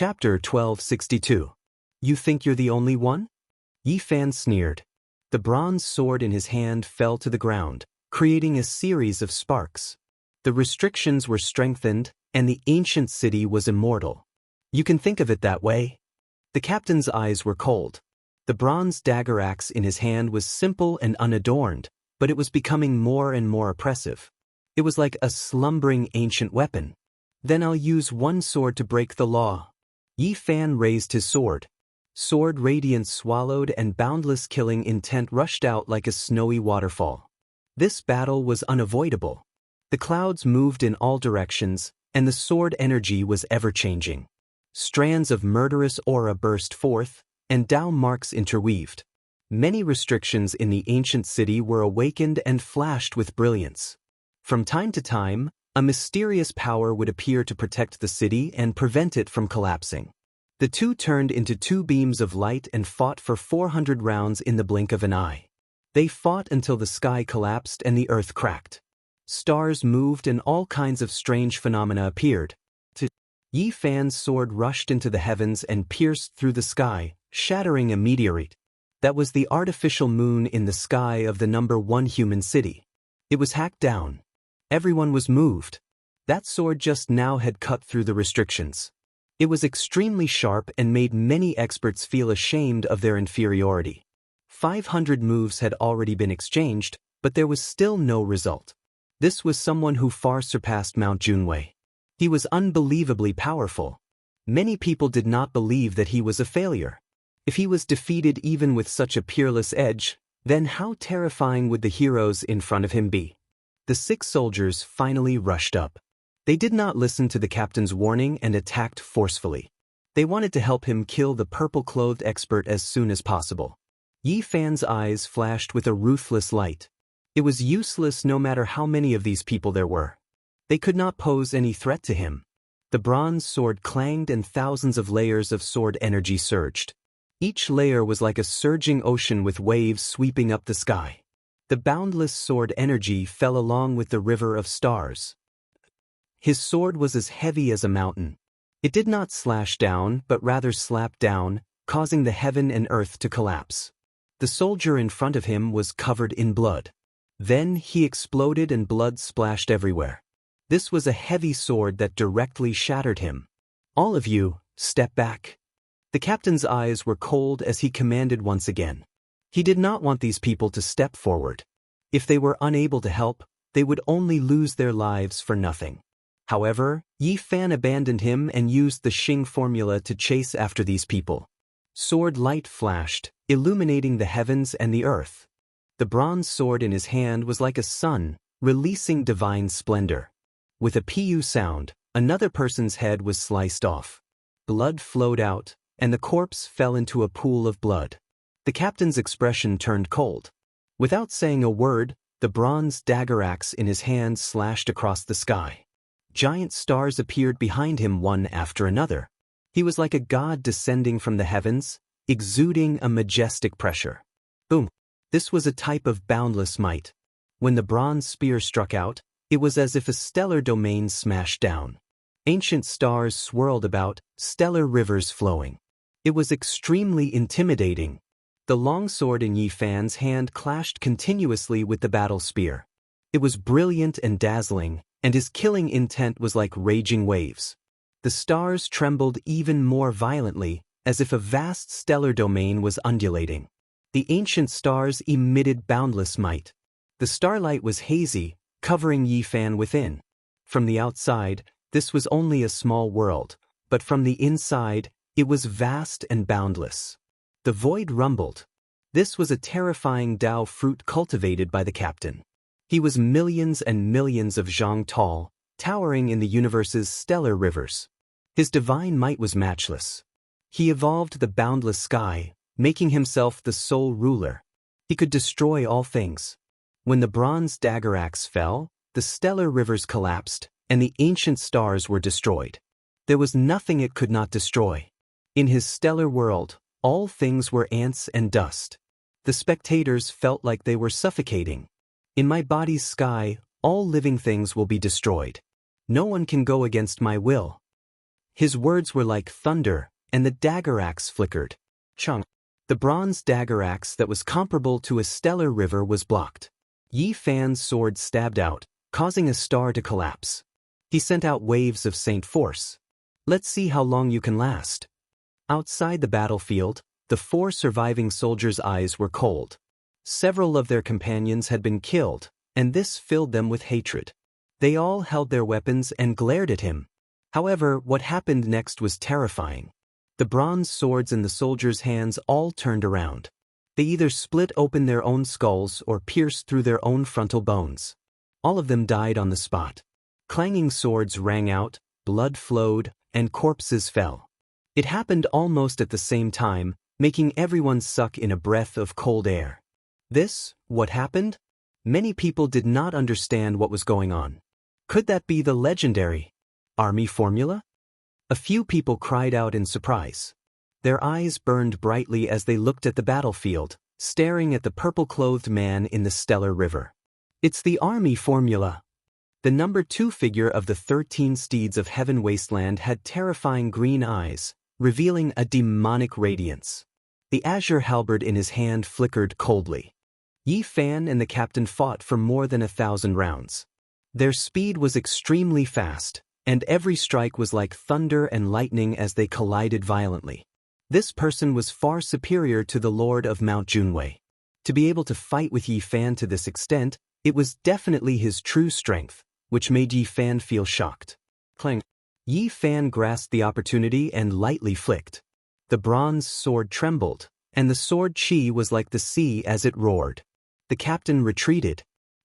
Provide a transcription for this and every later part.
Chapter 1262. You think you're the only one? Yi Fan sneered. The bronze sword in his hand fell to the ground, creating a series of sparks. The restrictions were strengthened, and the ancient city was immortal. You can think of it that way. The captain's eyes were cold. The bronze dagger axe in his hand was simple and unadorned, but it was becoming more and more oppressive. It was like a slumbering ancient weapon. Then I'll use one sword to break the law. Yi Fan raised his sword. Sword radiance swallowed and boundless killing intent rushed out like a snowy waterfall. This battle was unavoidable. The clouds moved in all directions, and the sword energy was ever-changing. Strands of murderous aura burst forth, and Tao marks interweaved. Many restrictions in the ancient city were awakened and flashed with brilliance. From time to time, a mysterious power would appear to protect the city and prevent it from collapsing. The two turned into two beams of light and fought for 400 rounds in the blink of an eye. They fought until the sky collapsed and the earth cracked. Stars moved and all kinds of strange phenomena appeared. Yi Fan's sword rushed into the heavens and pierced through the sky, shattering a meteorite. That was the artificial moon in the sky of the number 1 human city. It was hacked down. Everyone was moved. That sword just now had cut through the restrictions. It was extremely sharp and made many experts feel ashamed of their inferiority. 500 moves had already been exchanged, but there was still no result. This was someone who far surpassed Mount Junwei. He was unbelievably powerful. Many people did not believe that he was a failure. If he was defeated even with such a peerless edge, then how terrifying would the heroes in front of him be? The 6 soldiers finally rushed up. They did not listen to the captain's warning and attacked forcefully. They wanted to help him kill the purple-clothed expert as soon as possible. Yi Fan's eyes flashed with a ruthless light. It was useless no matter how many of these people there were. They could not pose any threat to him. The bronze sword clanged and thousands of layers of sword energy surged. Each layer was like a surging ocean with waves sweeping up the sky. The boundless sword energy fell along with the river of stars. His sword was as heavy as a mountain. It did not slash down, but rather slapped down, causing the heaven and earth to collapse. The soldier in front of him was covered in blood. Then he exploded and blood splashed everywhere. This was a heavy sword that directly shattered him. All of you, step back. The captain's eyes were cold as he commanded once again. He did not want these people to step forward. If they were unable to help, they would only lose their lives for nothing. However, Yi Fan abandoned him and used the Xing formula to chase after these people. Sword light flashed, illuminating the heavens and the earth. The bronze sword in his hand was like a sun, releasing divine splendor. With a pu sound, another person's head was sliced off. Blood flowed out, and the corpse fell into a pool of blood. The captain's expression turned cold. Without saying a word, the bronze dagger axe in his hand slashed across the sky. Giant stars appeared behind him one after another. He was like a god descending from the heavens, exuding a majestic pressure. Boom! This was a type of boundless might. When the bronze spear struck out, it was as if a stellar domain smashed down. Ancient stars swirled about, stellar rivers flowing. It was extremely intimidating. The longsword in Yi Fan's hand clashed continuously with the battle spear. It was brilliant and dazzling, and his killing intent was like raging waves. The stars trembled even more violently, as if a vast stellar domain was undulating. The ancient stars emitted boundless might. The starlight was hazy, covering Yi Fan within. From the outside, this was only a small world, but from the inside, it was vast and boundless. The void rumbled. This was a terrifying Dao fruit cultivated by the captain. He was millions and millions of zhang tall, towering in the universe's stellar rivers. His divine might was matchless. He evolved the boundless sky, making himself the sole ruler. He could destroy all things. When the bronze dagger axe fell, the stellar rivers collapsed, and the ancient stars were destroyed. There was nothing it could not destroy. In his stellar world, all things were ants and dust. The spectators felt like they were suffocating. In my body's sky, all living things will be destroyed. No one can go against my will. His words were like thunder, and the dagger axe flickered. Chung. The bronze dagger axe that was comparable to a stellar river was blocked. Yi Fan's sword stabbed out, causing a star to collapse. He sent out waves of Saint force. Let's see how long you can last. Outside the battlefield, the 4 surviving soldiers' eyes were cold. Several of their companions had been killed, and this filled them with hatred. They all held their weapons and glared at him. However, what happened next was terrifying. The bronze swords in the soldiers' hands all turned around. They either split open their own skulls or pierced through their own frontal bones. All of them died on the spot. Clanging swords rang out, blood flowed, and corpses fell. It happened almost at the same time, making everyone suck in a breath of cold air. What happened? Many people did not understand what was going on. Could that be the legendary army formula? A few people cried out in surprise. Their eyes burned brightly as they looked at the battlefield, staring at the purple-clothed man in the stellar river. It's the army formula. The number 2 figure of the 13 steeds of heaven wasteland had terrifying green eyes, revealing a demonic radiance. The azure halberd in his hand flickered coldly. Yi Fan and the captain fought for more than 1,000 rounds. Their speed was extremely fast, and every strike was like thunder and lightning as they collided violently. This person was far superior to the Lord of Mount Junwei. To be able to fight with Yi Fan to this extent, it was definitely his true strength, which made Yi Fan feel shocked. Clang. Yi Fan grasped the opportunity and lightly flicked. The bronze sword trembled, and the sword chi was like the sea as it roared. The captain retreated.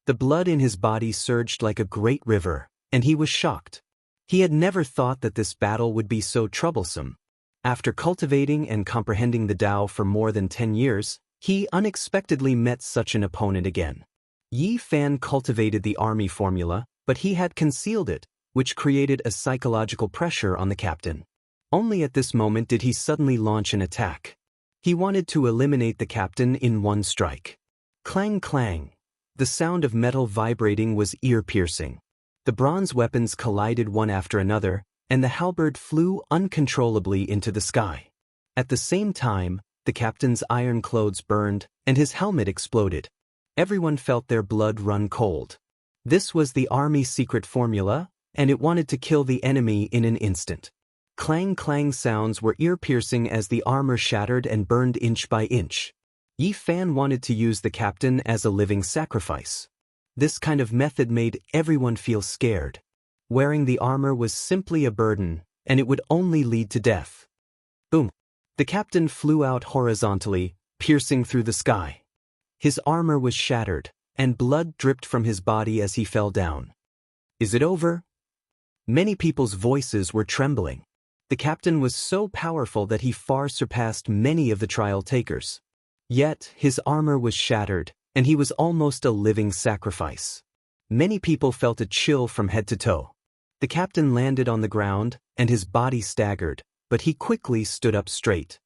The blood in his body surged like a great river, and he was shocked. He had never thought that this battle would be so troublesome. After cultivating and comprehending the Tao for more than 10 years, he unexpectedly met such an opponent again. Yi Fan cultivated the army formula, but he had concealed it, which created a psychological pressure on the captain. Only at this moment did he suddenly launch an attack. He wanted to eliminate the captain in one strike. Clang clang. The sound of metal vibrating was ear-piercing. The bronze weapons collided one after another, and the halberd flew uncontrollably into the sky. At the same time, the captain's iron clothes burned, and his helmet exploded. Everyone felt their blood run cold. This was the army's secret formula, and it wanted to kill the enemy in an instant. Clang-clang sounds were ear-piercing as the armor shattered and burned inch by inch. Yi Fan wanted to use the captain as a living sacrifice. This kind of method made everyone feel scared. Wearing the armor was simply a burden, and it would only lead to death. Boom! The captain flew out horizontally, piercing through the sky. His armor was shattered, and blood dripped from his body as he fell down. Is it over? Many people's voices were trembling. The captain was so powerful that he far surpassed many of the trial takers. Yet, his armor was shattered, and he was almost a living sacrifice. Many people felt a chill from head to toe. The captain landed on the ground, and his body staggered, but he quickly stood up straight.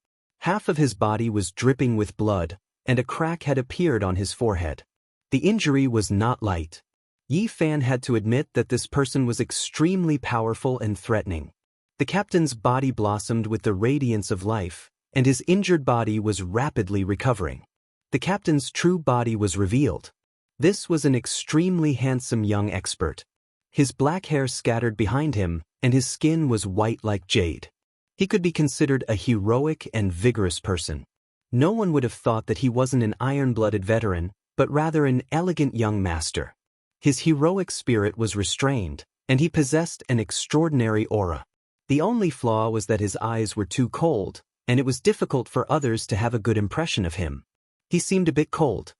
Half of his body was dripping with blood, and a crack had appeared on his forehead. The injury was not light. Yi Fan had to admit that this person was extremely powerful and threatening. The captain's body blossomed with the radiance of life, and his injured body was rapidly recovering. The captain's true body was revealed. This was an extremely handsome young expert. His black hair scattered behind him, and his skin was white like jade. He could be considered a heroic and vigorous person. No one would have thought that he wasn't an iron-blooded veteran, but rather an elegant young master. His heroic spirit was restrained, and he possessed an extraordinary aura. The only flaw was that his eyes were too cold, and it was difficult for others to have a good impression of him. He seemed a bit cold.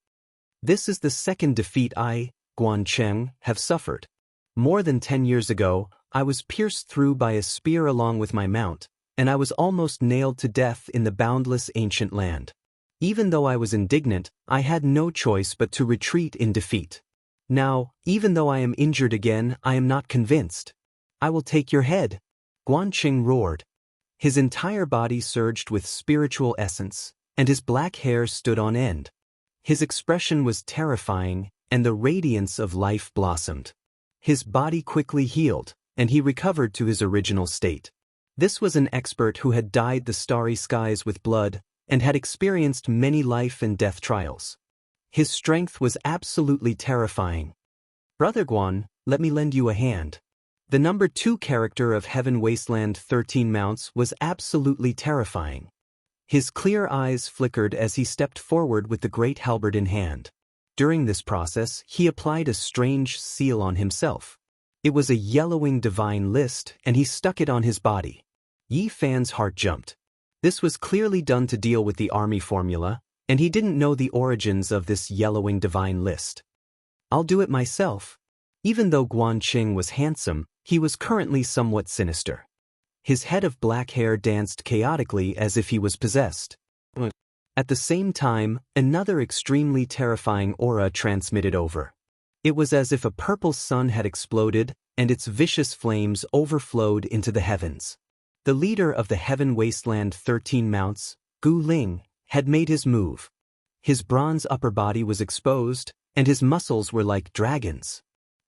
This is the second defeat I, Guancheng, have suffered. More than 10 years ago, I was pierced through by a spear along with my mount, and I was almost nailed to death in the boundless ancient land. Even though I was indignant, I had no choice but to retreat in defeat. Now, even though I am injured again, I am not convinced. I will take your head. Guancheng roared. His entire body surged with spiritual essence, and his black hair stood on end. His expression was terrifying, and the radiance of life blossomed. His body quickly healed, and he recovered to his original state. This was an expert who had dyed the starry skies with blood and had experienced many life and death trials. His strength was absolutely terrifying. "Brother Guan, let me lend you a hand." The number 2 character of Heaven Wasteland 13 Mounts was absolutely terrifying. His clear eyes flickered as he stepped forward with the great halberd in hand. During this process, he applied a strange seal on himself. It was a yellowing divine list, and he stuck it on his body. Yi Fan's heart jumped. This was clearly done to deal with the army formula, and he didn't know the origins of this yellowing divine list. "I'll do it myself." Even though Guan Qing was handsome, he was currently somewhat sinister. His head of black hair danced chaotically as if he was possessed. At the same time, another extremely terrifying aura transmitted over. It was as if a purple sun had exploded, and its vicious flames overflowed into the heavens. The leader of the Heaven Wasteland 13 Mounts, Gu Ling, had made his move. His bronze upper body was exposed, and his muscles were like dragons.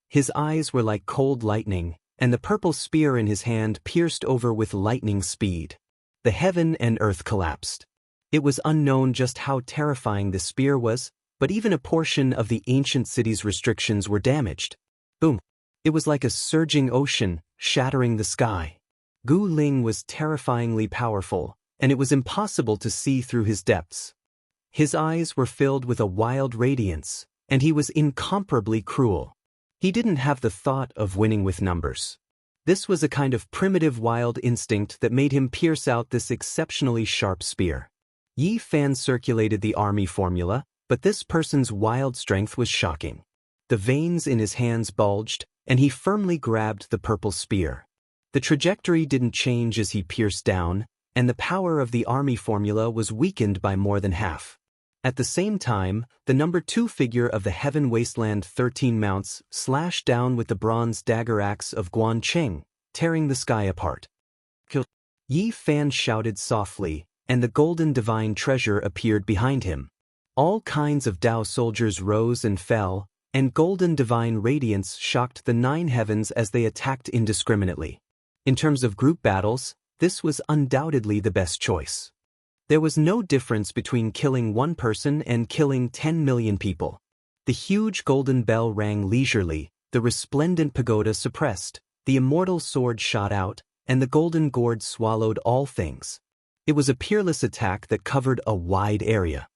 His eyes were like cold lightning, and the purple spear in his hand pierced over with lightning speed. The heaven and earth collapsed. It was unknown just how terrifying the spear was, but even a portion of the ancient city's restrictions were damaged. Boom! It was like a surging ocean, shattering the sky. Gu Ling was terrifyingly powerful, and it was impossible to see through his depths. His eyes were filled with a wild radiance, and he was incomparably cruel. He didn't have the thought of winning with numbers. This was a kind of primitive wild instinct that made him pierce out this exceptionally sharp spear. Yi Fan circulated the army formula, but this person's wild strength was shocking. The veins in his hands bulged, and he firmly grabbed the purple spear. The trajectory didn't change as he pierced down, and the power of the army formula was weakened by more than half. At the same time, the number 2 figure of the Heaven Wasteland 13 Mounts slashed down with the bronze dagger axe of Guan Qing, tearing the sky apart. "Kill!" Yi Fan shouted softly, and the golden divine treasure appeared behind him. All kinds of Dao soldiers rose and fell, and golden divine radiance shocked the 9 heavens as they attacked indiscriminately. In terms of group battles, this was undoubtedly the best choice. There was no difference between killing one person and killing 10 million people. The huge golden bell rang leisurely, the resplendent pagoda suppressed, the immortal sword shot out, and the golden gourd swallowed all things. It was a peerless attack that covered a wide area.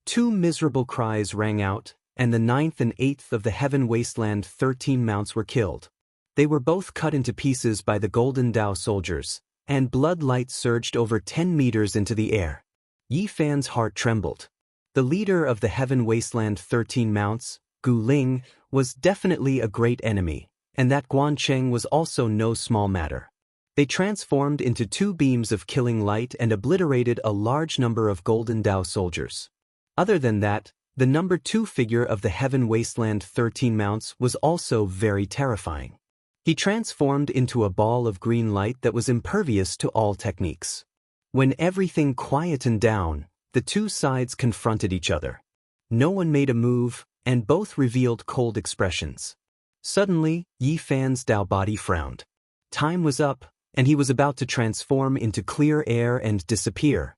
2 miserable cries rang out, and the 9th and 8th of the Heaven Wasteland 13 Mounts were killed. They were both cut into pieces by the golden Dao soldiers, and blood light surged over 10 meters into the air. Yi Fan's heart trembled. The leader of the Heaven Wasteland 13 Mounts, Gu Ling, was definitely a great enemy, and that Guan Qing was also no small matter. They transformed into 2 beams of killing light and obliterated a large number of golden Dao soldiers. Other than that, the number 2 figure of the Heaven Wasteland 13 Mounts was also very terrifying. He transformed into a ball of green light that was impervious to all techniques. When everything quietened down, the 2 sides confronted each other. No one made a move, and both revealed cold expressions. Suddenly, Yi Fan's Dao body frowned. Time was up, and he was about to transform into clear air and disappear.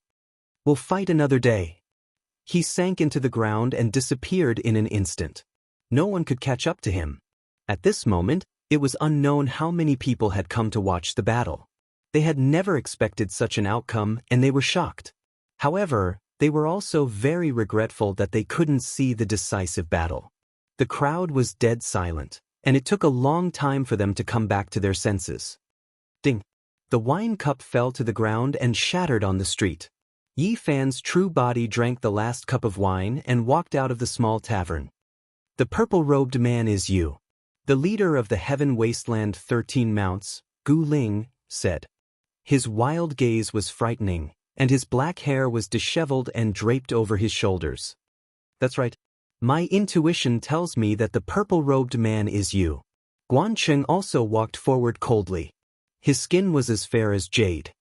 "We'll fight another day." He sank into the ground and disappeared in an instant. No one could catch up to him. At this moment, it was unknown how many people had come to watch the battle. They had never expected such an outcome, and they were shocked. However, they were also very regretful that they couldn't see the decisive battle. The crowd was dead silent, and it took a long time for them to come back to their senses. Ding! The wine cup fell to the ground and shattered on the street. Yi Fan's true body drank the last cup of wine and walked out of the small tavern. "The purple-robed man is you." The leader of the Heaven Wasteland 13 Mounts, Gu Ling, said. His wild gaze was frightening, and his black hair was disheveled and draped over his shoulders. "That's right. My intuition tells me that the purple-robed man is you." Guan Qing also walked forward coldly. His skin was as fair as jade.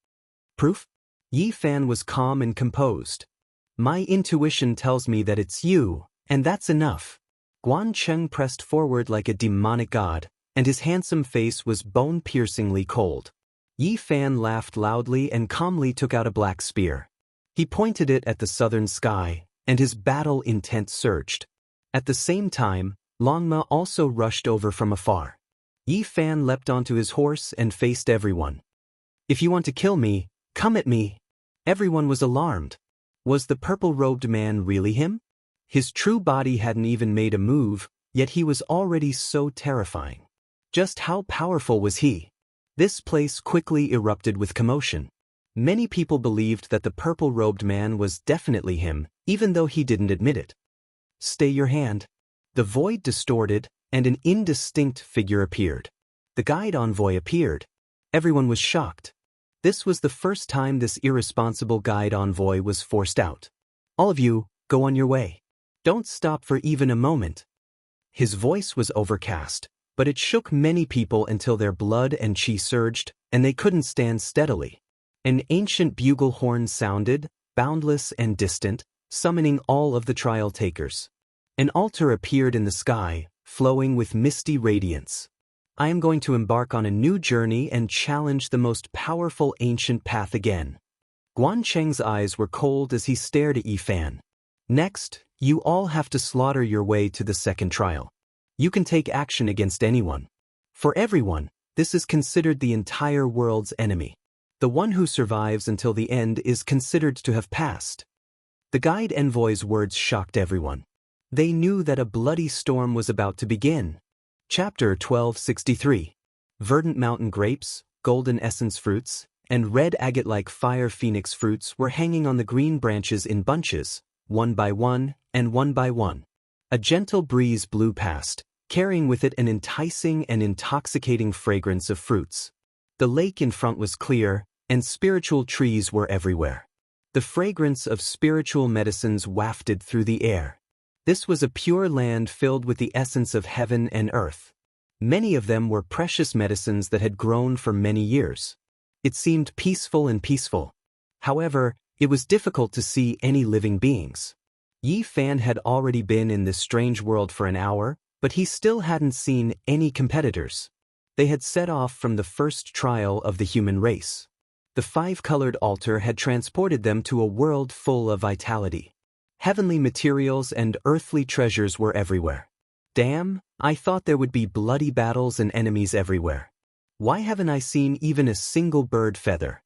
"Proof?" Yi Fan was calm and composed. "My intuition tells me that it's you, and that's enough." Guan Qing pressed forward like a demonic god, and his handsome face was bone-piercingly cold. Yi Fan laughed loudly and calmly took out a black spear. He pointed it at the southern sky, and his battle intent surged. At the same time, Longma also rushed over from afar. Yi Fan leapt onto his horse and faced everyone. "If you want to kill me, come at me." Everyone was alarmed. Was the purple-robed man really him? His true body hadn't even made a move, yet he was already so terrifying. Just how powerful was he? This place quickly erupted with commotion. Many people believed that the purple-robed man was definitely him, even though he didn't admit it. "Stay your hand." The void distorted, and an indistinct figure appeared. The guide envoy appeared. Everyone was shocked. This was the first time this irresponsible guide envoy was forced out. "All of you, go on your way. Don't stop for even a moment." His voice was overcast, but it shook many people until their blood and chi surged, and they couldn't stand steadily. An ancient bugle horn sounded, boundless and distant, summoning all of the trial takers. An altar appeared in the sky, flowing with misty radiance. "I am going to embark on a new journey and challenge the most powerful ancient path again." Guan Cheng's eyes were cold as he stared at Yi Fan. "Next, you all have to slaughter your way to the second trial. You can take action against anyone. For everyone, this is considered the entire world's enemy. The one who survives until the end is considered to have passed." The guide envoy's words shocked everyone. They knew that a bloody storm was about to begin. Chapter 1263. Verdant mountain grapes, golden essence fruits, and red agate-like fire phoenix fruits were hanging on the green branches in bunches, one by one and one by one. A gentle breeze blew past, carrying with it an enticing and intoxicating fragrance of fruits. The lake in front was clear, and spiritual trees were everywhere. The fragrance of spiritual medicines wafted through the air. This was a pure land filled with the essence of heaven and earth. Many of them were precious medicines that had grown for many years. It seemed peaceful and peaceful. However, it was difficult to see any living beings. Yi Fan had already been in this strange world for an hour, but he still hadn't seen any competitors. They had set off from the first trial of the human race. The five-colored altar had transported them to a world full of vitality. Heavenly materials and earthly treasures were everywhere. Damn, I thought there would be bloody battles and enemies everywhere. Why haven't I seen even a single bird feather?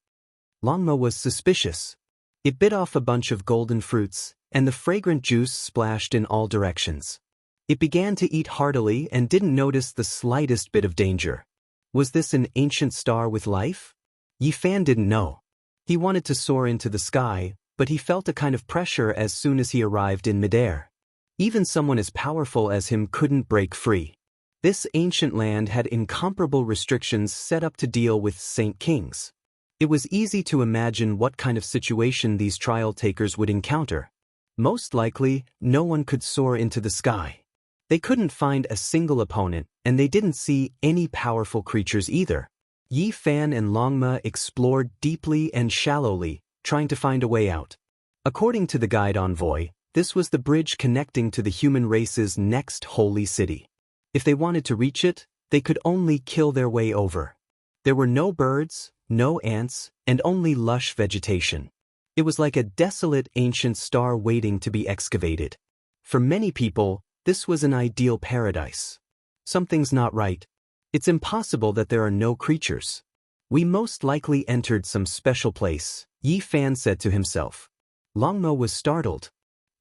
Longma was suspicious. It bit off a bunch of golden fruits, and the fragrant juice splashed in all directions. It began to eat heartily and didn't notice the slightest bit of danger. Was this an ancient star with life? Yi Fan didn't know. He wanted to soar into the sky, but he felt a kind of pressure as soon as he arrived in midair. Even someone as powerful as him couldn't break free. This ancient land had incomparable restrictions set up to deal with Saint Kings. It was easy to imagine what kind of situation these trial takers would encounter. Most likely, no one could soar into the sky. They couldn't find a single opponent, and they didn't see any powerful creatures either. Yi Fan and Longma explored deeply and shallowly, trying to find a way out. According to the guide envoy, this was the bridge connecting to the human race's next holy city. If they wanted to reach it, they could only kill their way over. There were no birds, no ants, and only lush vegetation. It was like a desolate ancient star waiting to be excavated. For many people, this was an ideal paradise. Something's not right. It's impossible that there are no creatures. We most likely entered some special place, Yi Fan said to himself. Longma was startled.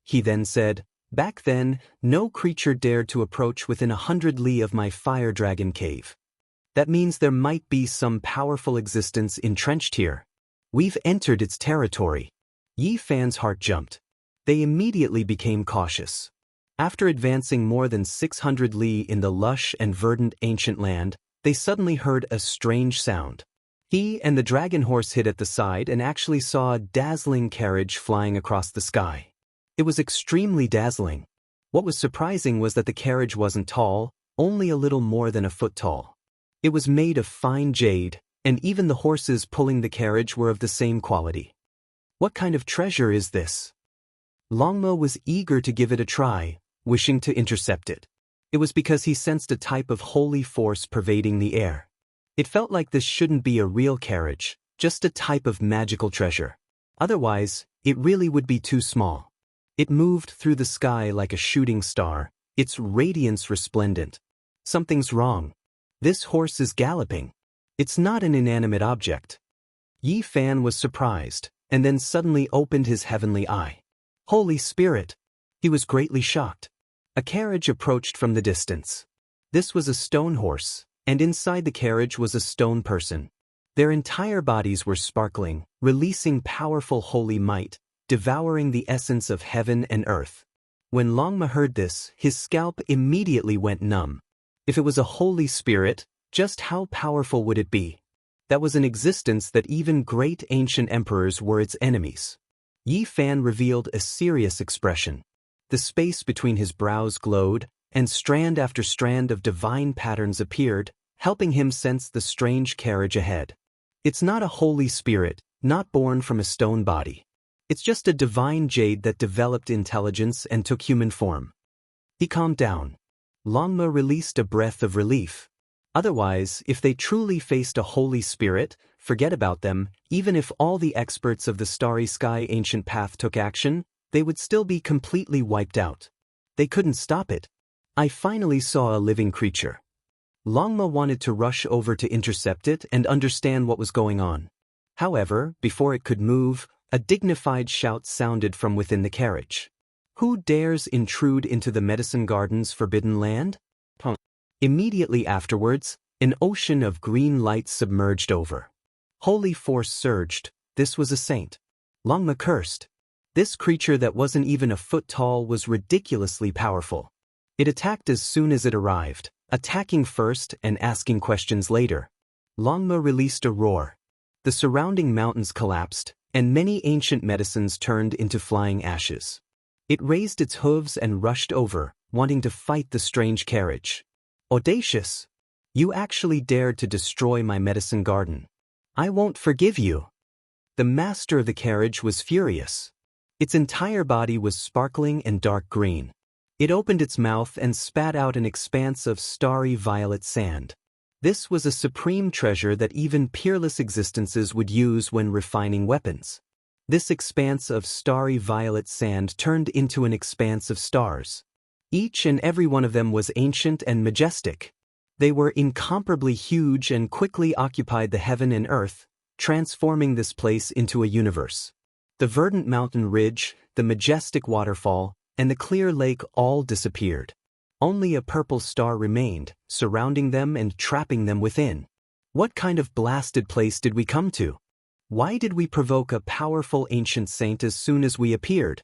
He then said, "Back then, no creature dared to approach within 100 li of my fire dragon cave. That means there might be some powerful existence entrenched here. We've entered its territory." Yi Fan's heart jumped. They immediately became cautious. After advancing more than 600 li in the lush and verdant ancient land, they suddenly heard a strange sound. He and the dragon horse hid at the side and actually saw a dazzling carriage flying across the sky. It was extremely dazzling. What was surprising was that the carriage wasn't tall, only a little more than a foot tall. It was made of fine jade, and even the horses pulling the carriage were of the same quality. What kind of treasure is this? Longma was eager to give it a try, wishing to intercept it. It was because he sensed a type of holy force pervading the air. It felt like this shouldn't be a real carriage, just a type of magical treasure. Otherwise, it really would be too small. It moved through the sky like a shooting star, its radiance resplendent. Something's wrong. This horse is galloping. It's not an inanimate object. Yi Fan was surprised, and then suddenly opened his heavenly eye. Holy Spirit! He was greatly shocked. A carriage approached from the distance. This was a stone horse, and inside the carriage was a stone person. Their entire bodies were sparkling, releasing powerful holy might, devouring the essence of heaven and earth. When Longma heard this, his scalp immediately went numb. If it was a Holy Spirit, just how powerful would it be? That was an existence that even great ancient emperors were its enemies. Yi Fan revealed a serious expression. The space between his brows glowed, and strand after strand of divine patterns appeared, helping him sense the strange carriage ahead. It's not a Holy Spirit, not born from a stone body. It's just a divine jade that developed intelligence and took human form. He calmed down. Longma released a breath of relief. Otherwise, if they truly faced a Holy Spirit, forget about them. Even if all the experts of the Starry Sky Ancient Path took action, they would still be completely wiped out. They couldn't stop it. I finally saw a living creature. Longma wanted to rush over to intercept it and understand what was going on. However, before it could move, a dignified shout sounded from within the carriage. Who dares intrude into the Medicine Garden's forbidden land? Immediately afterwards, an ocean of green light submerged over. Holy force surged. This was a saint. Longma cursed. This creature that wasn't even a foot tall was ridiculously powerful. It attacked as soon as it arrived, attacking first and asking questions later. Longma released a roar. The surrounding mountains collapsed, and many ancient medicines turned into flying ashes. It raised its hooves and rushed over, wanting to fight the strange carriage. Audacious! You actually dared to destroy my medicine garden. I won't forgive you. The master of the carriage was furious. Its entire body was sparkling and dark green. It opened its mouth and spat out an expanse of starry violet sand. This was a supreme treasure that even peerless existences would use when refining weapons. This expanse of starry violet sand turned into an expanse of stars. Each and every one of them was ancient and majestic. They were incomparably huge and quickly occupied the heaven and earth, transforming this place into a universe. The verdant mountain ridge, the majestic waterfall, and the clear lake all disappeared. Only a purple star remained, surrounding them and trapping them within. What kind of blasted place did we come to? Why did we provoke a powerful ancient saint as soon as we appeared?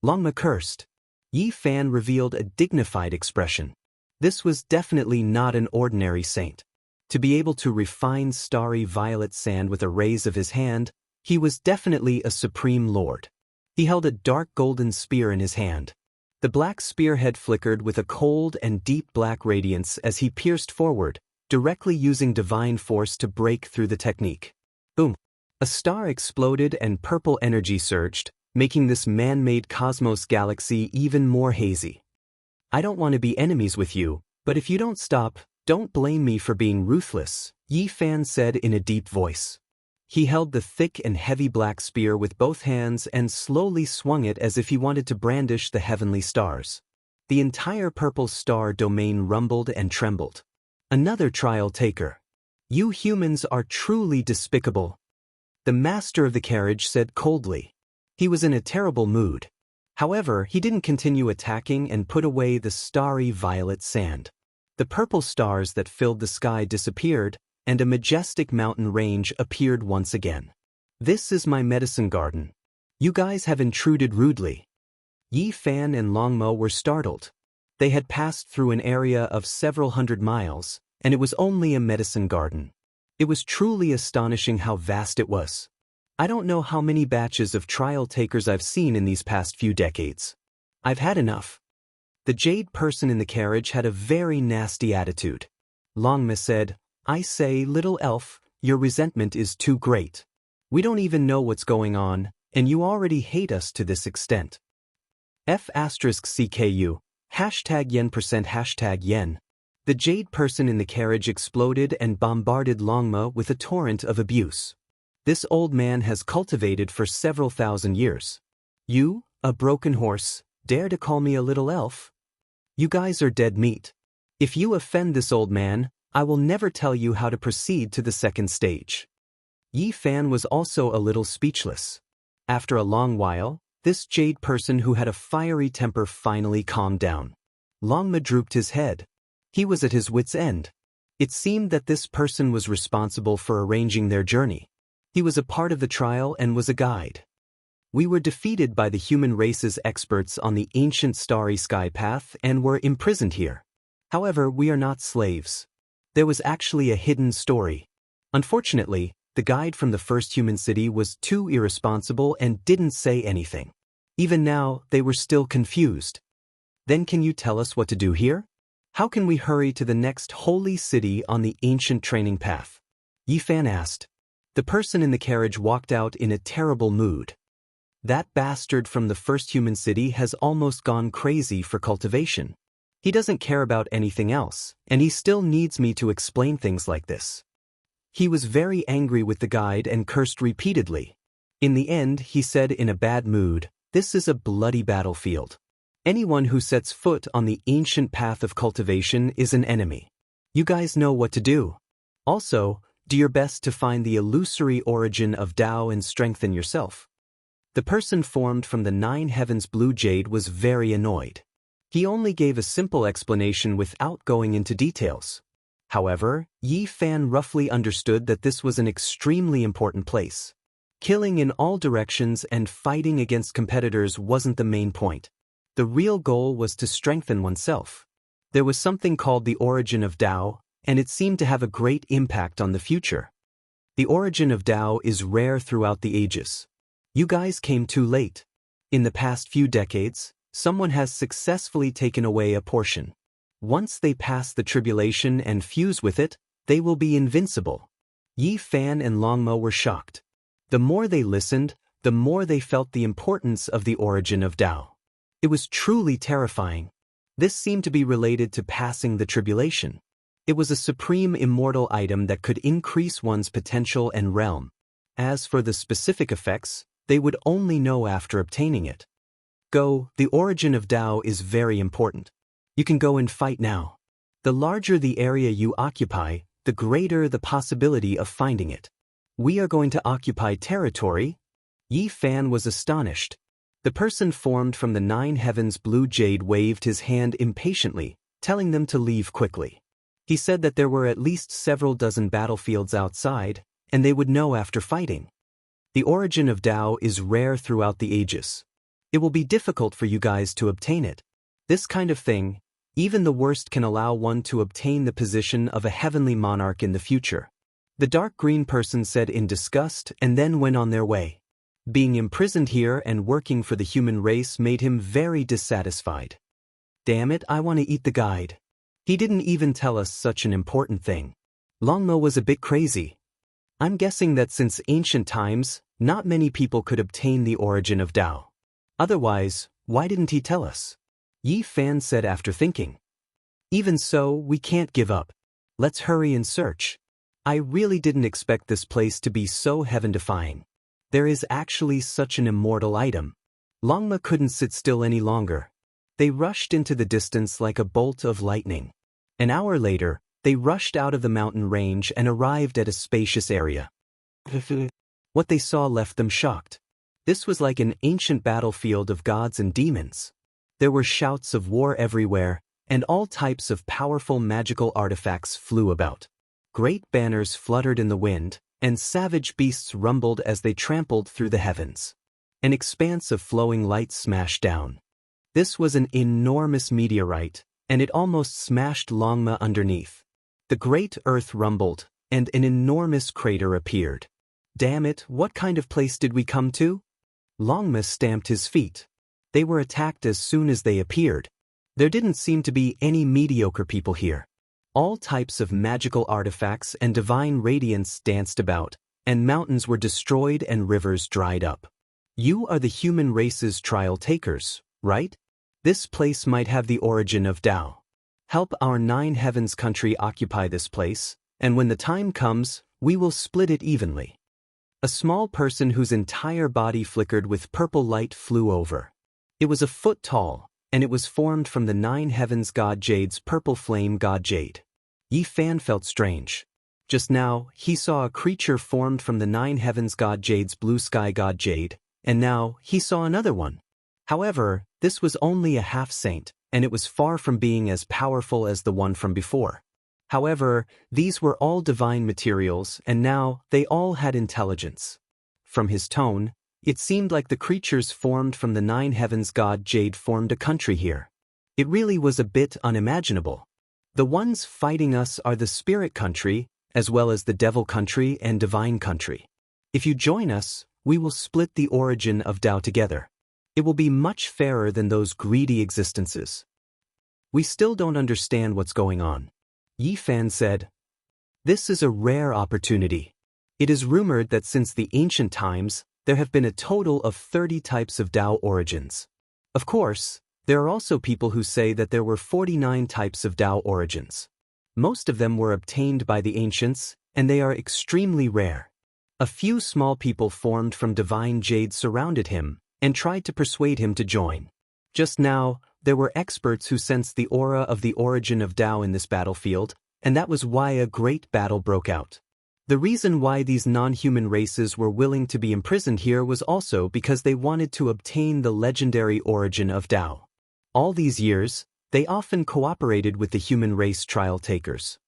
Longma cursed. Yi Fan revealed a dignified expression. This was definitely not an ordinary saint. To be able to refine starry violet sand with a raise of his hand, he was definitely a supreme lord. He held a dark golden spear in his hand. The black spearhead flickered with a cold and deep black radiance as he pierced forward, directly using divine force to break through the technique. Boom! A star exploded and purple energy surged, making this man-made cosmos galaxy even more hazy. I don't want to be enemies with you, but if you don't stop, don't blame me for being ruthless, Yi Fan said in a deep voice. He held the thick and heavy black spear with both hands and slowly swung it as if he wanted to brandish the heavenly stars. The entire purple star domain rumbled and trembled. Another trial taker. You humans are truly despicable. The master of the carriage said coldly. He was in a terrible mood. However, he didn't continue attacking and put away the starry violet sand. The purple stars that filled the sky disappeared, and a majestic mountain range appeared once again. This is my medicine garden. You guys have intruded rudely. Yi Fan and Longmo were startled. They had passed through an area of several hundred miles, and it was only a medicine garden. It was truly astonishing how vast it was. I don't know how many batches of trial takers I've seen in these past few decades. I've had enough. The jade person in the carriage had a very nasty attitude. Longma said, I say, little elf, your resentment is too great. We don't even know what's going on, and you already hate us to this extent. F*CKU, #yen%, #yen. The jade person in the carriage exploded and bombarded Longma with a torrent of abuse. This old man has cultivated for several thousand years. You, a broken horse, dare to call me a little elf? You guys are dead meat. If you offend this old man, I will never tell you how to proceed to the second stage. Yi Fan was also a little speechless. After a long while, this jade person who had a fiery temper finally calmed down. Longma drooped his head. He was at his wit's end. It seemed that this person was responsible for arranging their journey. He was a part of the trial and was a guide. We were defeated by the human race's experts on the ancient starry sky path and were imprisoned here. However, we are not slaves. There was actually a hidden story. Unfortunately, the guide from the first human city was too irresponsible and didn't say anything. Even now, they were still confused. Then can you tell us what to do here? How can we hurry to the next holy city on the ancient training path? Yi Fan asked. The person in the carriage walked out in a terrible mood. That bastard from the first human city has almost gone crazy for cultivation. He doesn't care about anything else, and he still needs me to explain things like this. He was very angry with the guide and cursed repeatedly. In the end, he said in a bad mood, "This is a bloody battlefield. Anyone who sets foot on the ancient path of cultivation is an enemy. You guys know what to do. Also, do your best to find the illusory origin of Tao and strengthen yourself." The person formed from the 9 heavens blue jade was very annoyed. He only gave a simple explanation without going into details. However, Yi Fan roughly understood that this was an extremely important place. Killing in all directions and fighting against competitors wasn't the main point. The real goal was to strengthen oneself. There was something called the origin of Tao, and it seemed to have a great impact on the future. The origin of Tao is rare throughout the ages. You guys came too late. In the past few decades, someone has successfully taken away a portion. Once they pass the tribulation and fuse with it, they will be invincible. Yi Fan and Longma were shocked. The more they listened, the more they felt the importance of the origin of Tao. It was truly terrifying. This seemed to be related to passing the tribulation. It was a supreme immortal item that could increase one's potential and realm. As for the specific effects, they would only know after obtaining it. Go, the origin of Tao is very important. You can go and fight now. The larger the area you occupy, the greater the possibility of finding it. We are going to occupy territory? Yi Fan was astonished. The person formed from the 9 heavens blue jade waved his hand impatiently, telling them to leave quickly. He said that there were at least several dozen battlefields outside, and they would know after fighting. The origin of Tao is rare throughout the ages. It will be difficult for you guys to obtain it. This kind of thing, even the worst can allow one to obtain the position of a heavenly monarch in the future. The dark green person said in disgust and then went on their way. Being imprisoned here and working for the human race made him very dissatisfied. Damn it, I want to eat the guide. He didn't even tell us such an important thing. Longma was a bit crazy. I'm guessing that since ancient times, not many people could obtain the origin of Tao. Otherwise, why didn't he tell us? Yi Fan said after thinking. Even so, we can't give up. Let's hurry and search. I really didn't expect this place to be so heaven-defying. There is actually such an immortal item. Longma couldn't sit still any longer. They rushed into the distance like a bolt of lightning. An hour later, they rushed out of the mountain range and arrived at a spacious area. What they saw left them shocked. This was like an ancient battlefield of gods and demons. There were shouts of war everywhere, and all types of powerful magical artifacts flew about. Great banners fluttered in the wind, and savage beasts rumbled as they trampled through the heavens. An expanse of flowing light smashed down. This was an enormous meteorite, and it almost smashed Longma underneath. The great earth rumbled, and an enormous crater appeared. Damn it, what kind of place did we come to? Longma stamped his feet. They were attacked as soon as they appeared. There didn't seem to be any mediocre people here. All types of magical artifacts and divine radiance danced about, and mountains were destroyed and rivers dried up. You are the human race's trial takers, right? This place might have the origin of Tao. Help our 9 heavens country occupy this place, and when the time comes, we will split it evenly. A small person whose entire body flickered with purple light flew over. It was a foot tall, and it was formed from the 9 heavens god Jade's purple flame god Jade. Yi Fan felt strange. Just now, he saw a creature formed from the 9 heavens god Jade's blue sky god Jade, and now, he saw another one. However, this was only a half-saint, and it was far from being as powerful as the one from before. However, these were all divine materials, and now, they all had intelligence. From his tone, it seemed like the creatures formed from the 9 heavens god Jade formed a country here. It really was a bit unimaginable. The ones fighting us are the spirit country, as well as the devil country and divine country. If you join us, we will split the origin of Tao together. It will be much fairer than those greedy existences. We still don't understand what's going on. Yi Fan said, "This is a rare opportunity. It is rumored that since the ancient times, there have been a total of 30 types of Tao origins. Of course, there are also people who say that there were 49 types of Tao origins. Most of them were obtained by the ancients, and they are extremely rare. A few small people formed from divine Jade surrounded him and tried to persuade him to join. Just now, there were experts who sensed the aura of the origin of Tao in this battlefield, and that was why a great battle broke out. The reason why these non-human races were willing to be imprisoned here was also because they wanted to obtain the legendary origin of Tao. All these years, they often cooperated with the human race trial takers.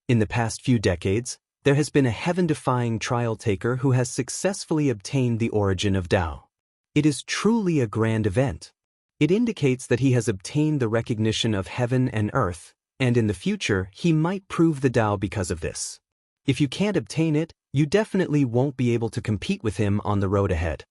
In the past few decades, there has been a heaven-defying trial taker who has successfully obtained the origin of Tao. It is truly a grand event. It indicates that he has obtained the recognition of heaven and earth, and in the future he might prove the Tao because of this. If you can't obtain it, you definitely won't be able to compete with him on the road ahead."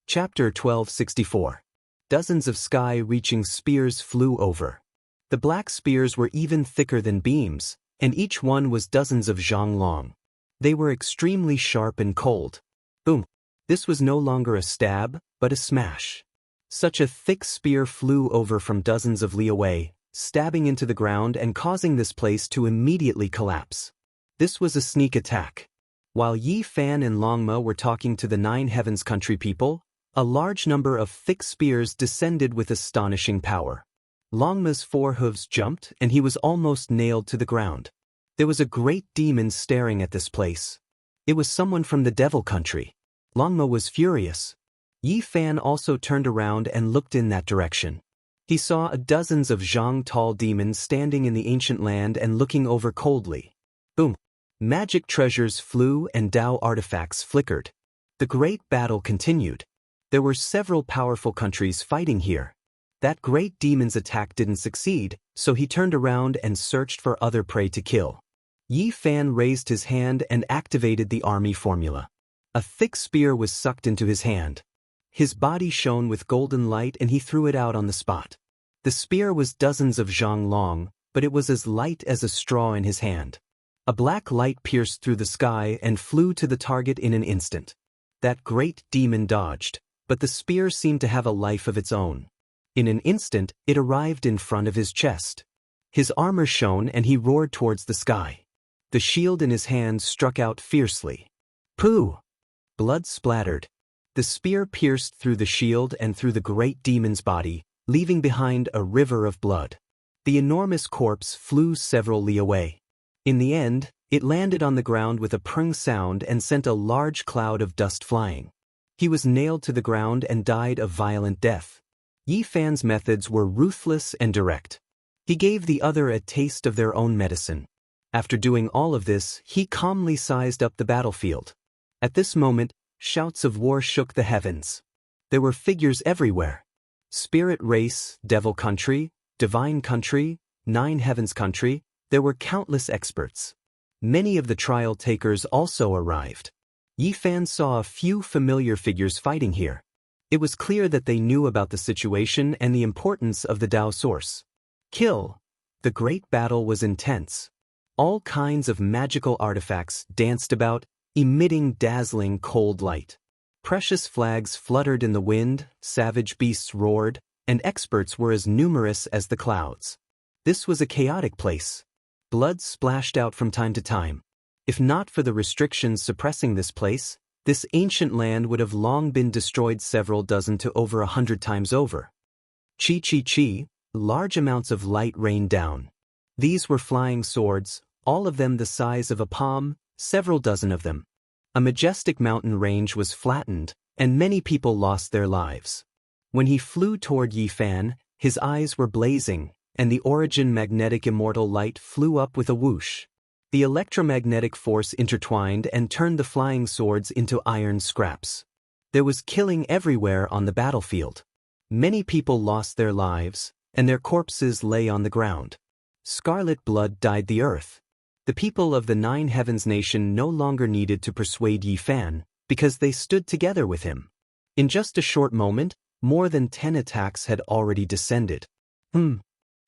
Chapter 1264. Dozens of sky-reaching spears flew over. The black spears were even thicker than beams, and each one was dozens of zhang long. They were extremely sharp and cold. Boom! This was no longer a stab, but a smash. Such a thick spear flew over from dozens of li away, stabbing into the ground and causing this place to immediately collapse. This was a sneak attack. While Yi Fan and Longma were talking to the 9 heavens country people, a large number of thick spears descended with astonishing power. Longma's 4 hooves jumped and he was almost nailed to the ground. There was a great demon staring at this place. It was someone from the devil country. Longma was furious. Yi Fan also turned around and looked in that direction. He saw dozens of zhang tall demons standing in the ancient land and looking over coldly. Boom! Magic treasures flew and Tao artifacts flickered. The great battle continued. There were several powerful countries fighting here. That great demon's attack didn't succeed, so he turned around and searched for other prey to kill. Yi Fan raised his hand and activated the army formula. A thick spear was sucked into his hand. His body shone with golden light and he threw it out on the spot. The spear was dozens of zhang long, but it was as light as a straw in his hand. A black light pierced through the sky and flew to the target in an instant. That great demon dodged, but the spear seemed to have a life of its own. In an instant, it arrived in front of his chest. His armor shone and he roared towards the sky. The shield in his hand struck out fiercely. Pooh! Blood splattered. The spear pierced through the shield and through the great demon's body, leaving behind a river of blood. The enormous corpse flew several li away. In the end, it landed on the ground with a prung sound and sent a large cloud of dust flying. He was nailed to the ground and died a violent death. Yi Fan's methods were ruthless and direct. He gave the other a taste of their own medicine. After doing all of this, he calmly sized up the battlefield. At this moment, shouts of war shook the heavens. There were figures everywhere. Spirit race, devil country, divine country, 9 heavens country, there were countless experts. Many of the trial takers also arrived. Yi Fan saw a few familiar figures fighting here. It was clear that they knew about the situation and the importance of the Tao source. Kill! The great battle was intense. All kinds of magical artifacts danced about, emitting dazzling cold light. Precious flags fluttered in the wind, savage beasts roared, and experts were as numerous as the clouds. This was a chaotic place. Blood splashed out from time to time. If not for the restrictions suppressing this place, this ancient land would have long been destroyed several dozen to over 100 times over. Chi, large amounts of light rained down. These were flying swords, all of them the size of a palm, several dozen of them. A majestic mountain range was flattened, and many people lost their lives. When he flew toward Yifan, his eyes were blazing, and the origin magnetic immortal light flew up with a whoosh. The electromagnetic force intertwined and turned the flying swords into iron scraps. There was killing everywhere on the battlefield. Many people lost their lives, and their corpses lay on the ground. Scarlet blood dyed the earth. The people of the Nine Heavens nation no longer needed to persuade Yifan, because they stood together with him. In just a short moment, more than 10 attacks had already descended.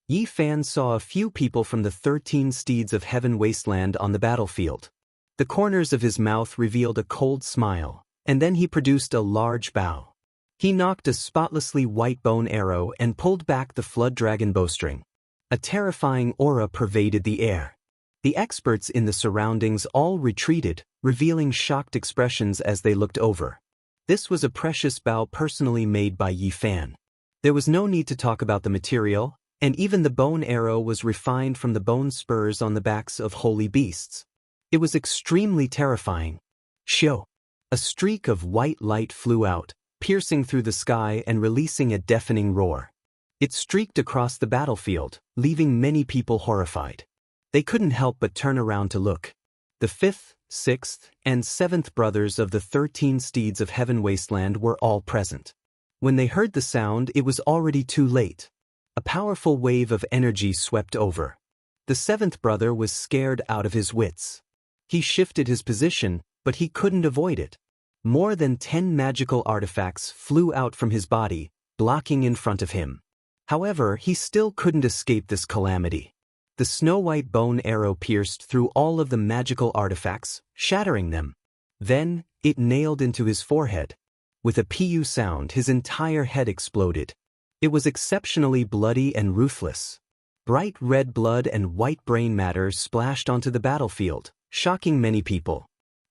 Yifan saw a few people from the 13 steeds of heaven wasteland on the battlefield. The corners of his mouth revealed a cold smile, and then he produced a large bow. He knocked a spotlessly white bone arrow and pulled back the flood dragon bowstring. A terrifying aura pervaded the air. The experts in the surroundings all retreated, revealing shocked expressions as they looked over. This was a precious bow personally made by Yifan. There was no need to talk about the material, and even the bone arrow was refined from the bone spurs on the backs of holy beasts. It was extremely terrifying. Shoo! A streak of white light flew out, piercing through the sky and releasing a deafening roar. It streaked across the battlefield, leaving many people horrified. They couldn't help but turn around to look. The 5th, 6th, and 7th brothers of the 13 steeds of heaven wasteland were all present. When they heard the sound, it was already too late. A powerful wave of energy swept over. The 7th brother was scared out of his wits. He shifted his position, but he couldn't avoid it. More than 10 magical artifacts flew out from his body, blocking in front of him. However, he still couldn't escape this calamity. The snow-white bone arrow pierced through all of the magical artifacts, shattering them. Then, it nailed into his forehead. With a pu sound, his entire head exploded. It was exceptionally bloody and ruthless. Bright red blood and white brain matter splashed onto the battlefield, shocking many people.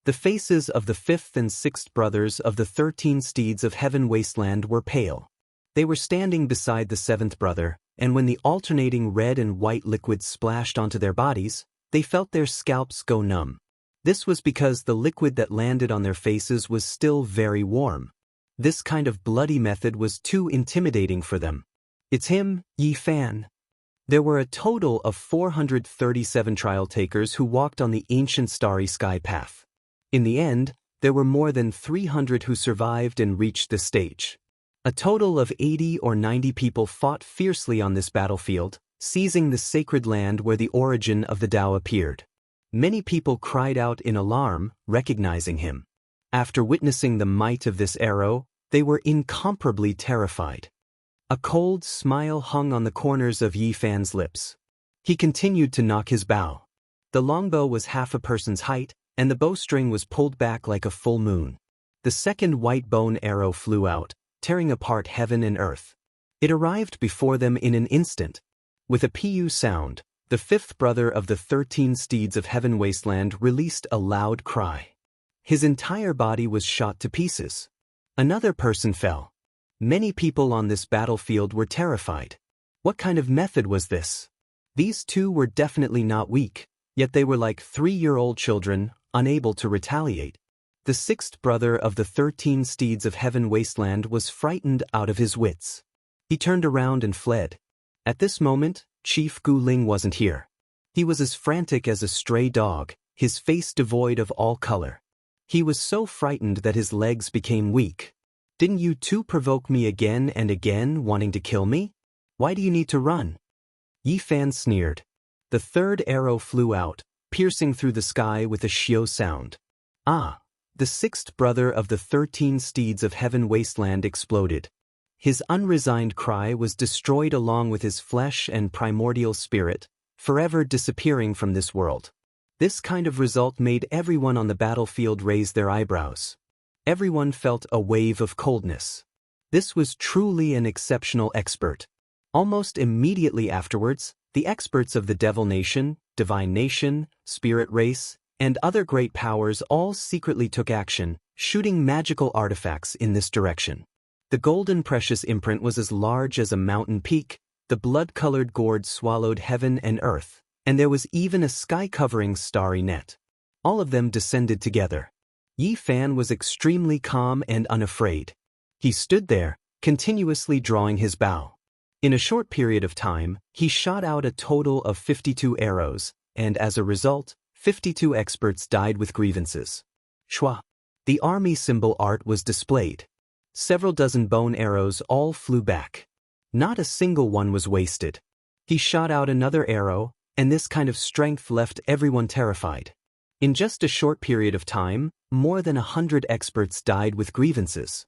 The faces of the 5th and 6th brothers of the 13 steeds of heaven wasteland were pale. They were standing beside the 7th brother, and when the alternating red and white liquid splashed onto their bodies, they felt their scalps go numb. This was because the liquid that landed on their faces was still very warm. This kind of bloody method was too intimidating for them. It's him, Yifan. There were a total of 437 trial takers who walked on the ancient starry sky path. In the end, there were more than 300 who survived and reached the stage. A total of 80 or 90 people fought fiercely on this battlefield, seizing the sacred land where the origin of the Tao appeared. Many people cried out in alarm, recognizing him. After witnessing the might of this arrow, they were incomparably terrified. A cold smile hung on the corners of Yifan's lips. He continued to knock his bow. The longbow was half a person's height, and the bowstring was pulled back like a full moon. The second white bone arrow flew out, tearing apart heaven and earth. It arrived before them in an instant. With a pu sound, the 5th brother of the 13 steeds of heaven wasteland released a loud cry. His entire body was shot to pieces. Another person fell. Many people on this battlefield were terrified. What kind of method was this? These two were definitely not weak, yet they were like 3-year-old children, unable to retaliate. The 6th brother of the 13 steeds of heaven wasteland was frightened out of his wits. He turned around and fled. At this moment, Chief Gu Ling wasn't here. He was as frantic as a stray dog, his face devoid of all color. He was so frightened that his legs became weak. Didn't you two provoke me again and again, wanting to kill me? Why do you need to run? Yifan sneered. The third arrow flew out, piercing through the sky with a shio sound. Ah! The 6th brother of the 13 steeds of heaven wasteland exploded. His unresigned cry was destroyed along with his flesh and primordial spirit, forever disappearing from this world. This kind of result made everyone on the battlefield raise their eyebrows. Everyone felt a wave of coldness. This was truly an exceptional expert. Almost immediately afterwards, The experts of the Devil Nation, Divine Nation, Spirit Race, and other great powers all secretly took action, shooting magical artifacts in this direction. The golden precious imprint was as large as a mountain peak, the blood-colored gourd swallowed heaven and earth, and there was even a sky-covering starry net. All of them descended together. Yi Fan was extremely calm and unafraid. He stood there, continuously drawing his bow. In a short period of time, he shot out a total of 52 arrows, and as a result, 52 experts died with grievances. Shwa. The army symbol art was displayed. Several dozen bone arrows all flew back. Not a single one was wasted. He shot out another arrow, and this kind of strength left everyone terrified. In just a short period of time, more than 100 experts died with grievances.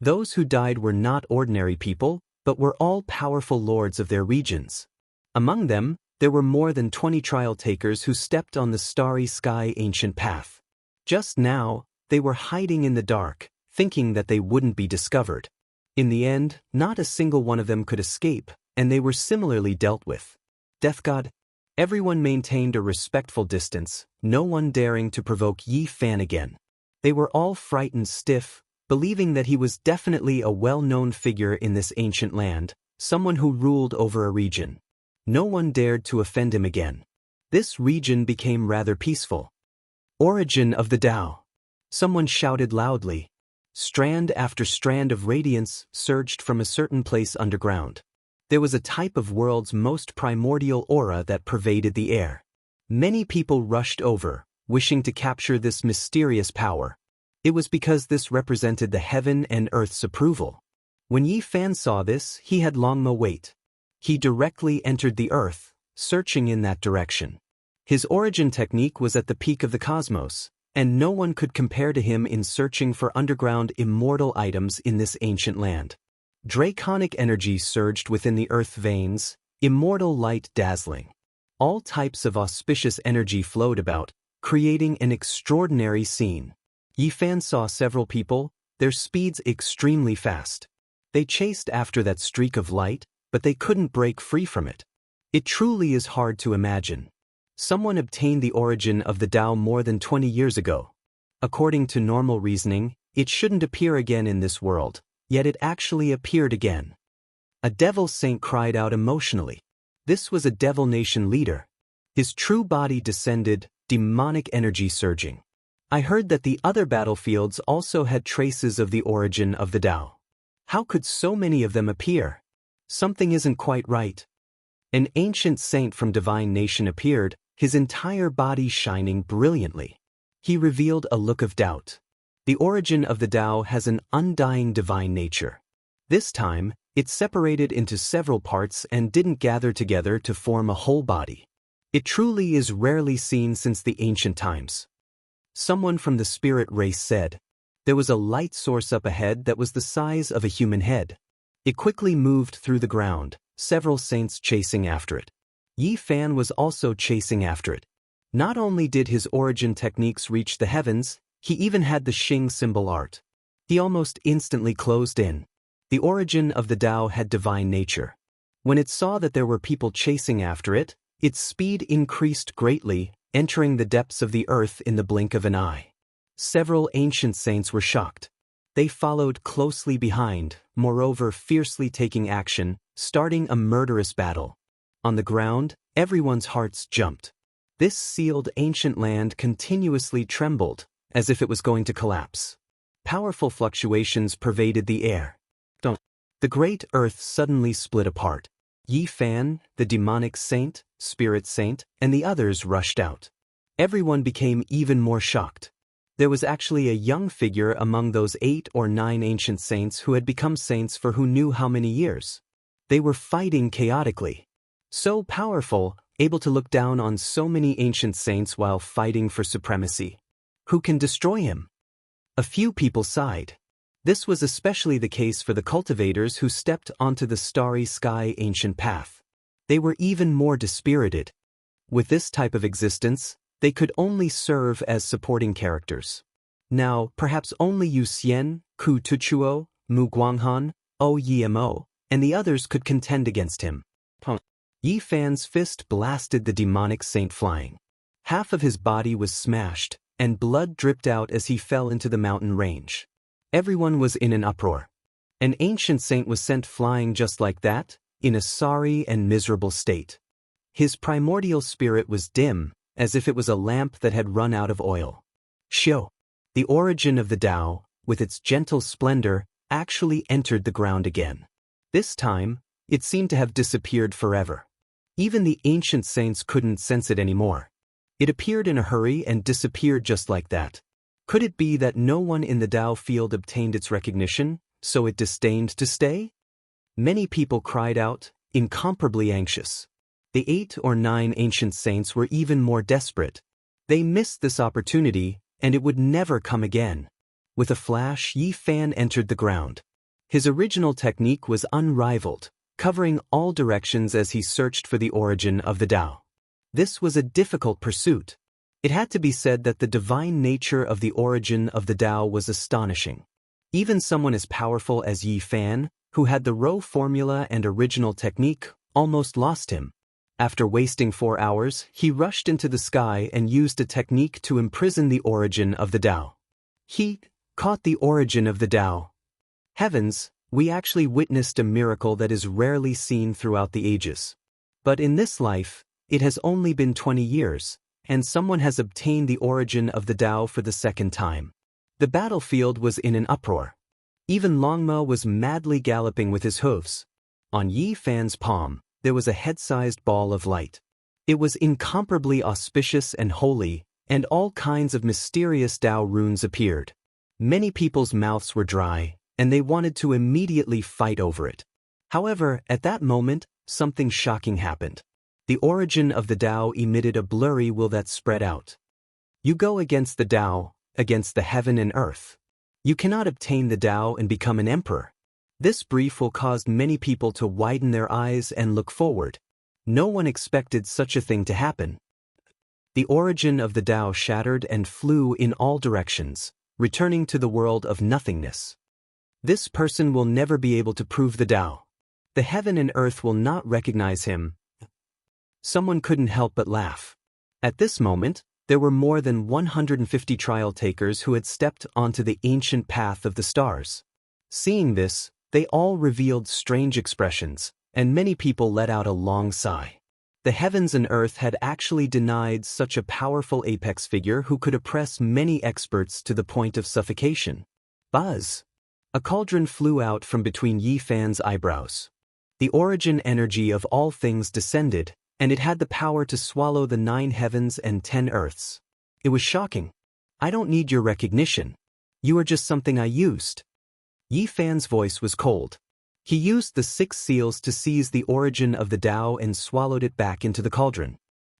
Those who died were not ordinary people, but were all powerful lords of their regions. Among them, there were more than 20 trial takers who stepped on the starry sky ancient path. Just now, they were hiding in the dark, thinking that they wouldn't be discovered. In the end, not a single one of them could escape, and they were similarly dealt with. Death God. Everyone maintained a respectful distance, no one daring to provoke Yi Fan again. They were all frightened stiff, believing that he was definitely a well-known figure in this ancient land, someone who ruled over a region. No one dared to offend him again. This region became rather peaceful. Origin of the Tao. Someone shouted loudly. Strand after strand of radiance surged from a certain place underground. There was a type of world's most primordial aura that pervaded the air. Many people rushed over, wishing to capture this mysterious power. It was because this represented the heaven and earth's approval. When Yi Fan saw this, he had long no wait. He directly entered the earth, searching in that direction. His origin technique was at the peak of the cosmos, and no one could compare to him in searching for underground immortal items in this ancient land. Draconic energy surged within the earth veins, immortal light dazzling. All types of auspicious energy flowed about, creating an extraordinary scene. Yi Fan saw several people, their speeds extremely fast. They chased after that streak of light, but they couldn't break free from it. It truly is hard to imagine. Someone obtained the origin of the Tao more than 20 years ago. According to normal reasoning, it shouldn't appear again in this world, yet it actually appeared again. A devil saint cried out emotionally. This was a Devil Nation leader. His true body descended, demonic energy surging. I heard that the other battlefields also had traces of the origin of the Tao. How could so many of them appear? Something isn't quite right. An ancient saint from Divine Nation appeared, his entire body shining brilliantly. He revealed a look of doubt. The origin of the Tao has an undying divine nature. This time, it separated into several parts and didn't gather together to form a whole body. It truly is rarely seen since the ancient times. Someone from the spirit race said, there was a light source up ahead that was the size of a human head. It quickly moved through the ground, several saints chasing after it. Yi Fan was also chasing after it. Not only did his origin techniques reach the heavens, he even had the Xing symbol art. He almost instantly closed in. The origin of the Tao had divine nature. When it saw that there were people chasing after it, its speed increased greatly, entering the depths of the earth in the blink of an eye. Several ancient saints were shocked. They followed closely behind, moreover fiercely taking action, starting a murderous battle. On the ground, everyone's hearts jumped. This sealed ancient land continuously trembled, as if it was going to collapse. Powerful fluctuations pervaded the air. The great earth suddenly split apart. Yi Fan, the demonic saint, spirit saint, and the others rushed out. Everyone became even more shocked. There was actually a young figure among those 8 or 9 ancient saints who had become saints for who knew how many years. They were fighting chaotically. So powerful, able to look down on so many ancient saints while fighting for supremacy. Who can destroy him? A few people sighed. This was especially the case for the cultivators who stepped onto the starry sky ancient path. They were even more dispirited. With this type of existence, they could only serve as supporting characters. Now, perhaps only Yu Xian, Ku Tuchuo, Mu Guanghan, O Yimo, and the others could contend against him. Yi Fan's fist blasted the demonic saint flying. Half of his body was smashed, and blood dripped out as he fell into the mountain range. Everyone was in an uproar. An ancient saint was sent flying just like that, in a sorry and miserable state. His primordial spirit was dim, as if it was a lamp that had run out of oil. Xiu, the origin of the Tao, with its gentle splendor, actually entered the ground again. This time, it seemed to have disappeared forever. Even the ancient saints couldn't sense it anymore. It appeared in a hurry and disappeared just like that. Could it be that no one in the Tao field obtained its recognition, so it disdained to stay? Many people cried out, incomparably anxious. The 8 or 9 ancient saints were even more desperate. They missed this opportunity, and it would never come again. With a flash, Yi Fan entered the ground. His original technique was unrivaled, covering all directions as he searched for the origin of the Tao. This was a difficult pursuit. It had to be said that the divine nature of the origin of the Tao was astonishing. Even someone as powerful as Yi Fan, who had the raw formula and original technique, almost lost him. After wasting 4 hours, he rushed into the sky and used a technique to imprison the origin of the Tao. He caught the origin of the Tao. Heavens, we actually witnessed a miracle that is rarely seen throughout the ages. But in this life, it has only been 20 years, and someone has obtained the origin of the Tao for the second time. The battlefield was in an uproar. Even Longma was madly galloping with his hooves. On Yi Fan's palm, there was a head-sized ball of light. It was incomparably auspicious and holy, and all kinds of mysterious Tao runes appeared. Many people's mouths were dry, and they wanted to immediately fight over it. However, at that moment, something shocking happened. The origin of the Tao emitted a blurry will that spread out. You go against the Tao, against the heaven and earth. You cannot obtain the Tao and become an emperor. This brief will caused many people to widen their eyes and look forward. No one expected such a thing to happen. The origin of the Tao shattered and flew in all directions, returning to the world of nothingness. This person will never be able to prove the Tao. The heaven and earth will not recognize him. Someone couldn't help but laugh. At this moment, there were more than 150 trial takers who had stepped onto the ancient path of the stars. Seeing this, they all revealed strange expressions, and many people let out a long sigh. The heavens and earth had actually denied such a powerful apex figure who could oppress many experts to the point of suffocation. Buzz! A cauldron flew out from between Yi Fan's eyebrows. The origin energy of all things descended, and it had the power to swallow the 9 heavens and 10 earths. It was shocking. I don't need your recognition. You are just something I used. Yi Fan's voice was cold. He used the 6 seals to seize the origin of the Tao and swallowed it back into the cauldron.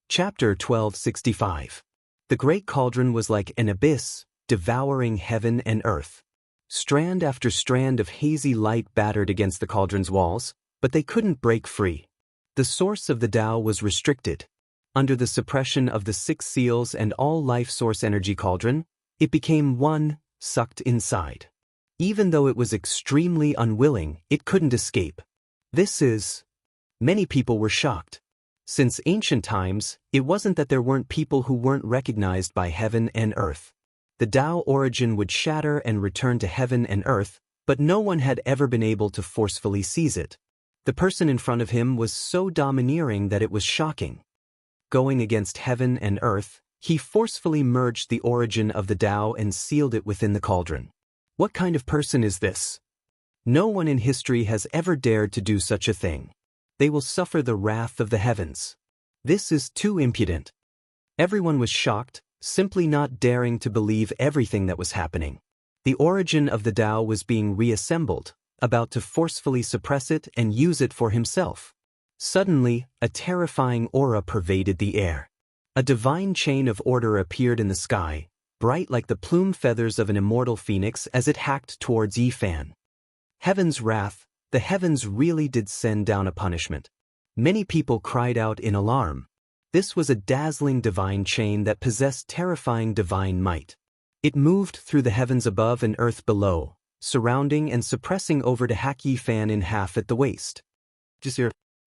Chapter 1265. The great cauldron was like an abyss, devouring heaven and earth. Strand after strand of hazy light battered against the cauldron's walls, but they couldn't break free. The source of the Tao was restricted. Under the suppression of the 6 seals and all life source energy cauldron, it became one, sucked inside. Even though it was extremely unwilling, it couldn't escape. Many people were shocked. Since ancient times, it wasn't that there weren't people who weren't recognized by heaven and earth. The Tao origin would shatter and return to heaven and earth, but no one had ever been able to forcefully seize it. The person in front of him was so domineering that it was shocking. Going against heaven and earth, he forcefully merged the origin of the Tao and sealed it within the cauldron. What kind of person is this? No one in history has ever dared to do such a thing. They will suffer the wrath of the heavens. This is too impudent. Everyone was shocked, simply not daring to believe everything that was happening. The origin of the Tao was being reassembled, about to forcefully suppress it and use it for himself. Suddenly, a terrifying aura pervaded the air. A divine chain of order appeared in the sky, bright like the plume feathers of an immortal phoenix as it hacked towards Yi Fan. Heaven's wrath, the heavens really did send down a punishment. Many people cried out in alarm. This was a dazzling divine chain that possessed terrifying divine might. It moved through the heavens above and earth below, surrounding and suppressing over to hack Yi Fan in half at the waist.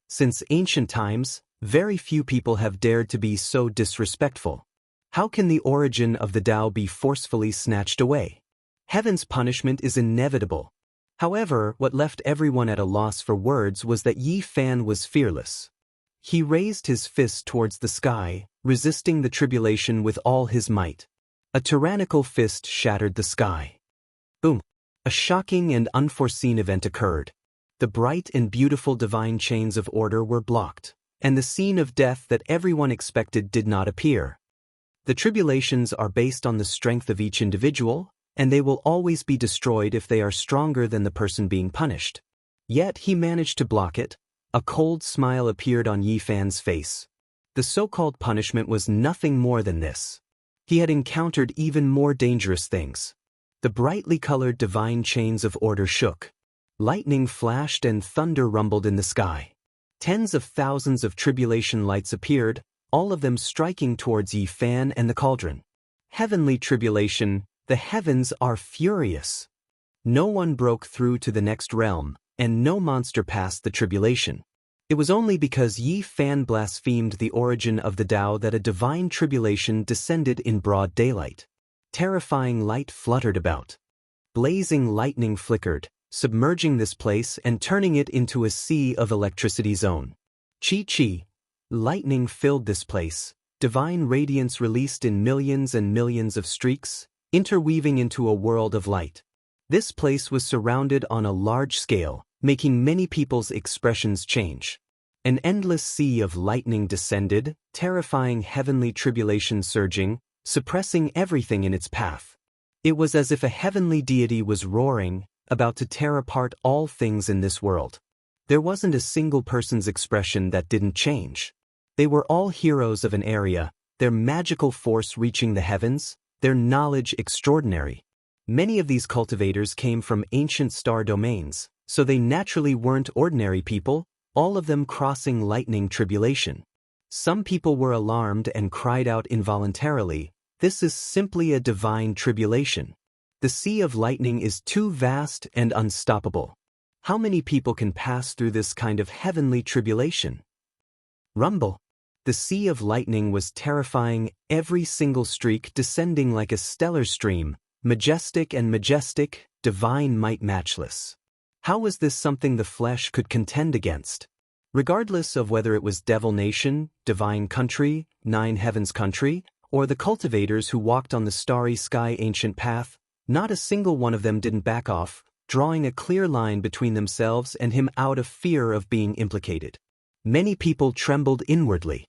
Since ancient times, very few people have dared to be so disrespectful. How can the origin of the Tao be forcefully snatched away? Heaven's punishment is inevitable. However, what left everyone at a loss for words was that Yi Fan was fearless. He raised his fist towards the sky, resisting the tribulation with all his might. A tyrannical fist shattered the sky. Boom! A shocking and unforeseen event occurred. The bright and beautiful divine chains of order were blocked, and the scene of death that everyone expected did not appear. The tribulations are based on the strength of each individual, and they will always be destroyed if they are stronger than the person being punished. Yet he managed to block it. A cold smile appeared on Yi Fan's face. The so-called punishment was nothing more than this. He had encountered even more dangerous things. The brightly colored divine chains of order shook. Lightning flashed and thunder rumbled in the sky. Tens of thousands of tribulation lights appeared, all of them striking towards Yi Fan and the cauldron. Heavenly tribulation, the heavens are furious. No one broke through to the next realm, and no monster passed the tribulation. It was only because Yi Fan blasphemed the origin of the Tao that a divine tribulation descended in broad daylight. Terrifying light fluttered about. Blazing lightning flickered, submerging this place and turning it into a sea of electricity zone. Chi. Lightning filled this place, divine radiance released in millions and millions of streaks, interweaving into a world of light. This place was surrounded on a large scale, making many people's expressions change. An endless sea of lightning descended, terrifying heavenly tribulation surging, suppressing everything in its path. It was as if a heavenly deity was roaring, about to tear apart all things in this world. There wasn't a single person's expression that didn't change. They were all heroes of an area, their magical force reaching the heavens, their knowledge extraordinary. Many of these cultivators came from ancient star domains, so they naturally weren't ordinary people, all of them crossing lightning tribulation. Some people were alarmed and cried out involuntarily, "This is simply a divine tribulation. The sea of lightning is too vast and unstoppable. How many people can pass through this kind of heavenly tribulation?" Rumble. The sea of lightning was terrifying, every single streak descending like a stellar stream, majestic, divine might matchless. How was this something the flesh could contend against? Regardless of whether it was Devil Nation, Divine Country, Nine Heavens Country, or the cultivators who walked on the starry sky ancient path, not a single one of them didn't back off, drawing a clear line between themselves and him out of fear of being implicated. Many people trembled inwardly.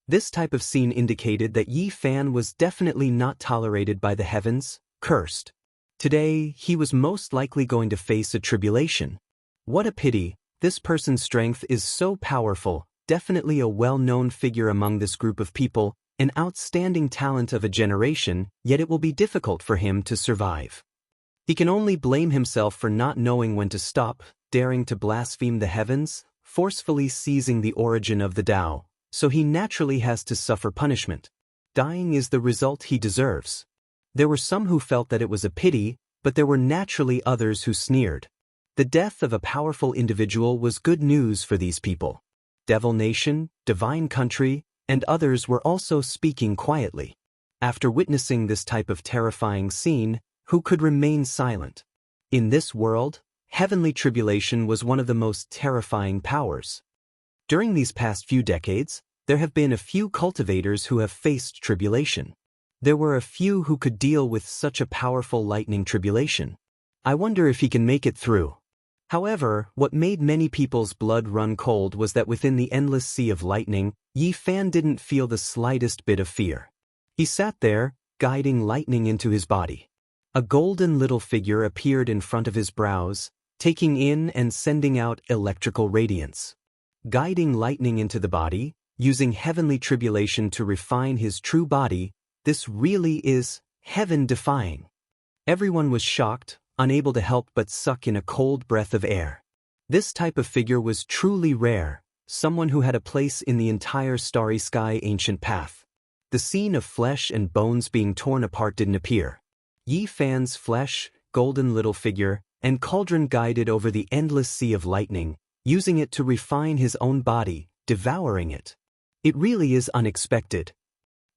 This type of scene indicated that Yi Fan was definitely not tolerated by the heavens, cursed. Today, he was most likely going to face a tribulation. What a pity, this person's strength is so powerful, definitely a well-known figure among this group of people, an outstanding talent of a generation, yet it will be difficult for him to survive. He can only blame himself for not knowing when to stop, daring to blaspheme the heavens, forcefully seizing the origin of the Tao, so he naturally has to suffer punishment. Dying is the result he deserves. There were some who felt that it was a pity, but there were naturally others who sneered. The death of a powerful individual was good news for these people. Devil Nation, Divine Country, and others were also speaking quietly. After witnessing this type of terrifying scene, who could remain silent? In this world, heavenly tribulation was one of the most terrifying powers. During these past few decades, there have been a few cultivators who have faced tribulation. There were a few who could deal with such a powerful lightning tribulation. I wonder if he can make it through. However, what made many people's blood run cold was that within the endless sea of lightning, Yi Fan didn't feel the slightest bit of fear. He sat there, guiding lightning into his body. A golden little figure appeared in front of his brows, taking in and sending out electrical radiance. Guiding lightning into the body, using heavenly tribulation to refine his true body, this really is heaven-defying. Everyone was shocked, unable to help but suck in a cold breath of air. This type of figure was truly rare, someone who had a place in the entire starry sky ancient path. The scene of flesh and bones being torn apart didn't appear. Yi Fan's flesh, golden little figure, and cauldron guided over the endless sea of lightning, using it to refine his own body, devouring it. It really is unexpected,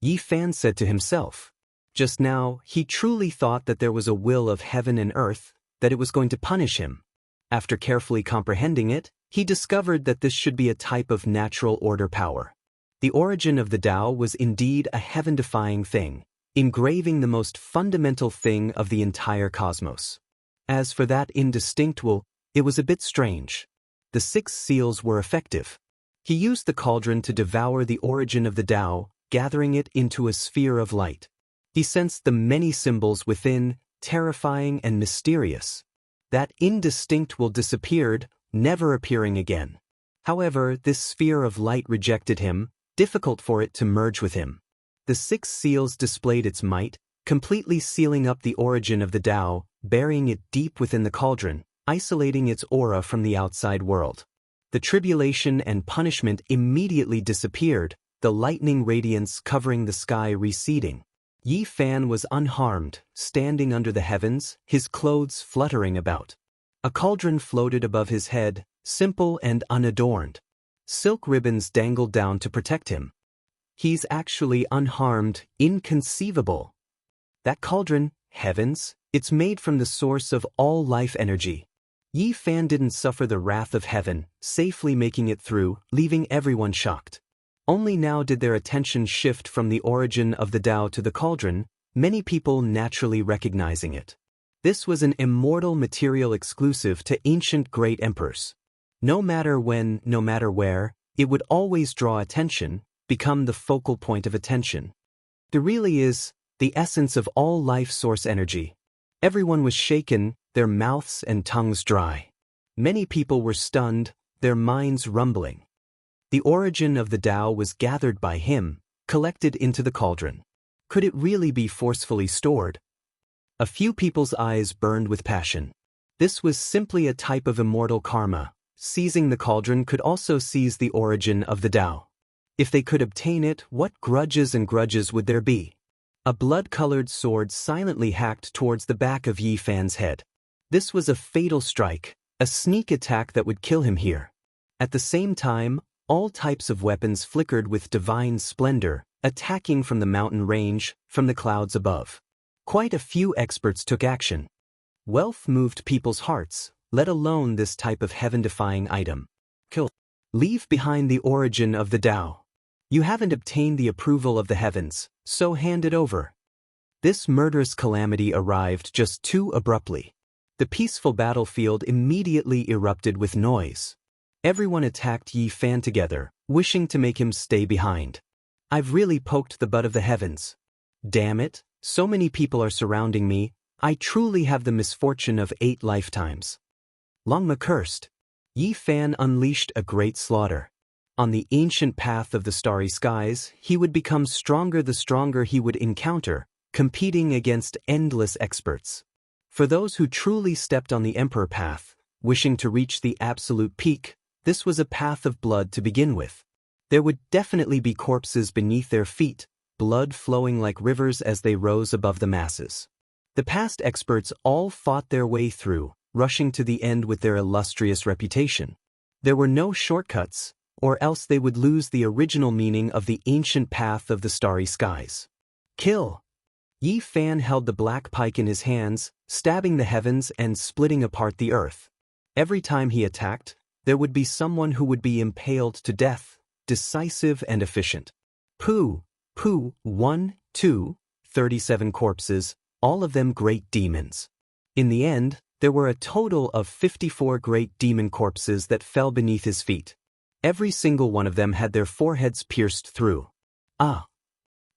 Yi Fan said to himself. Just now, he truly thought that there was a will of heaven and earth, that it was going to punish him. After carefully comprehending it, he discovered that this should be a type of natural order power. The origin of the Tao was indeed a heaven-defying thing, engraving the most fundamental thing of the entire cosmos. As for that indistinct will, it was a bit strange. The 6 seals were effective. He used the cauldron to devour the origin of the Tao, gathering it into a sphere of light. He sensed the many symbols within, terrifying and mysterious. That indistinct will disappeared, never appearing again. However, this sphere of light rejected him, difficult for it to merge with him. The 6 seals displayed its might, completely sealing up the origin of the Tao, burying it deep within the cauldron, isolating its aura from the outside world. The tribulation and punishment immediately disappeared, the lightning radiance covering the sky receding. Yi Fan was unharmed, standing under the heavens, his clothes fluttering about. A cauldron floated above his head, simple and unadorned. Silk ribbons dangled down to protect him. He's actually unharmed, inconceivable. That cauldron, heavens, it's made from the source of all life energy. Yi Fan didn't suffer the wrath of heaven, safely making it through, leaving everyone shocked. Only now did their attention shift from the origin of the Tao to the cauldron, many people naturally recognizing it. This was an immortal material exclusive to ancient great emperors. No matter when, no matter where, it would always draw attention, become the focal point of attention. It really is the essence of all life source energy. Everyone was shaken, their mouths and tongues dry. Many people were stunned, their minds rumbling. The origin of the Tao was gathered by him, collected into the cauldron. Could it really be forcefully stored? A few people's eyes burned with passion. This was simply a type of immortal karma. Seizing the cauldron could also seize the origin of the Tao. If they could obtain it, what grudges and grudges would there be? A blood-colored sword silently hacked towards the back of Yi Fan's head. This was a fatal strike, a sneak attack that would kill him here. At the same time, all types of weapons flickered with divine splendor, attacking from the mountain range, from the clouds above. Quite a few experts took action. Wealth moved people's hearts, let alone this type of heaven-defying item. Kill. Leave behind the origin of the Tao. You haven't obtained the approval of the heavens, so hand it over. This murderous calamity arrived just too abruptly. The peaceful battlefield immediately erupted with noise. Everyone attacked Yi Fan together, wishing to make him stay behind. I've really poked the butt of the heavens. Damn it, so many people are surrounding me, I truly have the misfortune of 8 lifetimes. Longma cursed. Yi Fan unleashed a great slaughter. On the ancient path of the starry skies, he would become stronger the stronger he would encounter, competing against endless experts. For those who truly stepped on the emperor path, wishing to reach the absolute peak, this was a path of blood to begin with. There would definitely be corpses beneath their feet, blood flowing like rivers as they rose above the masses. The past experts all fought their way through, rushing to the end with their illustrious reputation. There were no shortcuts, or else they would lose the original meaning of the ancient path of the starry skies. Kill! Yi Fan held the black pike in his hands, stabbing the heavens and splitting apart the earth. Every time he attacked, there would be someone who would be impaled to death, decisive and efficient. Pooh, 1, 2, 37 corpses, all of them great demons. In the end, there were a total of 54 great demon corpses that fell beneath his feet. Every single one of them had their foreheads pierced through. Ah!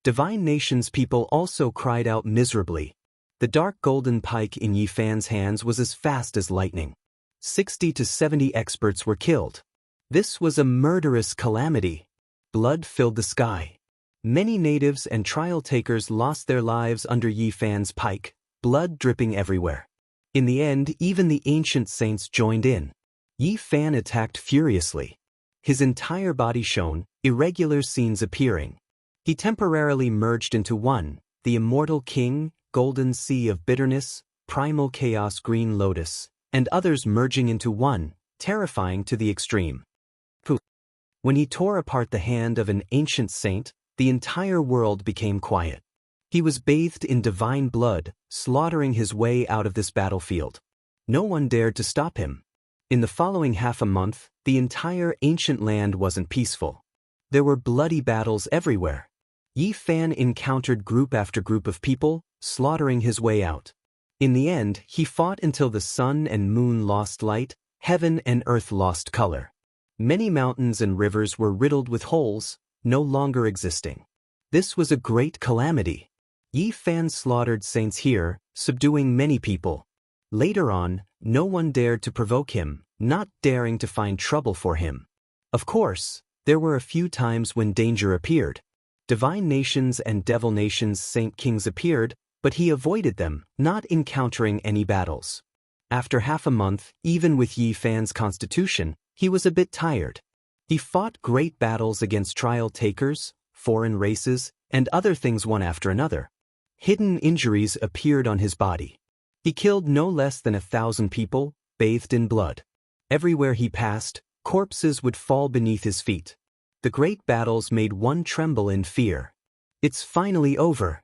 Divine Nation's people also cried out miserably. The dark golden pike in Yi Fan's hands was as fast as lightning. 60 to 70 experts were killed. This was a murderous calamity. Blood filled the sky. Many natives and trial takers lost their lives under Yi Fan's pike, blood dripping everywhere. In the end, even the ancient saints joined in. Yi Fan attacked furiously. His entire body shone, irregular scenes appearing. He temporarily merged into one, the immortal king, golden sea of bitterness, primal chaos green lotus, and others merging into one, terrifying to the extreme. Poof. When he tore apart the hand of an ancient saint, the entire world became quiet. He was bathed in divine blood, slaughtering his way out of this battlefield. No one dared to stop him. In the following half a month, the entire ancient land wasn't peaceful. There were bloody battles everywhere. Yi Fan encountered group after group of people, slaughtering his way out. In the end, he fought until the sun and moon lost light, heaven and earth lost color. Many mountains and rivers were riddled with holes, no longer existing. This was a great calamity. Yi Fan slaughtered saints here, subduing many people. Later on, no one dared to provoke him, not daring to find trouble for him. Of course, there were a few times when danger appeared. Divine nations and devil nations' saint kings appeared, but he avoided them, not encountering any battles. After half a month, even with Yi Fan's constitution, he was a bit tired. He fought great battles against trial takers, foreign races, and other things one after another. Hidden injuries appeared on his body. He killed no less than 1,000 people, bathed in blood. Everywhere he passed, corpses would fall beneath his feet. The great battles made one tremble in fear. It's finally over.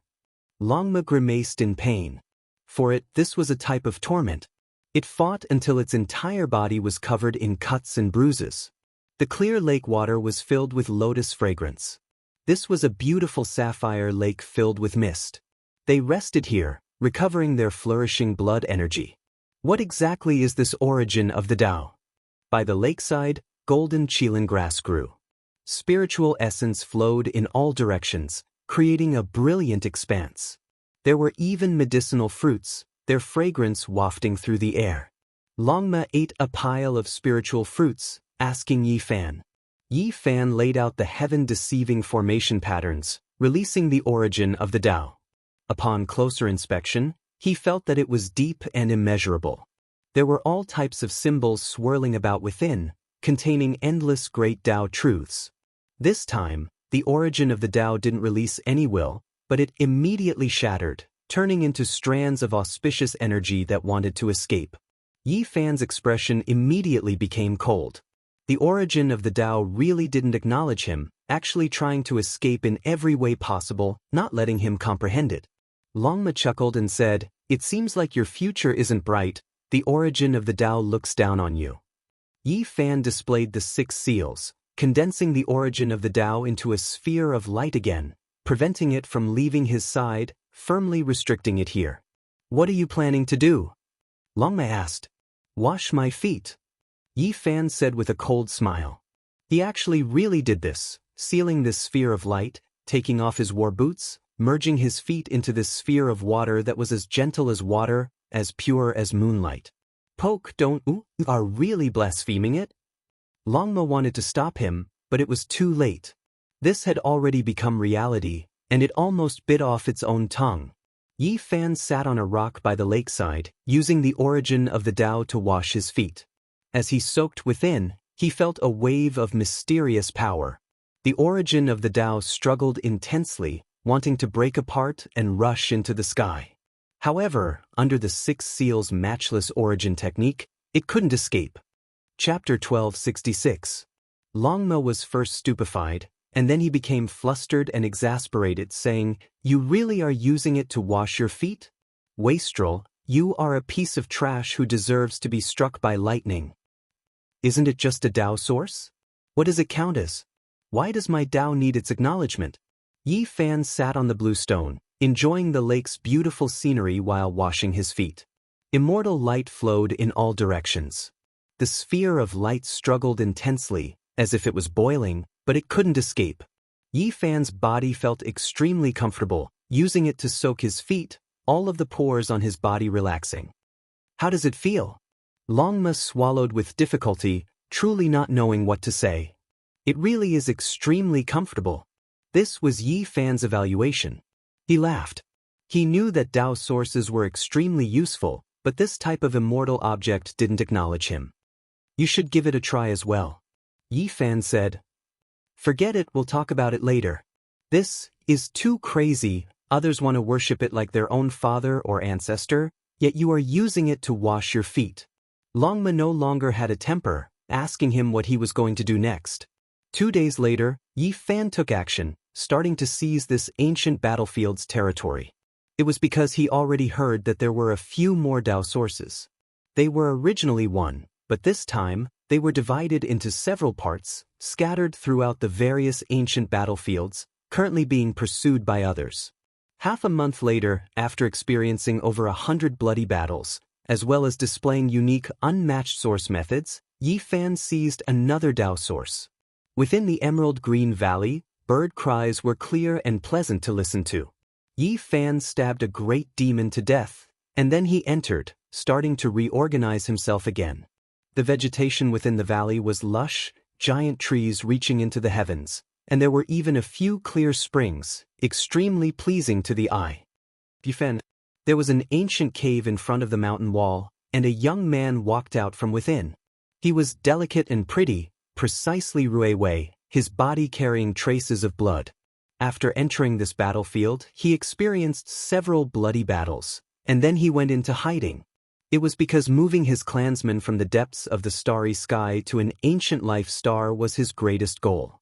Longma grimaced in pain. For it, this was a type of torment. It fought until its entire body was covered in cuts and bruises. The clear lake water was filled with lotus fragrance. This was a beautiful sapphire lake filled with mist. They rested here, recovering their flourishing blood energy. What exactly is this origin of the Tao? By the lakeside, golden chilan grass grew. Spiritual essence flowed in all directions, creating a brilliant expanse. There were even medicinal fruits, their fragrance wafting through the air. Longma ate a pile of spiritual fruits, asking Yi Fan. Yi Fan laid out the heaven-deceiving formation patterns, releasing the origin of the Tao. Upon closer inspection, he felt that it was deep and immeasurable. There were all types of symbols swirling about within, containing endless great Tao truths. This time, the origin of the Tao didn't release any will, but it immediately shattered, turning into strands of auspicious energy that wanted to escape. Yi Fan's expression immediately became cold. The origin of the Tao really didn't acknowledge him, actually trying to escape in every way possible, not letting him comprehend it. Longma chuckled and said, "It seems like your future isn't bright. The origin of the Tao looks down on you." Yi Fan displayed the 6 seals, condensing the origin of the Tao into a sphere of light again, preventing it from leaving his side, firmly restricting it here. "What are you planning to do?" Longma asked. "Wash my feet," Yi Fan said with a cold smile. He actually really did this, sealing this sphere of light, taking off his war boots, merging his feet into this sphere of water that was as gentle as water, as pure as moonlight. "Poke, don't you are really blaspheming it?" Longma wanted to stop him, but it was too late. This had already become reality, and it almost bit off its own tongue. Yi Fan sat on a rock by the lakeside, using the origin of the Tao to wash his feet. As he soaked within, he felt a wave of mysterious power. The origin of the Tao struggled intensely, wanting to break apart and rush into the sky. However, under the 6 seals' matchless origin technique, it couldn't escape. Chapter 1266. Longma was first stupefied, and then he became flustered and exasperated, saying, "You really are using it to wash your feet? Wastrel, you are a piece of trash who deserves to be struck by lightning. Isn't it just a Tao source? What does it count as? Why does my Tao need its acknowledgement?" Yi Fan sat on the blue stone, enjoying the lake's beautiful scenery while washing his feet. Immortal light flowed in all directions. The sphere of light struggled intensely, as if it was boiling, but it couldn't escape. Yi Fan's body felt extremely comfortable, using it to soak his feet, all of the pores on his body relaxing. "How does it feel?" Longma swallowed with difficulty, truly not knowing what to say. "It really is extremely comfortable." This was Yi Fan's evaluation. He laughed. He knew that Tao sources were extremely useful, but this type of immortal object didn't acknowledge him. "You should give it a try as well," Yi Fan said. "Forget it, we'll talk about it later. This is too crazy. Others want to worship it like their own father or ancestor, yet you are using it to wash your feet. Longma no longer had a temper, asking him what he was going to do next. 2 days later, Yi Fan took action, starting to seize this ancient battlefield's territory. It was because he already heard that there were a few more Dao sources. They were originally one, but this time, they were divided into several parts, scattered throughout the various ancient battlefields, currently being pursued by others. Half a month later, after experiencing over 100 bloody battles, as well as displaying unique, unmatched source methods, Yi Fan seized another Dao source. Within the Emerald Green Valley, bird cries were clear and pleasant to listen to. Yi Fan stabbed a great demon to death, and then he entered, starting to reorganize himself again. The vegetation within the valley was lush, giant trees reaching into the heavens, and there were even a few clear springs, extremely pleasing to the eye. There was an ancient cave in front of the mountain wall, and a young man walked out from within. He was delicate and pretty, precisely Rui Wei, his body carrying traces of blood. After entering this battlefield, he experienced several bloody battles, and then he went into hiding. It was because moving his clansmen from the depths of the starry sky to an ancient life star was his greatest goal.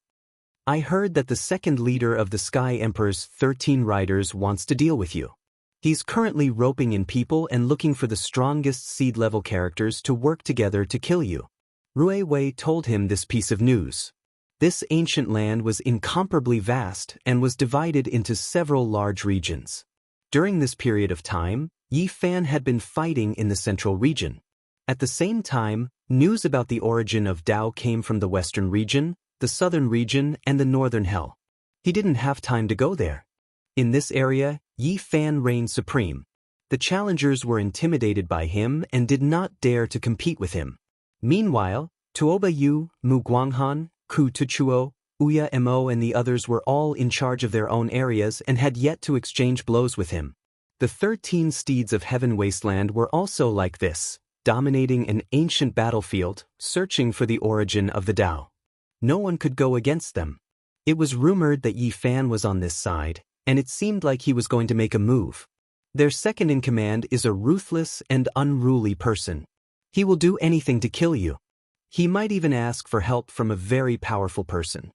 I heard that the second leader of the Sky Emperor's 13 riders wants to deal with you. He's currently roping in people and looking for the strongest seed-level characters to work together to kill you. Rui Wei told him this piece of news. This ancient land was incomparably vast and was divided into several large regions. During this period of time, Yi Fan had been fighting in the central region. At the same time, news about the origin of Dao came from the western region, the southern region, and the northern hell. He didn't have time to go there. In this area, Yi Fan reigned supreme. The challengers were intimidated by him and did not dare to compete with him. Meanwhile, Tuoba Yu, Mu Guanghan, Ku Tuchuo, Uya Mo and the others were all in charge of their own areas and had yet to exchange blows with him. The 13 steeds of Heaven Wasteland were also like this, dominating an ancient battlefield, searching for the origin of the Dao. No one could go against them. It was rumored that Yi Fan was on this side, and it seemed like he was going to make a move. Their second in command is a ruthless and unruly person. He will do anything to kill you. He might even ask for help from a very powerful person.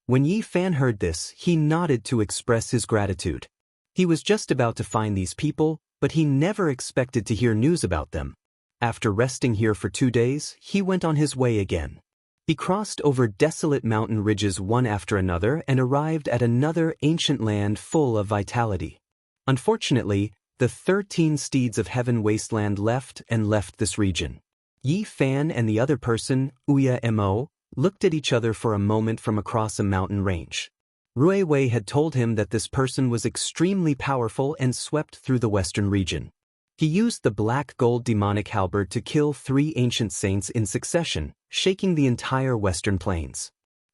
When Yi Fan heard this, he nodded to express his gratitude. He was just about to find these people, but he never expected to hear news about them. After resting here for 2 days, he went on his way again. He crossed over desolate mountain ridges one after another and arrived at another ancient land full of vitality. Unfortunately, the 13 steeds of Heaven Wasteland left this region. Yi Fan and the other person, Uya Mo, looked at each other for a moment from across a mountain range. Rui Wei had told him that this person was extremely powerful and swept through the western region. He used the black gold demonic halberd to kill 3 ancient saints in succession, shaking the entire western plains.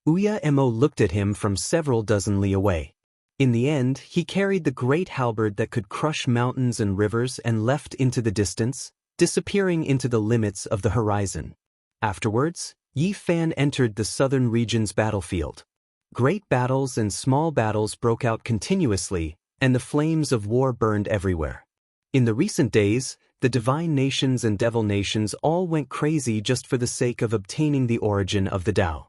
Uya Mo looked at him from several dozen li away. In the end, he carried the great halberd that could crush mountains and rivers and left into the distance, disappearing into the limits of the horizon. Afterwards, Yi Fan entered the southern region's battlefield. Great battles and small battles broke out continuously, and the flames of war burned everywhere. In the recent days, the divine nations and devil nations all went crazy just for the sake of obtaining the origin of the Dao.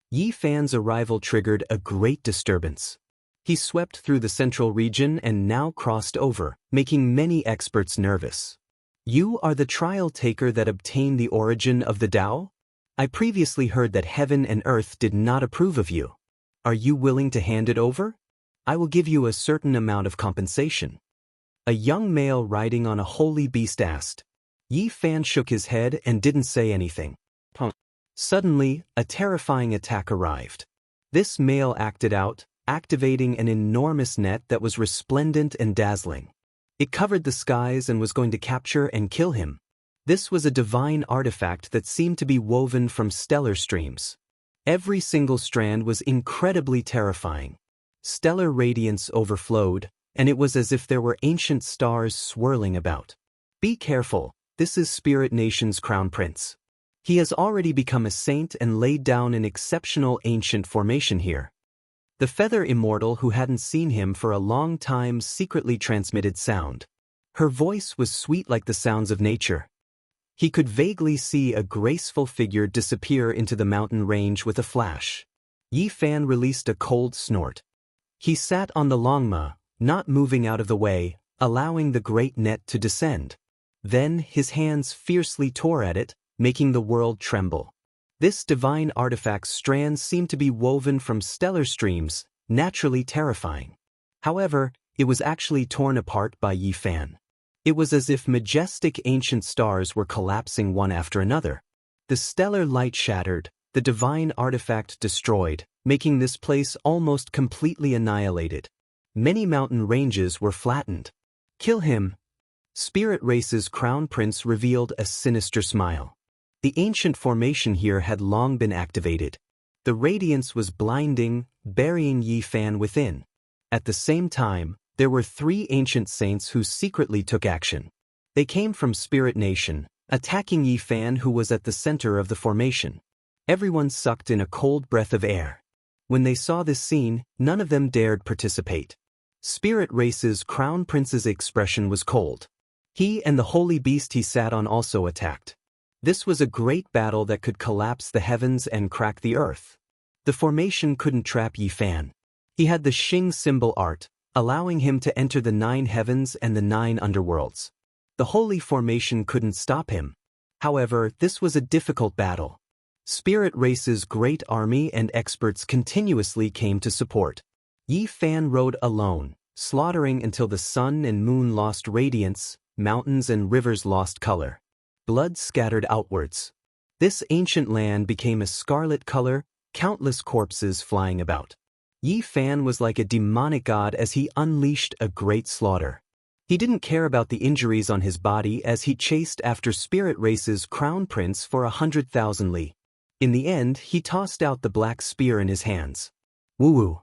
Yi Fan's arrival triggered a great disturbance. He swept through the central region and now crossed over, making many experts nervous. You are the trial taker that obtained the origin of the Dao? I previously heard that heaven and earth did not approve of you. Are you willing to hand it over? I will give you a certain amount of compensation. A young male riding on a holy beast asked. Yi Fan shook his head and didn't say anything. Suddenly, a terrifying attack arrived. This male acted out, activating an enormous net that was resplendent and dazzling. It covered the skies and was going to capture and kill him. This was a divine artifact that seemed to be woven from stellar streams. Every single strand was incredibly terrifying. Stellar radiance overflowed, and it was as if there were ancient stars swirling about. Be careful, this is Spirit Nation's Crown Prince. He has already become a saint and laid down an exceptional ancient formation here. The Feather Immortal, who hadn't seen him for a long time, secretly transmitted sound. Her voice was sweet like the sounds of nature. He could vaguely see a graceful figure disappear into the mountain range with a flash. Yi Fan released a cold snort. He sat on the longma, not moving out of the way, allowing the great net to descend. Then his hands fiercely tore at it, making the world tremble. This divine artifact's strands seemed to be woven from stellar streams, naturally terrifying. However, it was actually torn apart by Yi Fan. It was as if majestic ancient stars were collapsing one after another. The stellar light shattered, the divine artifact destroyed, making this place almost completely annihilated. Many mountain ranges were flattened. "Kill him." Spirit Race's crown prince revealed a sinister smile. The ancient formation here had long been activated. The radiance was blinding, burying Yi Fan within. At the same time, there were 3 ancient saints who secretly took action. They came from Spirit Nation, attacking Yi Fan, who was at the center of the formation. Everyone sucked in a cold breath of air. When they saw this scene, none of them dared participate. Spirit Race's crown prince's expression was cold. He and the holy beast he sat on also attacked. This was a great battle that could collapse the heavens and crack the earth. The formation couldn't trap Yi Fan. He had the Xing symbol art, allowing him to enter the 9 heavens and the 9 underworlds. The holy formation couldn't stop him. However, this was a difficult battle. Spirit Race's great army and experts continuously came to support. Yi Fan rode alone, slaughtering until the sun and moon lost radiance, mountains and rivers lost color. Blood scattered outwards. This ancient land became a scarlet color, countless corpses flying about. Yi Fan was like a demonic god as he unleashed a great slaughter. He didn't care about the injuries on his body as he chased after Spirit Race's crown prince for 100,000 li. In the end, he tossed out the black spear in his hands. Woo-woo.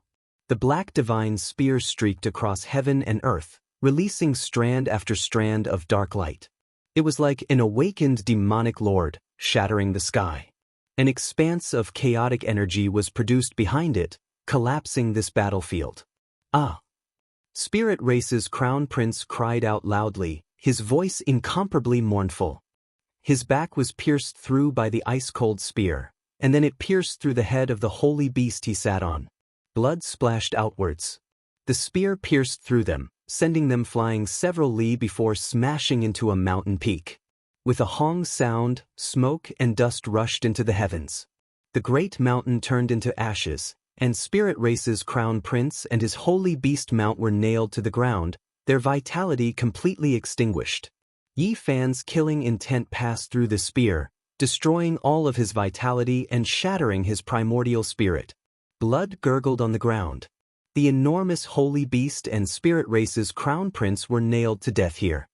The black divine spear streaked across heaven and earth, releasing strand after strand of dark light. It was like an awakened demonic lord, shattering the sky. An expanse of chaotic energy was produced behind it, collapsing this battlefield. Ah! Spirit Race's crown prince cried out loudly, his voice incomparably mournful. His back was pierced through by the ice-cold spear, and then it pierced through the head of the holy beast he sat on. Blood splashed outwards. The spear pierced through them, sending them flying several li before smashing into a mountain peak. With a hong sound, smoke and dust rushed into the heavens. The great mountain turned into ashes, and Spirit Race's crown prince and his holy beast mount were nailed to the ground, their vitality completely extinguished. Yi Fan's killing intent passed through the spear, destroying all of his vitality and shattering his primordial spirit. Blood gurgled on the ground. The enormous holy beast and Spirit Race's crown prince were nailed to death here.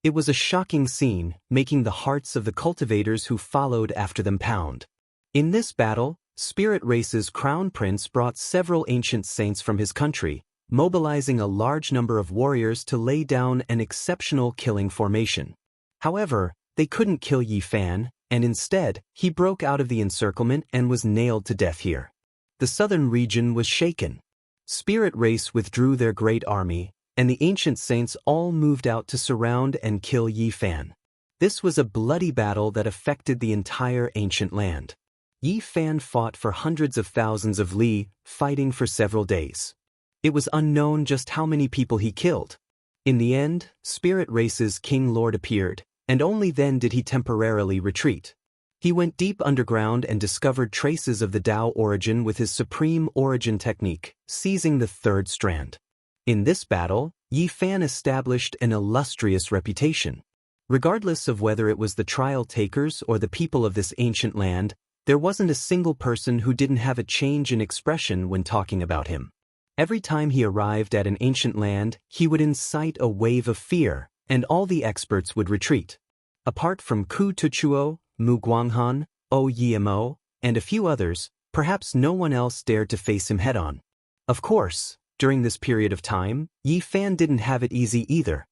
It was a shocking scene, making the hearts of the cultivators who followed after them pound. In this battle, Spirit Race's crown prince brought several ancient saints from his country, mobilizing a large number of warriors to lay down an exceptional killing formation. However, they couldn't kill Yi Fan, and instead, he broke out of the encirclement and was nailed to death here. The southern region was shaken. Spirit Race withdrew their great army, and the ancient saints all moved out to surround and kill Yi Fan. This was a bloody battle that affected the entire ancient land. Yi Fan fought for hundreds of thousands of li, fighting for several days. It was unknown just how many people he killed. In the end, Spirit Race's King Lord appeared, and only then did he temporarily retreat. He went deep underground and discovered traces of the Tao origin with his supreme origin technique, seizing the 3rd strand. In this battle, Yi Fan established an illustrious reputation. Regardless of whether it was the trial takers or the people of this ancient land, there wasn't a single person who didn't have a change in expression when talking about him. Every time he arrived at an ancient land, he would incite a wave of fear, and all the experts would retreat. Apart from Ku Tuchuo, Mu Guanghan, O Yimo, and a few others, perhaps no one else dared to face him head-on. Of course, during this period of time, Yi Fan didn't have it easy either.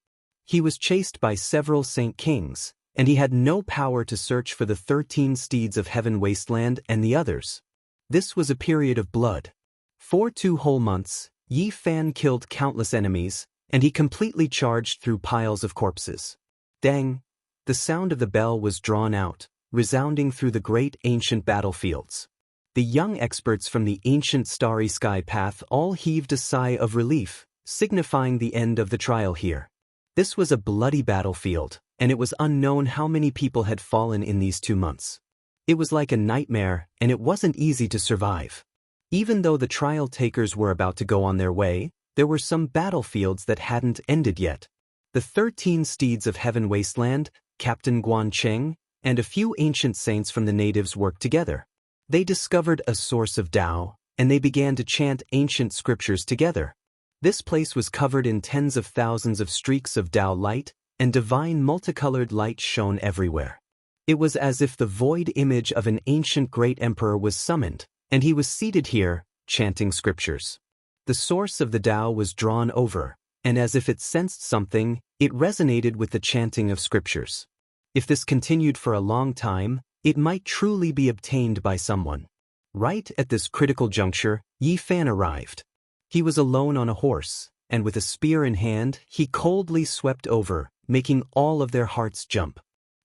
He was chased by several Saint Kings, and he had no power to search for the 13 steeds of Heaven Wasteland and the others. This was a period of blood. For 2 whole months, Yi Fan killed countless enemies, and he completely charged through piles of corpses. Dang! the sound of the bell was drawn out, resounding through the great ancient battlefields. The young experts from the ancient starry sky path all heaved a sigh of relief, signifying the end of the trial here. This was a bloody battlefield, and it was unknown how many people had fallen in these 2 months. It was like a nightmare, and it wasn't easy to survive. Even though the trial takers were about to go on their way, there were some battlefields that hadn't ended yet. The 13 steeds of heaven wasteland, Captain Guan Cheng, and a few ancient saints from the natives worked together. They discovered a source of Tao, and they began to chant ancient scriptures together. This place was covered in tens of thousands of streaks of Tao light, and divine multicolored light shone everywhere. It was as if the void image of an ancient great emperor was summoned, and he was seated here, chanting scriptures. The source of the Tao was drawn over, and as if it sensed something, it resonated with the chanting of scriptures. If this continued for a long time, it might truly be obtained by someone. Right at this critical juncture, Yi Fan arrived. He was alone on a horse, and with a spear in hand, he coldly swept over, making all of their hearts jump.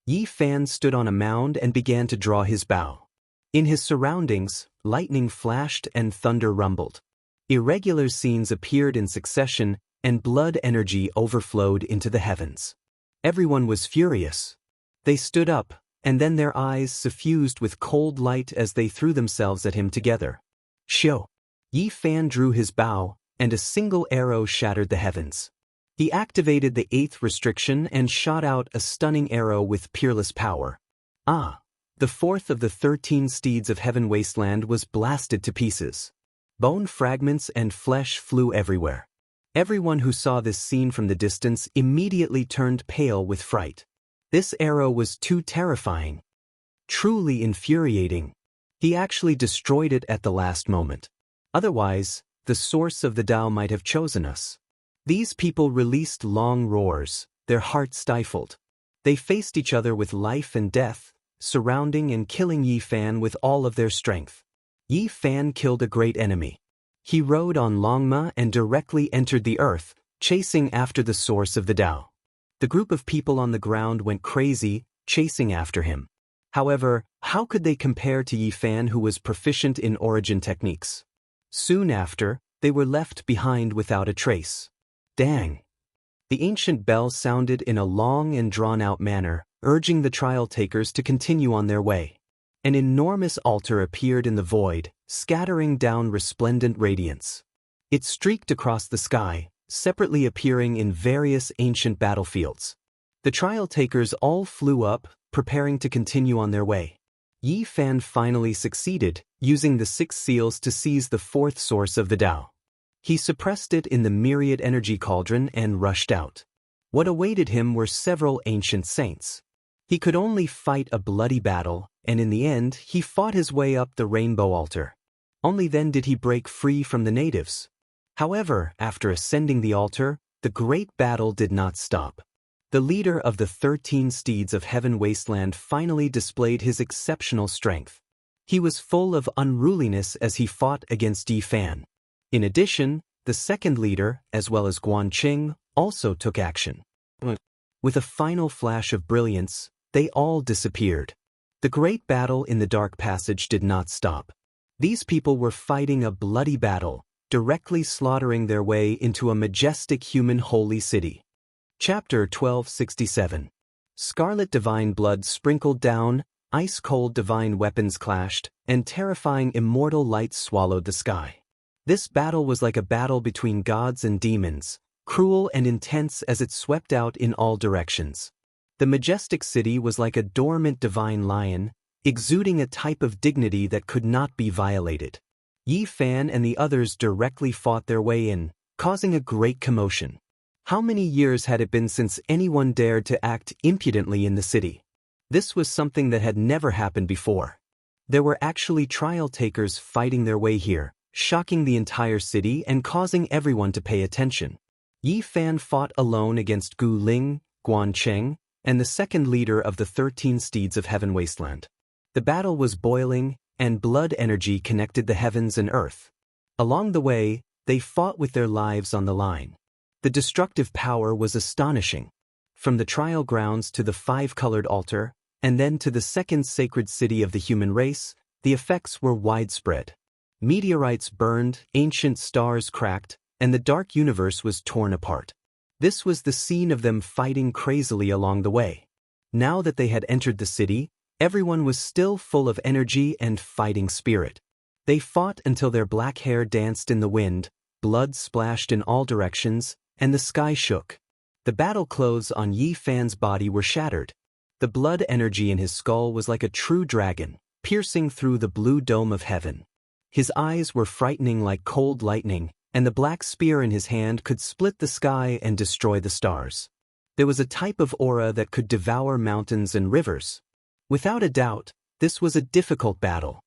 Yi Fan stood on a mound and began to draw his bow. In his surroundings, lightning flashed and thunder rumbled. Irregular scenes appeared in succession, and blood energy overflowed into the heavens. Everyone was furious. They stood up, and then their eyes suffused with cold light as they threw themselves at him together. Shio! Yi Fan drew his bow, and a single arrow shattered the heavens. He activated the 8th restriction and shot out a stunning arrow with peerless power. The 4th of the 13 steeds of heaven wasteland was blasted to pieces. Bone fragments and flesh flew everywhere. Everyone who saw this scene from the distance immediately turned pale with fright. This arrow was too terrifying. Truly infuriating. He actually destroyed it at the last moment. Otherwise, the source of the Tao might have chosen us. These people released long roars, their hearts stifled. They faced each other with life and death, surrounding and killing Yi Fan with all of their strength. Yi Fan killed a great enemy. He rode on Longma and directly entered the earth, chasing after the source of the Tao. The group of people on the ground went crazy, chasing after him. However, how could they compare to Yi Fan, who was proficient in origin techniques? Soon after, they were left behind without a trace. Dang! The ancient bell sounded in a long and drawn-out manner, urging the trial takers to continue on their way. An enormous altar appeared in the void, scattering down resplendent radiance. It streaked across the sky, separately appearing in various ancient battlefields. The trial takers all flew up, preparing to continue on their way. Yi Fan finally succeeded, using the 6 seals to seize the 4th source of the Tao. He suppressed it in the myriad energy cauldron and rushed out. What awaited him were several ancient saints. He could only fight a bloody battle, and in the end, he fought his way up the rainbow altar. Only then did he break free from the natives. However, after ascending the altar, the great battle did not stop. The leader of the 13 steeds of heaven wasteland finally displayed his exceptional strength. He was full of unruliness as he fought against Yi Fan. In addition, the second leader, as well as Guan Cheng, also took action. With a final flash of brilliance, they all disappeared. The great battle in the dark passage did not stop. These people were fighting a bloody battle, directly slaughtering their way into a majestic human holy city. Chapter 1267. Scarlet divine blood sprinkled down, ice-cold divine weapons clashed, and terrifying immortal light swallowed the sky. This battle was like a battle between gods and demons, cruel and intense as it swept out in all directions. The majestic city was like a dormant divine lion, exuding a type of dignity that could not be violated. Yi Fan and the others directly fought their way in, causing a great commotion. How many years had it been since anyone dared to act impudently in the city? This was something that had never happened before. There were actually trial takers fighting their way here, shocking the entire city and causing everyone to pay attention. Yi Fan fought alone against Gu Ling, Guan Cheng, and the second leader of the 13 steeds of heaven wasteland. The battle was boiling, and blood energy connected the heavens and earth. Along the way, they fought with their lives on the line. The destructive power was astonishing. from the trial grounds to the five-colored altar, and then to the second sacred city of the human race, the effects were widespread. Meteorites burned, ancient stars cracked, and the dark universe was torn apart. This was the scene of them fighting crazily along the way. Now that they had entered the city, everyone was still full of energy and fighting spirit. They fought until their black hair danced in the wind, blood splashed in all directions, and the sky shook. The battle clothes on Yi Fan's body were shattered. The blood energy in his skull was like a true dragon, piercing through the blue dome of heaven. His eyes were frightening like cold lightning, and the black spear in his hand could split the sky and destroy the stars. There was a type of aura that could devour mountains and rivers. Without a doubt, this was a difficult battle.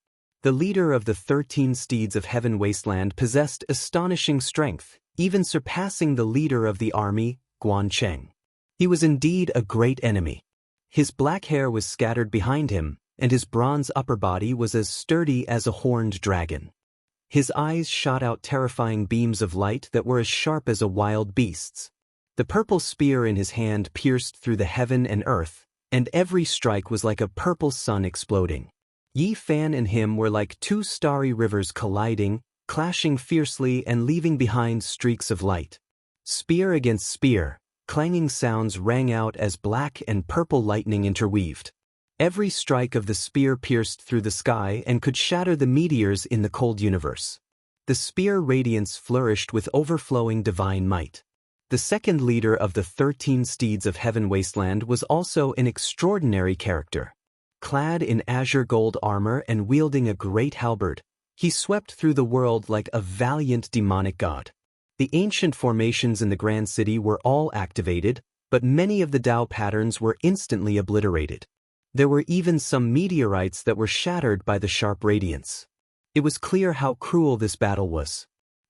The leader of the 13 steeds of heaven wasteland possessed astonishing strength, even surpassing the leader of the army, Guan Cheng. He was indeed a great enemy. His black hair was scattered behind him, and his bronze upper body was as sturdy as a horned dragon. His eyes shot out terrifying beams of light that were as sharp as a wild beast's. The purple spear in his hand pierced through the heaven and earth, and every strike was like a purple sun exploding. Yi Fan and him were like two starry rivers colliding, clashing fiercely and leaving behind streaks of light. Spear against spear, clanging sounds rang out as black and purple lightning interweaved. Every strike of the spear pierced through the sky and could shatter the meteors in the cold universe. The spear radiance flourished with overflowing divine might. The second leader of the 13 steeds of heaven wasteland was also an extraordinary character. Clad in azure gold armor and wielding a great halberd, he swept through the world like a valiant demonic god. The ancient formations in the Grand City were all activated, but many of the Tao patterns were instantly obliterated. There were even some meteorites that were shattered by the sharp radiance. It was clear how cruel this battle was.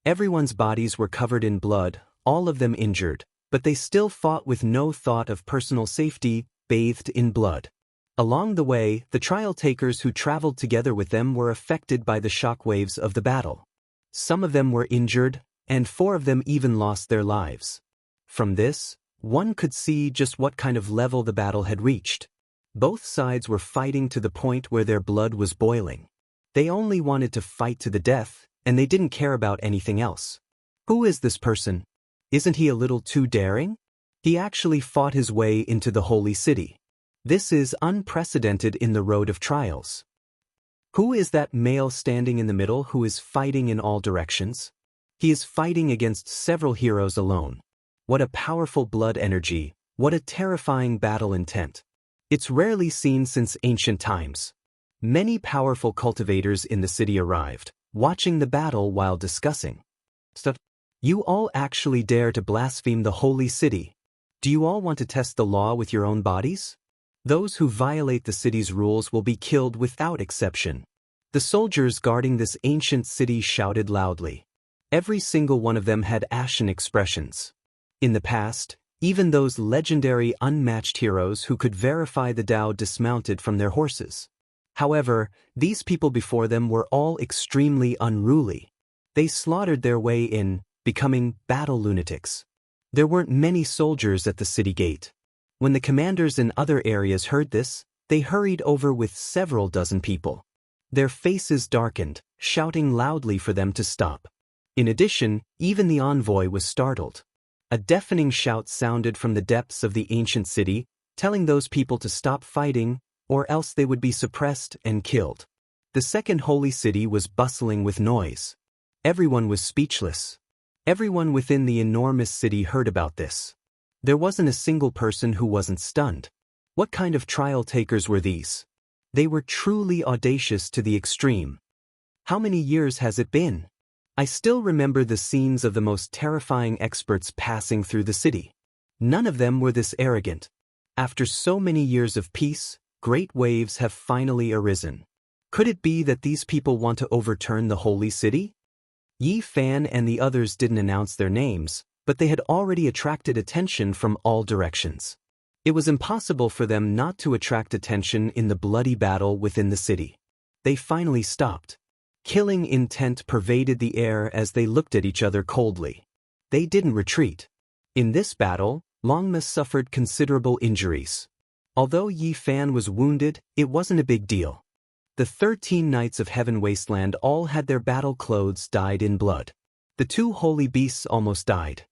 Everyone's bodies were covered in blood, all of them injured, but they still fought with no thought of personal safety, bathed in blood. Along the way, the trial takers who traveled together with them were affected by the shockwaves of the battle. Some of them were injured, and 4 of them even lost their lives. From this, one could see just what kind of level the battle had reached. Both sides were fighting to the point where their blood was boiling. They only wanted to fight to the death, and they didn't care about anything else. Who is this person? Isn't he a little too daring? He actually fought his way into the holy city. This is unprecedented in the road of trials. Who is that male standing in the middle who is fighting in all directions? He is fighting against several heroes alone. What a powerful blood energy, what a terrifying battle intent. It's rarely seen since ancient times. Many powerful cultivators in the city arrived, watching the battle while discussing. You all actually dare to blaspheme the holy city. Do you all want to test the law with your own bodies? Those who violate the city's rules will be killed without exception. The soldiers guarding this ancient city shouted loudly. Every single one of them had ashen expressions. In the past, even those legendary unmatched heroes who could verify the Tao dismounted from their horses. However, these people before them were all extremely unruly. They slaughtered their way in, becoming battle lunatics. There weren't many soldiers at the city gate. When the commanders in other areas heard this, they hurried over with several dozen people. Their faces darkened, shouting loudly for them to stop. In addition, even the envoy was startled. A deafening shout sounded from the depths of the ancient city, telling those people to stop fighting, or else they would be suppressed and killed. The second holy city was bustling with noise. Everyone was speechless. Everyone within the enormous city heard about this. There wasn't a single person who wasn't stunned. What kind of trial takers were these? They were truly audacious to the extreme. How many years has it been? I still remember the scenes of the most terrifying experts passing through the city. None of them were this arrogant. After so many years of peace, great waves have finally arisen. Could it be that these people want to overturn the holy city? Yi Fan and the others didn't announce their names, but they had already attracted attention from all directions. It was impossible for them not to attract attention in the bloody battle within the city. They finally stopped. Killing intent pervaded the air as they looked at each other coldly. They didn't retreat. In this battle, Longma suffered considerable injuries. Although Yi Fan was wounded, it wasn't a big deal. The 13 Knights of Heaven Wasteland all had their battle clothes dyed in blood. The two holy beasts almost died.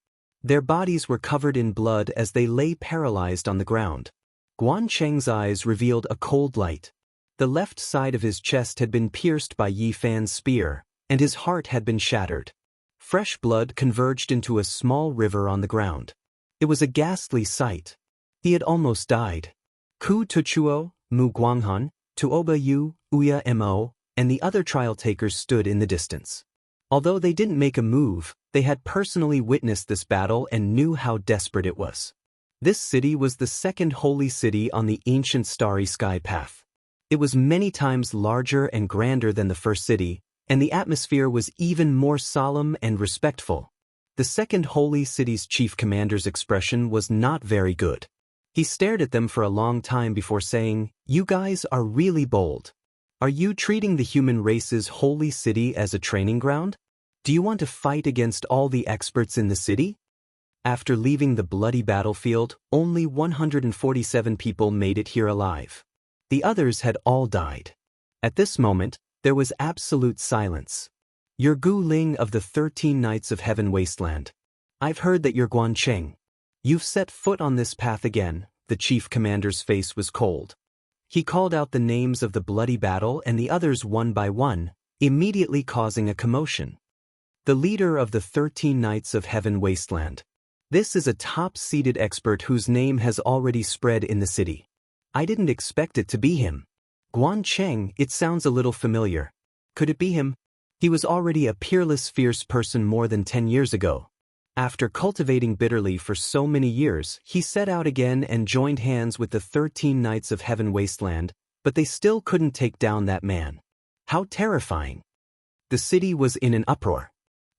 Their bodies were covered in blood as they lay paralyzed on the ground. Guan Cheng's eyes revealed a cold light. The left side of his chest had been pierced by Yi Fan's spear, and his heart had been shattered. Fresh blood converged into a small river on the ground. It was a ghastly sight. He had almost died. Ku Tuchuo, Mu Guanghan, Tuoba Yu, Uya Mo, and the other trial takers stood in the distance. Although they didn't make a move, they had personally witnessed this battle and knew how desperate it was. This city was the second holy city on the ancient starry sky path. It was many times larger and grander than the first city, and the atmosphere was even more solemn and respectful. The second holy city's chief commander's expression was not very good. He stared at them for a long time before saying, "You guys are really bold. Are you treating the human race's holy city as a training ground? Do you want to fight against all the experts in the city?" After leaving the bloody battlefield, only 147 people made it here alive. The others had all died. At this moment, there was absolute silence. "You're Gu Ling of the 13 Knights of Heaven Wasteland. I've heard that you're Guan Cheng. You've set foot on this path again." The chief commander's face was cold. He called out the names of the bloody battle and the others one by one, immediately causing a commotion. The leader of the 13 Knights of Heaven Wasteland. This is a top-seeded expert whose name has already spread in the city. I didn't expect it to be him. Guan Cheng, it sounds a little familiar. Could it be him? He was already a peerless, fierce person more than 10 years ago. After cultivating bitterly for so many years, he set out again and joined hands with the 13 Knights of Heaven Wasteland, but they still couldn't take down that man. How terrifying! The city was in an uproar.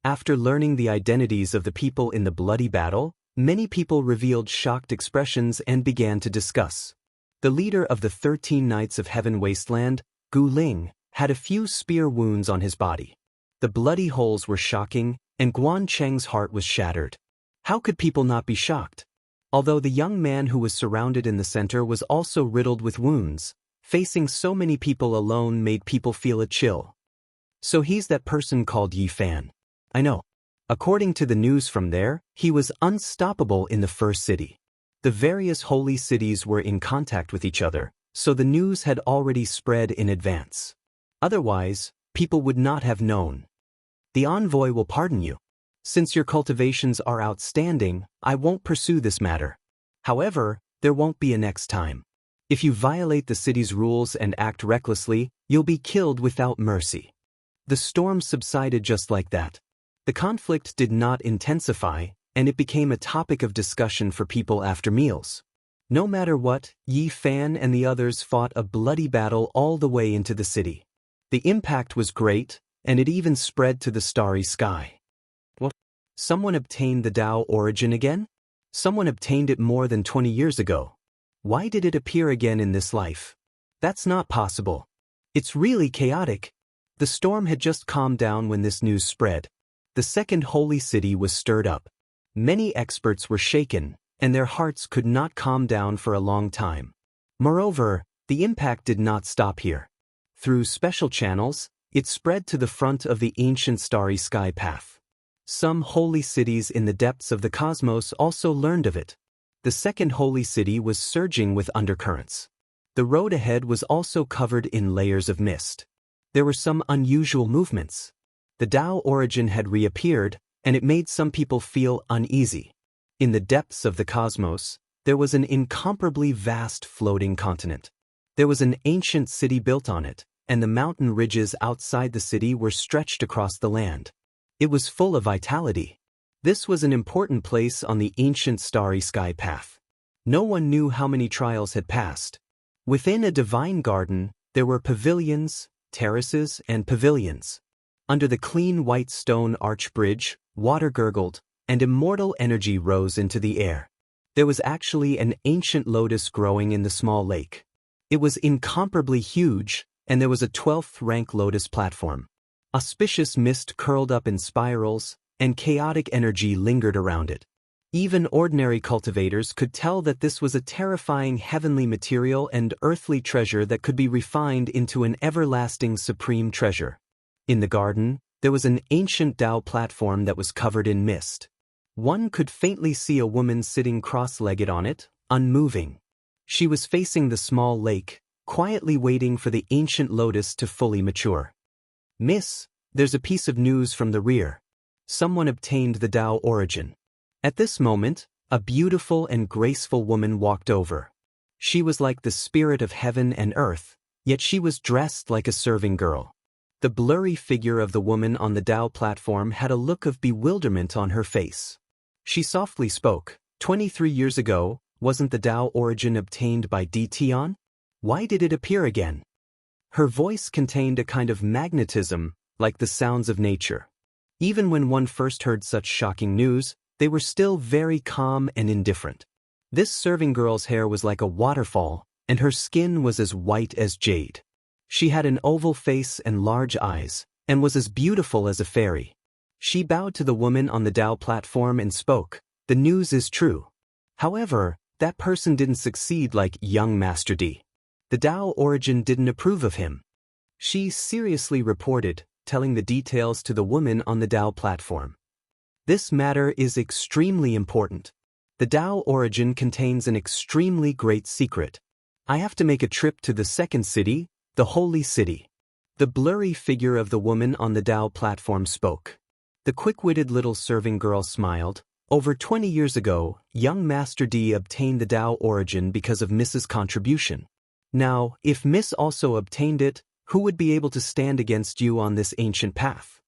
After learning the identities of the people in the bloody battle, many people revealed shocked expressions and began to discuss. The leader of the 13 Knights of Heaven Wasteland, Gu Ling, had a few spear wounds on his body. The bloody holes were shocking, and Guan Cheng's heart was shattered. How could people not be shocked? Although the young man who was surrounded in the center was also riddled with wounds, facing so many people alone made people feel a chill. So he's that person called Yi Fan. I know. According to the news from there, he was unstoppable in the first city. The various holy cities were in contact with each other, so the news had already spread in advance. Otherwise, people would not have known. The envoy will pardon you. Since your cultivations are outstanding, I won't pursue this matter. However, there won't be a next time. If you violate the city's rules and act recklessly, you'll be killed without mercy. The storm subsided just like that. The conflict did not intensify, and it became a topic of discussion for people after meals. No matter what, Yi Fan and the others fought a bloody battle all the way into the city. The impact was great, and it even spread to the starry sky. What? Someone obtained the Tao origin again? Someone obtained it more than 20 years ago. Why did it appear again in this life? That's not possible. It's really chaotic. The storm had just calmed down when this news spread. The second holy city was stirred up. Many experts were shaken, and their hearts could not calm down for a long time. Moreover, the impact did not stop here. Through special channels, it spread to the front of the ancient starry sky path. Some holy cities in the depths of the cosmos also learned of it. The second holy city was surging with undercurrents. The road ahead was also covered in layers of mist. There were some unusual movements. The Tao origin had reappeared, and it made some people feel uneasy. In the depths of the cosmos, there was an incomparably vast floating continent. There was an ancient city built on it, and the mountain ridges outside the city were stretched across the land. It was full of vitality. This was an important place on the ancient starry sky path. No one knew how many trials had passed. Within a divine garden, there were pavilions, terraces, and pavilions. Under the clean white stone arch bridge, water gurgled, and immortal energy rose into the air. There was actually an ancient lotus growing in the small lake. It was incomparably huge, and there was a 12th rank lotus platform. Auspicious mist curled up in spirals, and chaotic energy lingered around it. Even ordinary cultivators could tell that this was a terrifying heavenly material and earthly treasure that could be refined into an everlasting supreme treasure. In the garden, there was an ancient Tao platform that was covered in mist. One could faintly see a woman sitting cross-legged on it, unmoving. She was facing the small lake, quietly waiting for the ancient lotus to fully mature. "Miss, there's a piece of news from the rear. Someone obtained the Tao origin." At this moment, a beautiful and graceful woman walked over. She was like the spirit of heaven and earth, yet she was dressed like a serving girl. The blurry figure of the woman on the Tao platform had a look of bewilderment on her face. She softly spoke. 23 years ago, wasn't the Tao origin obtained by Tian? Why did it appear again?" Her voice contained a kind of magnetism, like the sounds of nature. Even when one first heard such shocking news, they were still very calm and indifferent. This serving girl's hair was like a waterfall, and her skin was as white as jade. She had an oval face and large eyes, and was as beautiful as a fairy. She bowed to the woman on the Tao platform and spoke, "The news is true. However, that person didn't succeed like young Master D. The Tao origin didn't approve of him." She seriously reported, telling the details to the woman on the Tao platform. "This matter is extremely important. The Tao origin contains an extremely great secret. I have to make a trip to the second city, the holy city." The blurry figure of the woman on the Tao platform spoke. The quick-witted little serving girl smiled. "Over 20 years ago, young Master D obtained the Tao origin because of Miss's contribution. Now, if Miss also obtained it, who would be able to stand against you on this ancient path?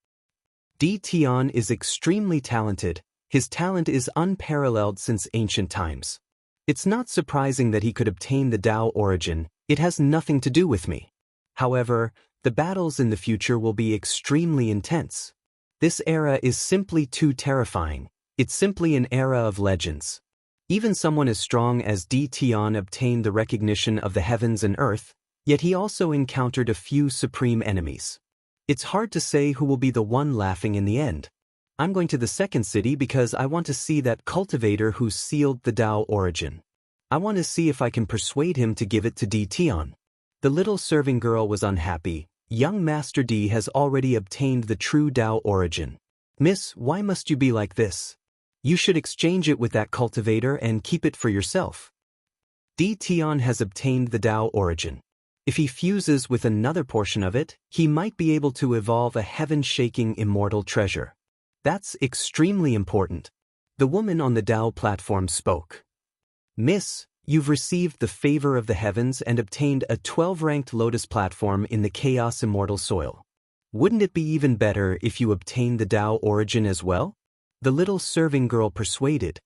Tian is extremely talented. His talent is unparalleled since ancient times. It's not surprising that he could obtain the Tao origin. It has nothing to do with me. However, the battles in the future will be extremely intense. This era is simply too terrifying. It's simply an era of legends. Even someone as strong as Tian obtained the recognition of the heavens and earth, yet he also encountered a few supreme enemies. It's hard to say who will be the one laughing in the end. I'm going to the second city because I want to see that cultivator who sealed the Tao origin. I want to see if I can persuade him to give it to Tian." The little serving girl was unhappy. "Young Master D has already obtained the true Tao origin. Miss, why must you be like this? You should exchange it with that cultivator and keep it for yourself. Tian has obtained the Tao origin. If he fuses with another portion of it, he might be able to evolve a heaven-shaking immortal treasure. That's extremely important." The woman on the Tao platform spoke. "Miss, you've received the favor of the heavens and obtained a 12-ranked lotus platform in the chaos immortal soil. Wouldn't it be even better if you obtained the Tao origin as well?" The little serving girl persuaded.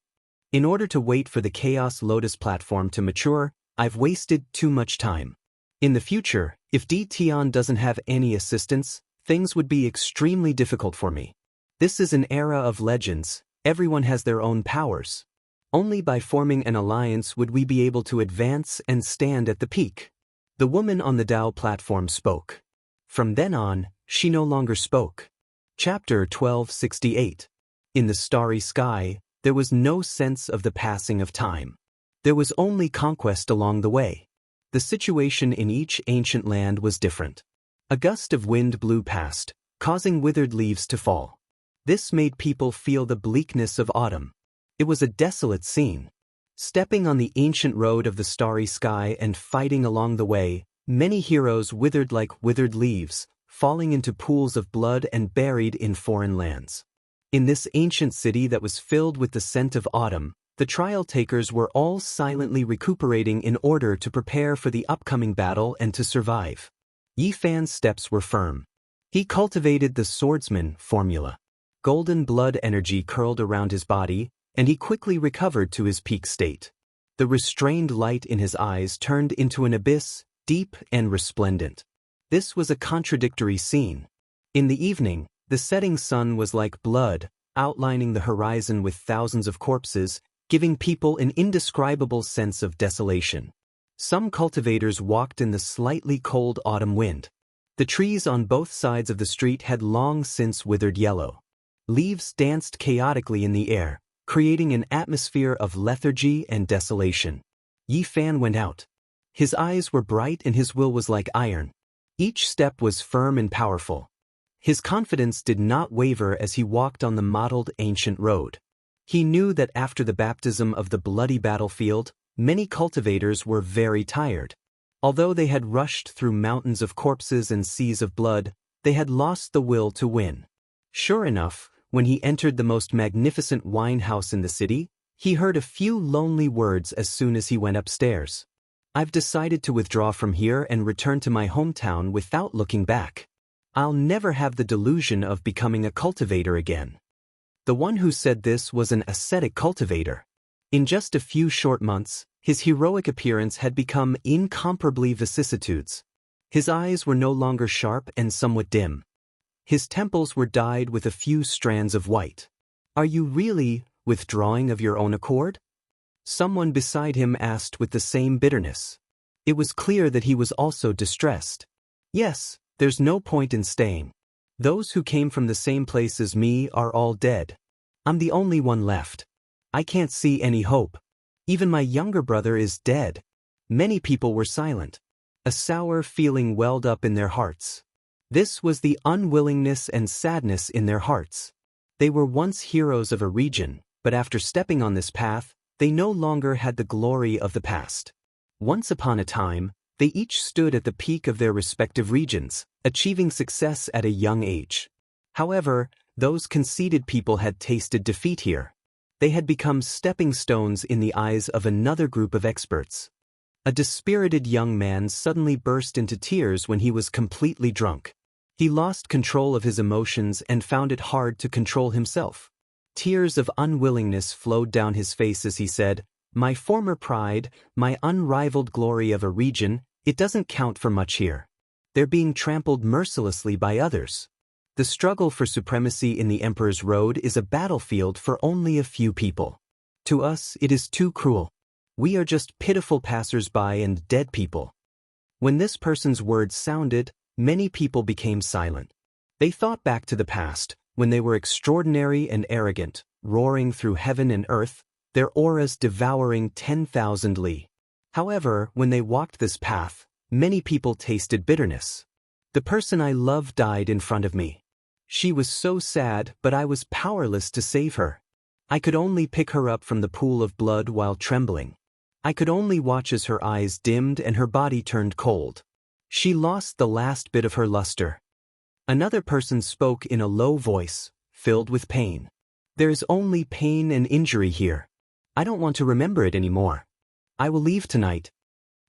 "In order to wait for the chaos lotus platform to mature, I've wasted too much time. In the future, if Tian doesn't have any assistance, things would be extremely difficult for me. This is an era of legends. Everyone has their own powers. Only by forming an alliance would we be able to advance and stand at the peak." The woman on the Tao platform spoke. From then on, she no longer spoke. Chapter 1268. In the starry sky, there was no sense of the passing of time. There was only conquest along the way. The situation in each ancient land was different. A gust of wind blew past, causing withered leaves to fall. This made people feel the bleakness of autumn. It was a desolate scene. Stepping on the ancient road of the starry sky and fighting along the way, many heroes withered like withered leaves, falling into pools of blood and buried in foreign lands. In this ancient city that was filled with the scent of autumn, the trial takers were all silently recuperating in order to prepare for the upcoming battle and to survive. Yi Fan's steps were firm. He cultivated the swordsman formula. Golden blood energy curled around his body, and he quickly recovered to his peak state. The restrained light in his eyes turned into an abyss, deep and resplendent. This was a contradictory scene. In the evening, the setting sun was like blood, outlining the horizon with thousands of corpses, giving people an indescribable sense of desolation. Some cultivators walked in the slightly cold autumn wind. The trees on both sides of the street had long since withered yellow. Leaves danced chaotically in the air, creating an atmosphere of lethargy and desolation. Yi Fan went out. His eyes were bright and his will was like iron. Each step was firm and powerful. His confidence did not waver as he walked on the mottled ancient road. He knew that after the baptism of the bloody battlefield, many cultivators were very tired. Although they had rushed through mountains of corpses and seas of blood, they had lost the will to win. Sure enough, when he entered the most magnificent wine house in the city, he heard a few lonely words as soon as he went upstairs. "I've decided to withdraw from here and return to my hometown without looking back. I'll never have the delusion of becoming a cultivator again." The one who said this was an ascetic cultivator. In just a few short months, his heroic appearance had become incomparably vicissitudes. His eyes were no longer sharp and somewhat dim. His temples were dyed with a few strands of white. "Are you really withdrawing of your own accord?" Someone beside him asked with the same bitterness. It was clear that he was also distressed. "Yes, there's no point in staying. Those who came from the same place as me are all dead. I'm the only one left. I can't see any hope. Even my younger brother is dead." Many people were silent. A sour feeling welled up in their hearts. This was the unwillingness and sadness in their hearts. They were once heroes of a region, but after stepping on this path, they no longer had the glory of the past. Once upon a time, they each stood at the peak of their respective regions, achieving success at a young age. However, those conceited people had tasted defeat here. They had become stepping stones in the eyes of another group of experts. A dispirited young man suddenly burst into tears when he was completely drunk. He lost control of his emotions and found it hard to control himself. Tears of unwillingness flowed down his face as he said, "My former pride, my unrivaled glory of a region, it doesn't count for much here. They're being trampled mercilessly by others. The struggle for supremacy in the Emperor's Road is a battlefield for only a few people. To us, it is too cruel. We are just pitiful passers-by and dead people." When this person's words sounded, many people became silent. They thought back to the past, when they were extraordinary and arrogant, roaring through heaven and earth, their auras devouring 10,000 li. However, when they walked this path, many people tasted bitterness. "The person I love died in front of me. She was so sad, but I was powerless to save her. I could only pick her up from the pool of blood while trembling. I could only watch as her eyes dimmed and her body turned cold. She lost the last bit of her luster." Another person spoke in a low voice, filled with pain. "There is only pain and injury here. I don't want to remember it anymore. I will leave tonight."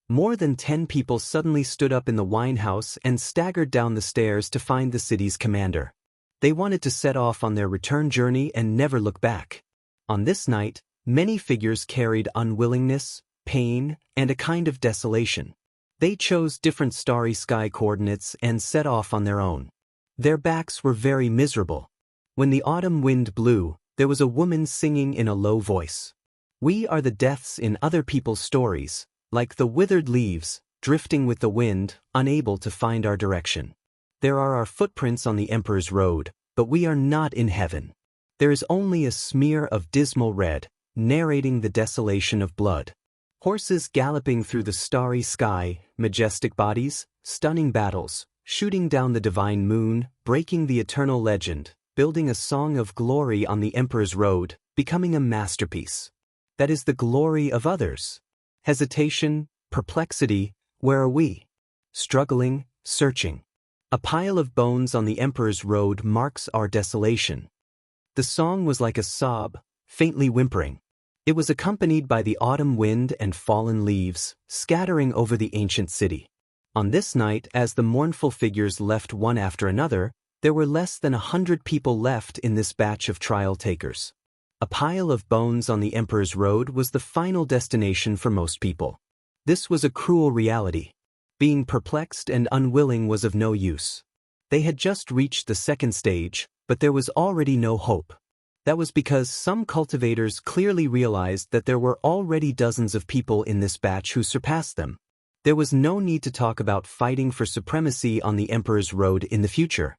More than 10 people suddenly stood up in the wine house and staggered down the stairs to find the city's commander. They wanted to set off on their return journey and never look back. On this night, many figures carried unwillingness, pain, and a kind of desolation. They chose different starry sky coordinates and set off on their own. Their backs were very miserable. When the autumn wind blew, there was a woman singing in a low voice. "We are the deaths in other people's stories, like the withered leaves, drifting with the wind, unable to find our direction. There are our footprints on the Emperor's Road, but we are not in heaven. There is only a smear of dismal red, narrating the desolation of blood. Horses galloping through the starry sky, majestic bodies, stunning battles, shooting down the divine moon, breaking the eternal legend, building a song of glory on the Emperor's Road, becoming a masterpiece. That is the glory of others. Hesitation, perplexity, where are we? Struggling, searching. A pile of bones on the Emperor's Road marks our desolation." The song was like a sob, faintly whimpering. It was accompanied by the autumn wind and fallen leaves, scattering over the ancient city. On this night, as the mournful figures left one after another, there were less than 100 people left in this batch of trial takers. A pile of bones on the Emperor's Road was the final destination for most people. This was a cruel reality. Being perplexed and unwilling was of no use. They had just reached the second stage, but there was already no hope. That was because some cultivators clearly realized that there were already dozens of people in this batch who surpassed them. There was no need to talk about fighting for supremacy on the Emperor's Road in the future.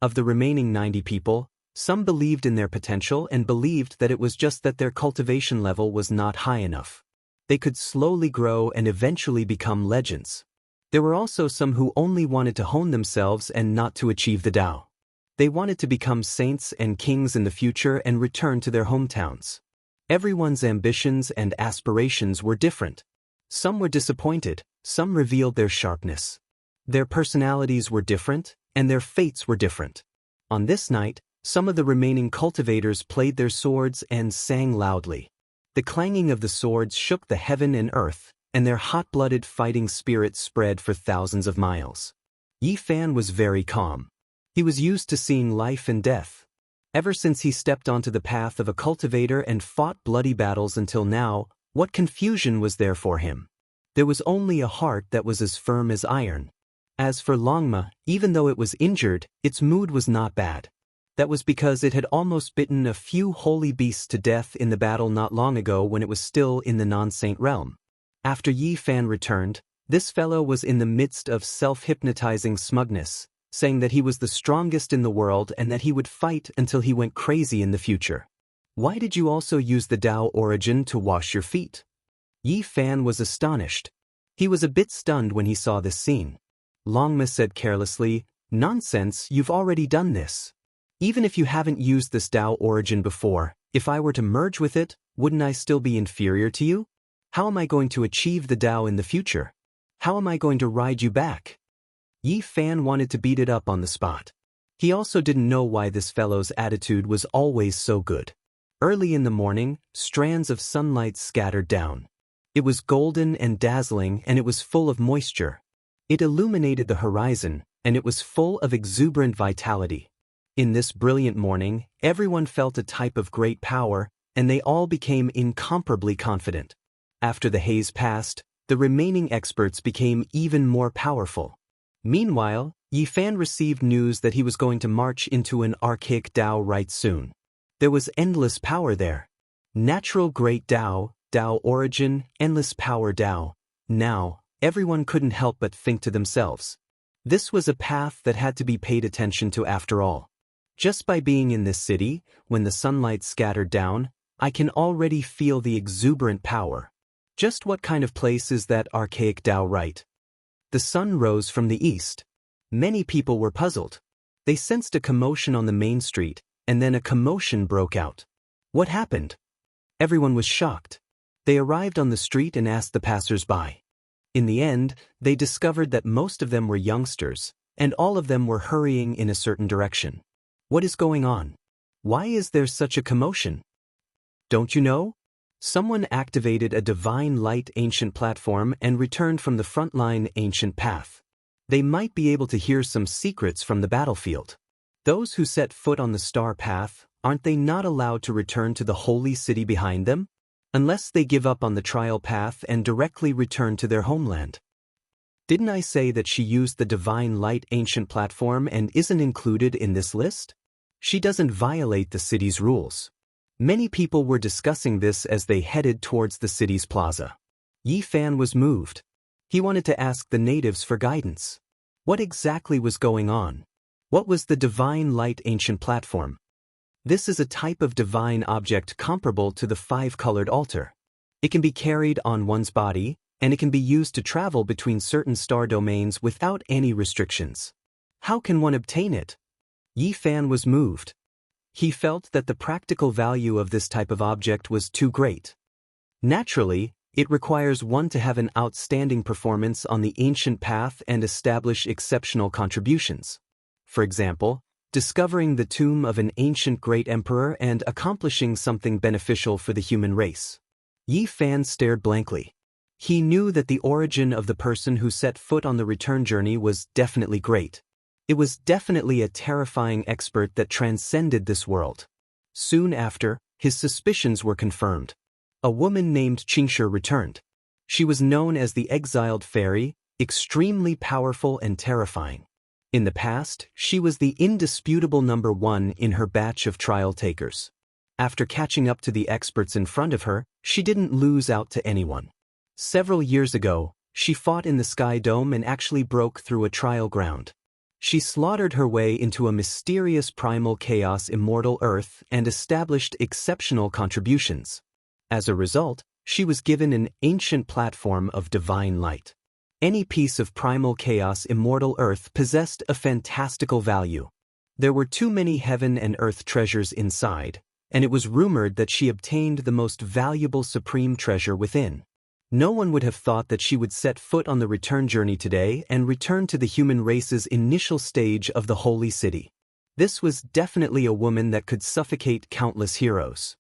Of the remaining 90 people, Some believed in their potential and believed that it was just that their cultivation level was not high enough. They could slowly grow and eventually become legends. There were also some who only wanted to hone themselves and not to achieve the Tao. They wanted to become saints and kings in the future and return to their hometowns. Everyone's ambitions and aspirations were different. Some were disappointed, some revealed their sharpness. Their personalities were different, and their fates were different. On this night, some of the remaining cultivators played their swords and sang loudly. The clanging of the swords shook the heaven and earth, and their hot-blooded fighting spirit spread for thousands of miles. Yi Fan was very calm. He was used to seeing life and death. Ever since he stepped onto the path of a cultivator and fought bloody battles until now, what confusion was there for him? There was only a heart that was as firm as iron. As for Longma, even though it was injured, its mood was not bad. That was because it had almost bitten a few holy beasts to death in the battle not long ago when it was still in the non-saint realm. After Yi Fan returned, this fellow was in the midst of self-hypnotizing smugness, saying that he was the strongest in the world and that he would fight until he went crazy in the future. Why did you also use the Tao origin to wash your feet? Yi Fan was astonished. He was a bit stunned when he saw this scene. Longma said carelessly, "Nonsense, you've already done this. Even if you haven't used this Tao origin before, if I were to merge with it, wouldn't I still be inferior to you? How am I going to achieve the Tao in the future? How am I going to ride you back?" Yi Fan wanted to beat it up on the spot. He also didn't know why this fellow's attitude was always so good. Early in the morning, strands of sunlight scattered down. It was golden and dazzling, and it was full of moisture. It illuminated the horizon, and it was full of exuberant vitality. In this brilliant morning, everyone felt a type of great power, and they all became incomparably confident. After the haze passed, the remaining experts became even more powerful. Meanwhile, Yi Fan received news that he was going to march into an archaic Tao right soon. There was endless power there. Natural great Tao, Tao origin, endless power Tao. Now, everyone couldn't help but think to themselves. This was a path that had to be paid attention to after all. Just by being in this city, when the sunlight scattered down, I can already feel the exuberant power. Just what kind of place is that archaic Tao right? The sun rose from the east. Many people were puzzled. They sensed a commotion on the main street, and then a commotion broke out. What happened? Everyone was shocked. They arrived on the street and asked the passers-by. In the end, they discovered that most of them were youngsters, and all of them were hurrying in a certain direction. What is going on? Why is there such a commotion? Don't you know? Someone activated a divine light ancient platform and returned from the frontline ancient path. They might be able to hear some secrets from the battlefield. Those who set foot on the star path, aren't they not allowed to return to the holy city behind them? Unless they give up on the trial path and directly return to their homeland. Didn't I say that she used the divine light ancient platform and isn't included in this list? She doesn't violate the city's rules. Many people were discussing this as they headed towards the city's plaza. Yi Fan was moved. He wanted to ask the natives for guidance. What exactly was going on? What was the divine light ancient platform? This is a type of divine object comparable to the five-colored altar. It can be carried on one's body, and it can be used to travel between certain star domains without any restrictions. How can one obtain it? Yi Fan was moved. He felt that the practical value of this type of object was too great. Naturally, it requires one to have an outstanding performance on the ancient path and establish exceptional contributions. For example, discovering the tomb of an ancient great emperor and accomplishing something beneficial for the human race. Yi Fan stared blankly. He knew that the origin of the person who set foot on the return journey was definitely great. It was definitely a terrifying expert that transcended this world. Soon after, his suspicions were confirmed. A woman named Qingshi returned. She was known as the exiled fairy, extremely powerful and terrifying. In the past, she was the indisputable number one in her batch of trial takers. After catching up to the experts in front of her, she didn't lose out to anyone. Several years ago, she fought in the Sky Dome and actually broke through a trial ground. She slaughtered her way into a mysterious primal chaos immortal Earth and established exceptional contributions. As a result, she was given an ancient platform of divine light. Any piece of primal chaos immortal Earth possessed a fantastical value. There were too many heaven and earth treasures inside, and it was rumored that she obtained the most valuable supreme treasure within. No one would have thought that she would set foot on the return journey today and return to the human race's initial stage of the holy city. This was definitely a woman that could suffocate countless heroes.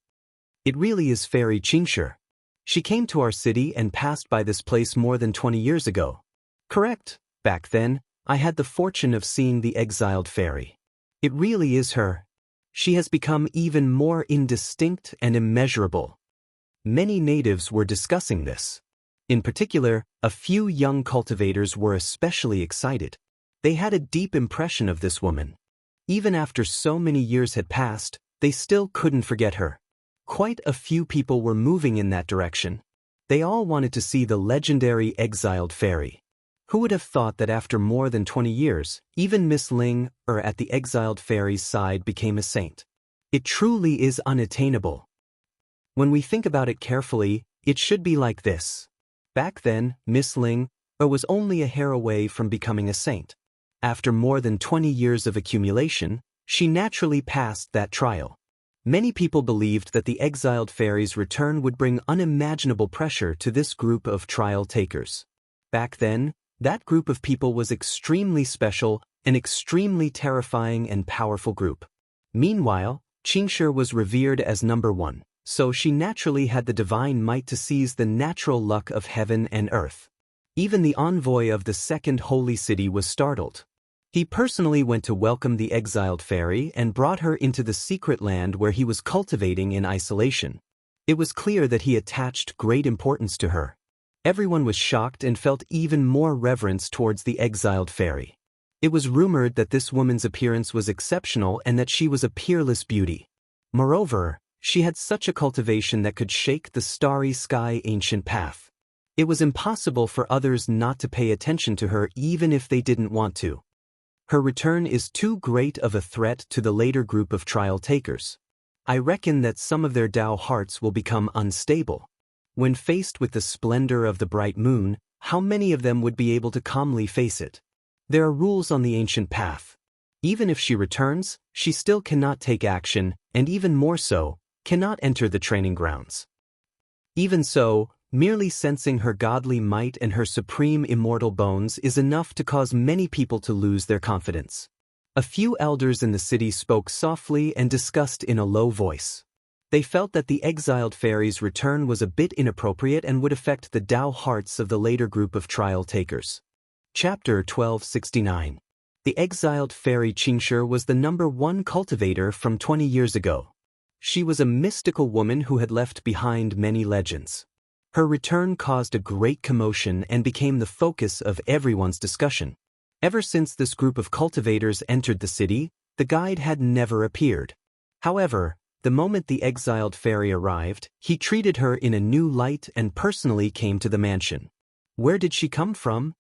It really is Fairy Qingshi. She came to our city and passed by this place more than 20 years ago. Correct. Back then, I had the fortune of seeing the exiled fairy. It really is her. She has become even more indistinct and immeasurable. Many natives were discussing this. In particular, a few young cultivators were especially excited. They had a deep impression of this woman. Even after so many years had passed, they still couldn't forget her. Quite a few people were moving in that direction. They all wanted to see the legendary exiled fairy. Who would have thought that after more than 20 years, even Miss Ling, at the exiled fairy's side, became a saint? It truly is unattainable. When we think about it carefully, it should be like this. Back then, Miss Ling was only a hair away from becoming a saint. After more than 20 years of accumulation, she naturally passed that trial. Many people believed that the exiled fairy's return would bring unimaginable pressure to this group of trial takers. Back then, that group of people was extremely special, an extremely terrifying and powerful group. Meanwhile, Qingshi was revered as number one, so she naturally had the divine might to seize the natural luck of heaven and earth. Even the envoy of the second holy city was startled. He personally went to welcome the exiled fairy and brought her into the secret land where he was cultivating in isolation. It was clear that he attached great importance to her. Everyone was shocked and felt even more reverence towards the exiled fairy. It was rumored that this woman's appearance was exceptional and that she was a peerless beauty. Moreover, she had such a cultivation that could shake the starry sky ancient path. It was impossible for others not to pay attention to her even if they didn't want to. Her return is too great of a threat to the later group of trial takers. I reckon that some of their Tao hearts will become unstable. When faced with the splendor of the bright moon, how many of them would be able to calmly face it? There are rules on the ancient path. Even if she returns, she still cannot take action, and even more so, cannot enter the training grounds. Even so, merely sensing her godly might and her supreme immortal bones is enough to cause many people to lose their confidence. A few elders in the city spoke softly and discussed in a low voice. They felt that the exiled fairy's return was a bit inappropriate and would affect the Tao hearts of the later group of trial takers. Chapter 1269. The exiled fairy Qingshi was the number one cultivator from 20 years ago. She was a mystical woman who had left behind many legends. Her return caused a great commotion and became the focus of everyone's discussion. Ever since this group of cultivators entered the city, the guide had never appeared. However, the moment the exiled fairy arrived, he treated her in a new light and personally came to the mansion. Where did she come from?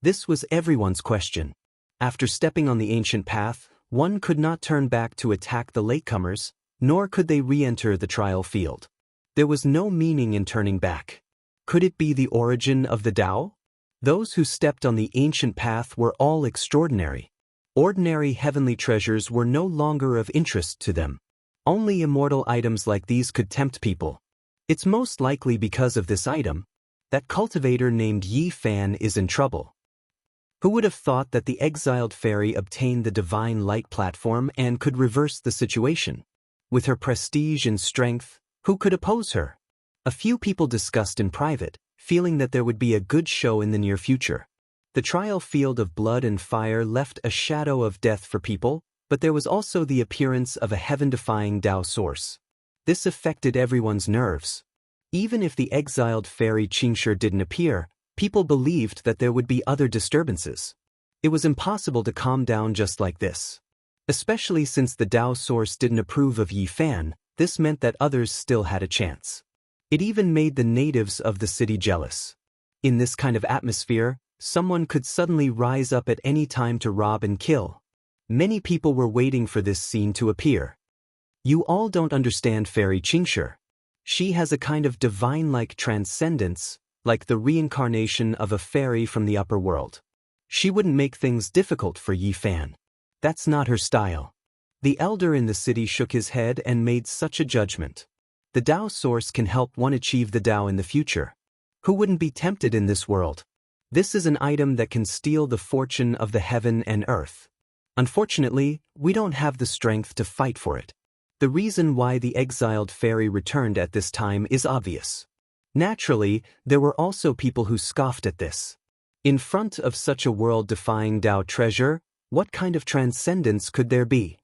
This was everyone's question. After stepping on the ancient path, one could not turn back to attack the latecomers, nor could they re-enter the trial field. There was no meaning in turning back. Could it be the origin of the Tao? Those who stepped on the ancient path were all extraordinary. Ordinary heavenly treasures were no longer of interest to them. Only immortal items like these could tempt people. It's most likely because of this item that cultivator named Yi Fan is in trouble. Who would have thought that the exiled fairy obtained the divine light platform and could reverse the situation? With her prestige and strength, who could oppose her? A few people discussed in private, feeling that there would be a good show in the near future. The trial field of blood and fire left a shadow of death for people, but there was also the appearance of a heaven-defying Tao source. This affected everyone's nerves. Even if the exiled fairy Qingshi didn't appear, people believed that there would be other disturbances. It was impossible to calm down just like this. Especially since the Tao source didn't approve of Yi Fan, this meant that others still had a chance. It even made the natives of the city jealous. In this kind of atmosphere, Someone could suddenly rise up at any time to rob and kill. Many people were waiting for this scene to appear. You all don't understand Fairy Qingshi. She has a kind of divine-like transcendence, like the reincarnation of a fairy from the upper world. She wouldn't make things difficult for Yi Fan. That's not her style. The elder in the city shook his head and made such a judgment. The Tao source can help one achieve the Tao in the future. Who wouldn't be tempted in this world? This is an item that can steal the fortune of the heaven and earth. Unfortunately, we don't have the strength to fight for it. The reason why the exiled fairy returned at this time is obvious. Naturally, there were also people who scoffed at this. In front of such a world-defying Tao treasure, what kind of transcendence could there be?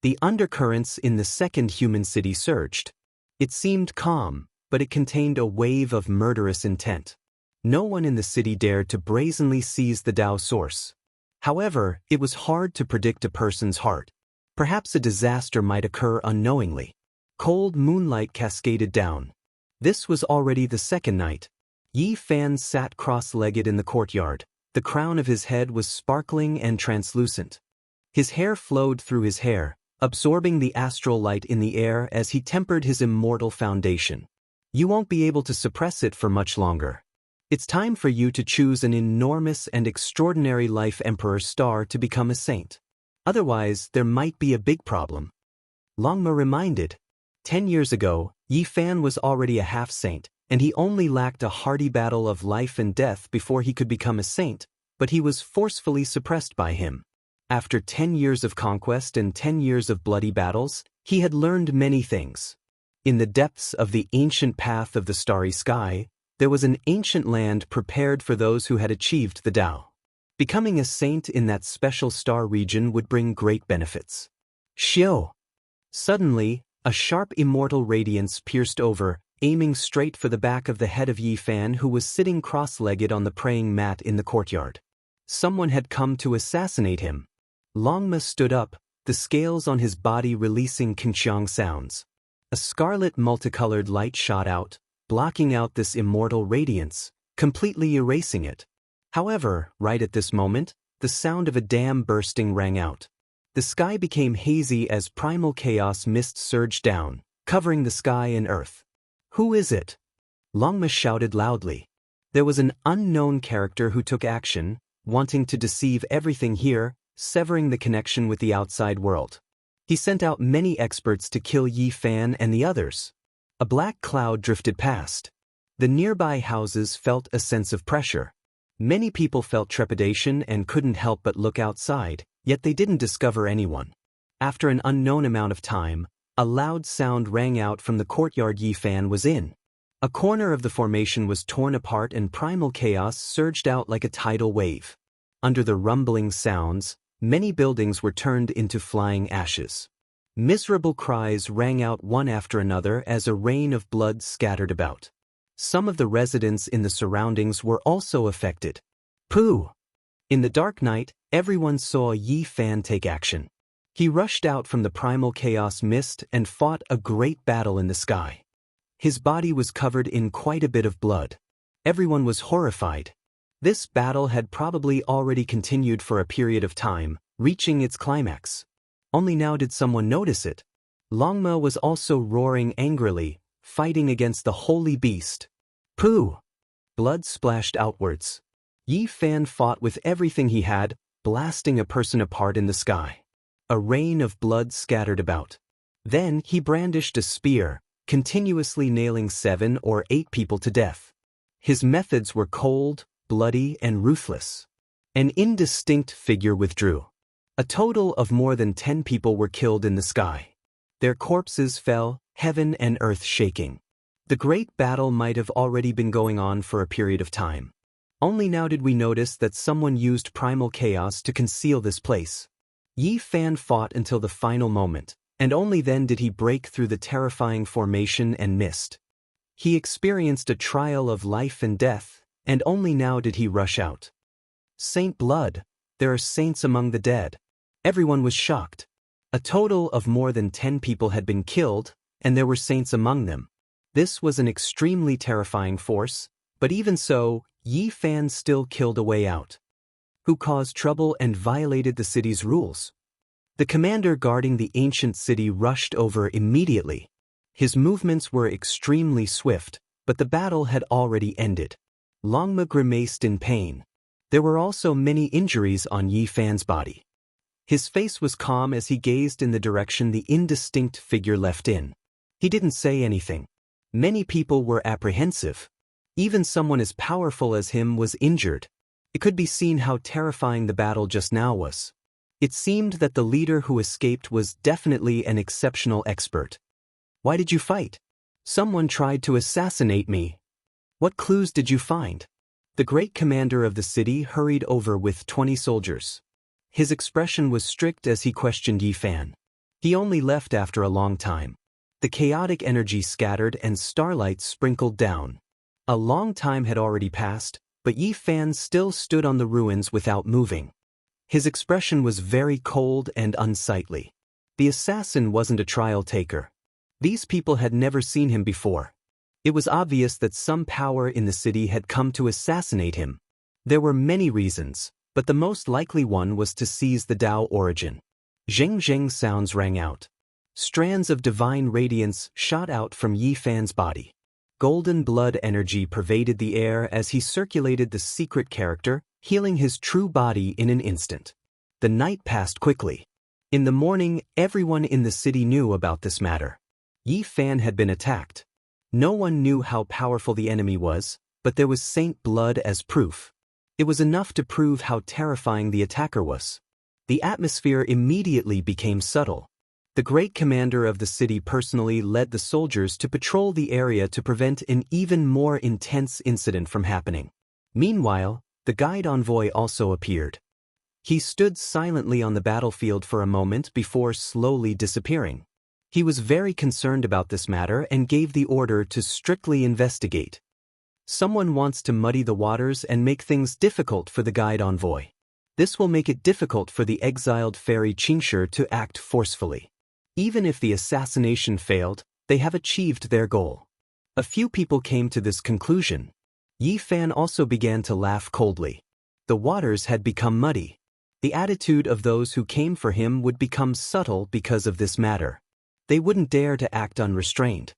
The undercurrents in the second human city surged. It seemed calm, but it contained a wave of murderous intent. No one in the city dared to brazenly seize the Tao source. However, it was hard to predict a person's heart. Perhaps a disaster might occur unknowingly. Cold moonlight cascaded down. This was already the second night. Yi Fan sat cross-legged in the courtyard. The crown of his head was sparkling and translucent. His hair flowed through his hair, absorbing the astral light in the air as he tempered his immortal foundation. You won't be able to suppress it for much longer. It's time for you to choose an enormous and extraordinary life emperor star to become a saint. Otherwise, there might be a big problem. Longma reminded. 10 years ago, Yi Fan was already a half-saint, and he only lacked a hardy battle of life and death before he could become a saint, but he was forcefully suppressed by him. After 10 years of conquest and 10 years of bloody battles, he had learned many things. In the depths of the ancient path of the starry sky, there was an ancient land prepared for those who had achieved the Tao. Becoming a saint in that special star region would bring great benefits. Xiao! Suddenly, a sharp immortal radiance pierced over, aiming straight for the back of the head of Yi Fan, who was sitting cross-legged on the praying mat in the courtyard. Someone had come to assassinate him. Longma stood up, the scales on his body releasing qingxiang sounds. A scarlet multicolored light shot out, blocking out this immortal radiance, completely erasing it. However, right at this moment, the sound of a dam bursting rang out. The sky became hazy as primal chaos mist surged down, covering the sky and earth. Who is it? Longma shouted loudly. There was an unknown character who took action, wanting to deceive everything here, severing the connection with the outside world. He sent out many experts to kill Yi Fan and the others. A black cloud drifted past. The nearby houses felt a sense of pressure. Many people felt trepidation and couldn't help but look outside, yet they didn't discover anyone. After an unknown amount of time, a loud sound rang out from the courtyard Yi Fan was in. A corner of the formation was torn apart and primal chaos surged out like a tidal wave. Under the rumbling sounds, many buildings were turned into flying ashes. Miserable cries rang out one after another as a rain of blood scattered about. Some of the residents in the surroundings were also affected. Pooh! In the dark night, everyone saw Yi Fan take action. He rushed out from the primal chaos mist and fought a great battle in the sky. His body was covered in quite a bit of blood. Everyone was horrified. This battle had probably already continued for a period of time, reaching its climax. Only now did someone notice it. Longma was also roaring angrily, fighting against the holy beast. Pooh! Blood splashed outwards. Yi Fan fought with everything he had, blasting a person apart in the sky. A rain of blood scattered about. Then he brandished a spear, continuously nailing 7 or 8 people to death. His methods were cold, bloody, and ruthless. An indistinct figure withdrew. A total of more than 10 people were killed in the sky. Their corpses fell, heaven and earth shaking. The great battle might have already been going on for a period of time. Only now did we notice that someone used primal chaos to conceal this place. Yi Fan fought until the final moment, and only then did he break through the terrifying formation and mist. He experienced a trial of life and death, and only now did he rush out. Saint Blood, there are saints among the dead. Everyone was shocked. A total of more than 10 people had been killed, and there were saints among them. This was an extremely terrifying force, but even so, Yi Fan still killed a way out. Who caused trouble and violated the city's rules? The commander guarding the ancient city rushed over immediately. His movements were extremely swift, but the battle had already ended. Longma grimaced in pain. There were also many injuries on Yi Fan's body. His face was calm as he gazed in the direction the indistinct figure left in. He didn't say anything. Many people were apprehensive. Even someone as powerful as him was injured. It could be seen how terrifying the battle just now was. It seemed that the leader who escaped was definitely an exceptional expert. Why did you fight? Someone tried to assassinate me. What clues did you find? The great commander of the city hurried over with 20 soldiers. His expression was strict as he questioned Yi Fan. He only left after a long time. The chaotic energy scattered and starlight sprinkled down. A long time had already passed, but Yi Fan still stood on the ruins without moving. His expression was very cold and unsightly. The assassin wasn't a trial taker. These people had never seen him before. It was obvious that some power in the city had come to assassinate him. There were many reasons, but the most likely one was to seize the Tao origin. Zheng zheng sounds rang out. Strands of divine radiance shot out from Yi Fan's body. Golden blood energy pervaded the air as he circulated the secret character, healing his true body in an instant. The night passed quickly. In the morning, everyone in the city knew about this matter. Yi Fan had been attacked. No one knew how powerful the enemy was, but there was saint blood as proof. It was enough to prove how terrifying the attacker was. The atmosphere immediately became subtle. The great commander of the city personally led the soldiers to patrol the area to prevent an even more intense incident from happening. Meanwhile, the guide envoy also appeared. He stood silently on the battlefield for a moment before slowly disappearing. He was very concerned about this matter and gave the order to strictly investigate. Someone wants to muddy the waters and make things difficult for the guide envoy. This will make it difficult for the exiled fairy Qingshi to act forcefully. Even if the assassination failed, they have achieved their goal. A few people came to this conclusion. Yi Fan also began to laugh coldly. The waters had become muddy. The attitude of those who came for him would become subtle because of this matter. They wouldn't dare to act unrestrained.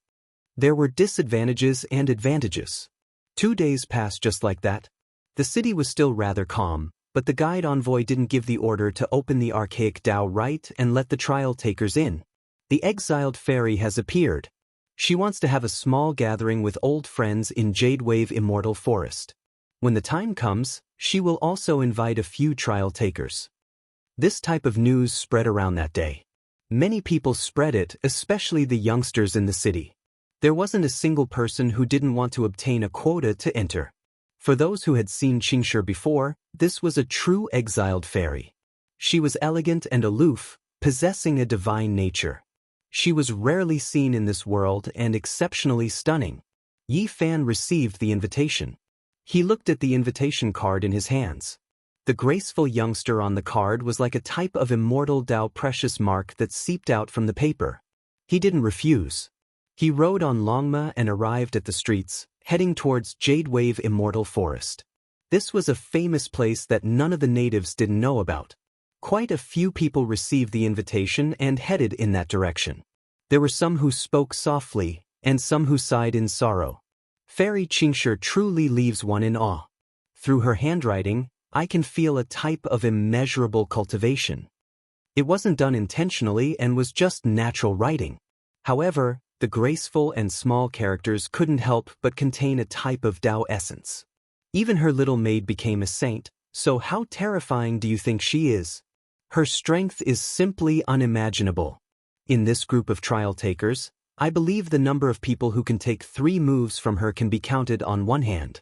There were disadvantages and advantages. 2 days passed just like that. The city was still rather calm, but the guide envoy didn't give the order to open the archaic Tao right and let the trial takers in. The exiled fairy has appeared. She wants to have a small gathering with old friends in Jade Wave Immortal Forest. When the time comes, she will also invite a few trial takers. This type of news spread around that day. Many people spread it, especially the youngsters in the city. There wasn't a single person who didn't want to obtain a quota to enter. For those who had seen Qingshi before, this was a true exiled fairy. She was elegant and aloof, possessing a divine nature. She was rarely seen in this world and exceptionally stunning. Yi Fan received the invitation. He looked at the invitation card in his hands. The graceful youngster on the card was like a type of immortal Tao precious mark that seeped out from the paper. He didn't refuse. He rode on Longma and arrived at the streets, heading towards Jade Wave Immortal Forest. This was a famous place that none of the natives didn't know about. Quite a few people received the invitation and headed in that direction. There were some who spoke softly, and some who sighed in sorrow. Fairy Qingshi truly leaves one in awe. Through her handwriting, I can feel a type of immeasurable cultivation. It wasn't done intentionally and was just natural writing. However, the graceful and small characters couldn't help but contain a type of Tao essence. Even her little maid became a saint, so how terrifying do you think she is? Her strength is simply unimaginable. In this group of trial takers, I believe the number of people who can take 3 moves from her can be counted on one hand.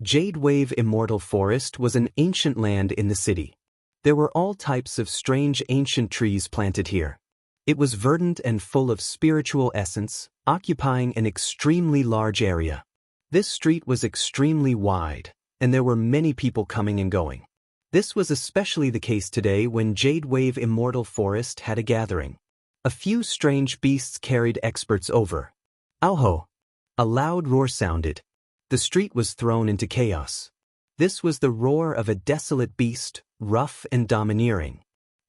Jade Wave Immortal Forest was an ancient land in the city. There were all types of strange ancient trees planted here. It was verdant and full of spiritual essence, occupying an extremely large area. This street was extremely wide, and there were many people coming and going. This was especially the case today when Jade Wave Immortal Forest had a gathering. A few strange beasts carried experts over. Auho! A loud roar sounded. The The street was thrown into chaos. This was the roar of a desolate beast, rough and domineering.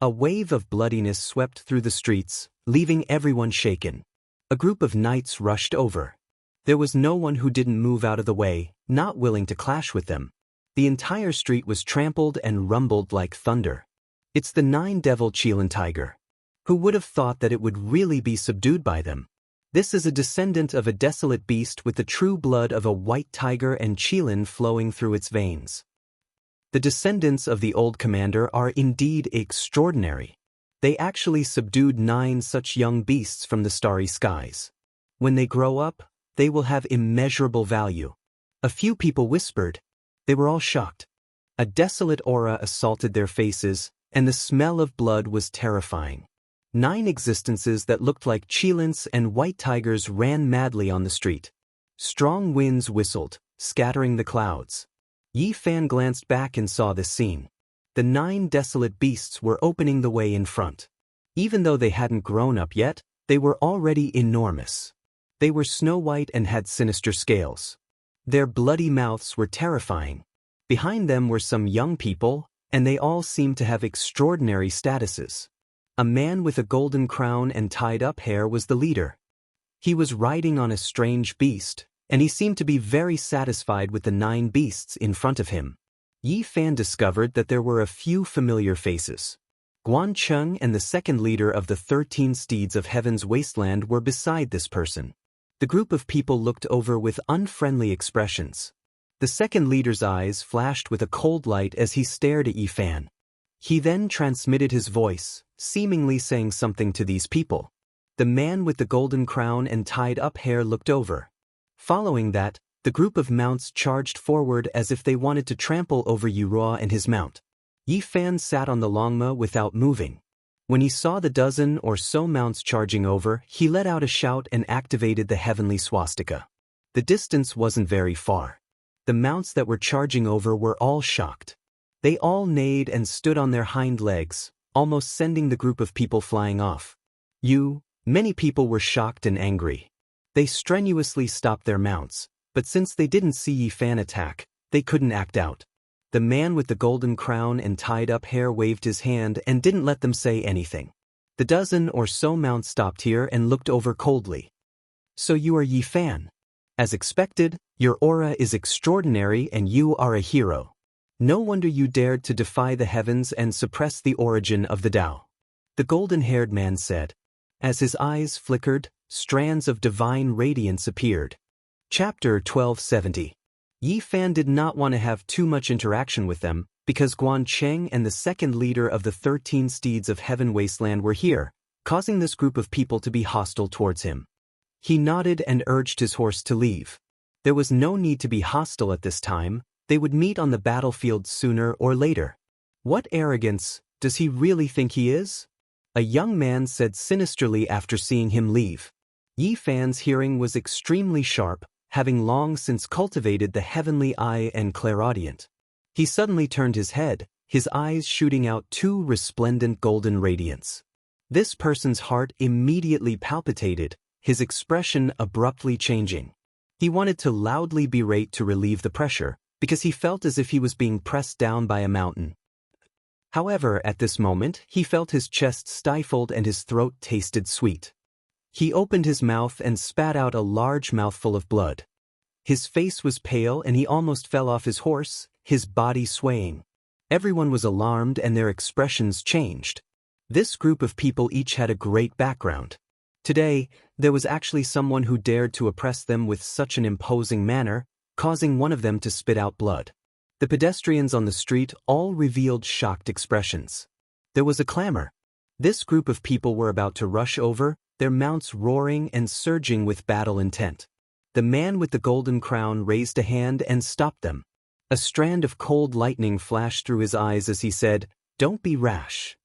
A wave of bloodiness swept through the streets, leaving everyone shaken. A group of knights rushed over. There was no one who didn't move out of the way, not willing to clash with them. The entire street was trampled and rumbled like thunder. It's the nine-devil Chilean tiger. Who would have thought that it would really be subdued by them? This is a descendant of a desolate beast with the true blood of a white tiger and Chilean flowing through its veins. The descendants of the old commander are indeed extraordinary. They actually subdued 9 such young beasts from the starry skies. When they grow up, they will have immeasurable value. A few people whispered. They were all shocked. A desolate aura assaulted their faces, and the smell of blood was terrifying. 9 existences that looked like Chileans and white tigers ran madly on the street. Strong winds whistled, scattering the clouds. Yi Fan glanced back and saw this scene. The 9 desolate beasts were opening the way in front. Even though they hadn't grown up yet, they were already enormous. They were snow-white and had sinister scales. Their bloody mouths were terrifying. Behind them were some young people, and they all seemed to have extraordinary statuses. A man with a golden crown and tied-up hair was the leader. He was riding on a strange beast, and he seemed to be very satisfied with the 9 beasts in front of him. Yi Fan discovered that there were a few familiar faces. Guan Cheng and the second leader of the 13 steeds of Heaven's wasteland were beside this person. The group of people looked over with unfriendly expressions. The second leader's eyes flashed with a cold light as he stared at Yi Fan. He then transmitted his voice, seemingly saying something to these people. The man with the golden crown and tied-up hair looked over. Following that, the group of mounts charged forward as if they wanted to trample over Yuruo and his mount. Yi Fan sat on the longma without moving. When he saw the dozen or so mounts charging over, he let out a shout and activated the heavenly swastika. The distance wasn't very far. The mounts that were charging over were all shocked. They all neighed and stood on their hind legs, almost sending the group of people flying off. Many people were shocked and angry. They strenuously stopped their mounts, but since they didn't see Yi Fan attack, they couldn't act out. The man with the golden crown and tied-up hair waved his hand and didn't let them say anything. The dozen or so mounts stopped here and looked over coldly. So you are Yi Fan. As expected, your aura is extraordinary and you are a hero. No wonder you dared to defy the heavens and suppress the origin of the Tao. The golden-haired man said. As his eyes flickered, strands of divine radiance appeared. Chapter 1270. Yi Fan did not want to have too much interaction with them, because Guan Cheng and the second leader of the 13 steeds of Heaven Wasteland were here, causing this group of people to be hostile towards him. He nodded and urged his horse to leave. There was no need to be hostile at this time. They would meet on the battlefield sooner or later. What arrogance, does he really think he is? A young man said sinisterly after seeing him leave. Yi Fan's hearing was extremely sharp, having long since cultivated the heavenly eye and clairaudient. He suddenly turned his head, his eyes shooting out 2 resplendent golden radiance. This person's heart immediately palpitated, his expression abruptly changing. He wanted to loudly berate to relieve the pressure, because he felt as if he was being pressed down by a mountain. However, at this moment, he felt his chest stifled and his throat tasted sweet. He opened his mouth and spat out a large mouthful of blood. His face was pale and he almost fell off his horse, his body swaying. Everyone was alarmed and their expressions changed. This group of people each had a great background. Today, there was actually someone who dared to oppress them with such an imposing manner, causing one of them to spit out blood. The pedestrians on the street all revealed shocked expressions. There was a clamor. This group of people were about to rush over, their mounts roaring and surging with battle intent. The man with the golden crown raised a hand and stopped them. A strand of cold lightning flashed through his eyes as he said, "Don't be rash."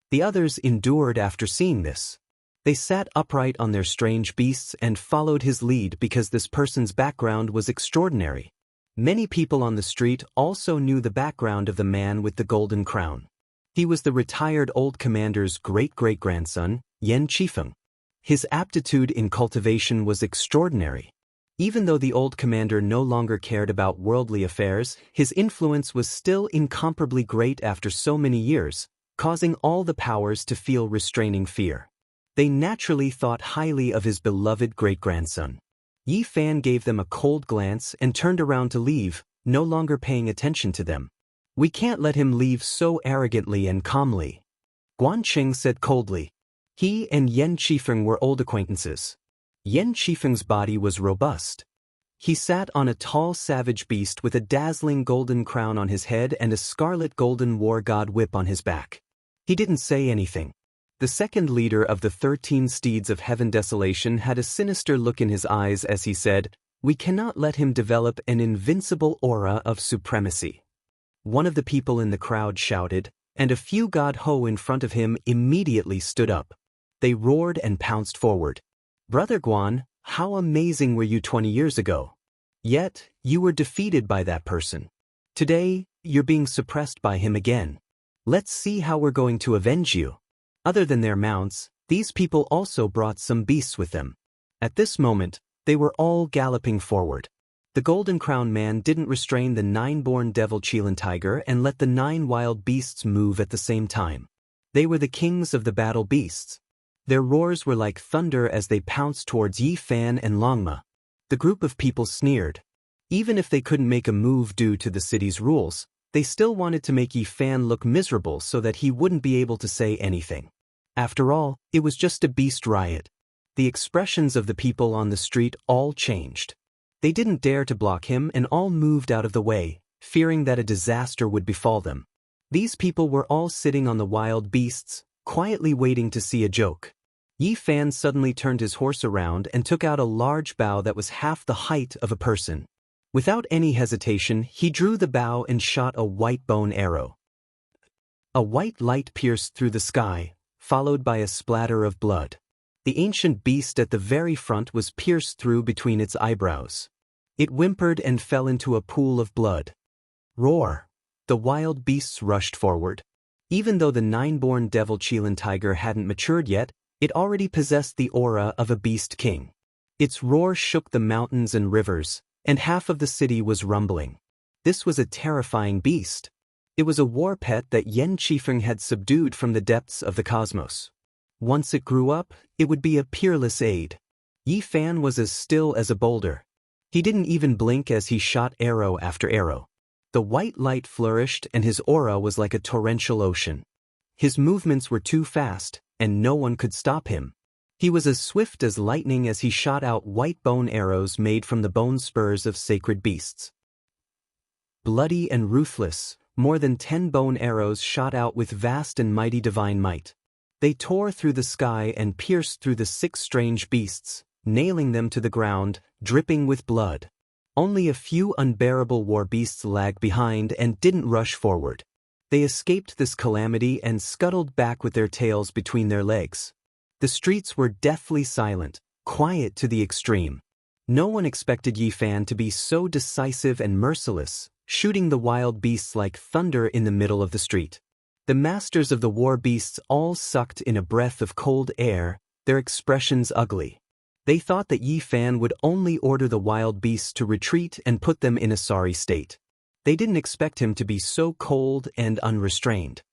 The others endured after seeing this. They sat upright on their strange beasts and followed his lead because this person's background was extraordinary. Many people on the street also knew the background of the man with the golden crown. He was the retired old commander's great-great-grandson, Yan Qifeng. His aptitude in cultivation was extraordinary. Even though the old commander no longer cared about worldly affairs, his influence was still incomparably great after so many years, causing all the powers to feel restraining fear. They naturally thought highly of his beloved great-grandson. Yi Fan gave them a cold glance and turned around to leave, no longer paying attention to them. "We can't let him leave so arrogantly and calmly," Guanqing said coldly. He and Yan Qifeng were old acquaintances. Yan Qifeng's body was robust. He sat on a tall savage beast with a dazzling golden crown on his head and a scarlet golden war god whip on his back. He didn't say anything. The second leader of the 13 steeds of heaven desolation had a sinister look in his eyes as he said, "We cannot let him develop an invincible aura of supremacy." One of the people in the crowd shouted, and a few god ho in front of him immediately stood up. They roared and pounced forward. "Brother Guan, how amazing were you 20 years ago? Yet, you were defeated by that person. Today, you're being suppressed by him again. Let's see how we're going to avenge you." Other than their mounts, these people also brought some beasts with them. At this moment, they were all galloping forward. The Golden Crown Man didn't restrain the 9-born devil Qilin tiger and let the 9 wild beasts move at the same time. They were the kings of the battle beasts. Their roars were like thunder as they pounced towards Yi Fan and Longma. The group of people sneered. Even if they couldn't make a move due to the city's rules, they still wanted to make Yi Fan look miserable so that he wouldn't be able to say anything. After all, it was just a beast riot. The expressions of the people on the street all changed. They didn't dare to block him and all moved out of the way, fearing that a disaster would befall them. These people were all sitting on the wild beasts, quietly waiting to see a joke. Yi Fan suddenly turned his horse around and took out a large bow that was half the height of a person. Without any hesitation, he drew the bow and shot a white bone arrow. A white light pierced through the sky, followed by a splatter of blood. The ancient beast at the very front was pierced through between its eyebrows. It whimpered and fell into a pool of blood. Roar! The wild beasts rushed forward. Even though the 9-born devil Qilin tiger hadn't matured yet, it already possessed the aura of a beast king. Its roar shook the mountains and rivers, and half of the city was rumbling. This was a terrifying beast. It was a war pet that Yan Qifeng had subdued from the depths of the cosmos. Once it grew up, it would be a peerless aide. Yi Fan was as still as a boulder. He didn't even blink as he shot arrow after arrow. The white light flourished and his aura was like a torrential ocean. His movements were too fast, and no one could stop him. He was as swift as lightning as he shot out white bone arrows made from the bone spurs of sacred beasts. Bloody and ruthless, more than 10 bone arrows shot out with vast and mighty divine might. They tore through the sky and pierced through the 6 strange beasts, nailing them to the ground, dripping with blood. Only a few unbearable war beasts lagged behind and didn't rush forward. They escaped this calamity and scuttled back with their tails between their legs. The streets were deathly silent, quiet to the extreme. No one expected Yi Fan to be so decisive and merciless, shooting the wild beasts like thunder in the middle of the street. The masters of the war beasts all sucked in a breath of cold air, their expressions ugly. They thought that Yi Fan would only order the wild beasts to retreat and put them in a sorry state. They didn't expect him to be so cold and unrestrained.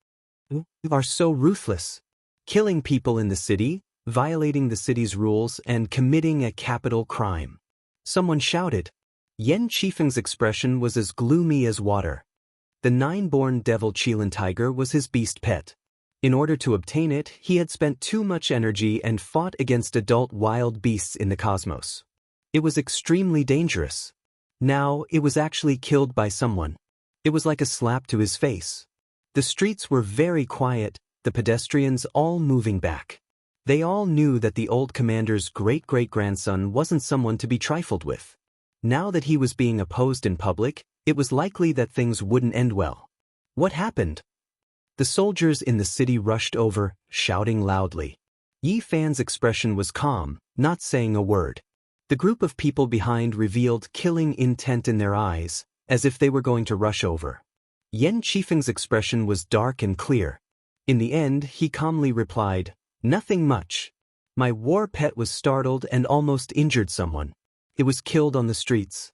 "You are so ruthless, killing people in the city, violating the city's rules, and committing a capital crime," someone shouted. Yan Qifeng's expression was as gloomy as water. The 9-born devil Qilin tiger was his beast pet. In order to obtain it, he had spent too much energy and fought against adult wild beasts in the cosmos. It was extremely dangerous. Now, it was actually killed by someone. It was like a slap to his face. The streets were very quiet, the pedestrians all moving back. They all knew that the old commander's great-great-grandson wasn't someone to be trifled with. Now that he was being opposed in public, it was likely that things wouldn't end well. What happened? The soldiers in the city rushed over, shouting loudly. Yi Fan's expression was calm, not saying a word. The group of people behind revealed killing intent in their eyes, as if they were going to rush over. Yan Qifeng's expression was dark and clear. In the end, he calmly replied, "Nothing much. My war pet was startled and almost injured someone. It was killed on the streets.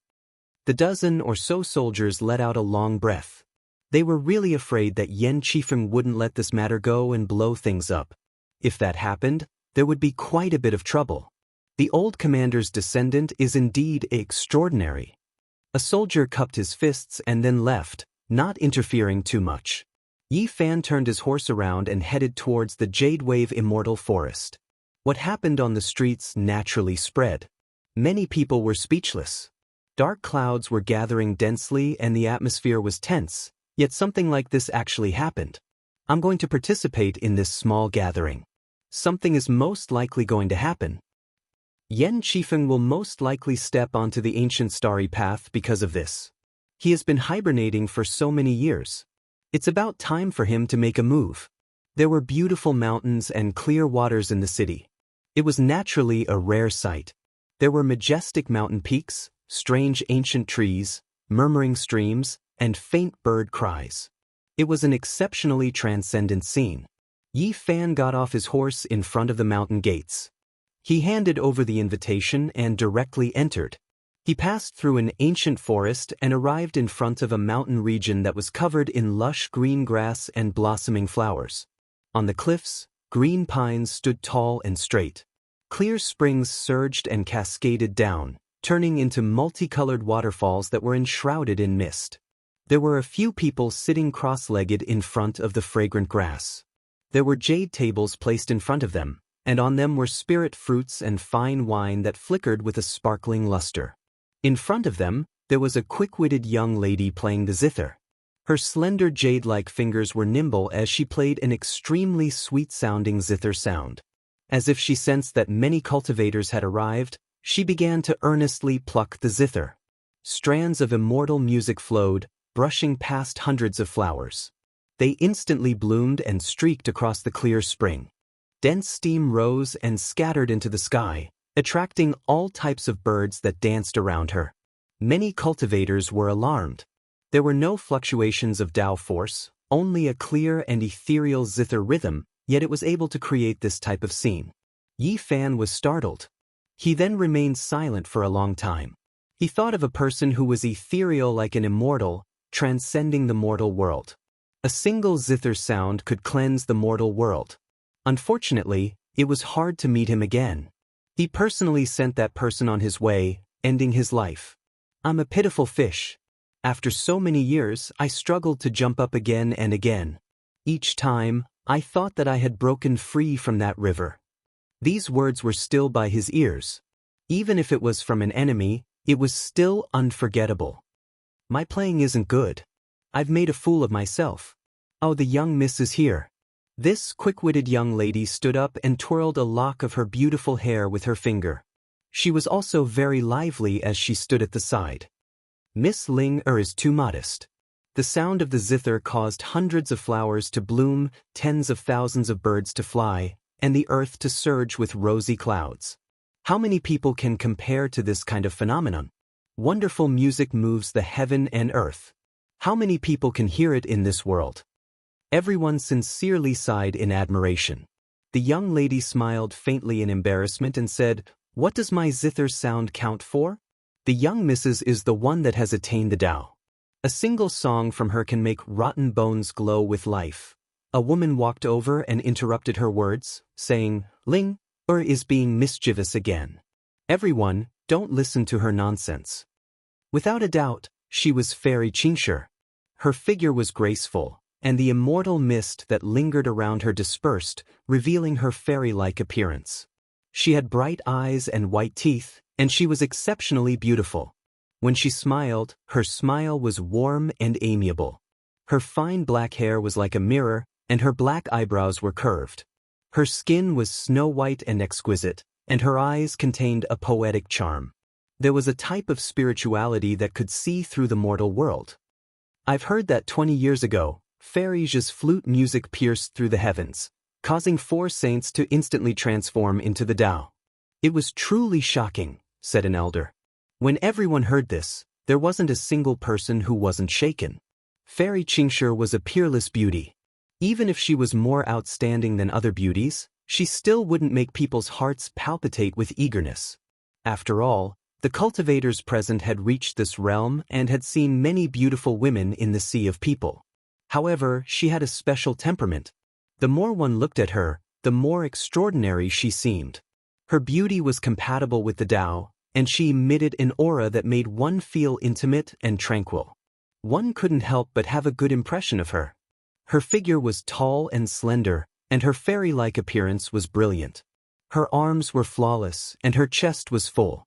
The dozen or so soldiers let out a long breath. They were really afraid that Yen Qifeng wouldn't let this matter go and blow things up. If that happened, there would be quite a bit of trouble. The old commander's descendant is indeed extraordinary. A soldier cupped his fists and then left, not interfering too much. Yi Fan turned his horse around and headed towards the Jade Wave Immortal Forest. What happened on the streets naturally spread. Many people were speechless. Dark clouds were gathering densely and the atmosphere was tense, yet something like this actually happened. I'm going to participate in this small gathering. Something is most likely going to happen. Yen Qifeng will most likely step onto the ancient starry path because of this. He has been hibernating for so many years. It's about time for him to make a move. There were beautiful mountains and clear waters in the city. It was naturally a rare sight. There were majestic mountain peaks, strange ancient trees, murmuring streams, and faint bird cries. It was an exceptionally transcendent scene. Yi Fan got off his horse in front of the mountain gates. He handed over the invitation and directly entered. He passed through an ancient forest and arrived in front of a mountain region that was covered in lush green grass and blossoming flowers. On the cliffs, green pines stood tall and straight. Clear springs surged and cascaded down, turning into multicolored waterfalls that were enshrouded in mist. There were a few people sitting cross-legged in front of the fragrant grass. There were jade tables placed in front of them, and on them were spirit fruits and fine wine that flickered with a sparkling luster. In front of them, there was a quick-witted young lady playing the zither. Her slender jade-like fingers were nimble as she played an extremely sweet-sounding zither sound. As if she sensed that many cultivators had arrived, she began to earnestly pluck the zither. Strands of immortal music flowed, brushing past hundreds of flowers. They instantly bloomed and streaked across the clear spring. Dense steam rose and scattered into the sky, attracting all types of birds that danced around her. Many cultivators were alarmed. There were no fluctuations of Tao force, only a clear and ethereal zither rhythm, yet it was able to create this type of scene. Yi Fan was startled. He then remained silent for a long time. He thought of a person who was ethereal like an immortal, transcending the mortal world. A single zither sound could cleanse the mortal world. Unfortunately, it was hard to meet him again. He personally sent that person on his way, ending his life. I'm a pitiful fish. After so many years, I struggled to jump up again and again. Each time, I thought that I had broken free from that river. These words were still by his ears. Even if it was from an enemy, it was still unforgettable. My playing isn't good. I've made a fool of myself. Oh, the young miss is here. This quick-witted young lady stood up and twirled a lock of her beautiful hair with her finger. She was also very lively as she stood at the side. Miss Ling is too modest. The sound of the zither caused hundreds of flowers to bloom, tens of thousands of birds to fly, and the earth to surge with rosy clouds. How many people can compare to this kind of phenomenon? Wonderful music moves the heaven and earth. How many people can hear it in this world? Everyone sincerely sighed in admiration. The young lady smiled faintly in embarrassment and said, "What does my zither sound count for? The young missus is the one that has attained the Tao. A single song from her can make rotten bones glow with life." A woman walked over and interrupted her words, saying, "Ling is being mischievous again. Everyone, don't listen to her nonsense." Without a doubt, she was Fairy Qingshi. Her figure was graceful, and the immortal mist that lingered around her dispersed, revealing her fairy-like appearance. She had bright eyes and white teeth, and she was exceptionally beautiful. When she smiled, her smile was warm and amiable. Her fine black hair was like a mirror, and her black eyebrows were curved. Her skin was snow-white and exquisite, and her eyes contained a poetic charm. There was a type of spirituality that could see through the mortal world. I've heard that 20 years ago, Fairies' flute music pierced through the heavens, causing 4 saints to instantly transform into the Tao. It was truly shocking, said an elder. When everyone heard this, there wasn't a single person who wasn't shaken. Fairy Qingshi was a peerless beauty. Even if she was more outstanding than other beauties, she still wouldn't make people's hearts palpitate with eagerness. After all, The cultivators present had reached this realm and had seen many beautiful women in the sea of people. However, she had a special temperament. The more one looked at her, the more extraordinary she seemed. Her beauty was compatible with the Tao, and she emitted an aura that made one feel intimate and tranquil. One couldn't help but have a good impression of her. Her figure was tall and slender, and her fairy-like appearance was brilliant. Her arms were flawless, and her chest was full.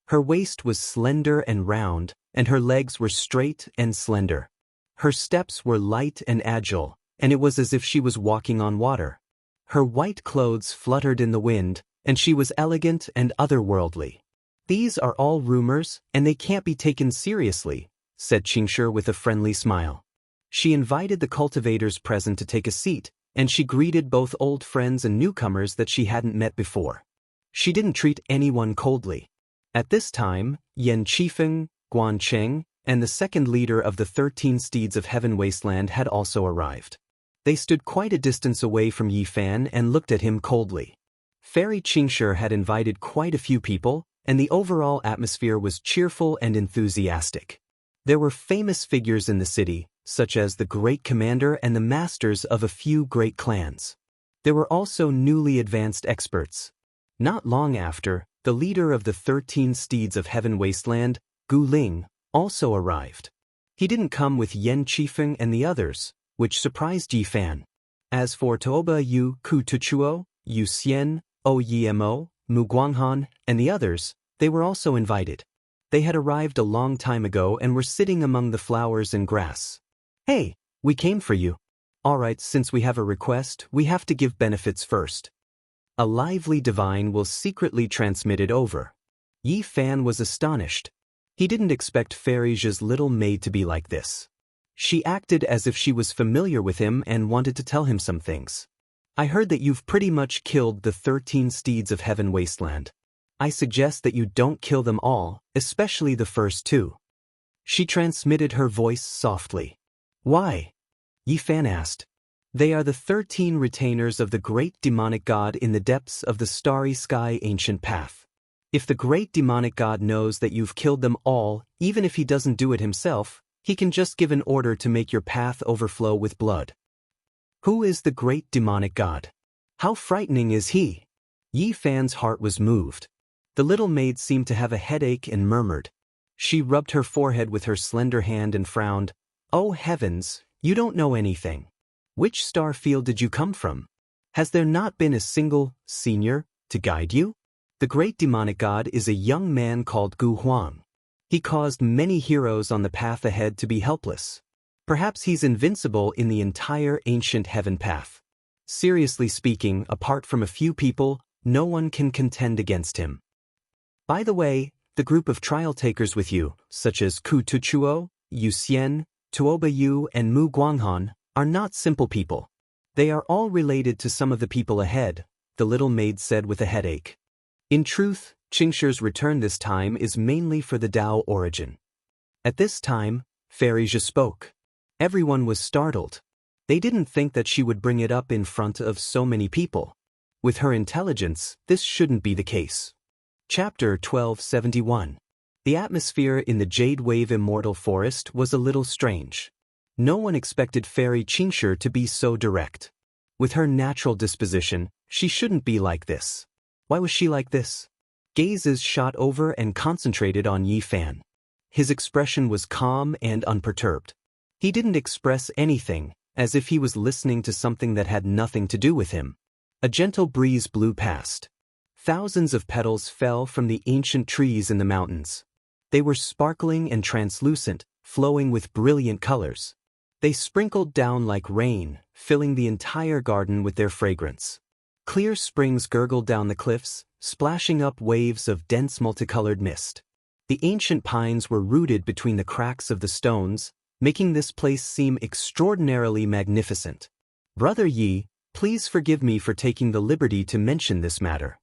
Her waist was slender and round, and her legs were straight and slender. Her steps were light and agile, and it was as if she was walking on water. Her white clothes fluttered in the wind, and she was elegant and otherworldly. "These are all rumors, and they can't be taken seriously," said Qingshi with a friendly smile. She invited the cultivators present to take a seat, and she greeted both old friends and newcomers that she hadn't met before. She didn't treat anyone coldly. At this time, Yan Qifeng, Guan Cheng, and the second leader of the 13 Steeds of Heaven Wasteland had also arrived. They stood quite a distance away from Yi Fan and looked at him coldly. Fairy Qingshi had invited quite a few people, and the overall atmosphere was cheerful and enthusiastic. There were famous figures in the city, such as the great commander and the masters of a few great clans. There were also newly advanced experts. Not long after, the leader of the 13 Steeds of Heaven Wasteland, Gu Ling, also arrived. He didn't come with Yan Qifeng and the others, which surprised Yi Fan. As for Toba Yu Ku Tuchuo, Yu Xian, O Yimo, Mu Guanghan, and the others, they were also invited. They had arrived a long time ago and were sitting among the flowers and grass. "Hey, we came for you." "All right, since we have a request, we have to give benefits first. A lively divine will secretly transmit it over." Yi Fan was astonished. He didn't expect Fairy Zhe's little maid to be like this. She acted as if she was familiar with him and wanted to tell him some things. "I heard that you've pretty much killed the 13 Steeds of Heaven Wasteland. I suggest that you don't kill them all, especially the first two." She transmitted her voice softly. "Why?" Yi Fan asked. "They are the 13 retainers of the great demonic god in the depths of the starry sky ancient path. If the great demonic god knows that you've killed them all, even if he doesn't do it himself, he can just give an order to make your path overflow with blood." "Who is the great demonic god? How frightening is he?" Yi Fan's heart was moved. The little maid seemed to have a headache and murmured. She rubbed her forehead with her slender hand and frowned. "Oh heavens, you don't know anything. Which star field did you come from? Has there not been a single senior to guide you? The great demonic god is a young man called Gu Huang. He caused many heroes on the path ahead to be helpless. Perhaps he's invincible in the entire ancient heaven path. Seriously speaking, apart from a few people, no one can contend against him. By the way, the group of trial takers with you, such as Ku Tuchuo, Yu Xian, Tuoba Yu, and Mu Guanghan, are not simple people. They are all related to some of the people ahead," the little maid said with a headache. In truth, Qingshi's return this time is mainly for the Tao origin. At this time, Fairy Zhe spoke. Everyone was startled. They didn't think that she would bring it up in front of so many people. With her intelligence, this shouldn't be the case. Chapter 1271. The atmosphere in the Jade Wave Immortal Forest was a little strange. No one expected Fairy Qingshi to be so direct. With her natural disposition, she shouldn't be like this. Why was she like this? Gazes shot over and concentrated on Yi Fan. His expression was calm and unperturbed. He didn't express anything, as if he was listening to something that had nothing to do with him. A gentle breeze blew past. Thousands of petals fell from the ancient trees in the mountains. They were sparkling and translucent, flowing with brilliant colors. They sprinkled down like rain, filling the entire garden with their fragrance. Clear springs gurgled down the cliffs, splashing up waves of dense multicolored mist. The ancient pines were rooted between the cracks of the stones, making this place seem extraordinarily magnificent. "Brother Yi, please forgive me for taking the liberty to mention this matter."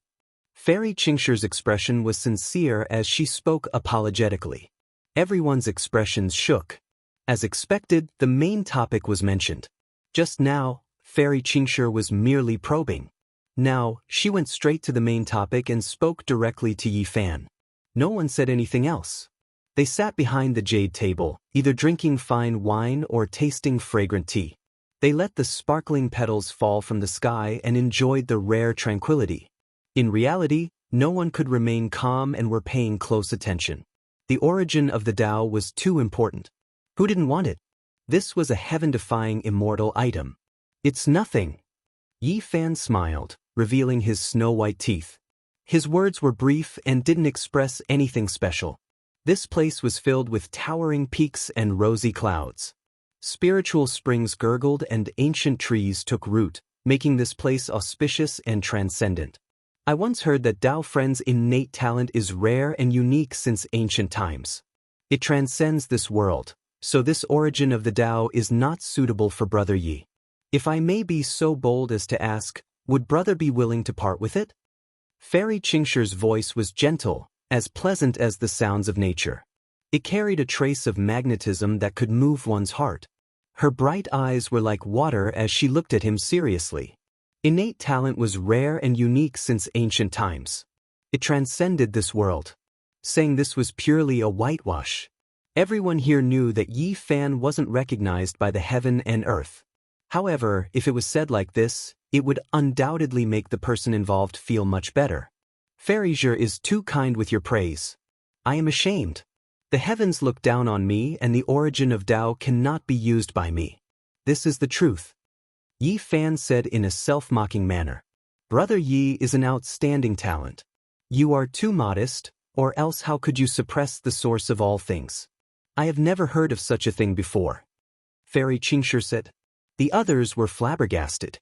Fairy Qingshi's expression was sincere as she spoke apologetically. Everyone's expressions shook. As expected, the main topic was mentioned. Just now, Fairy Qingshi was merely probing. Now, she went straight to the main topic and spoke directly to Yi Fan. No one said anything else. They sat behind the jade table, either drinking fine wine or tasting fragrant tea. They let the sparkling petals fall from the sky and enjoyed the rare tranquility. In reality, no one could remain calm and were paying close attention. The origin of the Tao was too important. Who didn't want it? This was a heaven-defying immortal item. It's nothing. Yi Fan smiled, revealing his snow-white teeth. His words were brief and didn't express anything special. This place was filled with towering peaks and rosy clouds. Spiritual springs gurgled and ancient trees took root, making this place auspicious and transcendent. I once heard that Tao Friend's innate talent is rare and unique since ancient times. It transcends this world, so this origin of the Tao is not suitable for Brother Yi. If I may be so bold as to ask, would Brother be willing to part with it? Fairy Qingshi's voice was gentle, as pleasant as the sounds of nature. It carried a trace of magnetism that could move one's heart. Her bright eyes were like water as she looked at him seriously. Innate talent was rare and unique since ancient times. It transcended this world. Saying this was purely a whitewash. Everyone here knew that Yi Fan wasn't recognized by the heaven and earth. However, if it was said like this, it would undoubtedly make the person involved feel much better. Fairy Zhe is too kind with your praise. I am ashamed. The heavens look down on me and the origin of Tao cannot be used by me. This is the truth. Yi Fan said in a self-mocking manner. Brother Yi is an outstanding talent. You are too modest, or else how could you suppress the source of all things? I have never heard of such a thing before. Fairy Qingshi said. The others were flabbergasted.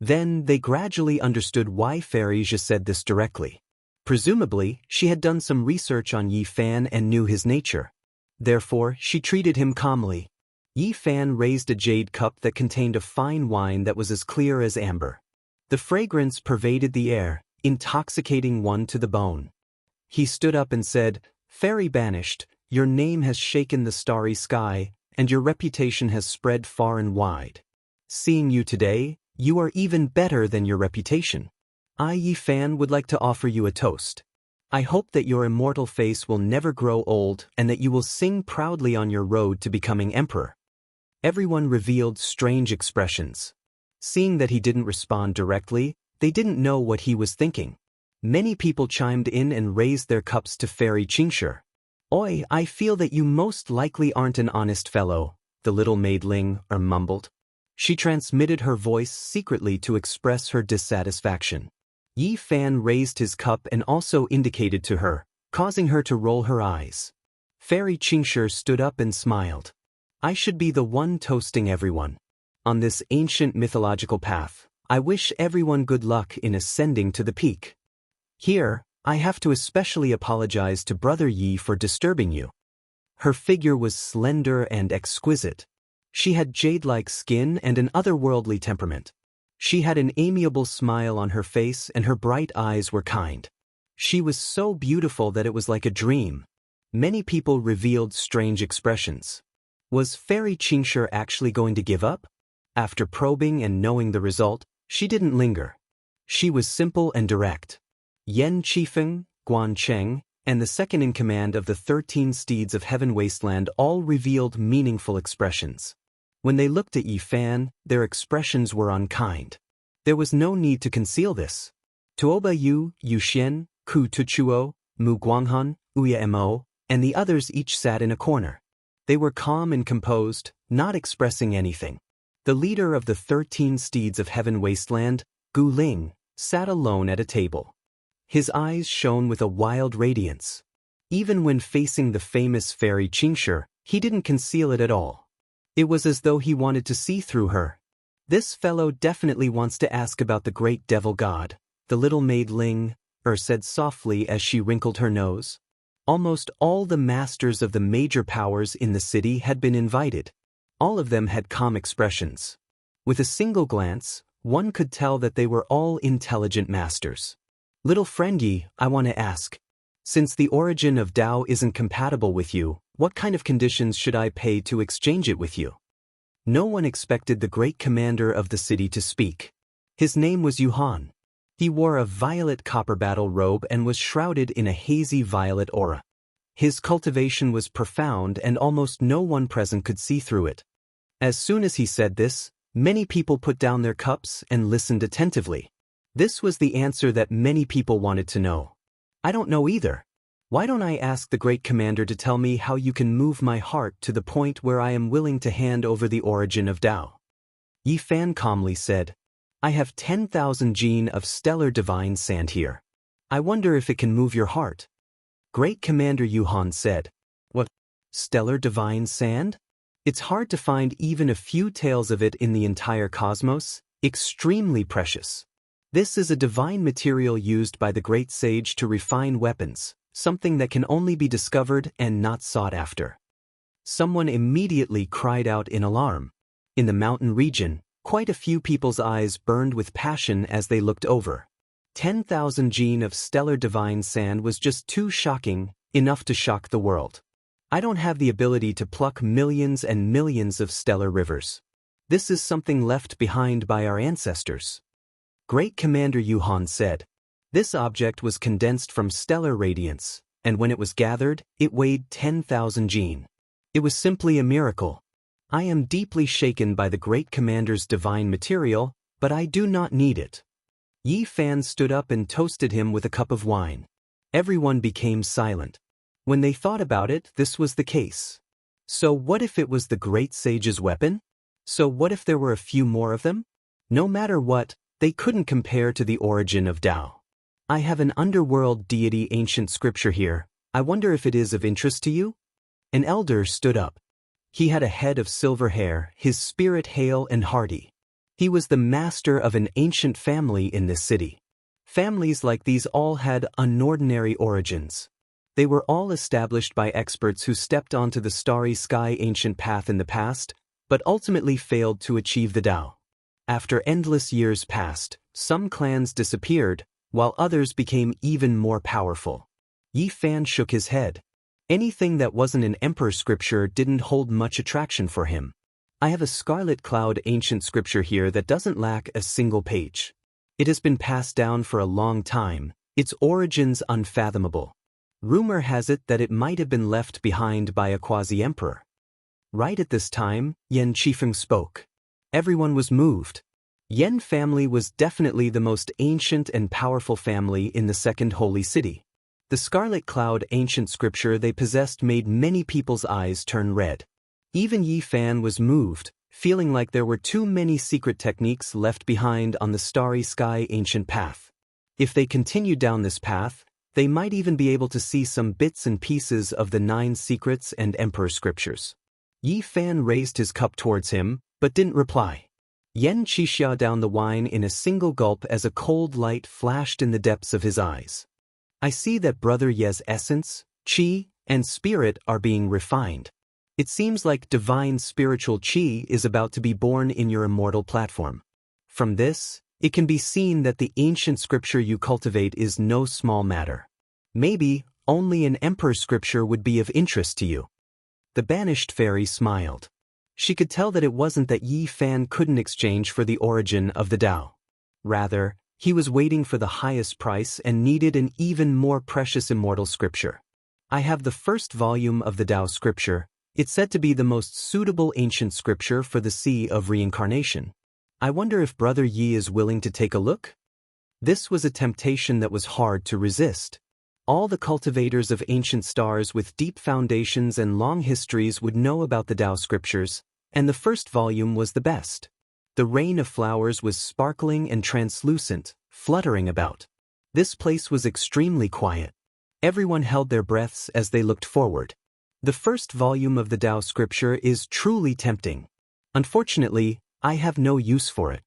Then they gradually understood why Fairy Zhe said this directly. Presumably, she had done some research on Yi Fan and knew his nature. Therefore, she treated him calmly. Yi Fan raised a jade cup that contained a fine wine that was as clear as amber. The fragrance pervaded the air, intoxicating one to the bone. He stood up and said, Fairy banished, your name has shaken the starry sky, and your reputation has spread far and wide. Seeing you today, you are even better than your reputation. I, Yi Fan, would like to offer you a toast. I hope that your immortal face will never grow old and that you will sing proudly on your road to becoming emperor. Everyone revealed strange expressions. Seeing that he didn't respond directly, they didn't know what he was thinking. Many people chimed in and raised their cups to Fairy Qingshi. Oi, I feel that you most likely aren't an honest fellow, the little maid Ling mumbled. She transmitted her voice secretly to express her dissatisfaction. Yi Fan raised his cup and also indicated to her, causing her to roll her eyes. Fairy Qingshi stood up and smiled. I should be the one toasting everyone. On this ancient mythological path, I wish everyone good luck in ascending to the peak. Here, I have to especially apologize to Brother Yi for disturbing you. Her figure was slender and exquisite. She had jade-like skin and an otherworldly temperament. She had an amiable smile on her face and her bright eyes were kind. She was so beautiful that it was like a dream. Many people revealed strange expressions. Was Fairy Qingshi actually going to give up? After probing and knowing the result, she didn't linger. She was simple and direct. Yan Qifeng, Guan Cheng, and the second-in-command of the 13 steeds of Heaven Wasteland all revealed meaningful expressions. When they looked at Yi Fan, their expressions were unkind. There was no need to conceal this. Tuoba Yu, Yu Xian, Ku Tuchuo, Mu Guanghan, Uya Mo, and the others each sat in a corner. They were calm and composed, not expressing anything. The leader of the 13 steeds of Heaven Wasteland, Gu Ling, sat alone at a table. His eyes shone with a wild radiance. Even when facing the famous Fairy Qingshi, he didn't conceal it at all. It was as though he wanted to see through her. This fellow definitely wants to ask about the great devil god, the little maid Ling, said softly as she wrinkled her nose. Almost all the masters of the major powers in the city had been invited. All of them had calm expressions. With a single glance, one could tell that they were all intelligent masters. Little friend Yi, I want to ask. Since the origin of Tao isn't compatible with you, what kind of conditions should I pay to exchange it with you? No one expected the great commander of the city to speak. His name was Yuhan. He wore a violet copper battle robe and was shrouded in a hazy violet aura. His cultivation was profound and almost no one present could see through it. As soon as he said this, many people put down their cups and listened attentively. This was the answer that many people wanted to know. I don't know either. Why don't I ask the great commander to tell me how you can move my heart to the point where I am willing to hand over the origin of Tao? Yi Fan calmly said, I have 10,000 gene of stellar divine sand here. I wonder if it can move your heart. Great Commander Yuhan said, What? Stellar divine sand? It's hard to find even a few tales of it in the entire cosmos, extremely precious. This is a divine material used by the great sage to refine weapons, something that can only be discovered and not sought after. Someone immediately cried out in alarm. In the mountain region, quite a few people's eyes burned with passion as they looked over. 10,000 gene of stellar divine sand was just too shocking, enough to shock the world. I don't have the ability to pluck millions and millions of stellar rivers. This is something left behind by our ancestors. Great Commander Yuhan said, This object was condensed from stellar radiance, and when it was gathered, it weighed 10,000 gene. It was simply a miracle. I am deeply shaken by the Great Commander's divine material, but I do not need it. Yi Fan stood up and toasted him with a cup of wine. Everyone became silent. When they thought about it, this was the case. So what if it was the great sage's weapon? So what if there were a few more of them? No matter what, they couldn't compare to the origin of Tao. I have an underworld deity ancient scripture here. I wonder if it is of interest to you? An elder stood up. He had a head of silver hair, his spirit hale and hearty. He was the master of an ancient family in this city. Families like these all had unordinary origins. They were all established by experts who stepped onto the starry sky ancient path in the past, but ultimately failed to achieve the Tao. After endless years passed, some clans disappeared, while others became even more powerful. Yi Fan shook his head. Anything that wasn't an emperor scripture didn't hold much attraction for him. I have a scarlet cloud ancient scripture here that doesn't lack a single page. It has been passed down for a long time, its origins unfathomable. Rumor has it that it might have been left behind by a quasi-emperor. Right at this time, Yan Qifeng spoke. Everyone was moved. Yan family was definitely the most ancient and powerful family in the second holy city. The scarlet cloud ancient scripture they possessed made many people's eyes turn red. Even Yi Fan was moved, feeling like there were too many secret techniques left behind on the starry sky ancient path. If they continued down this path, they might even be able to see some bits and pieces of the 9 secrets and emperor scriptures. Yi Fan raised his cup towards him, but didn't reply. Yan Qixia downed the wine in a single gulp as a cold light flashed in the depths of his eyes. I see that Brother Ye's essence, qi, and spirit are being refined. It seems like divine spiritual qi is about to be born in your immortal platform. From this, it can be seen that the ancient scripture you cultivate is no small matter. Maybe, only an emperor scripture would be of interest to you. The banished fairy smiled. She could tell that it wasn't that Yi Fan couldn't exchange for the origin of the Tao. Rather, he was waiting for the highest price and needed an even more precious immortal scripture. I have the first volume of the Tao scripture. It's said to be the most suitable ancient scripture for the Sea of Reincarnation. I wonder if Brother Yi is willing to take a look? This was a temptation that was hard to resist. All the cultivators of ancient stars with deep foundations and long histories would know about the Tao scriptures, and the first volume was the best. The rain of flowers was sparkling and translucent, fluttering about. This place was extremely quiet. Everyone held their breaths as they looked forward. The first volume of the Tao scripture is truly tempting. Unfortunately, I have no use for it.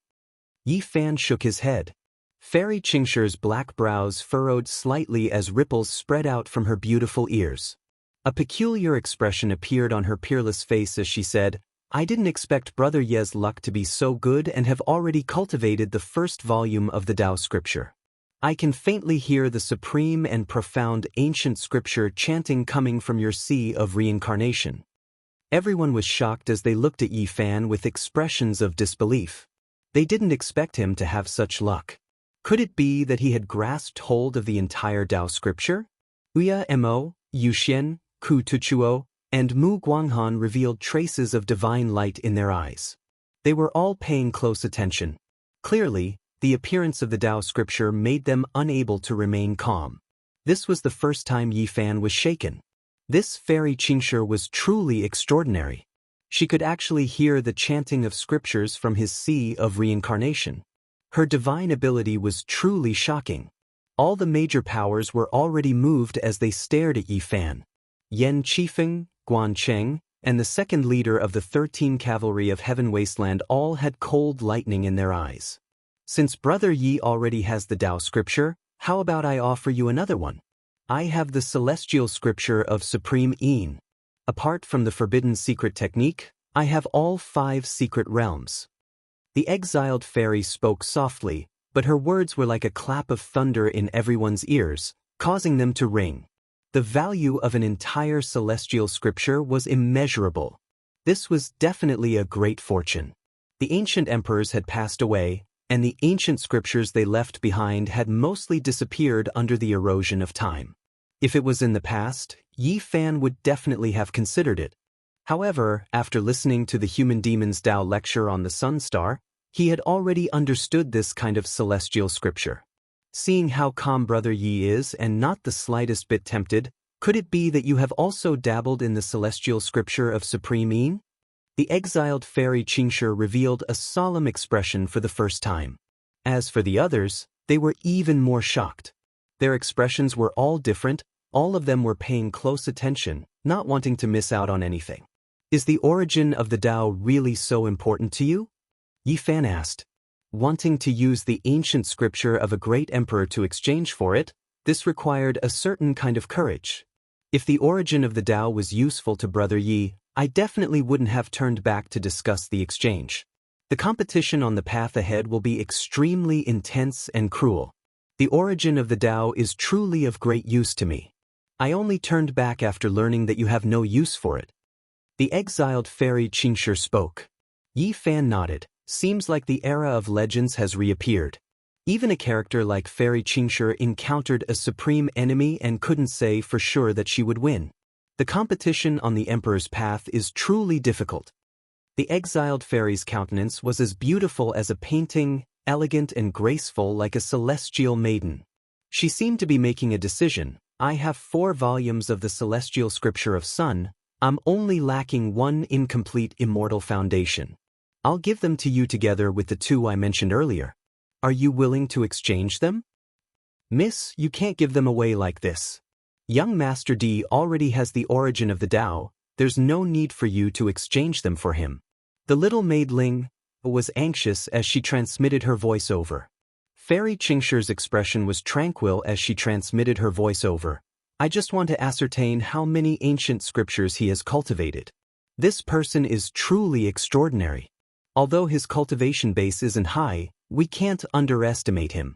Yi Fan shook his head. Fairy Qingshir's black brows furrowed slightly as ripples spread out from her beautiful ears. A peculiar expression appeared on her peerless face as she said, I didn't expect Brother Ye's luck to be so good and have already cultivated the first volume of the Tao scripture. I can faintly hear the supreme and profound ancient scripture chanting coming from your sea of reincarnation. Everyone was shocked as they looked at Yi Fan with expressions of disbelief. They didn't expect him to have such luck. Could it be that he had grasped hold of the entire Tao scripture? Uya Mo, Yuxian, Ku Tuchuo, and Mu Guanghan revealed traces of divine light in their eyes. They were all paying close attention. Clearly, the appearance of the Tao scripture made them unable to remain calm. This was the first time Yi Fan was shaken. This fairy Qingshi was truly extraordinary. She could actually hear the chanting of scriptures from his sea of reincarnation. Her divine ability was truly shocking. All the major powers were already moved as they stared at Yi Fan. Yan Qifeng, Guan Cheng, and the second leader of the 13 Cavalry of Heaven Wasteland all had cold lightning in their eyes. Since Brother Yi already has the Tao scripture, how about I offer you another one? I have the celestial scripture of Supreme Yin. Apart from the forbidden secret technique, I have all 5 secret realms. The exiled fairy spoke softly, but her words were like a clap of thunder in everyone's ears, causing them to ring. The value of an entire celestial scripture was immeasurable. This was definitely a great fortune. The ancient emperors had passed away, and the ancient scriptures they left behind had mostly disappeared under the erosion of time. If it was in the past, Yi Fan would definitely have considered it. However, after listening to the Human Demon's Tao lecture on the Sun Star, he had already understood this kind of celestial scripture. Seeing how calm Brother Yi is and not the slightest bit tempted, could it be that you have also dabbled in the celestial scripture of Supreme Yin? The exiled fairy Qingshi revealed a solemn expression for the first time. As for the others, they were even more shocked. Their expressions were all different, all of them were paying close attention, not wanting to miss out on anything. Is the origin of the Tao really so important to you? Yi Fan asked. Wanting to use the ancient scripture of a great emperor to exchange for it, this required a certain kind of courage. If the origin of the Tao was useful to Brother Yi, I definitely wouldn't have turned back to discuss the exchange. The competition on the path ahead will be extremely intense and cruel. The origin of the Tao is truly of great use to me. I only turned back after learning that you have no use for it. The exiled fairy Qingshi spoke. Yi Fan nodded. Seems like the era of legends has reappeared. Even a character like Fairy Qingshi encountered a supreme enemy and couldn't say for sure that she would win. The competition on the Emperor's path is truly difficult. The exiled fairy's countenance was as beautiful as a painting, elegant and graceful like a celestial maiden. She seemed to be making a decision. I have 4 volumes of the celestial scripture of Sun. I'm only lacking 1 incomplete immortal foundation. I'll give them to you together with the 2 I mentioned earlier. Are you willing to exchange them? Miss, you can't give them away like this. Young Master D already has the origin of the Tao. There's no need for you to exchange them for him. The little maid Ling was anxious as she transmitted her voiceover. Fairy Qingshi's expression was tranquil as she transmitted her voiceover. I just want to ascertain how many ancient scriptures he has cultivated. This person is truly extraordinary. Although his cultivation base isn't high, we can't underestimate him.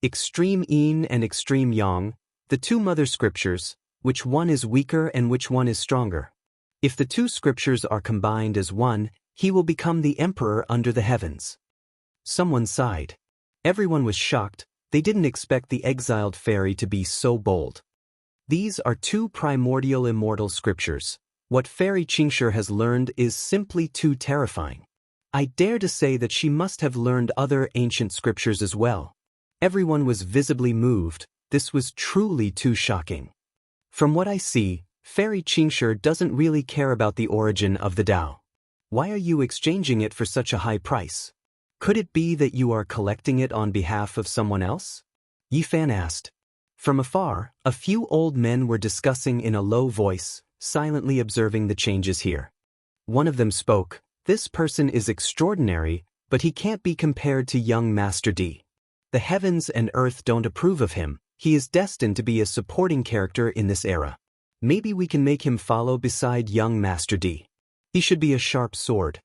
Extreme Yin and Extreme Yang, the 2 mother scriptures, which one is weaker and which one is stronger? If the 2 scriptures are combined as one, he will become the emperor under the heavens. Someone sighed. Everyone was shocked. They didn't expect the exiled fairy to be so bold. These are 2 primordial immortal scriptures. What Fairy Qingshi has learned is simply too terrifying. I dare to say that she must have learned other ancient scriptures as well. Everyone was visibly moved. This was truly too shocking. From what I see, Fairy Qingshi doesn't really care about the origin of the Tao. Why are you exchanging it for such a high price? Could it be that you are collecting it on behalf of someone else? Yi Fan asked. From afar, a few old men were discussing in a low voice, silently observing the changes here. One of them spoke. This person is extraordinary, but he can't be compared to young Master D. The heavens and earth don't approve of him. He is destined to be a supporting character in this era. Maybe we can make him follow beside young Master D. He should be a sharp sword.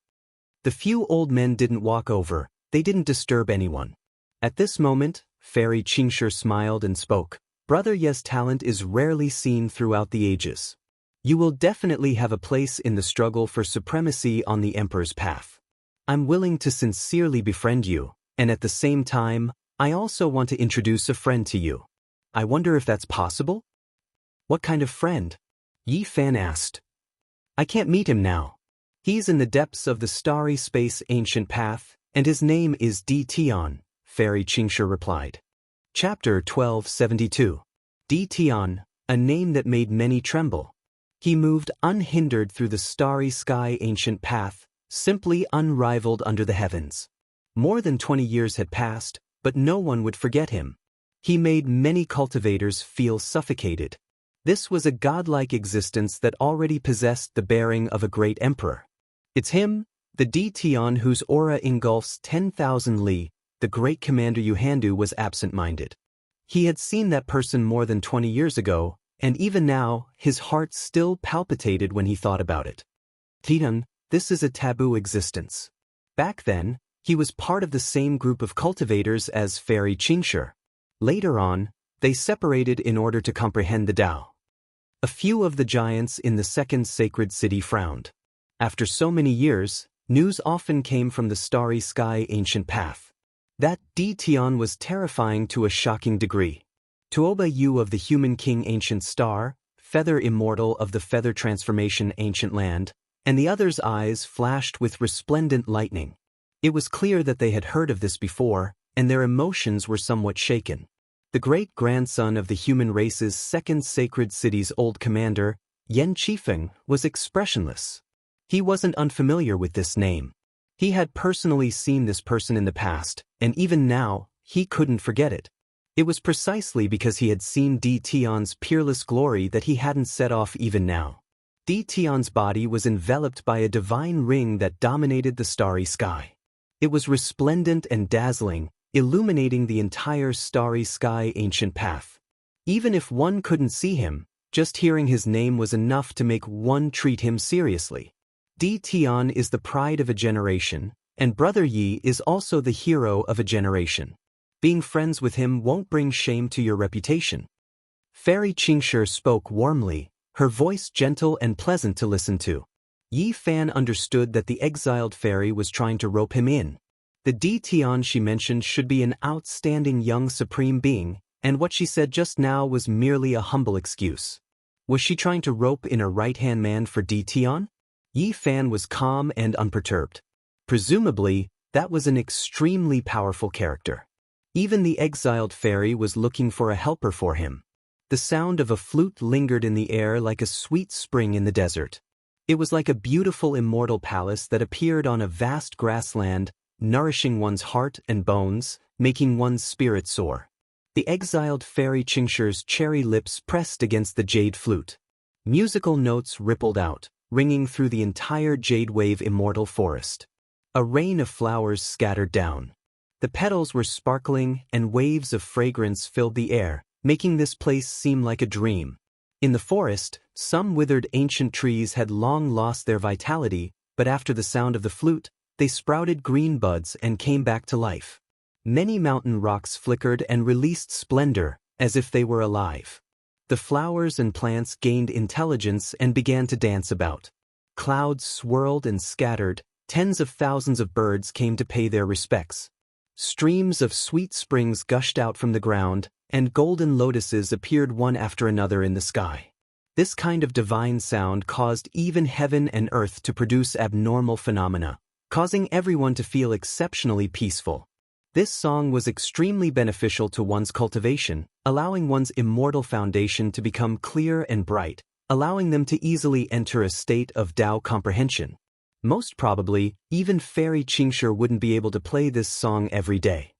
The few old men didn't walk over. They didn't disturb anyone. At this moment, Fairy Qingshi smiled and spoke. Brother Ye's talent is rarely seen throughout the ages. You will definitely have a place in the struggle for supremacy on the Emperor's path. I'm willing to sincerely befriend you, and at the same time, I also want to introduce a friend to you. I wonder if that's possible? What kind of friend? Yi Fan asked. I can't meet him now. He's in the depths of the starry space ancient path, and his name is Di Tian, Fairy Qingshi replied. Chapter 1272. Di Tian, a name that made many tremble. He moved unhindered through the starry sky ancient path, simply unrivaled under the heavens. More than 20 years had passed, but no one would forget him. He made many cultivators feel suffocated. This was a godlike existence that already possessed the bearing of a great emperor. It's him, the Di Tian whose aura engulfs 10,000 li. The great commander Yuhandu was absent-minded. He had seen that person more than 20 years ago, and even now, his heart still palpitated when he thought about it. Tian, this is a taboo existence. Back then, he was part of the same group of cultivators as Fairy Qingshi. Later on, they separated in order to comprehend the Tao. A few of the giants in the second sacred city frowned. After so many years, news often came from the starry sky ancient path. That Di Tian was terrifying to a shocking degree. Tuoba Yu of the Human King Ancient Star, Feather Immortal of the Feather Transformation Ancient Land, and the others' eyes flashed with resplendent lightning. It was clear that they had heard of this before, and their emotions were somewhat shaken. The great-grandson of the human race's second sacred city's old commander, Yan Qifeng, was expressionless. He wasn't unfamiliar with this name. He had personally seen this person in the past, and even now, he couldn't forget it. It was precisely because he had seen Di Tian's peerless glory that he hadn't set off even now. Di Tian's body was enveloped by a divine ring that dominated the starry sky. It was resplendent and dazzling, illuminating the entire starry sky ancient path. Even if one couldn't see him, just hearing his name was enough to make one treat him seriously. Di Tian is the pride of a generation, and Brother Yi is also the hero of a generation. Being friends with him won't bring shame to your reputation. Fairy Qingshi spoke warmly, her voice gentle and pleasant to listen to. Yi Fan understood that the exiled fairy was trying to rope him in. The Di Tian she mentioned should be an outstanding young supreme being, and what she said just now was merely a humble excuse. Was she trying to rope in a right-hand man for Di Tian? Yi Fan was calm and unperturbed. Presumably, that was an extremely powerful character. Even the exiled fairy was looking for a helper for him. The sound of a flute lingered in the air like a sweet spring in the desert. It was like a beautiful immortal palace that appeared on a vast grassland, nourishing one's heart and bones, making one's spirit soar. The exiled Fairy Qingshi's cherry lips pressed against the jade flute. Musical notes rippled out, ringing through the entire jade wave immortal forest. A rain of flowers scattered down. The petals were sparkling and waves of fragrance filled the air, making this place seem like a dream. In the forest, some withered ancient trees had long lost their vitality, but after the sound of the flute, they sprouted green buds and came back to life. Many mountain rocks flickered and released splendor, as if they were alive. The flowers and plants gained intelligence and began to dance about. Clouds swirled and scattered, tens of thousands of birds came to pay their respects. Streams of sweet springs gushed out from the ground, and golden lotuses appeared one after another in the sky. This kind of divine sound caused even heaven and earth to produce abnormal phenomena, causing everyone to feel exceptionally peaceful. This song was extremely beneficial to one's cultivation, allowing one's immortal foundation to become clear and bright, allowing them to easily enter a state of Tao comprehension. Most probably, even Fairy Qingshi wouldn't be able to play this song every day.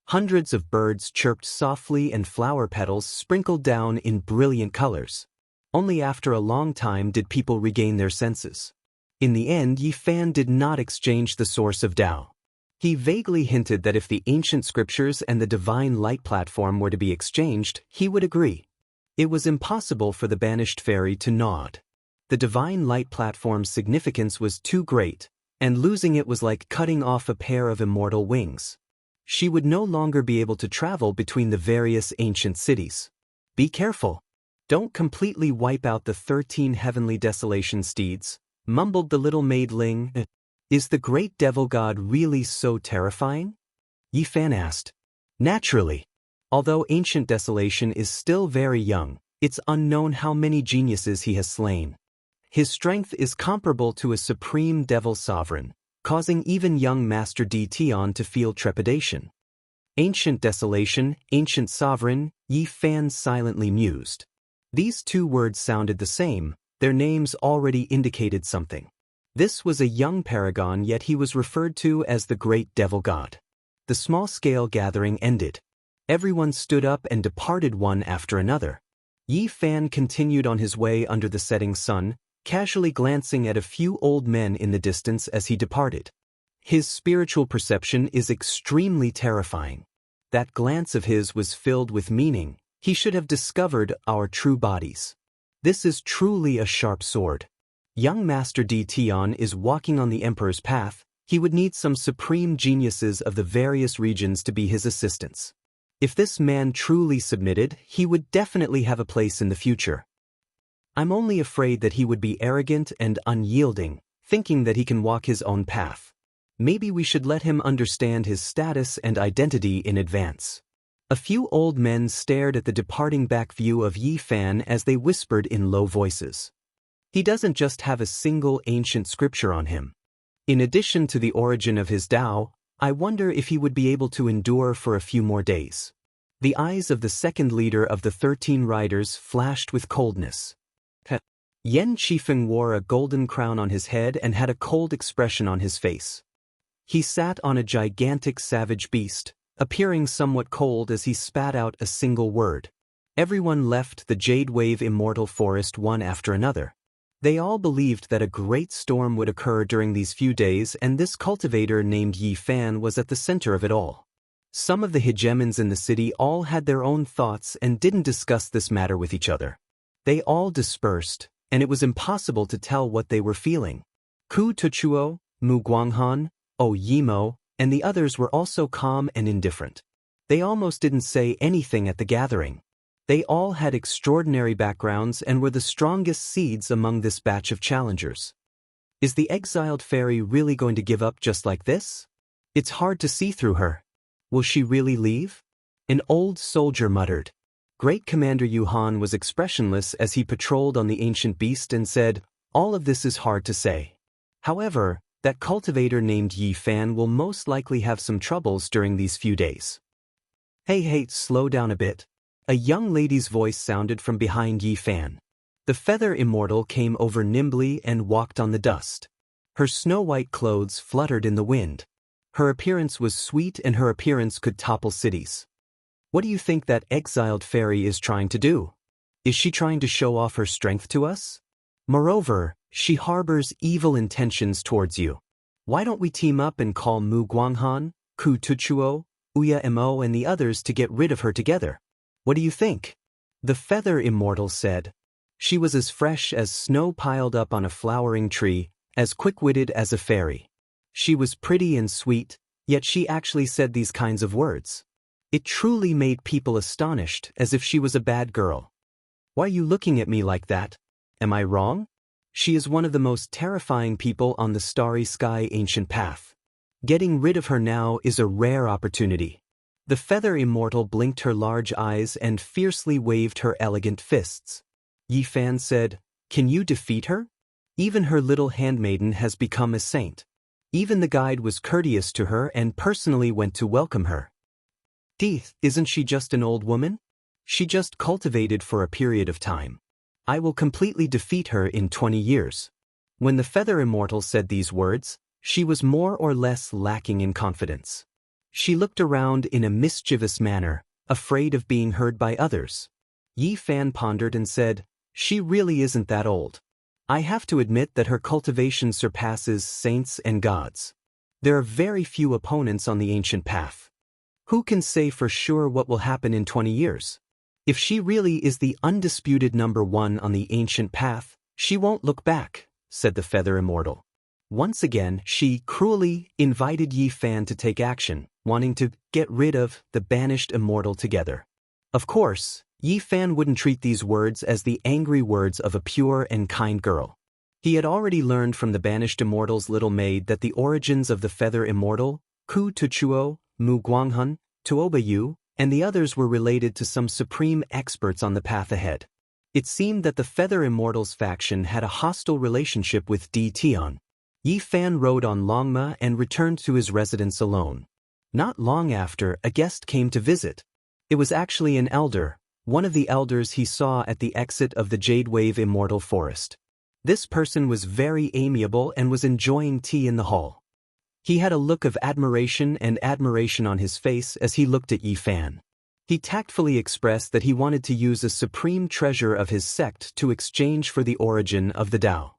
Hundreds of birds chirped softly and flower petals sprinkled down in brilliant colors. Only after a long time did people regain their senses. In the end, Yi Fan did not exchange the source of Tao. He vaguely hinted that if the ancient scriptures and the divine light platform were to be exchanged, he would agree. It was impossible for the banished fairy to nod. The divine light platform's significance was too great, and losing it was like cutting off a pair of immortal wings. She would no longer be able to travel between the various ancient cities. Be careful. Don't completely wipe out the 13 heavenly desolation steeds, mumbled the little maid Ling. Is the great devil god really so terrifying? Yi Fan asked. Naturally. Although ancient Desolation is still very young, it's unknown how many geniuses he has slain. His strength is comparable to a supreme devil sovereign, causing even young Master D Tion to feel trepidation. Ancient Desolation, Ancient Sovereign, Yi Fan silently mused. These two words sounded the same, their names already indicated something. This was a young paragon, yet he was referred to as the Great Devil God. The small-scale gathering ended. Everyone stood up and departed one after another. Yi Fan continued on his way under the setting sun, casually glancing at a few old men in the distance as he departed. His spiritual perception is extremely terrifying. That glance of his was filled with meaning. He should have discovered our true bodies. This is truly a sharp sword. Young Master D Tion is walking on the Emperor's path. He would need some supreme geniuses of the various regions to be his assistants. If this man truly submitted, he would definitely have a place in the future. I'm only afraid that he would be arrogant and unyielding, thinking that he can walk his own path. Maybe we should let him understand his status and identity in advance. A few old men stared at the departing back view of Yi Fan as they whispered in low voices. He doesn't just have a single ancient scripture on him. In addition to the origin of his Tao, I wonder if he would be able to endure for a few more days. The eyes of the second leader of the 13 riders flashed with coldness. Yen Qifeng wore a golden crown on his head and had a cold expression on his face. He sat on a gigantic savage beast, appearing somewhat cold as he spat out a single word. Everyone left the Jade Wave Immortal Forest one after another. They all believed that a great storm would occur during these few days, and this cultivator named Yi Fan was at the center of it all. Some of the hegemons in the city all had their own thoughts and didn't discuss this matter with each other. They all dispersed, and it was impossible to tell what they were feeling. Ku Tuchuo, Mu Guanghan, O Yimo, and the others were also calm and indifferent. They almost didn't say anything at the gathering. They all had extraordinary backgrounds and were the strongest seeds among this batch of challengers. Is the exiled fairy really going to give up just like this? It's hard to see through her. Will she really leave? An old soldier muttered. Great Commander Yuhan was expressionless as he patrolled on the ancient beast and said, "All of this is hard to say. However, that cultivator named Yi Fan will most likely have some troubles during these few days." Hey, slow down a bit. A young lady's voice sounded from behind Yi Fan. The feather immortal came over nimbly and walked on the dust. Her snow-white clothes fluttered in the wind. Her appearance was sweet, and her appearance could topple cities. What do you think that exiled fairy is trying to do? Is she trying to show off her strength to us? Moreover, she harbors evil intentions towards you. Why don't we team up and call Mu Guanghan, Ku Tuchuo, Uya Mo and the others to get rid of her together? What do you think? The feather immortal said. She was as fresh as snow piled up on a flowering tree, as quick-witted as a fairy. She was pretty and sweet, yet she actually said these kinds of words. It truly made people astonished, as if she was a bad girl. Why are you looking at me like that? Am I wrong? She is one of the most terrifying people on the starry sky ancient path. Getting rid of her now is a rare opportunity. The feather immortal blinked her large eyes and fiercely waved her elegant fists. Yi Fan said, "Can you defeat her? Even her little handmaiden has become a saint." Even the guide was courteous to her and personally went to welcome her. Isn't she just an old woman? She just cultivated for a period of time. I will completely defeat her in 20 years. When the feather immortal said these words, she was more or less lacking in confidence. She looked around in a mischievous manner, afraid of being heard by others. Yi Fan pondered and said, "She really isn't that old. I have to admit that her cultivation surpasses saints and gods. There are very few opponents on the ancient path. Who can say for sure what will happen in 20 years? If she really is the undisputed number one on the ancient path, she won't look back," said the feather immortal. Once again, she cruelly invited Yi Fan to take action, wanting to get rid of the banished immortal together. Of course, Yi Fan wouldn't treat these words as the angry words of a pure and kind girl. He had already learned from the banished immortal's little maid that the origins of the feather immortal, Ku Tuchuo, Mu Guanghan, Tuobayu, and the others were related to some supreme experts on the path ahead. It seemed that the Feather Immortals faction had a hostile relationship with Di Tian. Yi Fan rode on Longma and returned to his residence alone. Not long after, a guest came to visit. It was actually an elder, one of the elders he saw at the exit of the Jade Wave Immortal Forest. This person was very amiable and was enjoying tea in the hall. He had a look of admiration on his face as he looked at Yi Fan. He tactfully expressed that he wanted to use a supreme treasure of his sect to exchange for the origin of the Tao.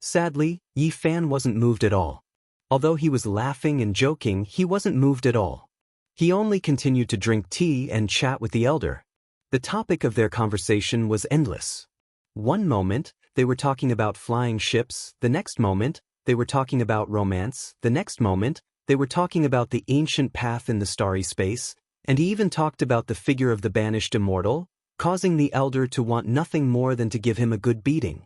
Sadly, Yi Fan wasn't moved at all. Although he was laughing and joking, he wasn't moved at all. He only continued to drink tea and chat with the elder. The topic of their conversation was endless. One moment, they were talking about flying ships, the next moment, they were talking about romance, the next moment, they were talking about the ancient path in the starry space, and he even talked about the figure of the banished immortal, causing the elder to want nothing more than to give him a good beating.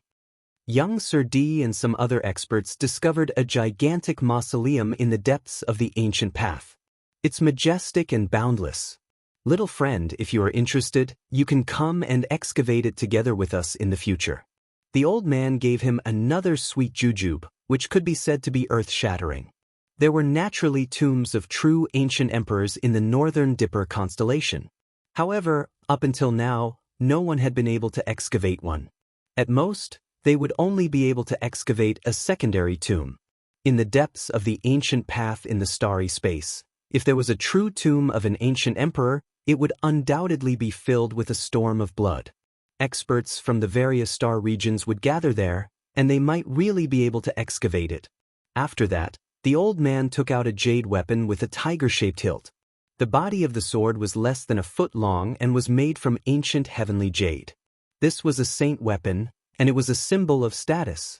Young Sir D and some other experts discovered a gigantic mausoleum in the depths of the ancient path. It's majestic and boundless. Little friend, if you are interested, you can come and excavate it together with us in the future. The old man gave him another sweet jujube, which could be said to be earth-shattering. There were naturally tombs of true ancient emperors in the Northern Dipper constellation. However, up until now, no one had been able to excavate one. At most, they would only be able to excavate a secondary tomb. In the depths of the ancient path in the starry space, if there was a true tomb of an ancient emperor, it would undoubtedly be filled with a storm of blood. Experts from the various star regions would gather there, and they might really be able to excavate it. After that, the old man took out a jade weapon with a tiger-shaped hilt. The body of the sword was less than a foot long and was made from ancient heavenly jade. This was a saint weapon, and it was a symbol of status.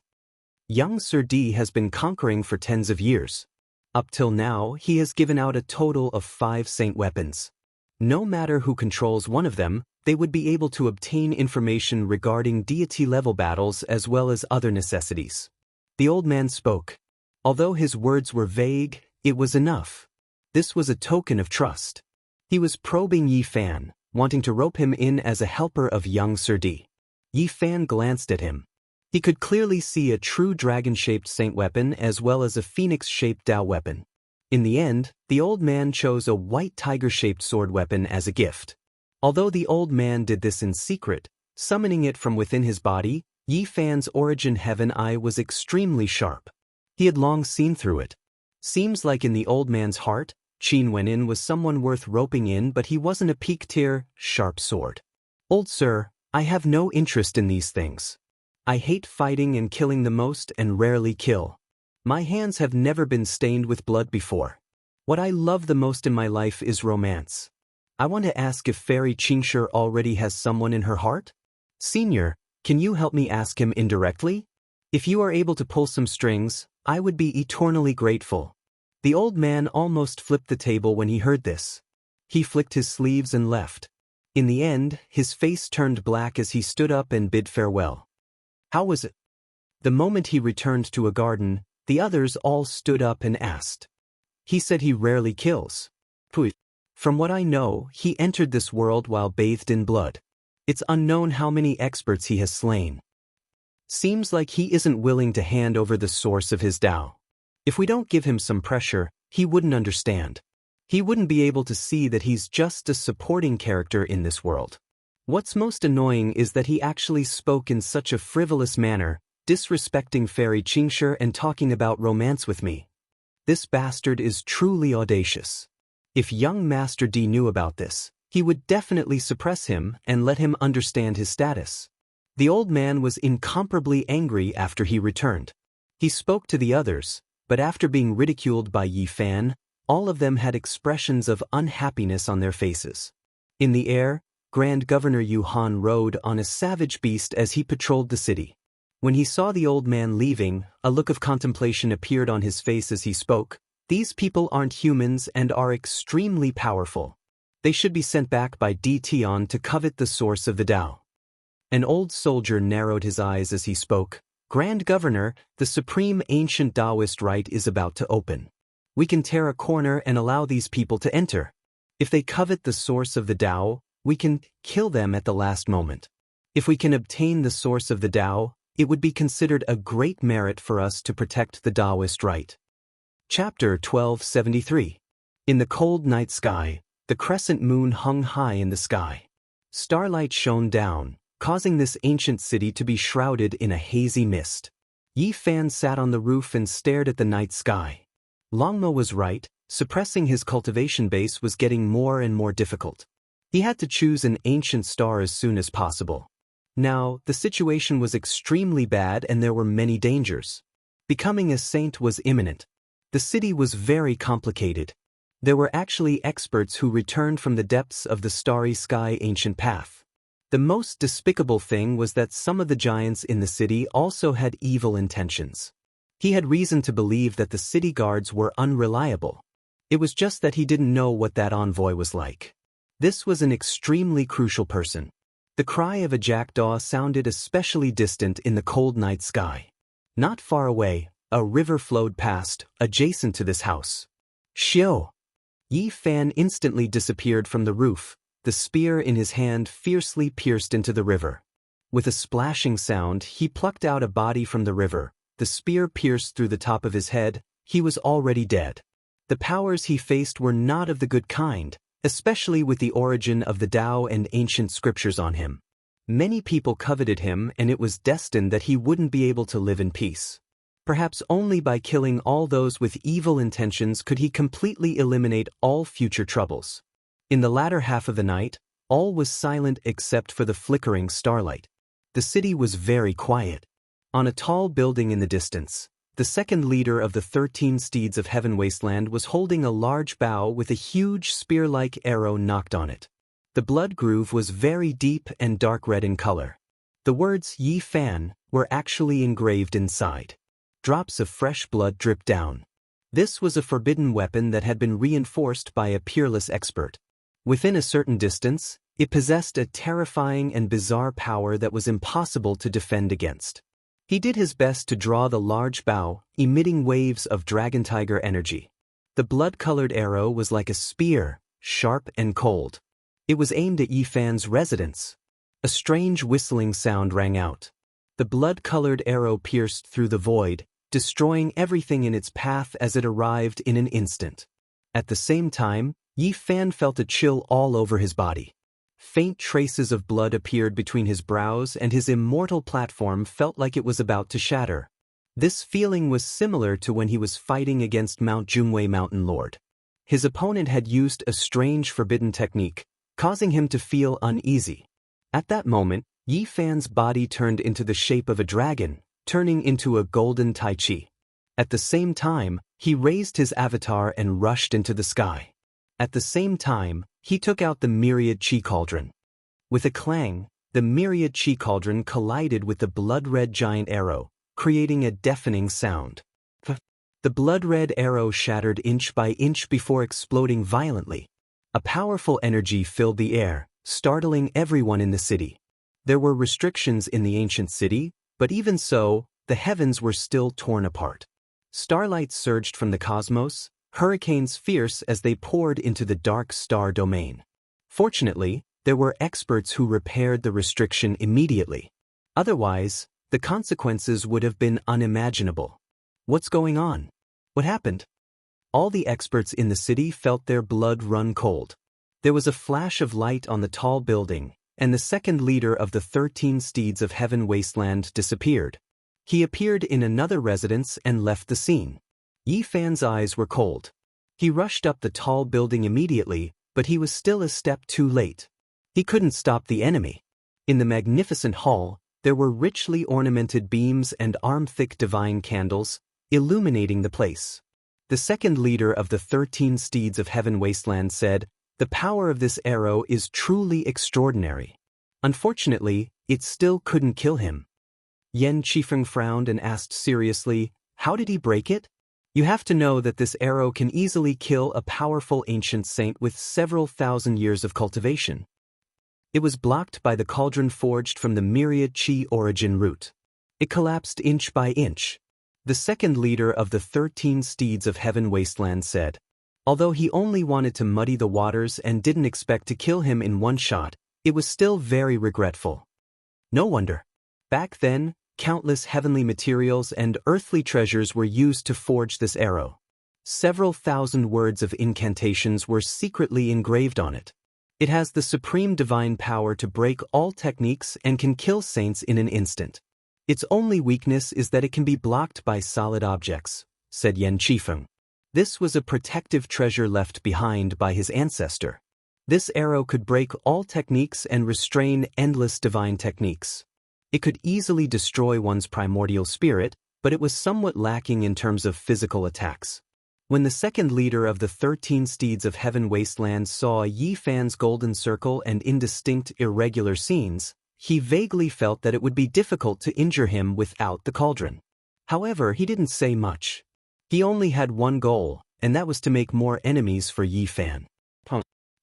Young Sir D has been conquering for tens of years. Up till now, he has given out a total of 5 saint weapons. No matter who controls one of them, they would be able to obtain information regarding deity-level battles as well as other necessities. The old man spoke. Although his words were vague, it was enough. This was a token of trust. He was probing Yi Fan, wanting to rope him in as a helper of young Sir D. Yi Fan glanced at him. He could clearly see a true dragon-shaped saint weapon as well as a phoenix-shaped Tao weapon. In the end, the old man chose a white tiger-shaped sword weapon as a gift. Although the old man did this in secret, summoning it from within his body, Yi Fan's origin heaven eye was extremely sharp. He had long seen through it. Seems like in the old man's heart, Qin Wenin was someone worth roping in, but he wasn't a peak-tier, sharp sword. Old sir, I have no interest in these things. I hate fighting and killing the most and rarely kill. My hands have never been stained with blood before. What I love the most in my life is romance. I want to ask if Fairy Qingshi already has someone in her heart? Senior, can you help me ask him indirectly? If you are able to pull some strings, I would be eternally grateful. The old man almost flipped the table when he heard this. He flicked his sleeves and left. In the end, his face turned black as he stood up and bid farewell. How was it? The moment he returned to a garden, the others all stood up and asked. He said he rarely kills. Pooh. From what I know, he entered this world while bathed in blood. It's unknown how many experts he has slain. Seems like he isn't willing to hand over the source of his Tao. If we don't give him some pressure, he wouldn't understand. He wouldn't be able to see that he's just a supporting character in this world. What's most annoying is that he actually spoke in such a frivolous manner, disrespecting Fairy Qingshi and talking about romance with me. This bastard is truly audacious. If young Master D knew about this, he would definitely suppress him and let him understand his status. The old man was incomparably angry after he returned. He spoke to the others, but after being ridiculed by Yi Fan, all of them had expressions of unhappiness on their faces. In the air, Grand Governor Yu Han rode on a savage beast as he patrolled the city. When he saw the old man leaving, a look of contemplation appeared on his face as he spoke. These people aren't humans and are extremely powerful. They should be sent back by Di Tian to covet the source of the Tao. An old soldier narrowed his eyes as he spoke. Grand Governor, the supreme ancient Taoist rite is about to open. We can tear a corner and allow these people to enter. If they covet the source of the Tao, we can kill them at the last moment. If we can obtain the source of the Tao, it would be considered a great merit for us to protect the Taoist right. Chapter 1273. In the cold night sky, the crescent moon hung high in the sky. Starlight shone down, causing this ancient city to be shrouded in a hazy mist. Yi Fan sat on the roof and stared at the night sky. Longmo was right, suppressing his cultivation base was getting more and more difficult. He had to choose an ancient star as soon as possible. Now, the situation was extremely bad and there were many dangers. Becoming a saint was imminent. The city was very complicated. There were actually experts who returned from the depths of the starry sky ancient path. The most despicable thing was that some of the giants in the city also had evil intentions. He had reason to believe that the city guards were unreliable. It was just that he didn't know what that envoy was like. This was an extremely crucial person. The cry of a jackdaw sounded especially distant in the cold night sky. Not far away, a river flowed past, adjacent to this house. Xiao! Yi Fan instantly disappeared from the roof, the spear in his hand fiercely pierced into the river. With a splashing sound, he plucked out a body from the river. The spear pierced through the top of his head. He was already dead. The powers he faced were not of the good kind, especially with the origin of the Tao and ancient scriptures on him. Many people coveted him and it was destined that he wouldn't be able to live in peace. Perhaps only by killing all those with evil intentions could he completely eliminate all future troubles. In the latter half of the night, all was silent except for the flickering starlight. The city was very quiet. On a tall building in the distance, the second leader of the 13 steeds of Heaven Wasteland was holding a large bow with a huge spear-like arrow knocked on it. The blood groove was very deep and dark red in color. The words Yi Fan were actually engraved inside. Drops of fresh blood dripped down. This was a forbidden weapon that had been reinforced by a peerless expert. Within a certain distance, it possessed a terrifying and bizarre power that was impossible to defend against. He did his best to draw the large bow, emitting waves of dragon tiger energy. The blood-colored arrow was like a spear, sharp and cold. It was aimed at Yi Fan's residence. A strange whistling sound rang out. The blood-colored arrow pierced through the void, destroying everything in its path as it arrived in an instant. At the same time, Yi Fan felt a chill all over his body. Faint traces of blood appeared between his brows and his immortal platform felt like it was about to shatter. This feeling was similar to when he was fighting against Mount Jumwei Mountain Lord. His opponent had used a strange forbidden technique, causing him to feel uneasy. At that moment, Yi Fan's body turned into the shape of a dragon, turning into a golden Tai Chi. At the same time, he raised his avatar and rushed into the sky. At the same time, he took out the myriad chi cauldron. With a clang, the myriad chi cauldron collided with the blood-red giant arrow, creating a deafening sound. The blood-red arrow shattered inch by inch before exploding violently. A powerful energy filled the air, startling everyone in the city. There were restrictions in the ancient city, but even so, the heavens were still torn apart. Starlight surged from the cosmos, hurricanes fierce as they poured into the dark star domain. Fortunately, there were experts who repaired the restriction immediately. Otherwise, the consequences would have been unimaginable. What's going on? What happened? All the experts in the city felt their blood run cold. There was a flash of light on the tall building, and the second leader of the 13 steeds of Heaven Wasteland disappeared. He appeared in another residence and left the scene. Yi Fan's eyes were cold. He rushed up the tall building immediately, but he was still a step too late. He couldn't stop the enemy. In the magnificent hall, there were richly ornamented beams and arm-thick divine candles, illuminating the place. The second leader of the 13 steeds of Heaven Wasteland said, "The power of this arrow is truly extraordinary." Unfortunately, it still couldn't kill him. Yan Qifeng frowned and asked seriously, "How did he break it?" "You have to know that this arrow can easily kill a powerful ancient saint with several thousand years of cultivation. It was blocked by the cauldron forged from the myriad chi origin root. It collapsed inch by inch." The second leader of the 13 steeds of Heaven Wasteland said. Although he only wanted to muddy the waters and didn't expect to kill him in one shot, it was still very regretful. No wonder. Back then, countless heavenly materials and earthly treasures were used to forge this arrow. Several thousand words of incantations were secretly engraved on it. It has the supreme divine power to break all techniques and can kill saints in an instant. Its only weakness is that it can be blocked by solid objects, said Yan Qifeng. This was a protective treasure left behind by his ancestor. This arrow could break all techniques and restrain endless divine techniques. It could easily destroy one's primordial spirit, but it was somewhat lacking in terms of physical attacks. When the second leader of the 13 steeds of heaven wasteland saw Yi Fan's golden circle and indistinct, irregular scenes, he vaguely felt that it would be difficult to injure him without the cauldron. However, he didn't say much. He only had one goal, and that was to make more enemies for Yi Fan.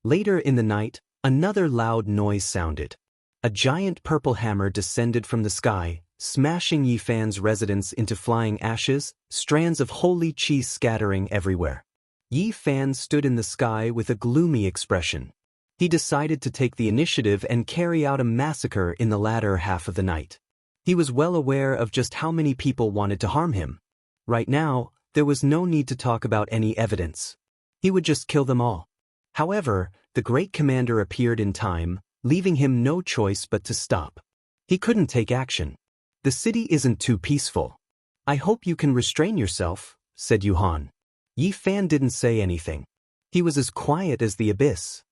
Later in the night, another loud noise sounded. A giant purple hammer descended from the sky, smashing Yi Fan's residence into flying ashes, strands of holy qi scattering everywhere. Yi Fan stood in the sky with a gloomy expression. He decided to take the initiative and carry out a massacre in the latter half of the night. He was well aware of just how many people wanted to harm him. Right now, there was no need to talk about any evidence. He would just kill them all. However, the great commander appeared in time, leaving him no choice but to stop. He couldn't take action. The city isn't too peaceful. I hope you can restrain yourself, said Yuhan. Yi Fan didn't say anything. He was as quiet as the abyss.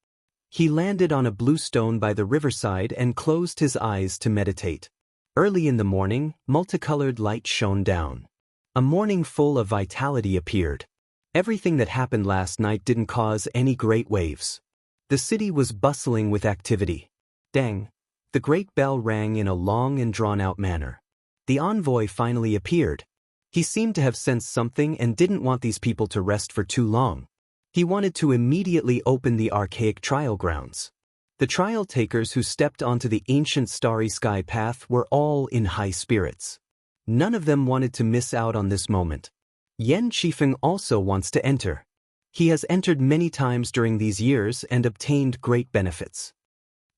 He landed on a blue stone by the riverside and closed his eyes to meditate. Early in the morning, multicolored light shone down. A morning full of vitality appeared. Everything that happened last night didn't cause any great waves. The city was bustling with activity. Dang! The great bell rang in a long and drawn-out manner. The envoy finally appeared. He seemed to have sensed something and didn't want these people to rest for too long. He wanted to immediately open the archaic trial grounds. The trial takers who stepped onto the ancient starry sky path were all in high spirits. None of them wanted to miss out on this moment. Yan Qifeng also wants to enter. He has entered many times during these years and obtained great benefits.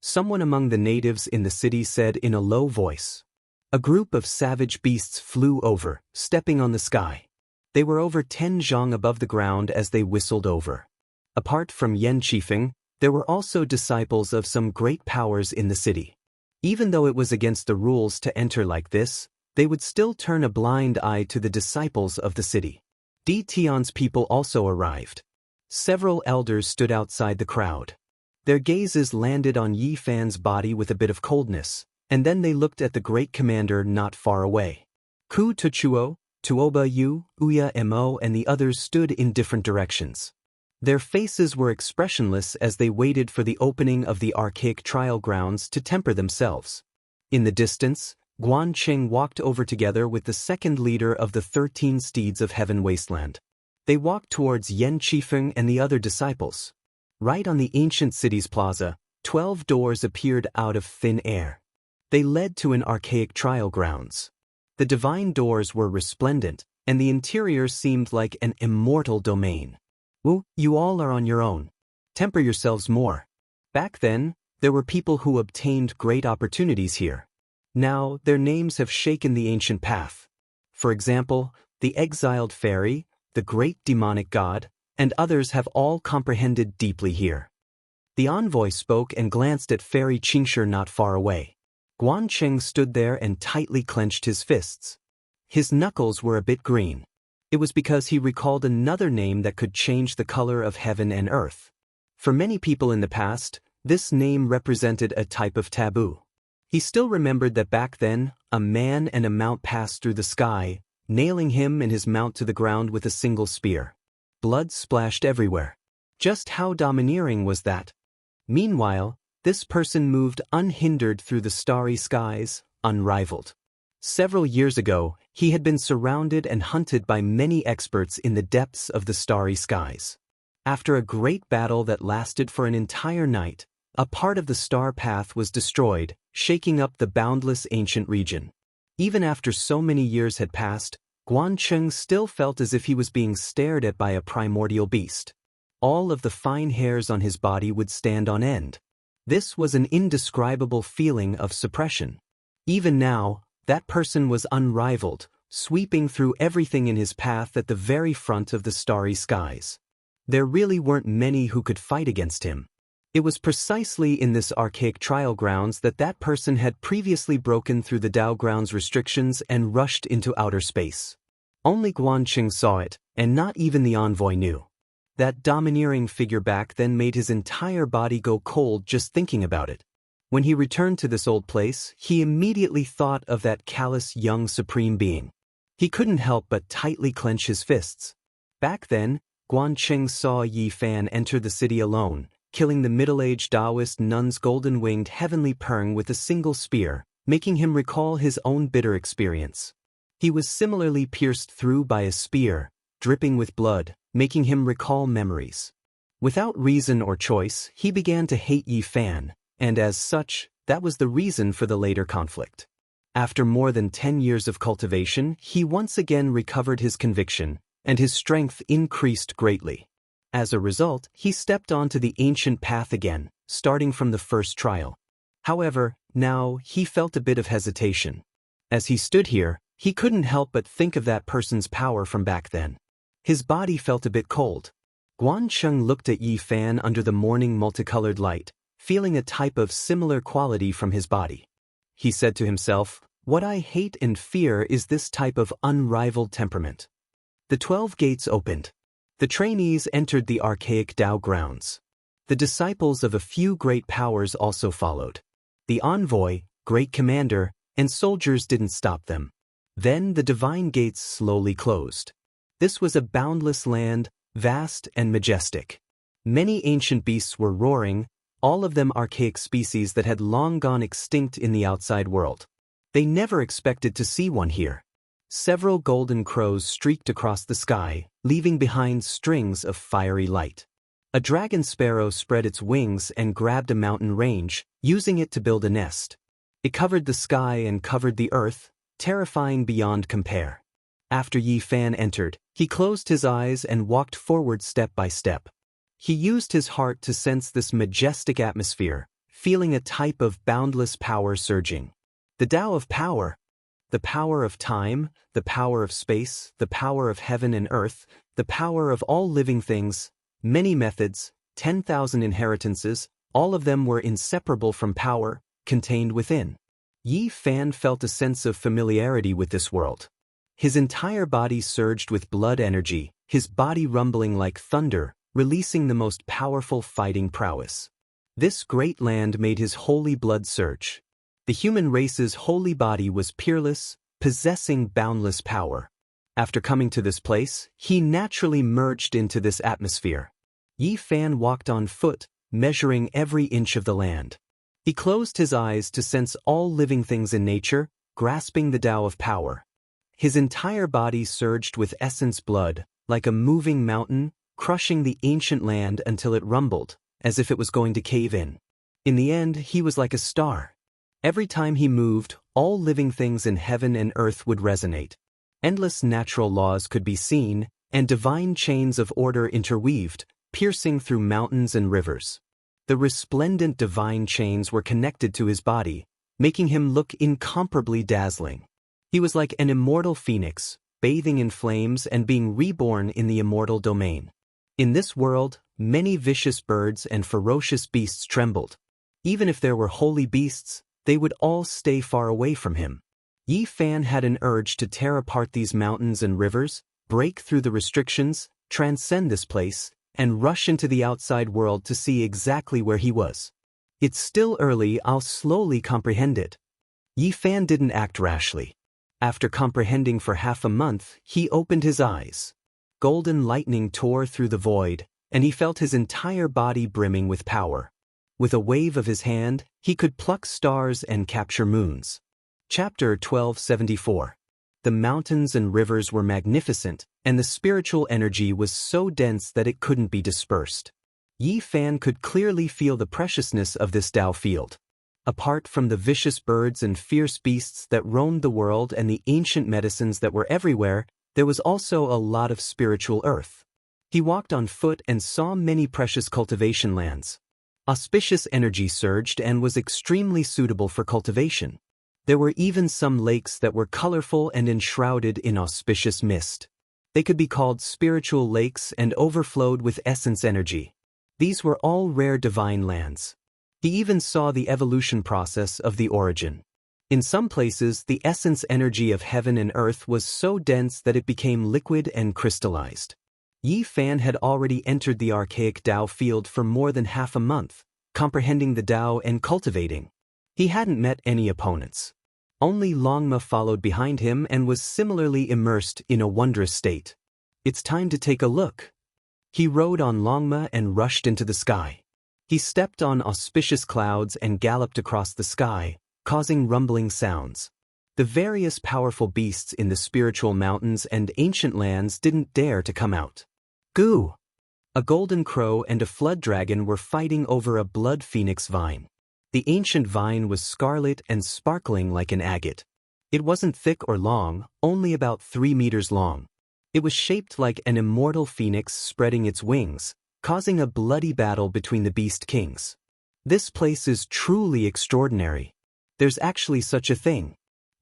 Someone among the natives in the city said in a low voice. A group of savage beasts flew over, stepping on the sky. They were over 10 zhang above the ground as they whistled over. Apart from Yan Qifeng, there were also disciples of some great powers in the city. Even though it was against the rules to enter like this, they would still turn a blind eye to the disciples of the city. Di Tian's people also arrived. Several elders stood outside the crowd. Their gazes landed on Yi Fan's body with a bit of coldness, and then they looked at the great commander not far away. Ku Tuchuo, Tuoba Yu, Uya Mo and the others stood in different directions. Their faces were expressionless as they waited for the opening of the archaic trial grounds to temper themselves. In the distance, Guan Qing walked over together with the second leader of the 13 steeds of heaven wasteland. They walked towards Yan Qifeng and the other disciples. Right on the ancient city's plaza, 12 doors appeared out of thin air. They led to an archaic trial grounds. The divine doors were resplendent, and the interior seemed like an immortal domain. Wu, you all are on your own. Temper yourselves more. Back then, there were people who obtained great opportunities here. Now, their names have shaken the ancient path. For example, the exiled fairy, the great demonic god, and others have all comprehended deeply here. The envoy spoke and glanced at Fairy Qingshi not far away. Guan Qing stood there and tightly clenched his fists. His knuckles were a bit green. It was because he recalled another name that could change the color of heaven and earth. For many people in the past, this name represented a type of taboo. He still remembered that back then, a man and a mount passed through the sky, nailing him and his mount to the ground with a single spear. Blood splashed everywhere. Just how domineering was that? Meanwhile, this person moved unhindered through the starry skies, unrivaled. Several years ago, he had been surrounded and hunted by many experts in the depths of the starry skies. After a great battle that lasted for an entire night, a part of the star path was destroyed, shaking up the boundless ancient region. Even after so many years had passed, Guan Qing still felt as if he was being stared at by a primordial beast. all of the fine hairs on his body would stand on end. This was an indescribable feeling of suppression. Even now, that person was unrivaled, sweeping through everything in his path at the very front of the starry skies. There really weren't many who could fight against him. It was precisely in this archaic trial grounds that that person had previously broken through the Tao grounds restrictions and rushed into outer space. Only Guanqing saw it, and not even the envoy knew. That domineering figure back then made his entire body go cold just thinking about it. When he returned to this old place, he immediately thought of that callous young supreme being. He couldn't help but tightly clench his fists. Back then, Guanqing saw Yi Fan enter the city alone, killing the middle-aged Taoist nun's golden-winged heavenly peng with a single spear, making him recall his own bitter experience. He was similarly pierced through by a spear, dripping with blood, making him recall memories. Without reason or choice, he began to hate Yi Fan, and as such, that was the reason for the later conflict. After more than 10 years of cultivation, he once again recovered his conviction, and his strength increased greatly. As a result, he stepped onto the ancient path again, starting from the first trial. However, now he felt a bit of hesitation. As he stood here, he couldn't help but think of that person's power from back then. His body felt a bit cold. Guanqing looked at Yi Fan under the morning multicolored light, feeling a type of similar quality from his body. He said to himself, "What I hate and fear is this type of unrivaled temperament." The 12 gates opened. The trainees entered the archaic Tao grounds. The disciples of a few great powers also followed. The envoy, great commander, and soldiers didn't stop them. Then the divine gates slowly closed. This was a boundless land, vast and majestic. Many ancient beasts were roaring, all of them archaic species that had long gone extinct in the outside world. They never expected to see one here. Several golden crows streaked across the sky, leaving behind strings of fiery light. A dragon sparrow spread its wings and grabbed a mountain range, using it to build a nest. It covered the sky and covered the earth, terrifying beyond compare. After Yi Fan entered, he closed his eyes and walked forward step by step. He used his heart to sense this majestic atmosphere, feeling a type of boundless power surging. The Tao of power. The power of time, the power of space, the power of heaven and earth, the power of all living things, many methods, 10,000 inheritances, all of them were inseparable from power, contained within. Yi Fan felt a sense of familiarity with this world. His entire body surged with blood energy, his body rumbling like thunder, releasing the most powerful fighting prowess. This great land made his holy blood surge. The human race's holy body was peerless, possessing boundless power. After coming to this place, he naturally merged into this atmosphere. Yi Fan walked on foot, measuring every inch of the land. He closed his eyes to sense all living things in nature, grasping the Tao of power. His entire body surged with essence blood, like a moving mountain, crushing the ancient land until it rumbled, as if it was going to cave in. In the end, he was like a star. Every time he moved, all living things in heaven and earth would resonate. Endless natural laws could be seen, and divine chains of order interweaved, piercing through mountains and rivers. The resplendent divine chains were connected to his body, making him look incomparably dazzling. He was like an immortal phoenix, bathing in flames and being reborn in the immortal domain. In this world, many vicious birds and ferocious beasts trembled. Even if there were holy beasts, they would all stay far away from him. Yi Fan had an urge to tear apart these mountains and rivers, break through the restrictions, transcend this place, and rush into the outside world to see exactly where he was. "It's still early, I'll slowly comprehend it." Yi Fan didn't act rashly. After comprehending for half a month, he opened his eyes. Golden lightning tore through the void, and he felt his entire body brimming with power. With a wave of his hand, he could pluck stars and capture moons. Chapter 1274. The mountains and rivers were magnificent, and the spiritual energy was so dense that it couldn't be dispersed. Yi Fan could clearly feel the preciousness of this Tao field. Apart from the vicious birds and fierce beasts that roamed the world and the ancient medicines that were everywhere, there was also a lot of spiritual earth. He walked on foot and saw many precious cultivation lands. Auspicious energy surged and was extremely suitable for cultivation. There were even some lakes that were colorful and enshrouded in auspicious mist. They could be called spiritual lakes and overflowed with essence energy. These were all rare divine lands. He even saw the evolution process of the origin. In some places, the essence energy of heaven and earth was so dense that it became liquid and crystallized. Yi Fan had already entered the archaic Tao field for more than half a month, comprehending the Tao and cultivating. He hadn't met any opponents. Only Longma followed behind him and was similarly immersed in a wondrous state. It's time to take a look. He rode on Longma and rushed into the sky. He stepped on auspicious clouds and galloped across the sky, causing rumbling sounds. The various powerful beasts in the spiritual mountains and ancient lands didn't dare to come out. Goo! A golden crow and a flood dragon were fighting over a blood phoenix vine. The ancient vine was scarlet and sparkling like an agate. It wasn't thick or long, only about 3 meters long. It was shaped like an immortal phoenix spreading its wings, causing a bloody battle between the beast kings. This place is truly extraordinary. There's actually such a thing.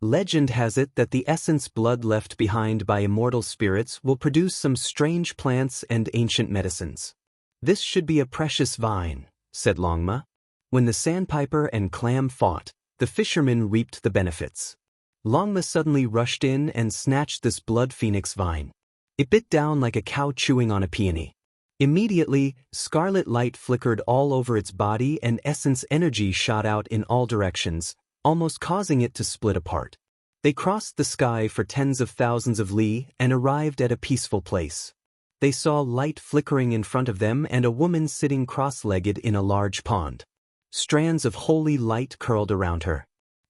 Legend has it that the essence blood left behind by immortal spirits will produce some strange plants and ancient medicines. This should be a precious vine, said Longma. When the sandpiper and clam fought, the fishermen reaped the benefits. Longma suddenly rushed in and snatched this blood phoenix vine. It bit down like a cow chewing on a peony. Immediately, scarlet light flickered all over its body and essence energy shot out in all directions, almost causing it to split apart. They crossed the sky for tens of thousands of li and arrived at a peaceful place. They saw light flickering in front of them and a woman sitting cross-legged in a large pond. Strands of holy light curled around her.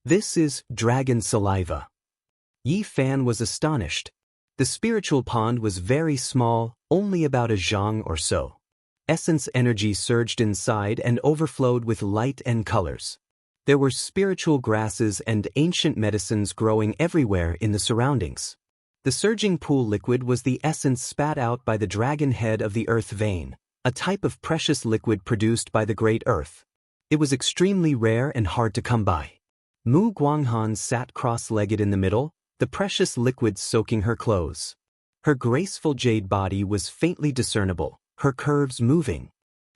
This is dragon saliva. Yi Fan was astonished. The spiritual pond was very small, only about a zhang or so. Essence energy surged inside and overflowed with light and colors. There were spiritual grasses and ancient medicines growing everywhere in the surroundings. The surging pool liquid was the essence spat out by the dragon head of the earth vein, a type of precious liquid produced by the great earth. It was extremely rare and hard to come by. Mu Guanghan sat cross-legged in the middle, the precious liquid soaking her clothes. Her graceful jade body was faintly discernible, her curves moving.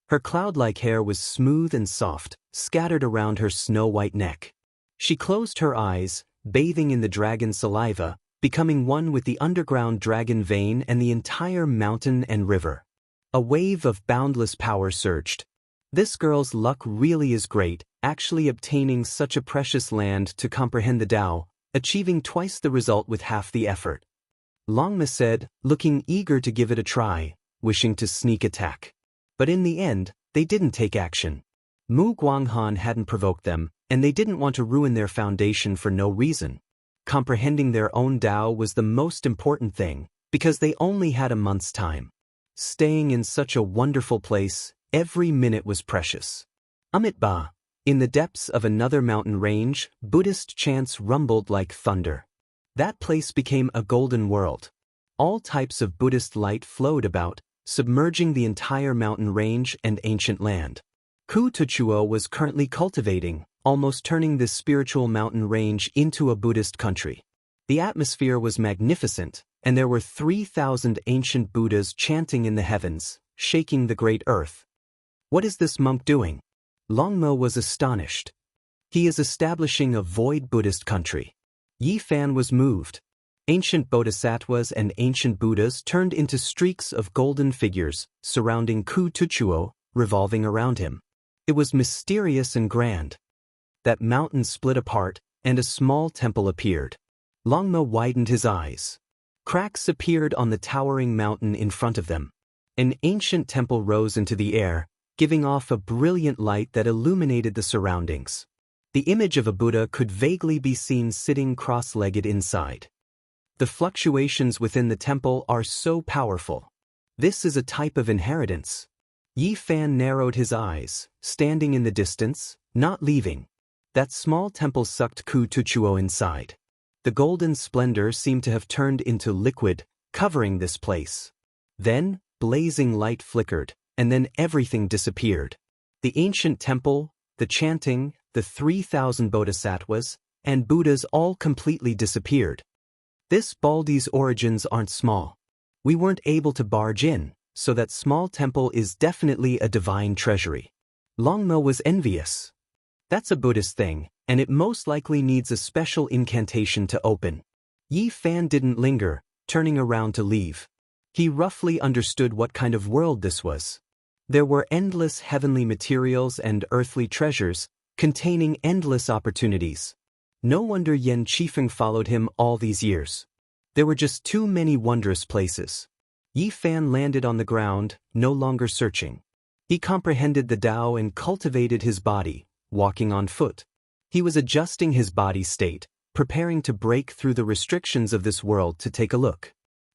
Her cloud-like hair was smooth and soft, scattered around her snow-white neck. She closed her eyes, bathing in the dragon saliva, becoming one with the underground dragon vein and the entire mountain and river. A wave of boundless power surged. This girl's luck really is great, actually obtaining such a precious land to comprehend the Tao, achieving twice the result with half the effort. Longma said, looking eager to give it a try, wishing to sneak attack. But in the end, they didn't take action. Mu Guanghan hadn't provoked them, and they didn't want to ruin their foundation for no reason. Comprehending their own Tao was the most important thing, because they only had a month's time. Staying in such a wonderful place, every minute was precious. Amitabha. In the depths of another mountain range, Buddhist chants rumbled like thunder. That place became a golden world. All types of Buddhist light flowed about, submerging the entire mountain range and ancient land. Ku Tuchuo was currently cultivating, almost turning this spiritual mountain range into a Buddhist country. The atmosphere was magnificent, and there were 3,000 ancient Buddhas chanting in the heavens, shaking the great earth. What is this monk doing? Longmo was astonished. He is establishing a void Buddhist country. Yi Fan was moved. Ancient bodhisattvas and ancient Buddhas turned into streaks of golden figures, surrounding Ku Tuchuo, revolving around him. It was mysterious and grand. That mountain split apart, and a small temple appeared. Longmo widened his eyes. Cracks appeared on the towering mountain in front of them. An ancient temple rose into the air, giving off a brilliant light that illuminated the surroundings. The image of a Buddha could vaguely be seen sitting cross-legged inside. The fluctuations within the temple are so powerful. This is a type of inheritance. Yi Fan narrowed his eyes, standing in the distance, not leaving. That small temple sucked Ku Tuchuo inside. The golden splendor seemed to have turned into liquid, covering this place. Then, blazing light flickered, and then everything disappeared. The ancient temple, the chanting, the 3,000 bodhisattvas, and Buddhas all completely disappeared. This Baldi's origins aren't small. We weren't able to barge in, so that small temple is definitely a divine treasury. Longma was envious. That's a Buddhist thing, and it most likely needs a special incantation to open. Yi Fan didn't linger, turning around to leave. He roughly understood what kind of world this was. There were endless heavenly materials and earthly treasures, containing endless opportunities. No wonder Yen Qifeng followed him all these years. There were just too many wondrous places. Yi Fan landed on the ground, no longer searching. He comprehended the Tao and cultivated his body, walking on foot. He was adjusting his body state, preparing to break through the restrictions of this world to take a look.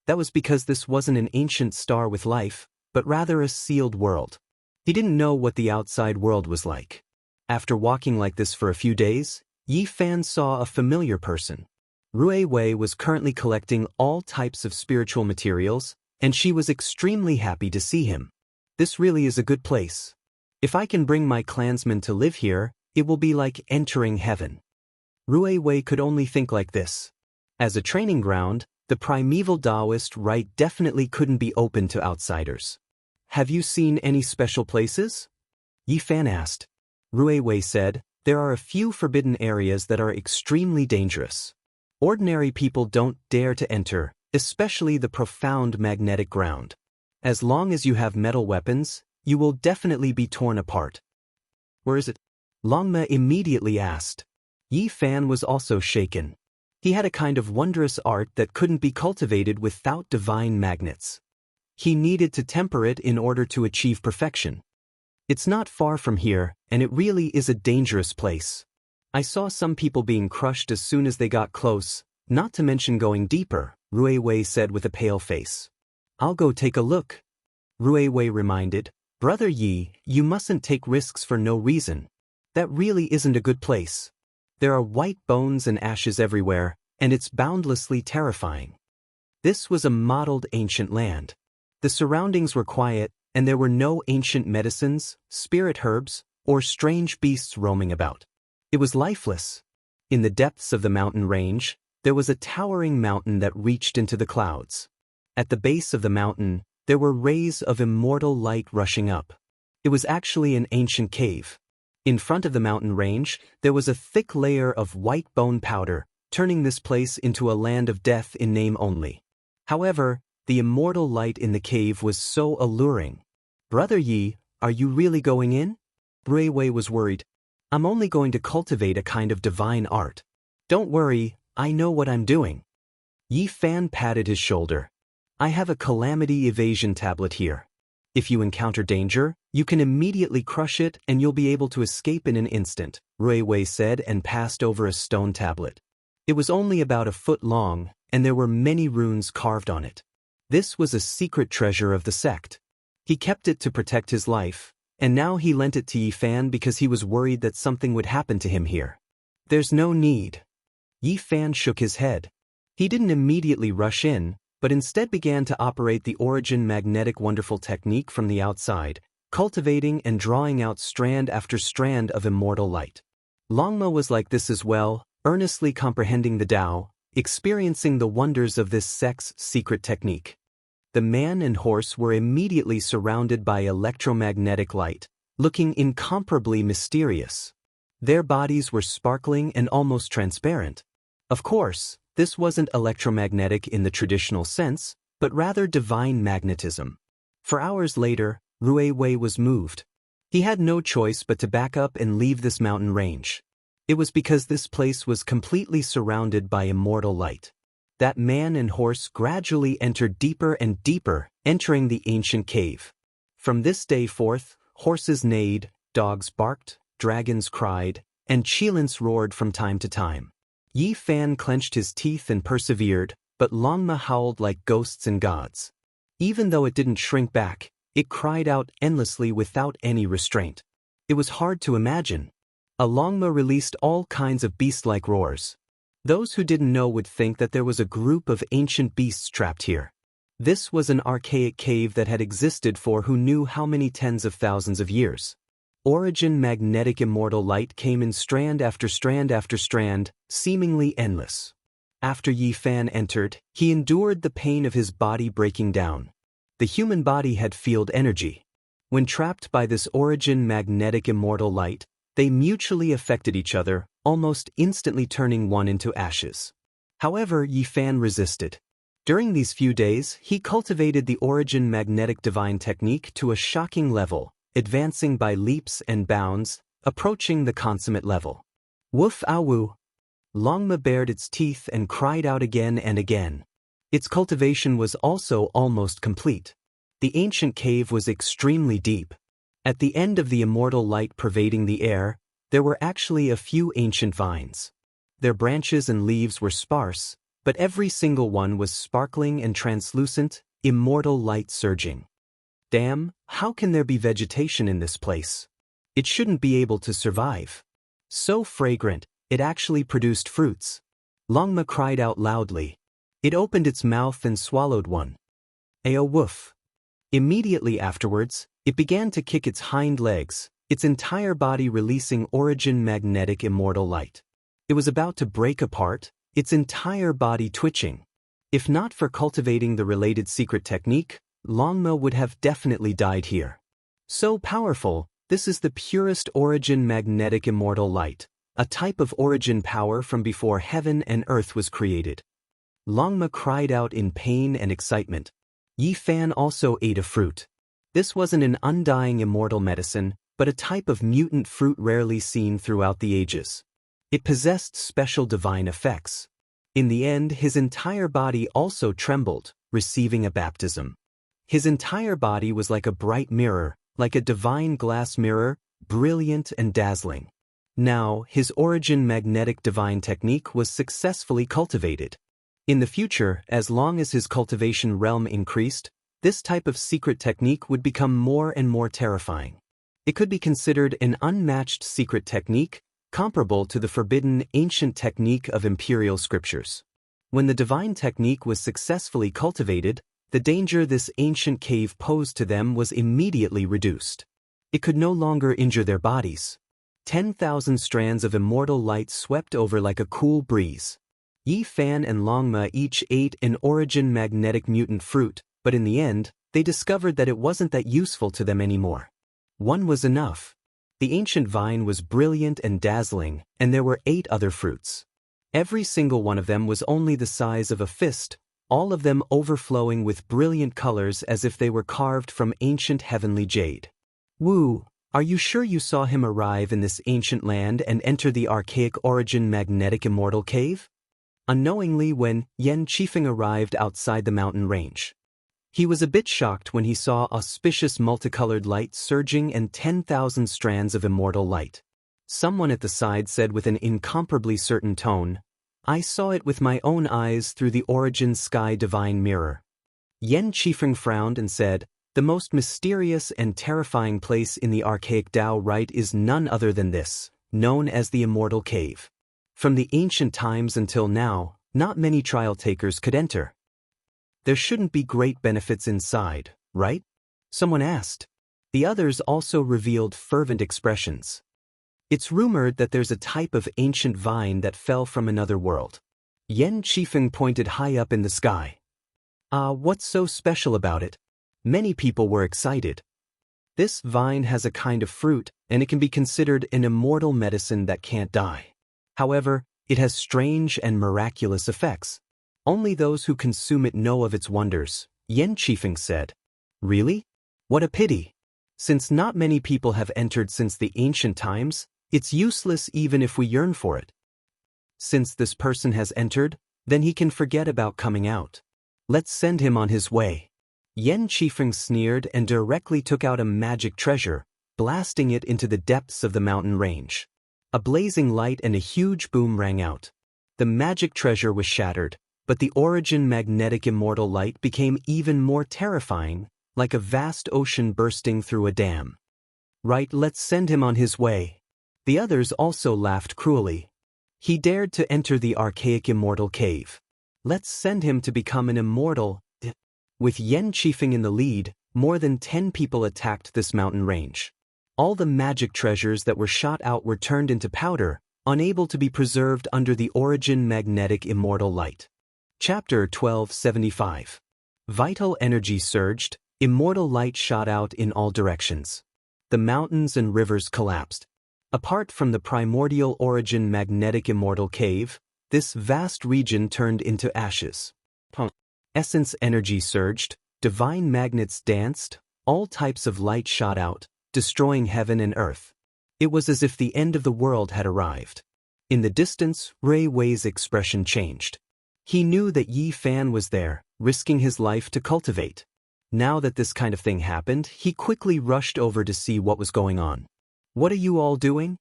That was because this wasn't an ancient star with life, but rather a sealed world. He didn't know what the outside world was like. After walking like this for a few days, Yi Fan saw a familiar person. Rui Wei was currently collecting all types of spiritual materials, and she was extremely happy to see him. This really is a good place. If I can bring my clansmen to live here, it will be like entering heaven. Rui Wei could only think like this. As a training ground, the primeval Taoist rite definitely couldn't be open to outsiders. Have you seen any special places? Yi Fan asked. Rui Wei said, there are a few forbidden areas that are extremely dangerous. Ordinary people don't dare to enter, especially the profound magnetic ground. As long as you have metal weapons, you will definitely be torn apart. Where is it? Longma immediately asked. Yi Fan was also shaken. He had a kind of wondrous art that couldn't be cultivated without divine magnets. He needed to temper it in order to achieve perfection. It's not far from here, and it really is a dangerous place. I saw some people being crushed as soon as they got close, not to mention going deeper, Rui Wei said with a pale face. I'll go take a look. Rui Wei reminded, Brother Yi, you mustn't take risks for no reason. That really isn't a good place. There are white bones and ashes everywhere, and it's boundlessly terrifying. This was a modeled ancient land. The surroundings were quiet, and there were no ancient medicines, spirit herbs, or strange beasts roaming about. It was lifeless. In the depths of the mountain range, there was a towering mountain that reached into the clouds. At the base of the mountain, there were rays of immortal light rushing up. It was actually an ancient cave. In front of the mountain range, there was a thick layer of white bone powder, turning this place into a land of death in name only. However, the immortal light in the cave was so alluring. Brother Yi, are you really going in? Rui Wei was worried. I'm only going to cultivate a kind of divine art. Don't worry, I know what I'm doing. Yi Fan patted his shoulder. I have a calamity evasion tablet here. If you encounter danger, you can immediately crush it and you'll be able to escape in an instant, Rui Wei said and passed over a stone tablet. It was only about a foot long, and there were many runes carved on it. This was a secret treasure of the sect. He kept it to protect his life, and now he lent it to Yi Fan because he was worried that something would happen to him here. There's no need. Yi Fan shook his head. He didn't immediately rush in, but instead began to operate the origin magnetic wonderful technique from the outside, cultivating and drawing out strand after strand of immortal light. Longma was like this as well, earnestly comprehending the Tao, experiencing the wonders of this sect's secret technique. The man and horse were immediately surrounded by electromagnetic light, looking incomparably mysterious. Their bodies were sparkling and almost transparent. Of course, this wasn't electromagnetic in the traditional sense, but rather divine magnetism. For hours later, Rui Wei was moved. He had no choice but to back up and leave this mountain range. It was because this place was completely surrounded by immortal light. That man and horse gradually entered deeper and deeper, entering the ancient cave. From this day forth, horses neighed, dogs barked, dragons cried, and cheelants roared from time to time. Yi Fan clenched his teeth and persevered, but Longma howled like ghosts and gods. Even though it didn't shrink back, it cried out endlessly without any restraint. It was hard to imagine. A Longma released all kinds of beast-like roars. Those who didn't know would think that there was a group of ancient beasts trapped here. This was an archaic cave that had existed for who knew how many tens of thousands of years. Origin magnetic immortal light came in strand after strand after strand, seemingly endless. After Yi Fan entered, he endured the pain of his body breaking down. The human body had field energy. When trapped by this origin magnetic immortal light, they mutually affected each other, almost instantly turning one into ashes. However, Yi Fan resisted. During these few days, he cultivated the origin magnetic divine technique to a shocking level, advancing by leaps and bounds, approaching the consummate level. Woof awu! Longma bared its teeth and cried out again and again. Its cultivation was also almost complete. The ancient cave was extremely deep. At the end of the immortal light pervading the air, there were actually a few ancient vines. Their branches and leaves were sparse, but every single one was sparkling and translucent, immortal light surging. Damn, how can there be vegetation in this place? It shouldn't be able to survive. So fragrant, it actually produced fruits. Longma cried out loudly. It opened its mouth and swallowed one. Ayo woof. Immediately afterwards, it began to kick its hind legs, its entire body releasing origin magnetic immortal light. It was about to break apart, its entire body twitching. If not for cultivating the related secret technique, Longma would have definitely died here. So powerful, this is the purest origin magnetic immortal light, a type of origin power from before heaven and earth was created. Longma cried out in pain and excitement. Yi Fan also ate a fruit. This wasn't an undying immortal medicine, but a type of mutant fruit rarely seen throughout the ages. It possessed special divine effects. In the end, his entire body also trembled, receiving a baptism. His entire body was like a bright mirror, like a divine glass mirror, brilliant and dazzling. Now, his origin magnetic divine technique was successfully cultivated. In the future, as long as his cultivation realm increased, this type of secret technique would become more and more terrifying. It could be considered an unmatched secret technique, comparable to the forbidden ancient technique of imperial scriptures. When the divine technique was successfully cultivated, the danger this ancient cave posed to them was immediately reduced. It could no longer injure their bodies. 10,000 strands of immortal light swept over like a cool breeze. Yi Fan and Longma each ate an origin magnetic mutant fruit, but in the end, they discovered that it wasn't that useful to them anymore. One was enough. The ancient vine was brilliant and dazzling, and there were 8 other fruits. Every single one of them was only the size of a fist, all of them overflowing with brilliant colors as if they were carved from ancient heavenly jade. Wu, are you sure you saw him arrive in this ancient land and enter the archaic origin magnetic immortal cave? Unknowingly, when Yen Qifeng arrived outside the mountain range, he was a bit shocked when he saw auspicious multicolored light surging and 10,000 strands of immortal light. Someone at the side said with an incomparably certain tone, "I saw it with my own eyes through the origin sky divine mirror." Yen Qifeng frowned and said, "The most mysterious and terrifying place in the archaic Tao rite is none other than this, known as the Immortal Cave. From the ancient times until now, not many trial takers could enter. There shouldn't be great benefits inside, right?" Someone asked. The others also revealed fervent expressions. "It's rumored that there's a type of ancient vine that fell from another world." Yen Qifeng pointed high up in the sky. What's so special about it?" Many people were excited. "This vine has a kind of fruit, and it can be considered an immortal medicine that can't die. However, it has strange and miraculous effects. Only those who consume it know of its wonders," Yen Qifeng said. "Really? What a pity. Since not many people have entered since the ancient times, it's useless even if we yearn for it. Since this person has entered, then he can forget about coming out. Let's send him on his way." Yen Qifeng sneered and directly took out a magic treasure, blasting it into the depths of the mountain range. A blazing light and a huge boom rang out. The magic treasure was shattered, but the origin magnetic immortal light became even more terrifying, like a vast ocean bursting through a dam. "Right, let's send him on his way." The others also laughed cruelly. "He dared to enter the archaic immortal cave. Let's send him to become an immortal." With Yen Qifeng in the lead, more than 10 people attacked this mountain range. All the magic treasures that were shot out were turned into powder, unable to be preserved under the origin magnetic immortal light. Chapter 1275. Vital energy surged, immortal light shot out in all directions. The mountains and rivers collapsed. Apart from the primordial origin magnetic immortal cave, this vast region turned into ashes. Essence energy surged, divine magnets danced, all types of light shot out, destroying heaven and earth. It was as if the end of the world had arrived. In the distance, Rui Wei's expression changed. He knew that Yi Fan was there, risking his life to cultivate. Now that this kind of thing happened, he quickly rushed over to see what was going on. "What are you all doing?"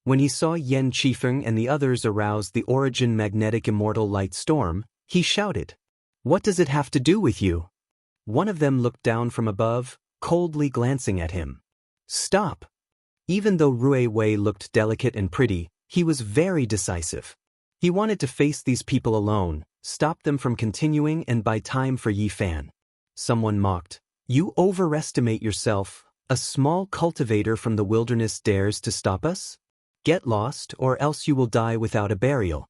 When he saw Yen Qifeng and the others arouse the origin magnetic immortal light storm, he shouted, "What does it have to do with you?" One of them looked down from above, coldly glancing at him. "Stop!" Even though Rui Wei looked delicate and pretty, he was very decisive. He wanted to face these people alone, stop them from continuing and buy time for Yi Fan. Someone mocked, "You overestimate yourself. A small cultivator from the wilderness dares to stop us? Get lost, or else you will die without a burial.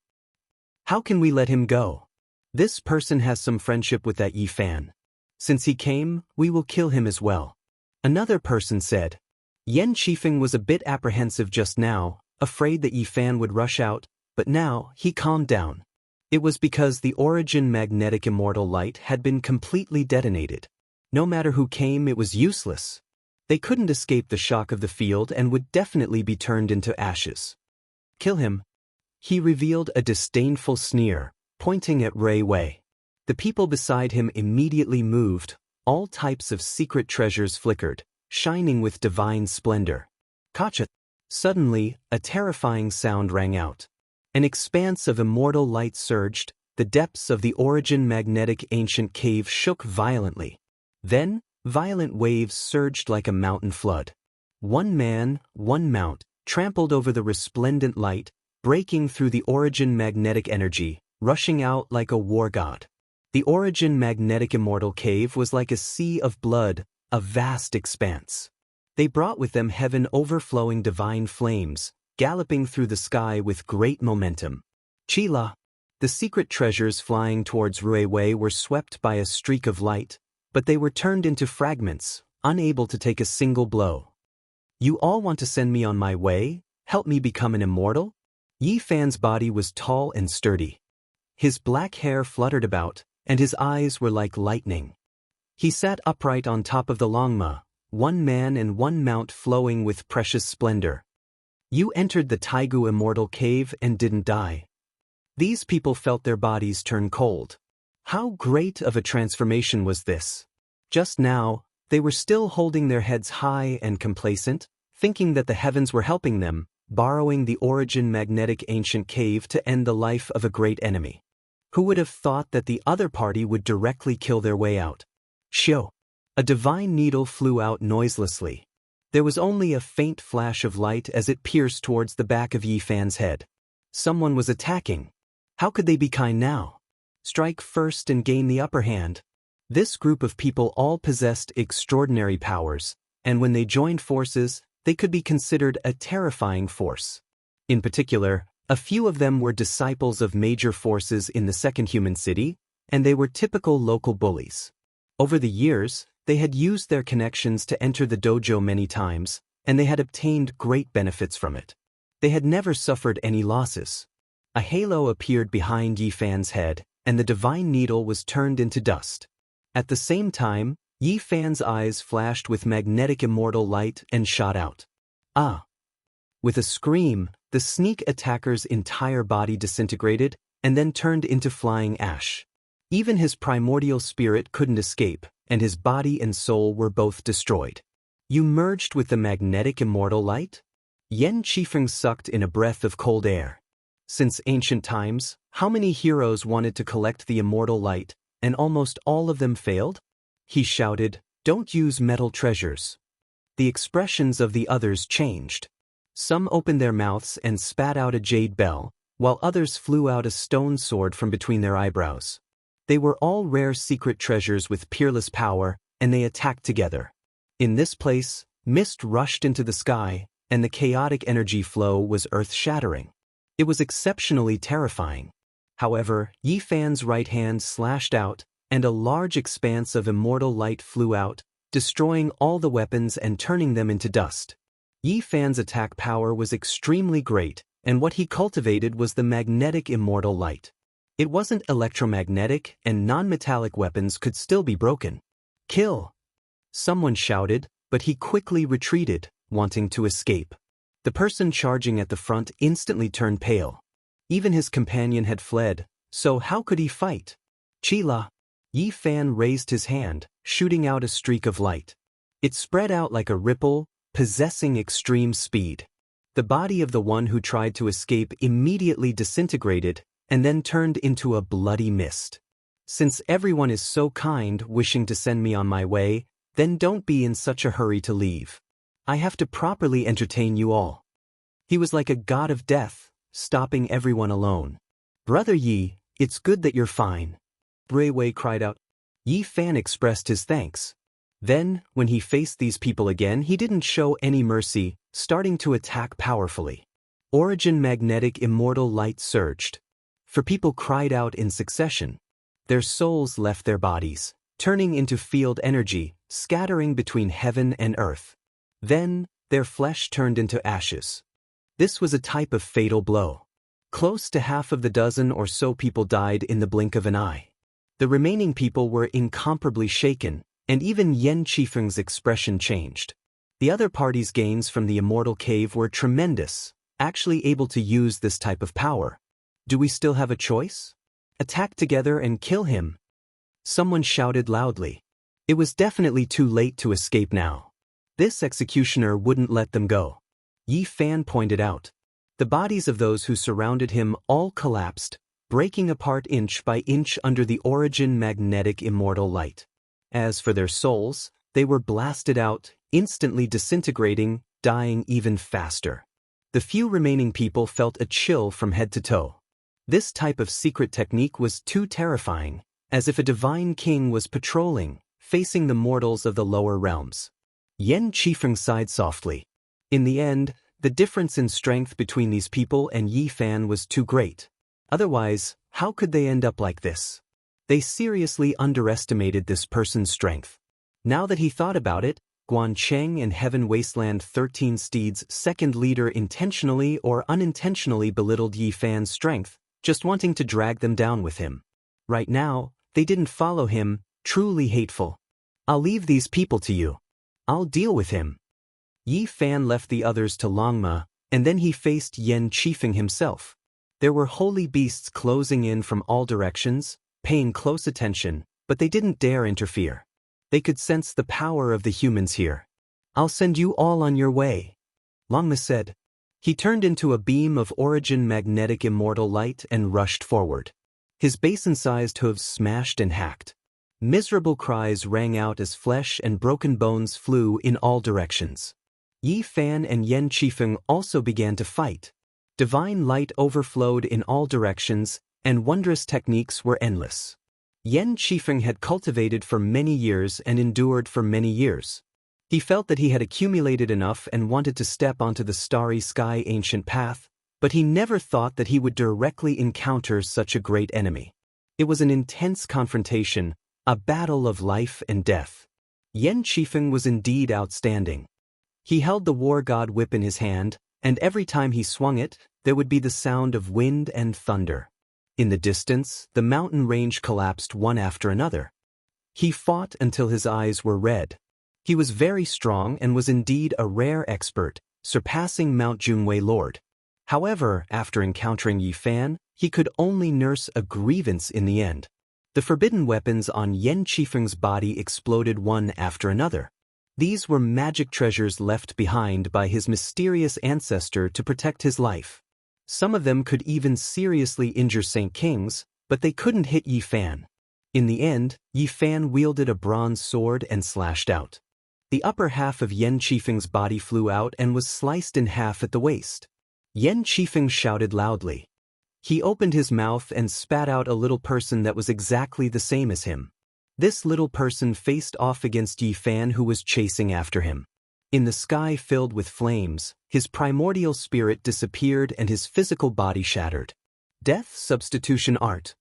How can we let him go? This person has some friendship with that Yi Fan. Since he came, we will kill him as well." Another person said. Yen Qifeng was a bit apprehensive just now, afraid that Yi Fan would rush out, but now he calmed down. It was because the origin magnetic immortal light had been completely detonated. No matter who came, it was useless. They couldn't escape the shock of the field and would definitely be turned into ashes. "Kill him." He revealed a disdainful sneer, pointing at Rui Wei. The people beside him immediately moved, all types of secret treasures flickered, shining with divine splendor. Kacha! Suddenly, a terrifying sound rang out. An expanse of immortal light surged, the depths of the origin magnetic ancient cave shook violently. Then, violent waves surged like a mountain flood. One man, one mount, trampled over the resplendent light, breaking through the origin magnetic energy, rushing out like a war god. The origin magnetic immortal cave was like a sea of blood, a vast expanse. They brought with them heaven overflowing divine flames, galloping through the sky with great momentum. Chila! The secret treasures flying towards Rui Wei were swept by a streak of light, but they were turned into fragments, unable to take a single blow. "You all want to send me on my way? Help me become an immortal?" Yi Fan's body was tall and sturdy. His black hair fluttered about, and his eyes were like lightning. He sat upright on top of the Longma, one man and one mount flowing with precious splendor. "You entered the Taigu immortal cave and didn't die." These people felt their bodies turn cold. How great of a transformation was this? Just now, they were still holding their heads high and complacent, thinking that the heavens were helping them, borrowing the origin magnetic ancient cave to end the life of a great enemy. Who would have thought that the other party would directly kill their way out? Shio! A divine needle flew out noiselessly. There was only a faint flash of light as it pierced towards the back of Yi Fan's head. Someone was attacking. How could they be kind now? Strike first and gain the upper hand. This group of people all possessed extraordinary powers, and when they joined forces, they could be considered a terrifying force. In particular, a few of them were disciples of major forces in the Second Human City, and they were typical local bullies. Over the years, they had used their connections to enter the dojo many times, and they had obtained great benefits from it. They had never suffered any losses. A halo appeared behind Yi Fan's head, and the divine needle was turned into dust. At the same time, Yi Fan's eyes flashed with magnetic immortal light and shot out. Ah! With a scream, the sneak attacker's entire body disintegrated and then turned into flying ash. Even his primordial spirit couldn't escape, and his body and soul were both destroyed. "You merged with the magnetic immortal light?" Yen Qifeng sucked in a breath of cold air. Since ancient times, how many heroes wanted to collect the immortal light, and almost all of them failed? He shouted, "Don't use metal treasures." The expressions of the others changed. Some opened their mouths and spat out a jade bell, while others flew out a stone sword from between their eyebrows. They were all rare secret treasures with peerless power, and they attacked together. In this place, mist rushed into the sky, and the chaotic energy flow was earth-shattering. It was exceptionally terrifying. However, Yi Fan's right hand slashed out, and a large expanse of immortal light flew out, destroying all the weapons and turning them into dust. Yi Fan's attack power was extremely great, and what he cultivated was the magnetic immortal light. It wasn't electromagnetic, and non-metallic weapons could still be broken. "Kill!" Someone shouted, but he quickly retreated, wanting to escape. The person charging at the front instantly turned pale. Even his companion had fled, so how could he fight? "Chila!" Yi Fan raised his hand, shooting out a streak of light. It spread out like a ripple, possessing extreme speed. The body of the one who tried to escape immediately disintegrated, and then turned into a bloody mist. "Since everyone is so kind, wishing to send me on my way, then don't be in such a hurry to leave. I have to properly entertain you all." He was like a god of death, stopping everyone alone. "Brother Yi, it's good that you're fine," Ray Wei cried out. Yi Fan expressed his thanks. Then, when he faced these people again, he didn't show any mercy, starting to attack powerfully. Origin magnetic immortal light surged. For people cried out in succession. Their souls left their bodies, turning into field energy, scattering between heaven and earth. Then, their flesh turned into ashes. This was a type of fatal blow. Close to half of the dozen or so people died in the blink of an eye. The remaining people were incomparably shaken, and even Yen Qifeng's expression changed. The other party's gains from the immortal cave were tremendous, actually able to use this type of power. "Do we still have a choice? Attack together and kill him!" Someone shouted loudly. It was definitely too late to escape now. This executioner wouldn't let them go. Yi Fan pointed out. The bodies of those who surrounded him all collapsed, breaking apart inch by inch under the origin magnetic immortal light. As for their souls, they were blasted out, instantly disintegrating, dying even faster. The few remaining people felt a chill from head to toe. This type of secret technique was too terrifying, as if a divine king was patrolling, facing the mortals of the lower realms. Yen Qifeng sighed softly. In the end, the difference in strength between these people and Yi Fan was too great. Otherwise, how could they end up like this? They seriously underestimated this person's strength. Now that he thought about it, Guan Cheng and Heaven Wasteland 13 Steed's second leader intentionally or unintentionally belittled Yi Fan's strength, just wanting to drag them down with him. Right now, they didn't follow him, truly hateful. "I'll leave these people to you. I'll deal with him." Yi Fan left the others to Longma, and then he faced Yen Qifeng himself. There were holy beasts closing in from all directions, paying close attention, but they didn't dare interfere. They could sense the power of the humans here. "I'll send you all on your way," Longma said. He turned into a beam of origin magnetic immortal light and rushed forward. His basin-sized hooves smashed and hacked. Miserable cries rang out as flesh and broken bones flew in all directions. Yi Fan and Yen Qifeng also began to fight. Divine light overflowed in all directions, and wondrous techniques were endless. Yen Qifeng had cultivated for many years and endured for many years. He felt that he had accumulated enough and wanted to step onto the starry sky ancient path, but he never thought that he would directly encounter such a great enemy. It was an intense confrontation, a battle of life and death. Yen Qifeng was indeed outstanding. He held the war god whip in his hand, and every time he swung it, there would be the sound of wind and thunder. In the distance, the mountain range collapsed one after another. He fought until his eyes were red. He was very strong and was indeed a rare expert, surpassing Mount Junwei Lord. However, after encountering Yi Fan, he could only nurse a grievance in the end. The forbidden weapons on Yen Qifeng's body exploded one after another. These were magic treasures left behind by his mysterious ancestor to protect his life. Some of them could even seriously injure Saint Kings, but they couldn't hit Yi Fan. In the end, Yi Fan wielded a bronze sword and slashed out. The upper half of Yen Qifeng's body flew out and was sliced in half at the waist. Yen Qifeng shouted loudly. He opened his mouth and spat out a little person that was exactly the same as him. This little person faced off against Yi Fan, who was chasing after him. In the sky filled with flames, his primordial spirit disappeared and his physical body shattered. Death substitution art.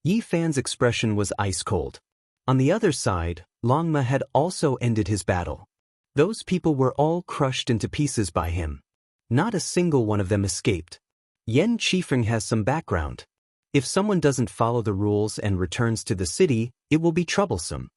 Yi Fan's expression was ice-cold. On the other side, Longma had also ended his battle. Those people were all crushed into pieces by him. Not a single one of them escaped. Yen Qifeng has some background. If someone doesn't follow the rules and returns to the city, it will be troublesome.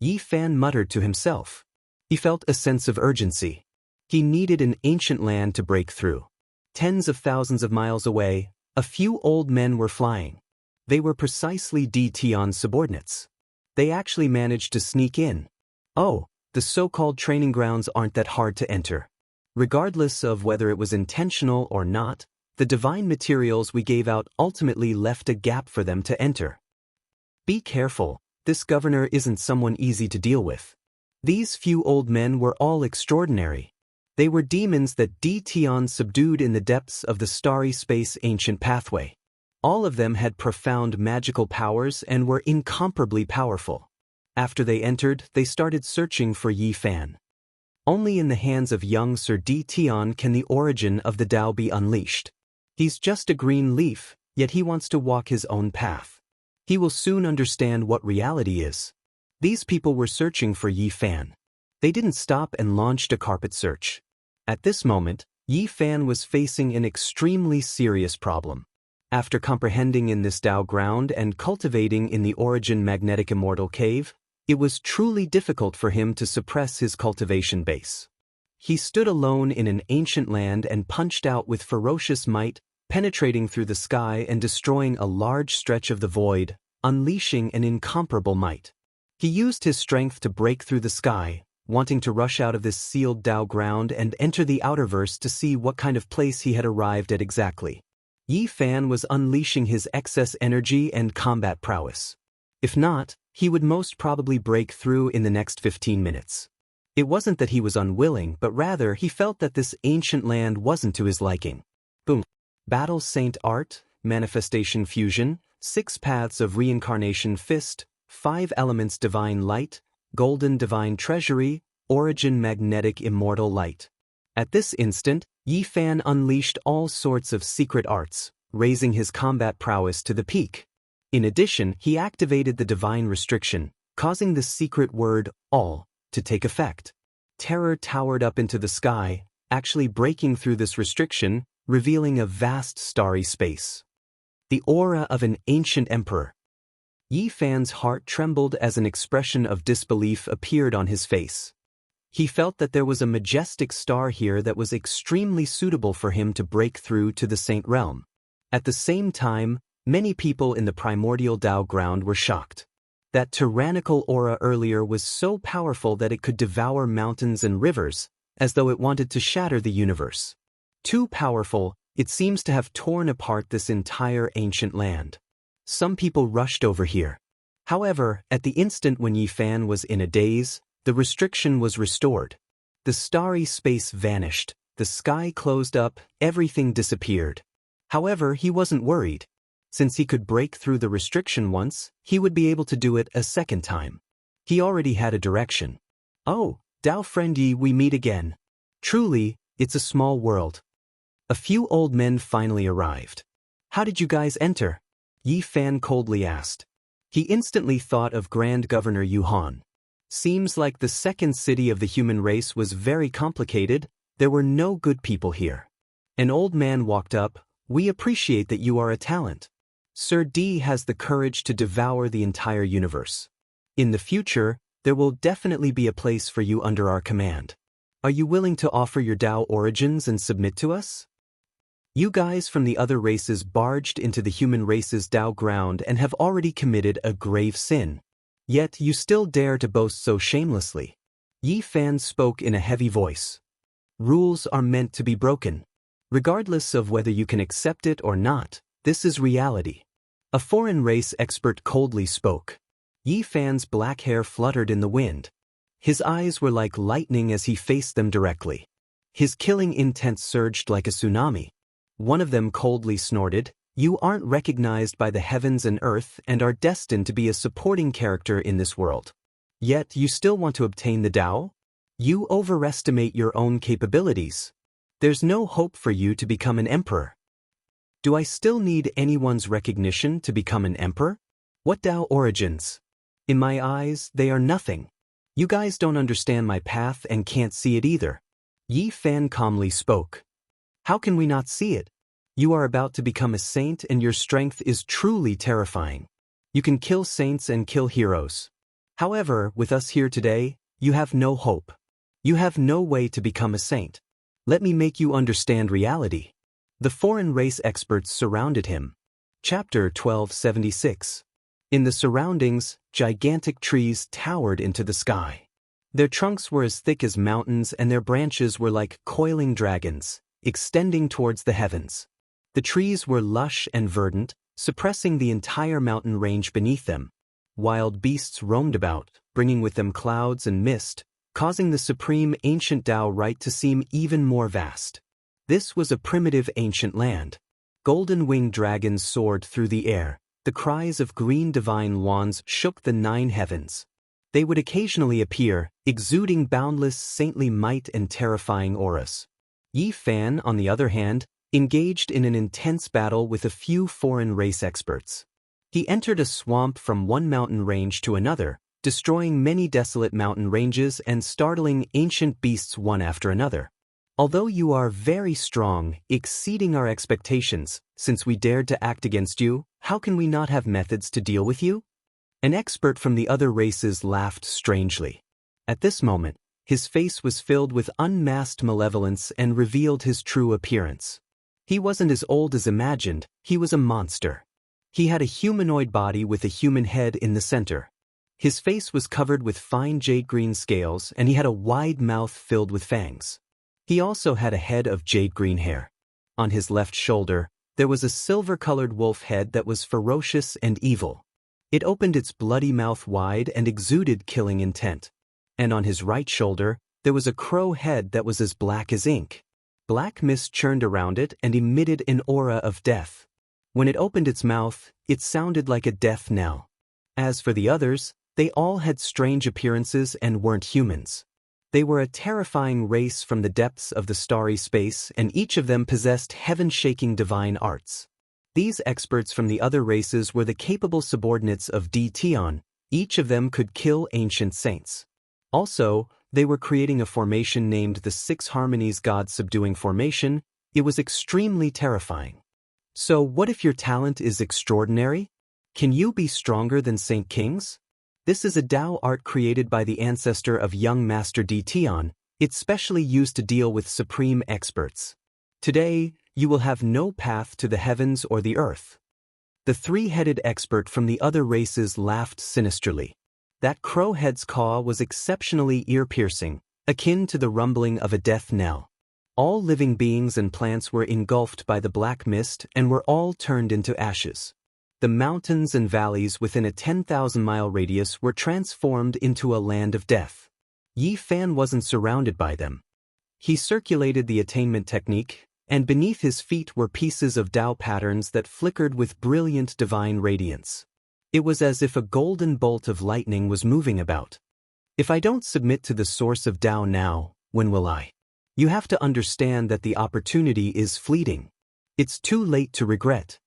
Yi Fan muttered to himself. He felt a sense of urgency. He needed an ancient land to break through. Tens of thousands of miles away, a few old men were flying. They were precisely Di Tian's subordinates. They actually managed to sneak in. Oh, the so-called training grounds aren't that hard to enter. Regardless of whether it was intentional or not, the divine materials we gave out ultimately left a gap for them to enter. Be careful, this governor isn't someone easy to deal with. These few old men were all extraordinary. They were demons that Di Tian subdued in the depths of the starry space ancient pathway. All of them had profound magical powers and were incomparably powerful. After they entered, they started searching for Yi Fan. Only in the hands of young Sir Di Tian can the origin of the Tao be unleashed. He's just a green leaf, yet he wants to walk his own path. He will soon understand what reality is. These people were searching for Yi Fan. They didn't stop and launched a carpet search. At this moment, Yi Fan was facing an extremely serious problem. After comprehending in this Tao ground and cultivating in the Origin Magnetic Immortal Cave, it was truly difficult for him to suppress his cultivation base. He stood alone in an ancient land and punched out with ferocious might, penetrating through the sky and destroying a large stretch of the void, unleashing an incomparable might. He used his strength to break through the sky, wanting to rush out of this sealed Tao ground and enter the outerverse to see what kind of place he had arrived at exactly. Yi Fan was unleashing his excess energy and combat prowess. If not, he would most probably break through in the next 15 minutes. It wasn't that he was unwilling, but rather he felt that this ancient land wasn't to his liking. Boom. Battle Saint Art, Manifestation Fusion, 6 Paths of Reincarnation Fist, 5 Elements Divine Light, Golden Divine Treasury, Origin Magnetic Immortal Light. At this instant, Yi Fan unleashed all sorts of secret arts, raising his combat prowess to the peak. In addition, he activated the divine restriction, causing the secret word, all, to take effect. Terror towered up into the sky, actually breaking through this restriction, revealing a vast starry space. The aura of an ancient emperor. Yi Fan's heart trembled as an expression of disbelief appeared on his face. He felt that there was a majestic star here that was extremely suitable for him to break through to the Saint Realm. At the same time, many people in the primordial Tao ground were shocked. That tyrannical aura earlier was so powerful that it could devour mountains and rivers, as though it wanted to shatter the universe. Too powerful, it seems to have torn apart this entire ancient land. Some people rushed over here. However, at the instant when Yi Fan was in a daze, the restriction was restored. The starry space vanished, the sky closed up, everything disappeared. However, he wasn't worried. Since he could break through the restriction once, he would be able to do it a second time. He already had a direction. Oh, Tao friend Yi, we meet again. Truly, it's a small world. A few old men finally arrived. How did you guys enter? Yi Fan coldly asked. He instantly thought of Grand Governor Yu Han. Seems like the second city of the human race was very complicated. There were no good people here. An old man walked up. We appreciate that you are a talent. Sir D has the courage to devour the entire universe. In the future, there will definitely be a place for you under our command. Are you willing to offer your Tao origins and submit to us? You guys from the other races barged into the human race's Tao ground and have already committed a grave sin. Yet you still dare to boast so shamelessly. Yi Fan spoke in a heavy voice. Rules are meant to be broken. Regardless of whether you can accept it or not, this is reality. A foreign race expert coldly spoke. Yi Fan's black hair fluttered in the wind. His eyes were like lightning as he faced them directly. His killing intent surged like a tsunami. One of them coldly snorted, You aren't recognized by the heavens and earth and are destined to be a supporting character in this world. Yet you still want to obtain the Tao? You overestimate your own capabilities. There's no hope for you to become an emperor. Do I still need anyone's recognition to become an emperor? What Tao origins? In my eyes, they are nothing. You guys don't understand my path and can't see it either. Yi Fan calmly spoke. How can we not see it? You are about to become a saint and your strength is truly terrifying. You can kill saints and kill heroes. However, with us here today, you have no hope. You have no way to become a saint. Let me make you understand reality. The foreign race experts surrounded him. Chapter 1276. In the surroundings, gigantic trees towered into the sky. Their trunks were as thick as mountains and their branches were like coiling dragons, extending towards the heavens. The trees were lush and verdant, suppressing the entire mountain range beneath them. Wild beasts roamed about, bringing with them clouds and mist, causing the supreme ancient Tao right to seem even more vast. This was a primitive ancient land. Golden-winged dragons soared through the air. The cries of green divine wands shook the 9 heavens. They would occasionally appear, exuding boundless saintly might and terrifying auras. Yi Fan, on the other hand, engaged in an intense battle with a few foreign race experts. He entered a swamp from one mountain range to another, destroying many desolate mountain ranges and startling ancient beasts one after another. Although you are very strong, exceeding our expectations, since we dared to act against you, how can we not have methods to deal with you? An expert from the other races laughed strangely. At this moment, his face was filled with unmasked malevolence and revealed his true appearance. He wasn't as old as imagined, he was a monster. He had a humanoid body with a human head in the center. His face was covered with fine jade-green scales and he had a wide mouth filled with fangs. He also had a head of jade-green hair. On his left shoulder, there was a silver-colored wolf head that was ferocious and evil. It opened its bloody mouth wide and exuded killing intent. And on his right shoulder, there was a crow head that was as black as ink. Black mist churned around it and emitted an aura of death. When it opened its mouth, it sounded like a death knell. As for the others, they all had strange appearances and weren't humans. They were a terrifying race from the depths of the starry space, and each of them possessed heaven-shaking divine arts. These experts from the other races were the capable subordinates of Tion. Each of them could kill ancient saints. Also, they were creating a formation named the 6 Harmonies God-subduing formation. It was extremely terrifying. So what if your talent is extraordinary? Can you be stronger than Saint Kings? This is a Tao art created by the ancestor of young Master Tion. It's specially used to deal with supreme experts. Today, you will have no path to the heavens or the earth. The 3-headed expert from the other races laughed sinisterly. That crow-head's caw was exceptionally ear-piercing, akin to the rumbling of a death knell. All living beings and plants were engulfed by the black mist and were all turned into ashes. The mountains and valleys within a 10,000-mile radius were transformed into a land of death. Yi Fan wasn't surrounded by them. He circulated the attainment technique, and beneath his feet were pieces of Tao patterns that flickered with brilliant divine radiance. It was as if a golden bolt of lightning was moving about. If I don't submit to the source of Tao now, when will I? You have to understand that the opportunity is fleeting. It's too late to regret.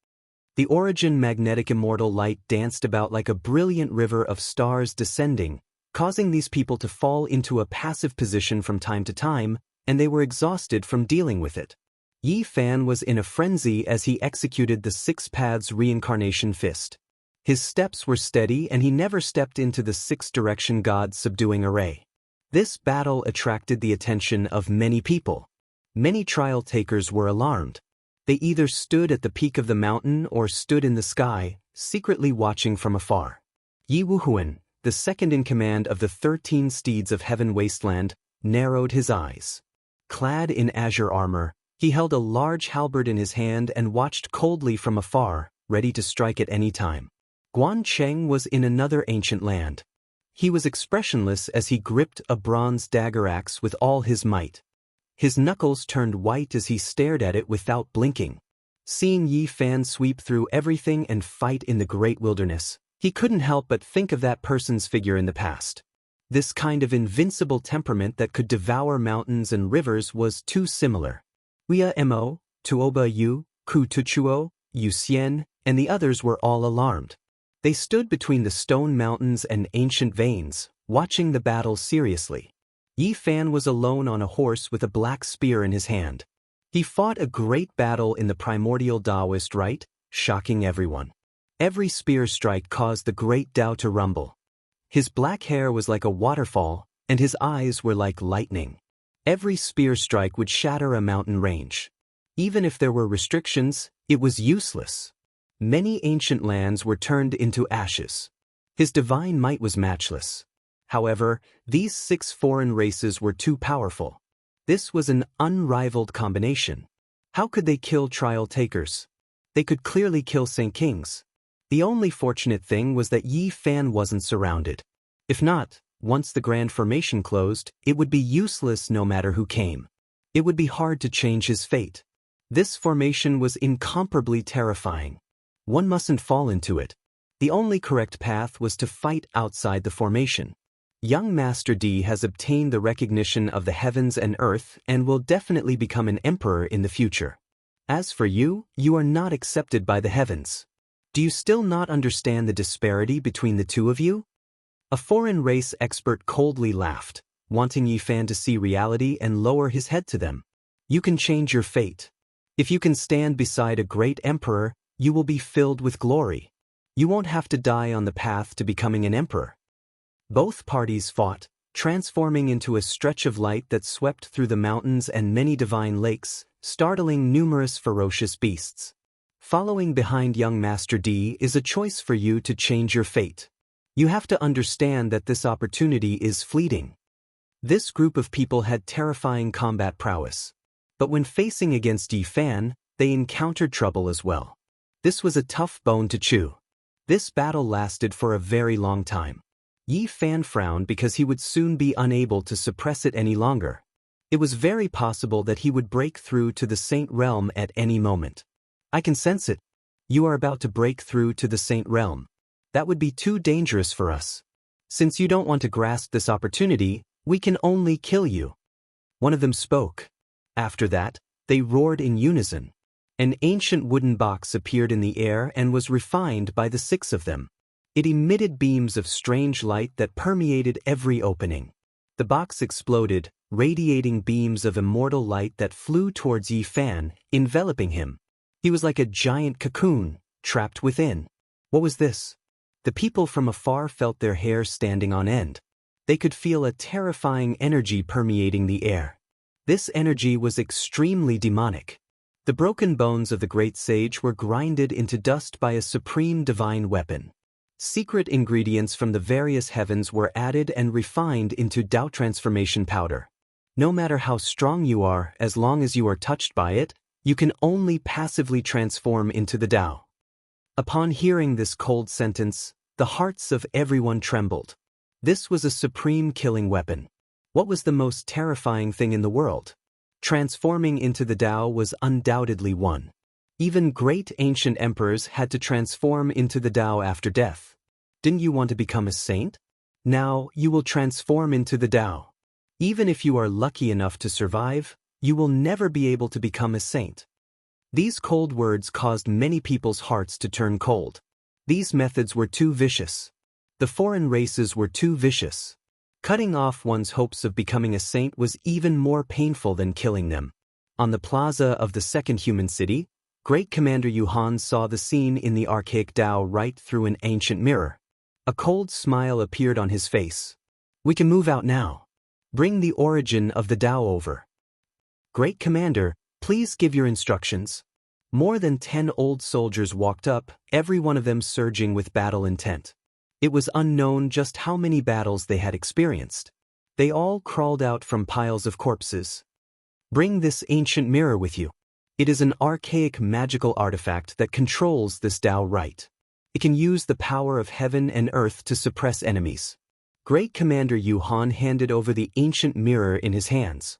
The origin magnetic immortal light danced about like a brilliant river of stars descending, causing these people to fall into a passive position from time to time, and they were exhausted from dealing with it. Yi Fan was in a frenzy as he executed the 6 paths reincarnation fist. His steps were steady and he never stepped into the 6-direction God-subduing array. This battle attracted the attention of many people. Many trial takers were alarmed. They either stood at the peak of the mountain or stood in the sky, secretly watching from afar. Yi Wuhuan, the second in command of the 13 steeds of heaven wasteland, narrowed his eyes. Clad in azure armor, he held a large halberd in his hand and watched coldly from afar, ready to strike at any time. Guan Cheng was in another ancient land. He was expressionless as he gripped a bronze dagger axe with all his might. His knuckles turned white as he stared at it without blinking. Seeing Yi Fan sweep through everything and fight in the great wilderness, he couldn't help but think of that person's figure in the past. This kind of invincible temperament that could devour mountains and rivers was too similar. Wia Mo, Tuoba Yu, Ku Tuchuo, Yu Xian, and the others were all alarmed. They stood between the stone mountains and ancient veins, watching the battle seriously. Yi Fan was alone on a horse with a black spear in his hand. He fought a great battle in the primordial Taoist rite, shocking everyone. Every spear strike caused the great Tao to rumble. His black hair was like a waterfall, and his eyes were like lightning. Every spear strike would shatter a mountain range. Even if there were restrictions, it was useless. Many ancient lands were turned into ashes. His divine might was matchless. However, these 6 foreign races were too powerful. This was an unrivaled combination. How could they kill trial takers? They could clearly kill Saint Kings. The only fortunate thing was that Yi Fan wasn't surrounded. If not, once the grand formation closed, it would be useless no matter who came. It would be hard to change his fate. This formation was incomparably terrifying. One mustn't fall into it. The only correct path was to fight outside the formation. Young Master D has obtained the recognition of the heavens and earth and will definitely become an emperor in the future. As for you, you are not accepted by the heavens. Do you still not understand the disparity between the two of you? A foreign race expert coldly laughed, wanting Yi Fan to see reality and lower his head to them. You can change your fate. If you can stand beside a great emperor, you will be filled with glory. You won't have to die on the path to becoming an emperor. Both parties fought, transforming into a stretch of light that swept through the mountains and many divine lakes, startling numerous ferocious beasts. Following behind young Master D is a choice for you to change your fate. You have to understand that this opportunity is fleeting. This group of people had terrifying combat prowess. But when facing against Yi Fan, they encountered trouble as well. This was a tough bone to chew. This battle lasted for a very long time. Yi Fan frowned because he would soon be unable to suppress it any longer. It was very possible that he would break through to the Saint Realm at any moment. I can sense it. You are about to break through to the Saint Realm. That would be too dangerous for us. Since you don't want to grasp this opportunity, we can only kill you. One of them spoke. After that, they roared in unison. An ancient wooden box appeared in the air and was refined by the 6 of them. It emitted beams of strange light that permeated every opening. The box exploded, radiating beams of immortal light that flew towards Yi Fan, enveloping him. He was like a giant cocoon, trapped within. What was this? The people from afar felt their hair standing on end. They could feel a terrifying energy permeating the air. This energy was extremely demonic. The broken bones of the great sage were grinded into dust by a supreme divine weapon. Secret ingredients from the various heavens were added and refined into Tao transformation powder. No matter how strong you are, as long as you are touched by it, you can only passively transform into the Tao. Upon hearing this cold sentence, the hearts of everyone trembled. This was a supreme killing weapon. What was the most terrifying thing in the world? Transforming into the Tao was undoubtedly one. Even great ancient emperors had to transform into the Tao after death. Didn't you want to become a saint? Now you will transform into the Tao. Even if you are lucky enough to survive, you will never be able to become a saint. These cold words caused many people's hearts to turn cold. These methods were too vicious. The foreign races were too vicious. Cutting off one's hopes of becoming a saint was even more painful than killing them. On the plaza of the second human city, Great Commander Yuhan saw the scene in the archaic Tao right through an ancient mirror. A cold smile appeared on his face. We can move out now. Bring the origin of the Tao over. Great Commander, please give your instructions. More than 10 old soldiers walked up, every one of them surging with battle intent. It was unknown just how many battles they had experienced. They all crawled out from piles of corpses. Bring this ancient mirror with you. It is an archaic magical artifact that controls this Tao right. It can use the power of heaven and earth to suppress enemies. Great Commander Yuhan handed over the ancient mirror in his hands.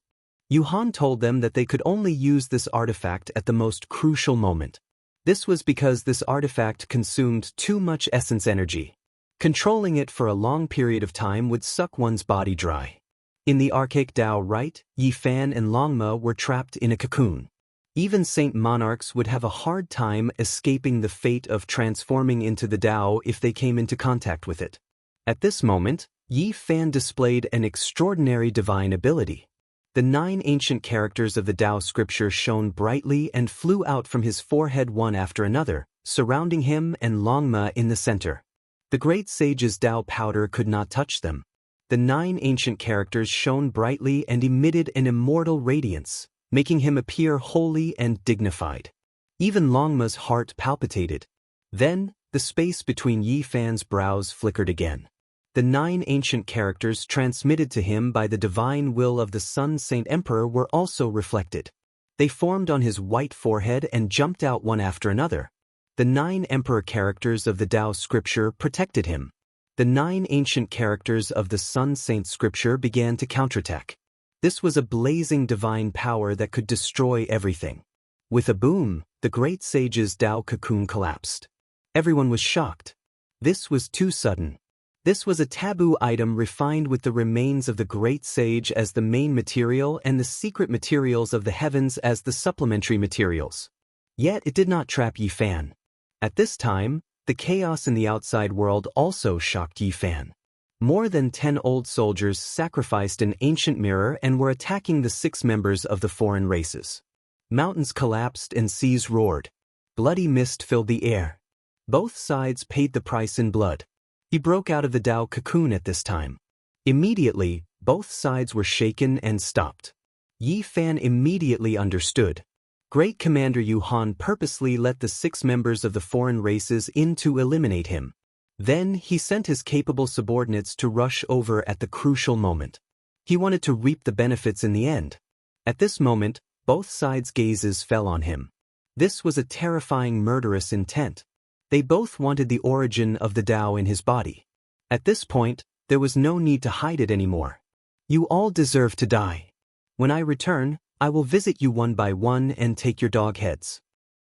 Yuhan told them that they could only use this artifact at the most crucial moment. This was because this artifact consumed too much essence energy. Controlling it for a long period of time would suck one's body dry. In the archaic Tao rite, Yi Fan and Longma were trapped in a cocoon. Even saint monarchs would have a hard time escaping the fate of transforming into the Tao if they came into contact with it. At this moment, Yi Fan displayed an extraordinary divine ability. The 9 ancient characters of the Tao scripture shone brightly and flew out from his forehead one after another, surrounding him and Longma in the center. The great sage's Tao powder could not touch them. The 9 ancient characters shone brightly and emitted an immortal radiance, making him appear holy and dignified. Even Longma's heart palpitated. Then, the space between Yi Fan's brows flickered again. The 9 ancient characters transmitted to him by the divine will of the Sun Saint Emperor were also reflected. They formed on his white forehead and jumped out one after another. The 9 emperor characters of the Tao scripture protected him. The 9 ancient characters of the Sun Saint scripture began to counterattack. This was a blazing divine power that could destroy everything. With a boom, the great sage's Tao cocoon collapsed. Everyone was shocked. This was too sudden. This was a taboo item refined with the remains of the great sage as the main material and the secret materials of the heavens as the supplementary materials. Yet it did not trap Yi Fan. At this time, the chaos in the outside world also shocked Yi Fan. More than 10 old soldiers sacrificed an ancient mirror and were attacking the 6 members of the foreign races. Mountains collapsed and seas roared. Bloody mist filled the air. Both sides paid the price in blood. He broke out of the Tao cocoon at this time. Immediately, both sides were shaken and stopped. Yi Fan immediately understood. Great Commander Yuhan purposely let the 6 members of the foreign races in to eliminate him. Then he sent his capable subordinates to rush over at the crucial moment. He wanted to reap the benefits in the end. At this moment, both sides' gazes fell on him. This was a terrifying murderous intent. They both wanted the origin of the Tao in his body. At this point, there was no need to hide it anymore. You all deserve to die. When I return, I will visit you one by one and take your dog heads.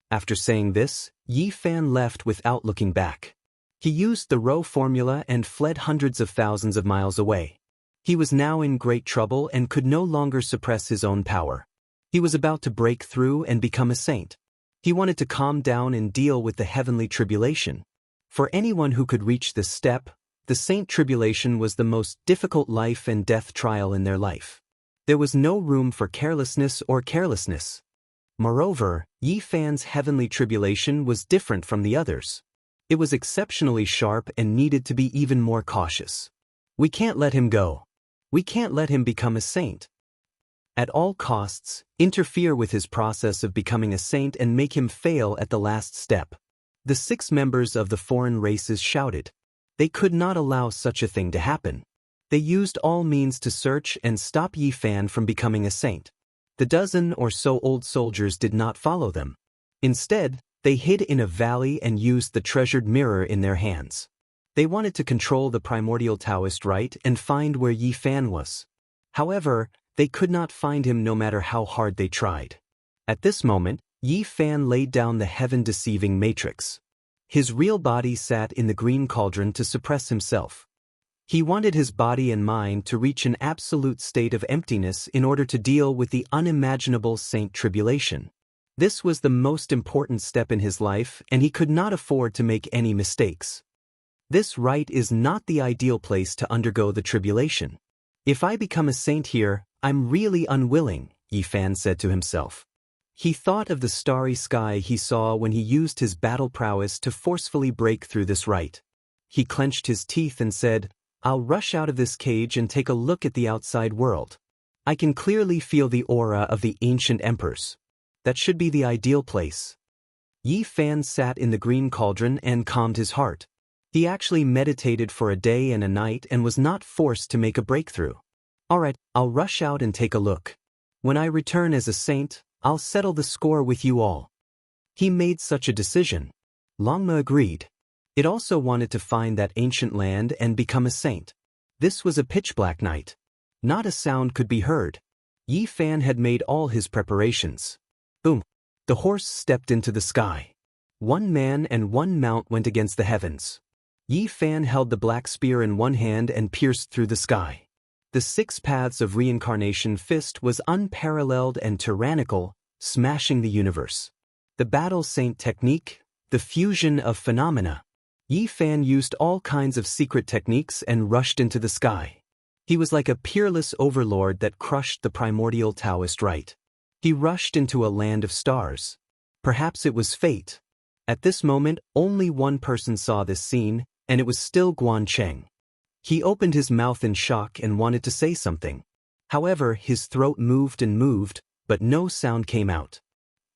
After saying this, Yi Fan left without looking back. He used the Rho formula and fled hundreds of thousands of miles away. He was now in great trouble and could no longer suppress his own power. He was about to break through and become a saint. He wanted to calm down and deal with the heavenly tribulation. For anyone who could reach this step, the saint tribulation was the most difficult life and death trial in their life. There was no room for carelessness or carelessness. Moreover, Yi Fan's heavenly tribulation was different from the others. It was exceptionally sharp and needed to be even more cautious. We can't let him go. We can't let him become a saint. At all costs, interfere with his process of becoming a saint and make him fail at the last step. The 6 members of the foreign races shouted. They could not allow such a thing to happen. They used all means to search and stop Yi Fan from becoming a saint. The dozen or so old soldiers did not follow them. Instead, they hid in a valley and used the treasured mirror in their hands. They wanted to control the primordial Taoist rite and find where Yi Fan was. However, they could not find him no matter how hard they tried. At this moment, Yi Fan laid down the heaven-deceiving matrix. His real body sat in the green cauldron to suppress himself. He wanted his body and mind to reach an absolute state of emptiness in order to deal with the unimaginable saint tribulation. This was the most important step in his life, and he could not afford to make any mistakes. This rite is not the ideal place to undergo the tribulation. If I become a saint here, I'm really unwilling, Yi Fan said to himself. He thought of the starry sky he saw when he used his battle prowess to forcefully break through this rite. He clenched his teeth and said, I'll rush out of this cage and take a look at the outside world. I can clearly feel the aura of the ancient emperors. That should be the ideal place. Yi Fan sat in the green cauldron and calmed his heart. He actually meditated for a day and a night and was not forced to make a breakthrough. Alright, I'll rush out and take a look. When I return as a saint, I'll settle the score with you all. He made such a decision. Longma agreed. It also wanted to find that ancient land and become a saint. This was a pitch-black night. Not a sound could be heard. Yi Fan had made all his preparations. Boom! The horse stepped into the sky. One man and one mount went against the heavens. Yi Fan held the black spear in one hand and pierced through the sky. The 6 paths of reincarnation fist was unparalleled and tyrannical, smashing the universe. The battle saint technique, the fusion of phenomena. Yi Fan used all kinds of secret techniques and rushed into the sky. He was like a peerless overlord that crushed the primordial Taoist rite. He rushed into a land of stars. Perhaps it was fate. At this moment, only one person saw this scene, and it was still Guan Cheng. He opened his mouth in shock and wanted to say something. However, his throat moved and moved, but no sound came out.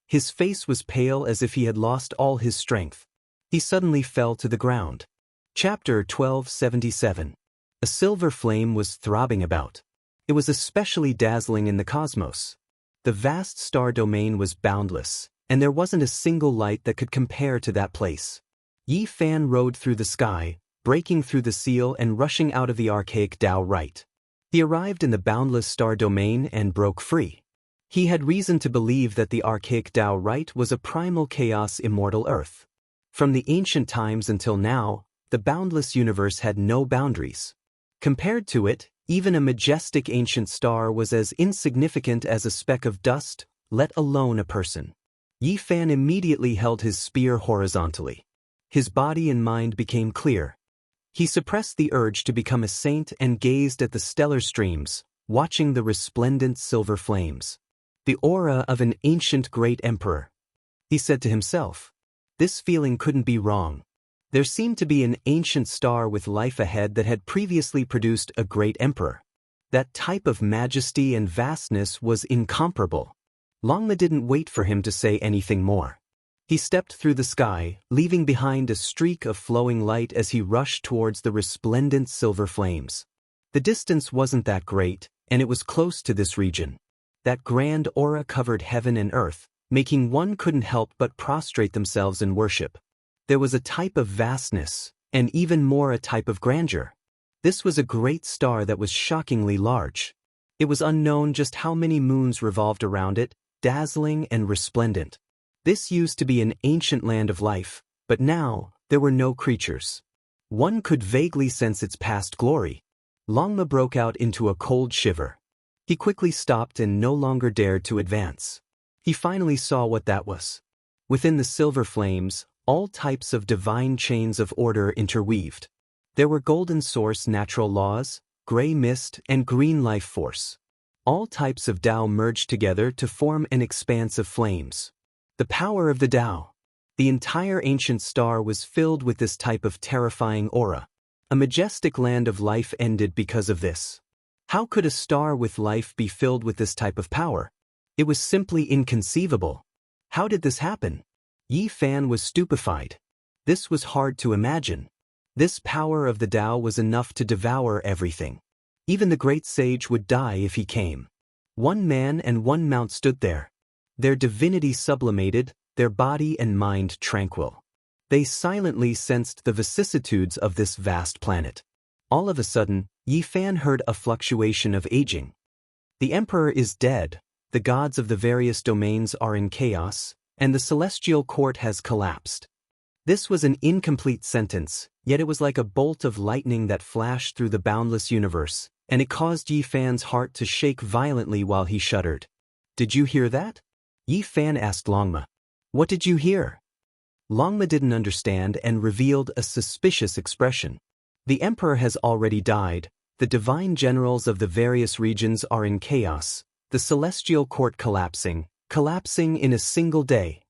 His face was pale as if he had lost all his strength. He suddenly fell to the ground. Chapter 1277. A silver flame was throbbing about. It was especially dazzling in the cosmos. The vast star domain was boundless, and there wasn't a single light that could compare to that place. Yi Fan rode through the sky, breaking through the seal and rushing out of the archaic Tao rite. He arrived in the boundless star domain and broke free. He had reason to believe that the archaic Tao rite was a primal chaos immortal earth. From the ancient times until now, the boundless universe had no boundaries. Compared to it, even a majestic ancient star was as insignificant as a speck of dust, let alone a person. Yi Fan immediately held his spear horizontally. His body and mind became clear. He suppressed the urge to become a saint and gazed at the stellar streams, watching the resplendent silver flames. The aura of an ancient great emperor. He said to himself, this feeling couldn't be wrong. There seemed to be an ancient star with life ahead that had previously produced a great emperor. That type of majesty and vastness was incomparable. Longma didn't wait for him to say anything more. He stepped through the sky, leaving behind a streak of flowing light as he rushed towards the resplendent silver flames. The distance wasn't that great, and it was close to this region. That grand aura covered heaven and earth, making one couldn't help but prostrate themselves in worship. There was a type of vastness, and even more a type of grandeur. This was a great star that was shockingly large. It was unknown just how many moons revolved around it, dazzling and resplendent. This used to be an ancient land of life, but now, there were no creatures. One could vaguely sense its past glory. Longma broke out into a cold shiver. He quickly stopped and no longer dared to advance. He finally saw what that was. Within the silver flames, all types of divine chains of order interweaved. There were golden source natural laws, gray mist, and green life force. All types of Tao merged together to form an expanse of flames. The power of the Tao. The entire ancient star was filled with this type of terrifying aura. A majestic land of life ended because of this. How could a star with life be filled with this type of power? It was simply inconceivable. How did this happen? Yi Fan was stupefied. This was hard to imagine. This power of the Tao was enough to devour everything. Even the great sage would die if he came. One man and one mount stood there. Their divinity sublimated, their body and mind tranquil. They silently sensed the vicissitudes of this vast planet. All of a sudden, Yi Fan heard a fluctuation of aging. The emperor is dead, the gods of the various domains are in chaos, and the celestial court has collapsed. This was an incomplete sentence, yet it was like a bolt of lightning that flashed through the boundless universe, and it caused Yi Fan's heart to shake violently while he shuddered. Did you hear that? Yi Fan asked Longma. What did you hear? Longma didn't understand and revealed a suspicious expression. The emperor has already died, the divine generals of the various regions are in chaos, the celestial court collapsing in a single day.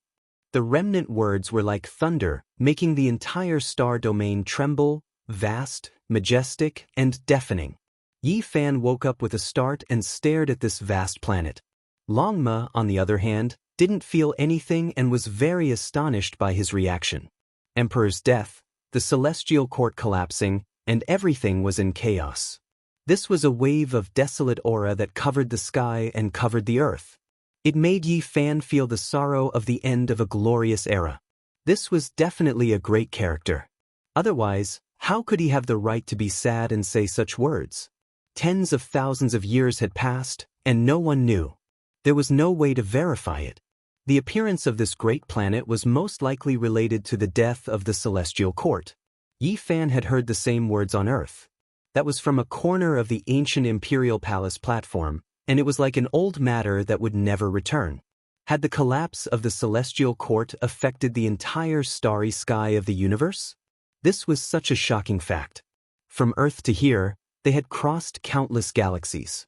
The remnant words were like thunder, making the entire star domain tremble, vast, majestic, and deafening. Yi Fan woke up with a start and stared at this vast planet. Longma, on the other hand, didn't feel anything and was very astonished by his reaction. Emperor's death, the celestial court collapsing, and everything was in chaos. This was a wave of desolate aura that covered the sky and covered the earth. It made Yi Fan feel the sorrow of the end of a glorious era. This was definitely a great character. Otherwise, how could he have the right to be sad and say such words? Tens of thousands of years had passed, And no one knew. There was no way to verify it. The appearance of this great planet was most likely related to the death of the celestial court. Yi Fan had heard the same words on Earth. That was from a corner of the ancient imperial palace platform, and it was like an old matter that would never return. Had the collapse of the celestial court affected the entire starry sky of the universe? This was such a shocking fact. From Earth to here, they had crossed countless galaxies.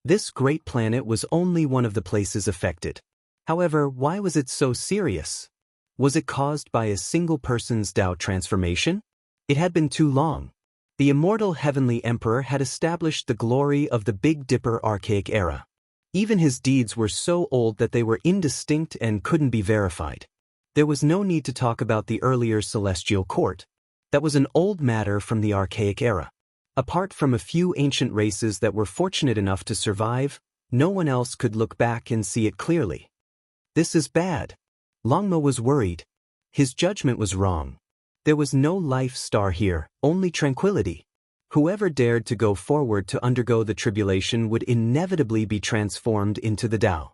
This great planet was only one of the places affected. However, why was it so serious? Was it caused by a single person's Tao transformation? It had been too long. The immortal heavenly emperor had established the glory of the Big Dipper archaic era. Even his deeds were so old that they were indistinct and couldn't be verified. There was no need to talk about the earlier celestial court. That was an old matter from the archaic era. Apart from a few ancient races that were fortunate enough to survive, no one else could look back and see it clearly. This is bad. Longma was worried. His judgment was wrong. There was no life star here, only tranquility. Whoever dared to go forward to undergo the tribulation would inevitably be transformed into the Tao.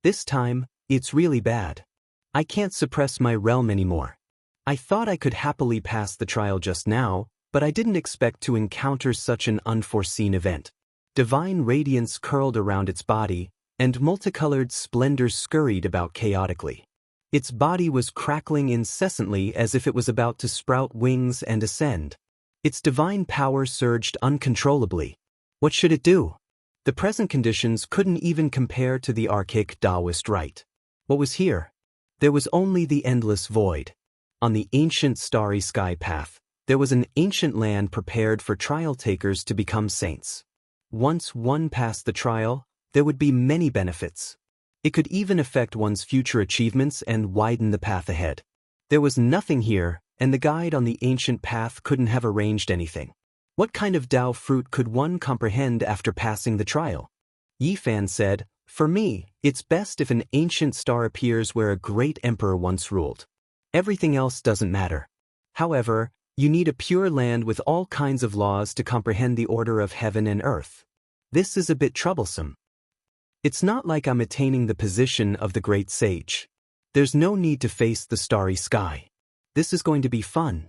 This time, it's really bad. I can't suppress my realm anymore. I thought I could happily pass the trial just now, but I didn't expect to encounter such an unforeseen event. Divine radiance curled around its body, and multicolored splendors scurried about chaotically. Its body was crackling incessantly as if it was about to sprout wings and ascend. Its divine power surged uncontrollably. What should it do? The present conditions couldn't even compare to the archaic Taoist rite. What was here? There was only the endless void. On the ancient starry sky path, there was an ancient land prepared for trial takers to become saints. Once one passed the trial, there would be many benefits. It could even affect one's future achievements and widen the path ahead. There was nothing here, and the guide on the ancient path couldn't have arranged anything. What kind of Tao fruit could one comprehend after passing the trial? Yi Fan said, "For me, it's best if an ancient star appears where a great emperor once ruled. Everything else doesn't matter. However, you need a pure land with all kinds of laws to comprehend the order of heaven and earth. This is a bit troublesome. It's not like I'm attaining the position of the great sage. There's no need to face the starry sky. This is going to be fun."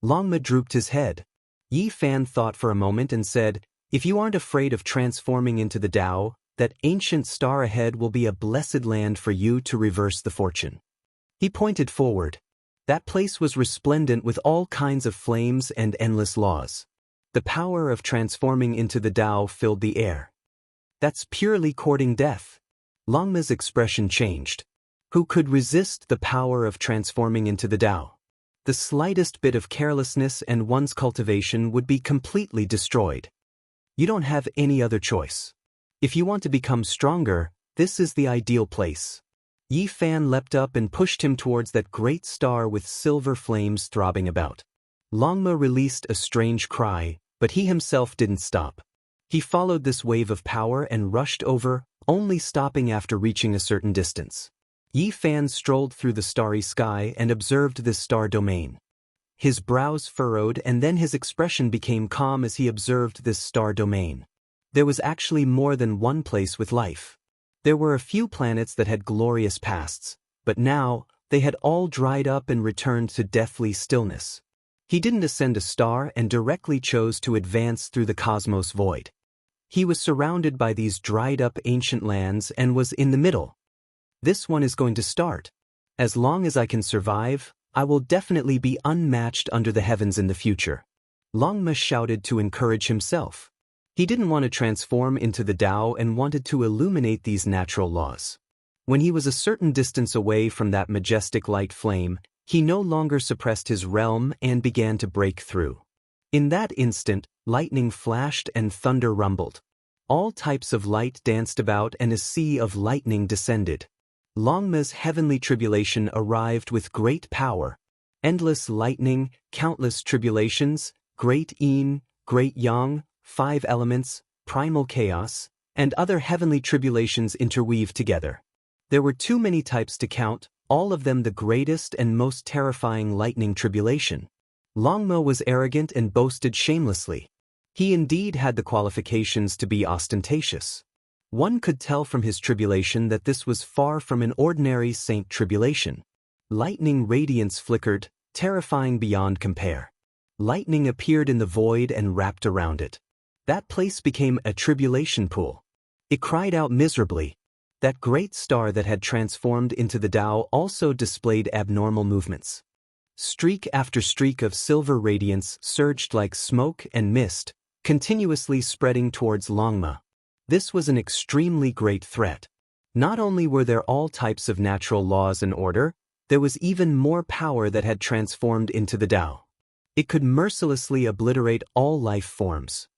Longma drooped his head. Yi Fan thought for a moment and said, "If you aren't afraid of transforming into the Tao, that ancient star ahead will be a blessed land for you to reverse the fortune." He pointed forward. That place was resplendent with all kinds of flames and endless laws. The power of transforming into the Tao filled the air. "That's purely courting death." Longma's expression changed. Who could resist the power of transforming into the Tao? The slightest bit of carelessness and one's cultivation would be completely destroyed. You don't have any other choice. If you want to become stronger, this is the ideal place. Yi Fan leapt up and pushed him towards that great star with silver flames throbbing about. Longma released a strange cry, but he himself didn't stop. He followed this wave of power and rushed over, only stopping after reaching a certain distance. Yi Fan strolled through the starry sky and observed this star domain. His brows furrowed and then his expression became calm as he observed this star domain. There was actually more than one place with life. There were a few planets that had glorious pasts, but now they had all dried up and returned to deathly stillness. He didn't ascend a star and directly chose to advance through the cosmos void. He was surrounded by these dried-up ancient lands and was in the middle. This one is going to start. As long as I can survive, I will definitely be unmatched under the heavens in the future. Longma shouted to encourage himself. He didn't want to transform into the Tao and wanted to illuminate these natural laws. When he was a certain distance away from that majestic light flame, he no longer suppressed his realm and began to break through. In that instant, lightning flashed and thunder rumbled. All types of light danced about and a sea of lightning descended. Longma's heavenly tribulation arrived with great power. Endless lightning, countless tribulations, great yin, great yang, 5 elements, primal chaos, and other heavenly tribulations interweaved together. There were too many types to count, all of them the greatest and most terrifying lightning tribulation. Longma was arrogant and boasted shamelessly. He indeed had the qualifications to be ostentatious. One could tell from his tribulation that this was far from an ordinary saint tribulation. Lightning radiance flickered, terrifying beyond compare. Lightning appeared in the void and wrapped around it. That place became a tribulation pool. It cried out miserably. That great star that had transformed into the Tao also displayed abnormal movements. Streak after streak of silver radiance surged like smoke and mist, continuously spreading towards Longma. This was an extremely great threat. Not only were there all types of natural laws and order, there was even more power that had transformed into the Tao. It could mercilessly obliterate all life forms.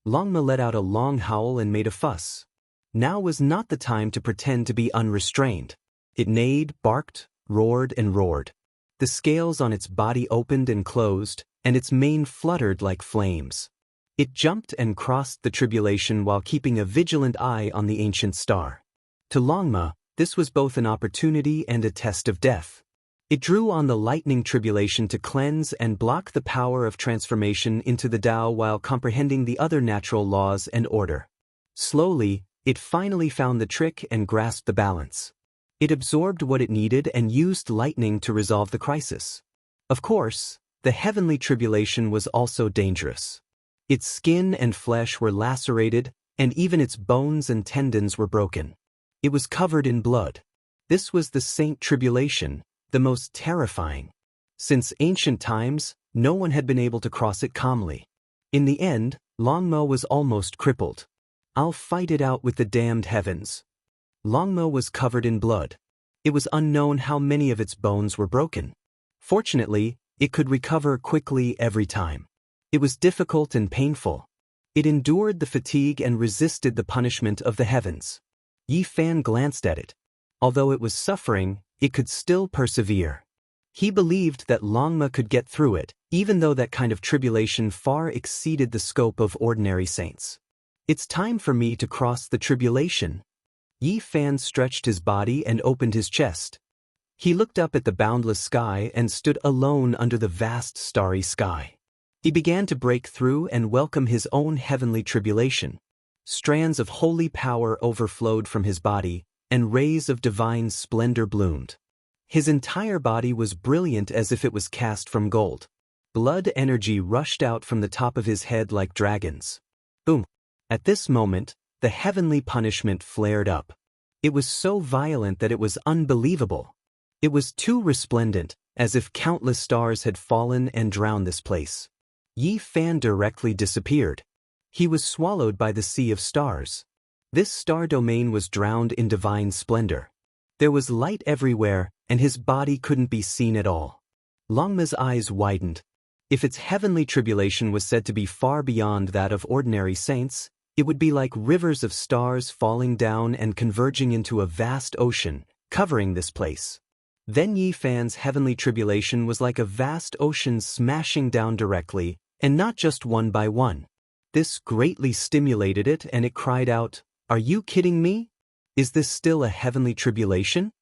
Longma let out a long howl and made a fuss. Now was not the time to pretend to be unrestrained. It neighed, barked, roared and roared. The scales on its body opened and closed, and its mane fluttered like flames. It jumped and crossed the tribulation while keeping a vigilant eye on the ancient star. To Longma, this was both an opportunity and a test of death. It drew on the lightning tribulation to cleanse and block the power of transformation into the Tao while comprehending the other natural laws and order. Slowly, it finally found the trick and grasped the balance. It absorbed what it needed and used lightning to resolve the crisis. Of course, the heavenly tribulation was also dangerous. Its skin and flesh were lacerated, and even its bones and tendons were broken. It was covered in blood. This was the Saint Tribulation, the most terrifying. Since ancient times, no one had been able to cross it calmly. In the end, Longma was almost crippled. "I'll fight it out with the damned heavens." Longma was covered in blood. It was unknown how many of its bones were broken. Fortunately, it could recover quickly every time. It was difficult and painful. It endured the fatigue and resisted the punishment of the heavens. Yi Fan glanced at it. Although it was suffering, it could still persevere. He believed that Longma could get through it, even though that kind of tribulation far exceeded the scope of ordinary saints. "It's time for me to cross the tribulation." Yi Fan stretched his body and opened his chest. He looked up at the boundless sky and stood alone under the vast starry sky. He began to break through and welcome his own heavenly tribulation. Strands of holy power overflowed from his body, and rays of divine splendor bloomed. His entire body was brilliant as if it was cast from gold. Blood energy rushed out from the top of his head like dragons. Boom! At this moment, the heavenly punishment flared up. It was so violent that it was unbelievable. It was too resplendent, as if countless stars had fallen and drowned this place. Yi Fan directly disappeared. He was swallowed by the sea of stars. This star domain was drowned in divine splendor. There was light everywhere, and his body couldn't be seen at all. Longma's eyes widened. If its heavenly tribulation was said to be far beyond that of ordinary saints, it would be like rivers of stars falling down and converging into a vast ocean, covering this place. Then Yi Fan's heavenly tribulation was like a vast ocean smashing down directly, and not just one by one. This greatly stimulated it, and it cried out, "Are you kidding me? Is this still a heavenly tribulation?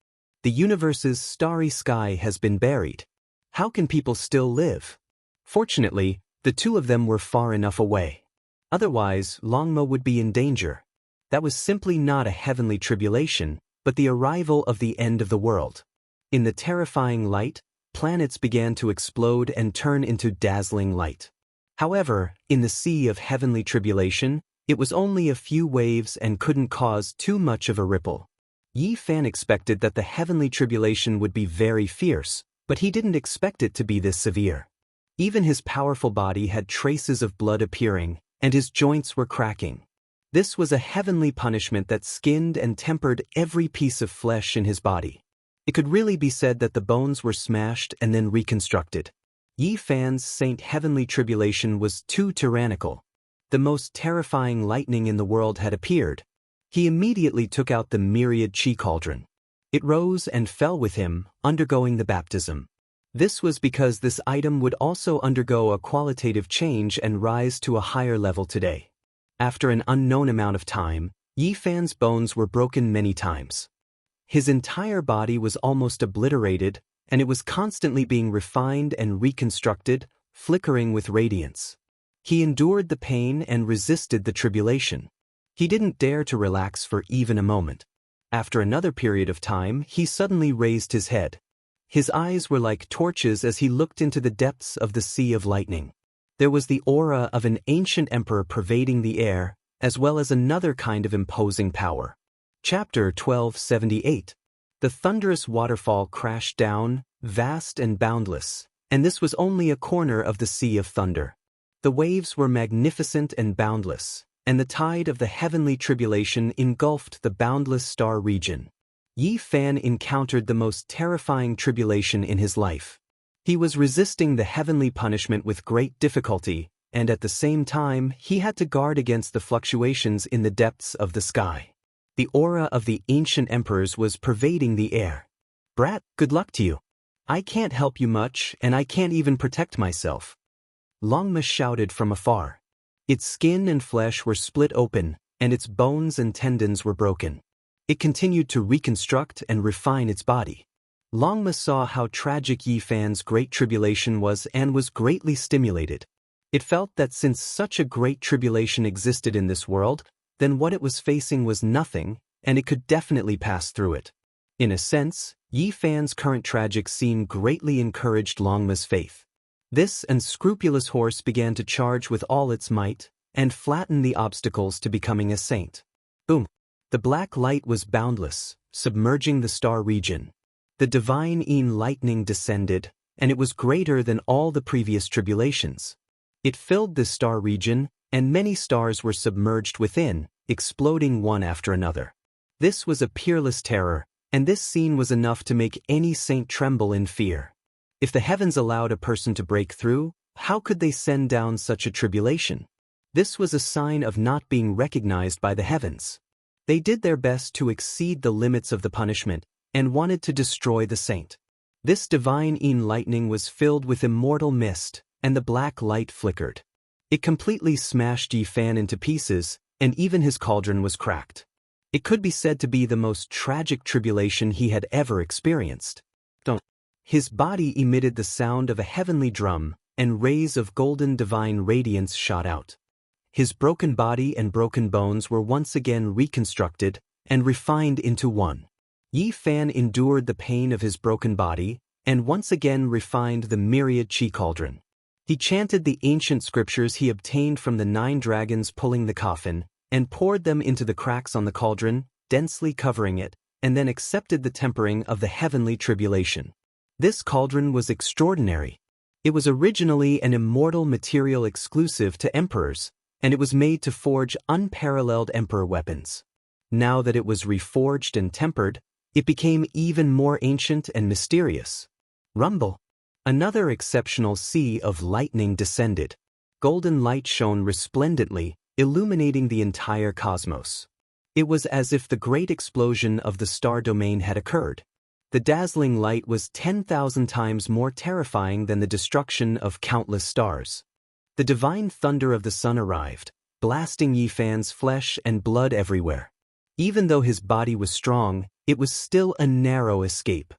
The universe's starry sky has been buried. How can people still live?" Fortunately, the two of them were far enough away. Otherwise, Longma would be in danger. That was simply not a heavenly tribulation, but the arrival of the end of the world. In the terrifying light, planets began to explode and turn into dazzling light. However, in the sea of heavenly tribulation, it was only a few waves and couldn't cause too much of a ripple. Yi Fan expected that the heavenly tribulation would be very fierce, but he didn't expect it to be this severe. Even his powerful body had traces of blood appearing, and his joints were cracking. This was a heavenly punishment that skinned and tempered every piece of flesh in his body. It could really be said that the bones were smashed and then reconstructed. Yi Fan's saint heavenly tribulation was too tyrannical. The most terrifying lightning in the world had appeared. He immediately took out the myriad chi cauldron. It rose and fell with him, undergoing the baptism. This was because this item would also undergo a qualitative change and rise to a higher level today. After an unknown amount of time, Yi Fan's bones were broken many times. His entire body was almost obliterated, and it was constantly being refined and reconstructed, flickering with radiance. He endured the pain and resisted the tribulation. He didn't dare to relax for even a moment. After another period of time, he suddenly raised his head. His eyes were like torches as he looked into the depths of the sea of lightning. There was the aura of an ancient emperor pervading the air, as well as another kind of imposing power. Chapter 1278. The thunderous waterfall crashed down, vast and boundless, and this was only a corner of the Sea of Thunder. The waves were magnificent and boundless, and the tide of the heavenly tribulation engulfed the boundless star region. Yi Fan encountered the most terrifying tribulation in his life. He was resisting the heavenly punishment with great difficulty, and at the same time he had to guard against the fluctuations in the depths of the sky. The aura of the ancient emperors was pervading the air. "Brat, good luck to you. I can't help you much, and I can't even protect myself," Longma shouted from afar. Its skin and flesh were split open, and its bones and tendons were broken. It continued to reconstruct and refine its body. Longma saw how tragic Yi Fan's great tribulation was and was greatly stimulated. It felt that since such a great tribulation existed in this world, then what it was facing was nothing, and it could definitely pass through it. In a sense, Yi Fan's current tragic scene greatly encouraged Longma's faith. This unscrupulous horse began to charge with all its might, and flatten the obstacles to becoming a saint. Boom! The black light was boundless, submerging the star region. The divine lightning descended, and it was greater than all the previous tribulations. It filled the star region, and many stars were submerged within, exploding one after another. This was a peerless terror, and this scene was enough to make any saint tremble in fear. If the heavens allowed a person to break through, how could they send down such a tribulation? This was a sign of not being recognized by the heavens. They did their best to exceed the limits of the punishment, and wanted to destroy the saint. This divine lightning was filled with immortal mist, and the black light flickered. It completely smashed Yi Fan into pieces, and even his cauldron was cracked. It could be said to be the most tragic tribulation he had ever experienced. His body emitted the sound of a heavenly drum, and rays of golden divine radiance shot out. His broken body and broken bones were once again reconstructed and refined into one. Yi Fan endured the pain of his broken body, and once again refined the myriad chi cauldron. He chanted the ancient scriptures he obtained from the 9 dragons pulling the coffin, and poured them into the cracks on the cauldron, densely covering it, and then accepted the tempering of the heavenly tribulation. This cauldron was extraordinary. It was originally an immortal material exclusive to emperors, and it was made to forge unparalleled emperor weapons. Now that it was reforged and tempered, it became even more ancient and mysterious. Rumble! Another exceptional sea of lightning descended. Golden light shone resplendently, illuminating the entire cosmos. It was as if the great explosion of the star domain had occurred. The dazzling light was 10,000 times more terrifying than the destruction of countless stars. The divine thunder of the sun arrived, blasting Yi Fan's flesh and blood everywhere. Even though his body was strong, it was still a narrow escape.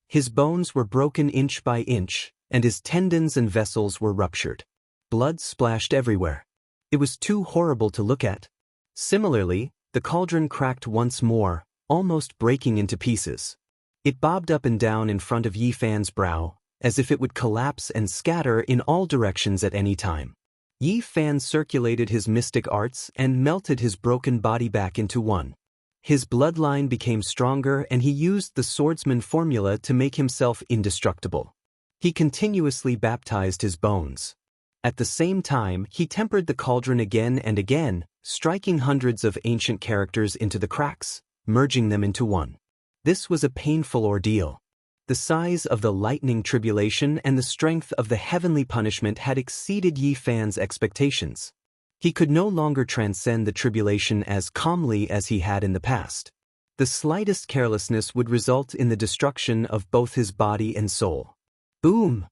His bones were broken inch by inch, and his tendons and vessels were ruptured. Blood splashed everywhere. It was too horrible to look at. Similarly, the cauldron cracked once more, almost breaking into pieces. It bobbed up and down in front of Yi Fan's brow, as if it would collapse and scatter in all directions at any time. Yi Fan circulated his mystic arts and melted his broken body back into one. His bloodline became stronger, and he used the swordsman formula to make himself indestructible. He continuously baptized his bones. At the same time, he tempered the cauldron again and again, striking hundreds of ancient characters into the cracks, merging them into one. This was a painful ordeal. The size of the lightning tribulation and the strength of the heavenly punishment had exceeded Yi Fan's expectations. He could no longer transcend the tribulation as calmly as he had in the past. The slightest carelessness would result in the destruction of both his body and soul. Boom!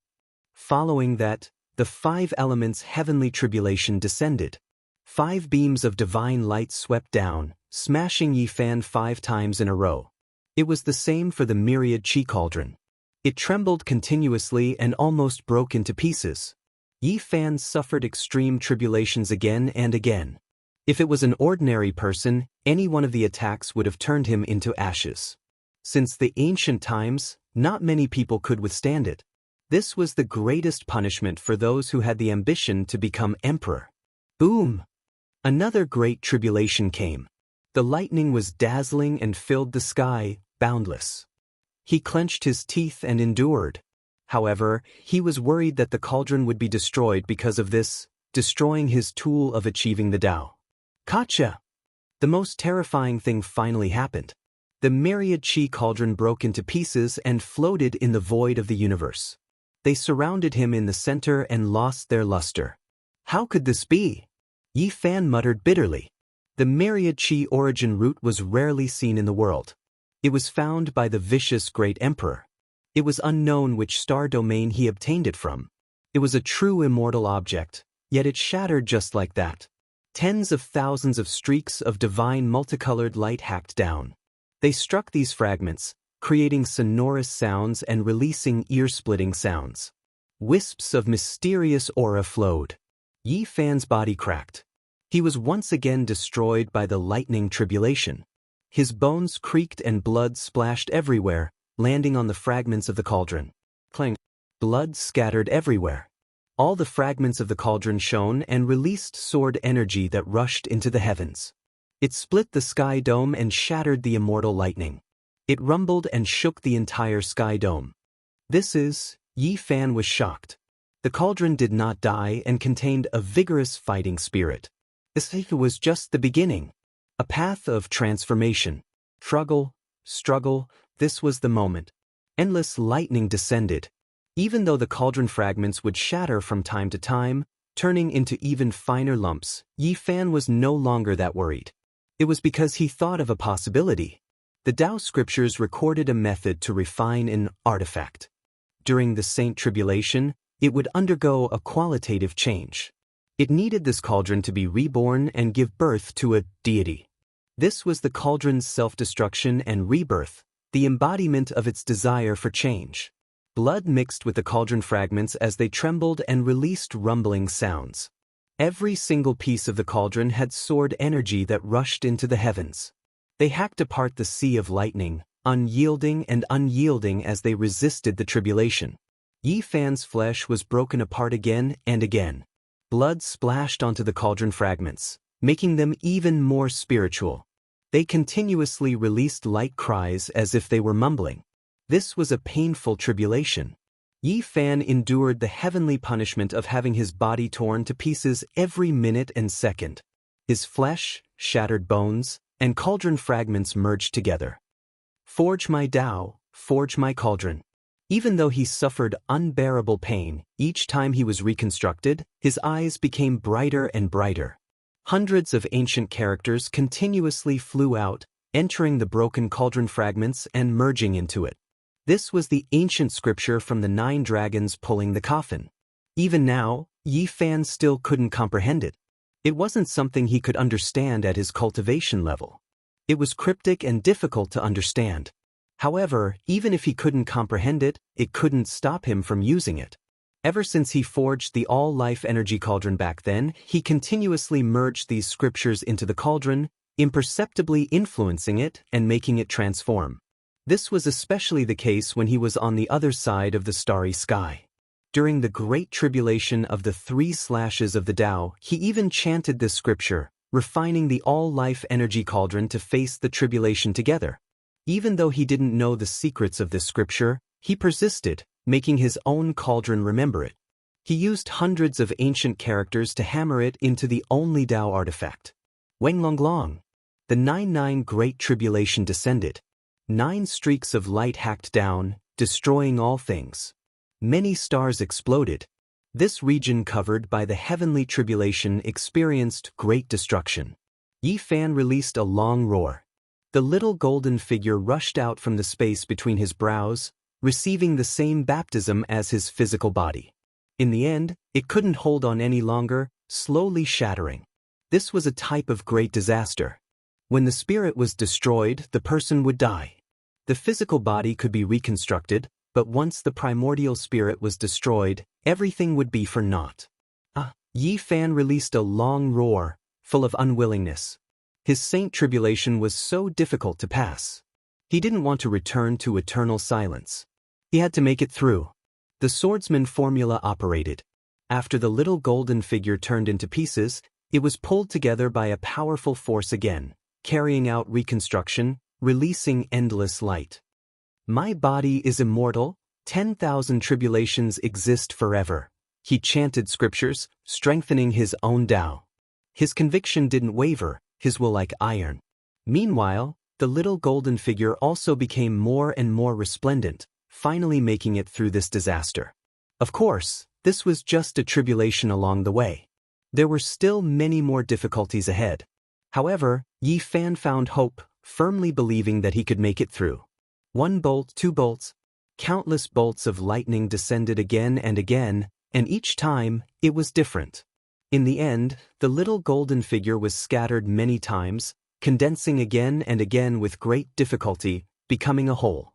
Following that, the 5 elements' heavenly tribulation descended. 5 beams of divine light swept down, smashing Yi Fan 5 times in a row. It was the same for the myriad chi cauldron. It trembled continuously and almost broke into pieces. Yi Fan suffered extreme tribulations again and again. If it was an ordinary person, any one of the attacks would have turned him into ashes. Since the ancient times, not many people could withstand it. This was the greatest punishment for those who had the ambition to become emperor. Boom! Another great tribulation came. The lightning was dazzling and filled the sky, boundless. He clenched his teeth and endured. However, he was worried that the cauldron would be destroyed because of this, destroying his tool of achieving the Tao. Gotcha! The most terrifying thing finally happened. The myriad chi cauldron broke into pieces and floated in the void of the universe. They surrounded him in the center and lost their luster. How could this be? Yi Fan muttered bitterly. The myriad chi origin root was rarely seen in the world. It was found by the vicious great emperor. It was unknown which star domain he obtained it from. It was a true immortal object, yet it shattered just like that. Tens of thousands of streaks of divine multicolored light hacked down. They struck these fragments, creating sonorous sounds and releasing ear-splitting sounds. Wisps of mysterious aura flowed. Yi Fan's body cracked. He was once again destroyed by the lightning tribulation. His bones creaked and blood splashed everywhere, landing on the fragments of the cauldron. Clang! Blood scattered everywhere. All the fragments of the cauldron shone and released sword energy that rushed into the heavens. It split the sky dome and shattered the immortal lightning. It rumbled and shook the entire sky dome. Yi Fan was shocked. The cauldron did not die and contained a vigorous fighting spirit. This was just the beginning. A path of transformation. Struggle, this was the moment. Endless lightning descended. Even though the cauldron fragments would shatter from time to time, turning into even finer lumps, Yi Fan was no longer that worried. It was because he thought of a possibility. The Tao scriptures recorded a method to refine an artifact. During the Saint Tribulation, it would undergo a qualitative change. It needed this cauldron to be reborn and give birth to a deity. This was the cauldron's self-destruction and rebirth, the embodiment of its desire for change. Blood mixed with the cauldron fragments as they trembled and released rumbling sounds. Every single piece of the cauldron had sword energy that rushed into the heavens. They hacked apart the sea of lightning, unyielding as they resisted the tribulation. Yi Fan's flesh was broken apart again and again. Blood splashed onto the cauldron fragments, making them even more spiritual. They continuously released light cries as if they were mumbling. This was a painful tribulation. Yi Fan endured the heavenly punishment of having his body torn to pieces every minute and second. His flesh, shattered bones, and cauldron fragments merged together. Forge my Tao, forge my cauldron. Even though he suffered unbearable pain, each time he was reconstructed, his eyes became brighter and brighter. Hundreds of ancient characters continuously flew out, entering the broken cauldron fragments and merging into it. This was the ancient scripture from the 9 dragons pulling the coffin. Even now, Yi Fan still couldn't comprehend it. It wasn't something he could understand at his cultivation level. It was cryptic and difficult to understand. However, even if he couldn't comprehend it, it couldn't stop him from using it. Ever since he forged the all-life energy cauldron back then, he continuously merged these scriptures into the cauldron, imperceptibly influencing it and making it transform. This was especially the case when he was on the other side of the starry sky. During the great tribulation of the 3 slashes of the Tao, he even chanted this scripture, refining the all-life energy cauldron to face the tribulation together. Even though he didn't know the secrets of this scripture, he persisted, making his own cauldron remember it. He used hundreds of ancient characters to hammer it into the only Tao artifact. Wenglonglong. The 9 Great Tribulation descended. 9 streaks of light hacked down, destroying all things. Many stars exploded. This region covered by the heavenly tribulation experienced great destruction. Yi Fan released a long roar. The little golden figure rushed out from the space between his brows, receiving the same baptism as his physical body. In the end, it couldn't hold on any longer, slowly shattering. This was a type of great disaster. When the spirit was destroyed, the person would die. The physical body could be reconstructed, but once the primordial spirit was destroyed, everything would be for naught. Yi Fan released a long roar, full of unwillingness. His saint tribulation was so difficult to pass. He didn't want to return to eternal silence. He had to make it through. The swordsman formula operated. After the little golden figure turned into pieces, it was pulled together by a powerful force again, carrying out reconstruction, releasing endless light. My body is immortal, 10,000 tribulations exist forever. He chanted scriptures, strengthening his own Tao. His conviction didn't waver, his will like iron. Meanwhile, the little golden figure also became more and more resplendent, finally making it through this disaster. Of course, this was just a tribulation along the way. There were still many more difficulties ahead. However, Yi Fan found hope, firmly believing that he could make it through. 1 bolt, 2 bolts. Countless bolts of lightning descended again, and each time, it was different. In the end, the little golden figure was scattered many times, condensing again and again with great difficulty, becoming a whole.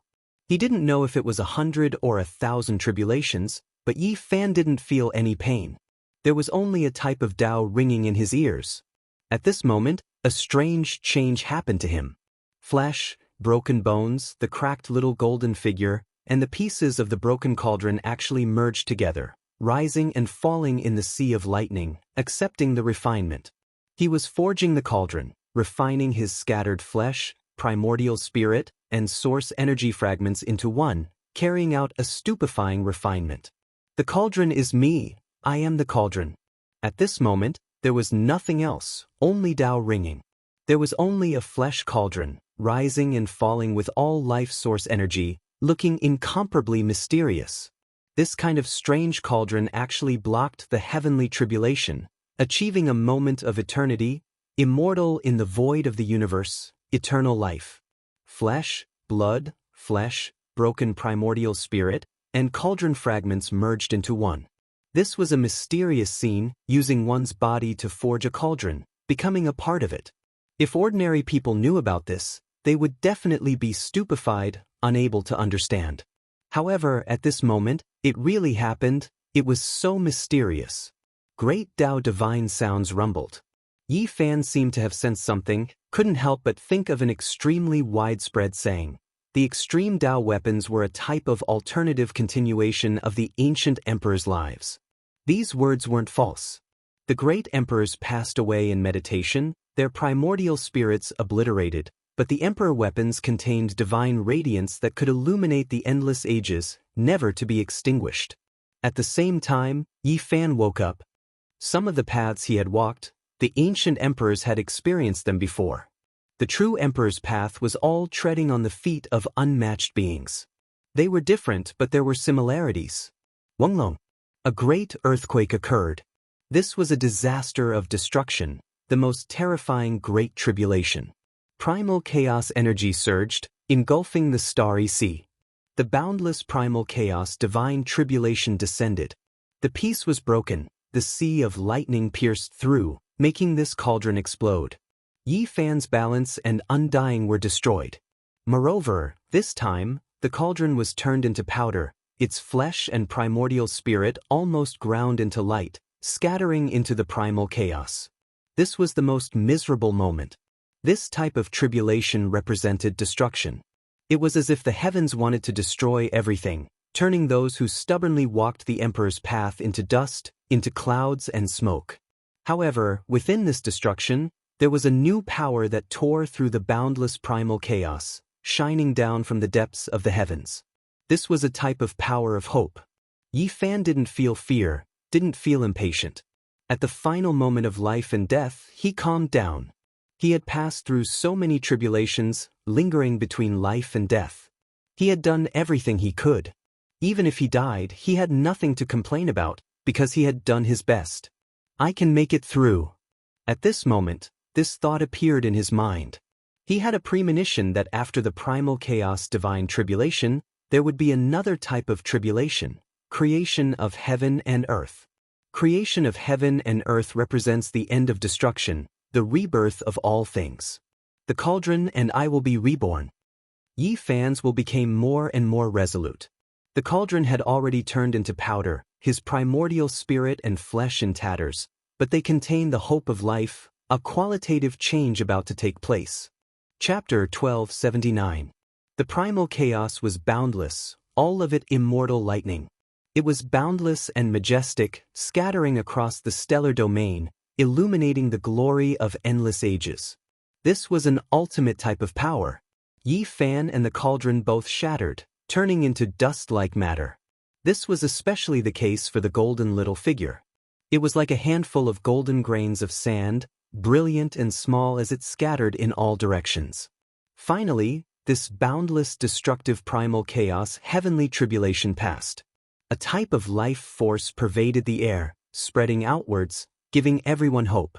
He didn't know if it was 100 or 1,000 tribulations, but Yi Fan didn't feel any pain. There was only a type of Tao ringing in his ears. At this moment, a strange change happened to him. Flesh, broken bones, the cracked little golden figure, and the pieces of the broken cauldron actually merged together, rising and falling in the sea of lightning, accepting the refinement. He was forging the cauldron, refining his scattered flesh, primordial spirit, and source energy fragments into one, carrying out a stupefying refinement. The cauldron is me, I am the cauldron. At this moment, there was nothing else, only Tao ringing. There was only a flesh cauldron, rising and falling with all life source energy, looking incomparably mysterious. This kind of strange cauldron actually blocked the heavenly tribulation, achieving a moment of eternity, immortal in the void of the universe, eternal life. Flesh, blood, flesh, broken primordial spirit, and cauldron fragments merged into one. This was a mysterious scene, using one's body to forge a cauldron, becoming a part of it. If ordinary people knew about this, they would definitely be stupefied, unable to understand. However, at this moment, it really happened. It was so mysterious. Great Tao divine sounds rumbled. Yi Fan seemed to have sensed something, couldn't help but think of an extremely widespread saying. The extreme Tao weapons were a type of alternative continuation of the ancient emperors' lives. These words weren't false. The great emperors passed away in meditation, their primordial spirits obliterated, but the emperor weapons contained divine radiance that could illuminate the endless ages, never to be extinguished. At the same time, Yi Fan woke up. Some of the paths he had walked, the ancient emperors had experienced them before. The true emperor's path was all treading on the feet of unmatched beings. They were different, but there were similarities. Wenglong. A great earthquake occurred. This was a disaster of destruction, the most terrifying great tribulation. Primal chaos energy surged, engulfing the starry sea. The boundless primal chaos divine tribulation descended. The peace was broken, the sea of lightning pierced through, making this cauldron explode. Yi Fan's balance and undying were destroyed. Moreover, this time, the cauldron was turned into powder, its flesh and primordial spirit almost ground into light, scattering into the primal chaos. This was the most miserable moment. This type of tribulation represented destruction. It was as if the heavens wanted to destroy everything, turning those who stubbornly walked the emperor's path into dust, into clouds and smoke. However, within this destruction, there was a new power that tore through the boundless primal chaos, shining down from the depths of the heavens. This was a type of power of hope. Yi Fan didn't feel fear, didn't feel impatient. At the final moment of life and death, he calmed down. He had passed through so many tribulations, lingering between life and death. He had done everything he could. Even if he died, he had nothing to complain about, because he had done his best. I can make it through. At this moment, this thought appeared in his mind. He had a premonition that after the primal chaos divine tribulation, there would be another type of tribulation, creation of heaven and earth. Creation of heaven and earth represents the end of destruction, the rebirth of all things. The cauldron and I will be reborn. Yi Fan's will become more and more resolute. The cauldron had already turned into powder, his primordial spirit and flesh in tatters, but they contained the hope of life, A qualitative change about to take place. Chapter 1279. The primal chaos was boundless, all of it immortal lightning. It was boundless and majestic, scattering across the stellar domain, illuminating the glory of endless ages. This was an ultimate type of power. Yi Fan and the cauldron both shattered, turning into dust-like matter. This was especially the case for the golden little figure. It was like a handful of golden grains of sand, brilliant and small as it scattered in all directions. Finally, this boundless destructive primal chaos heavenly tribulation passed. A type of life force pervaded the air, spreading outwards, giving everyone hope.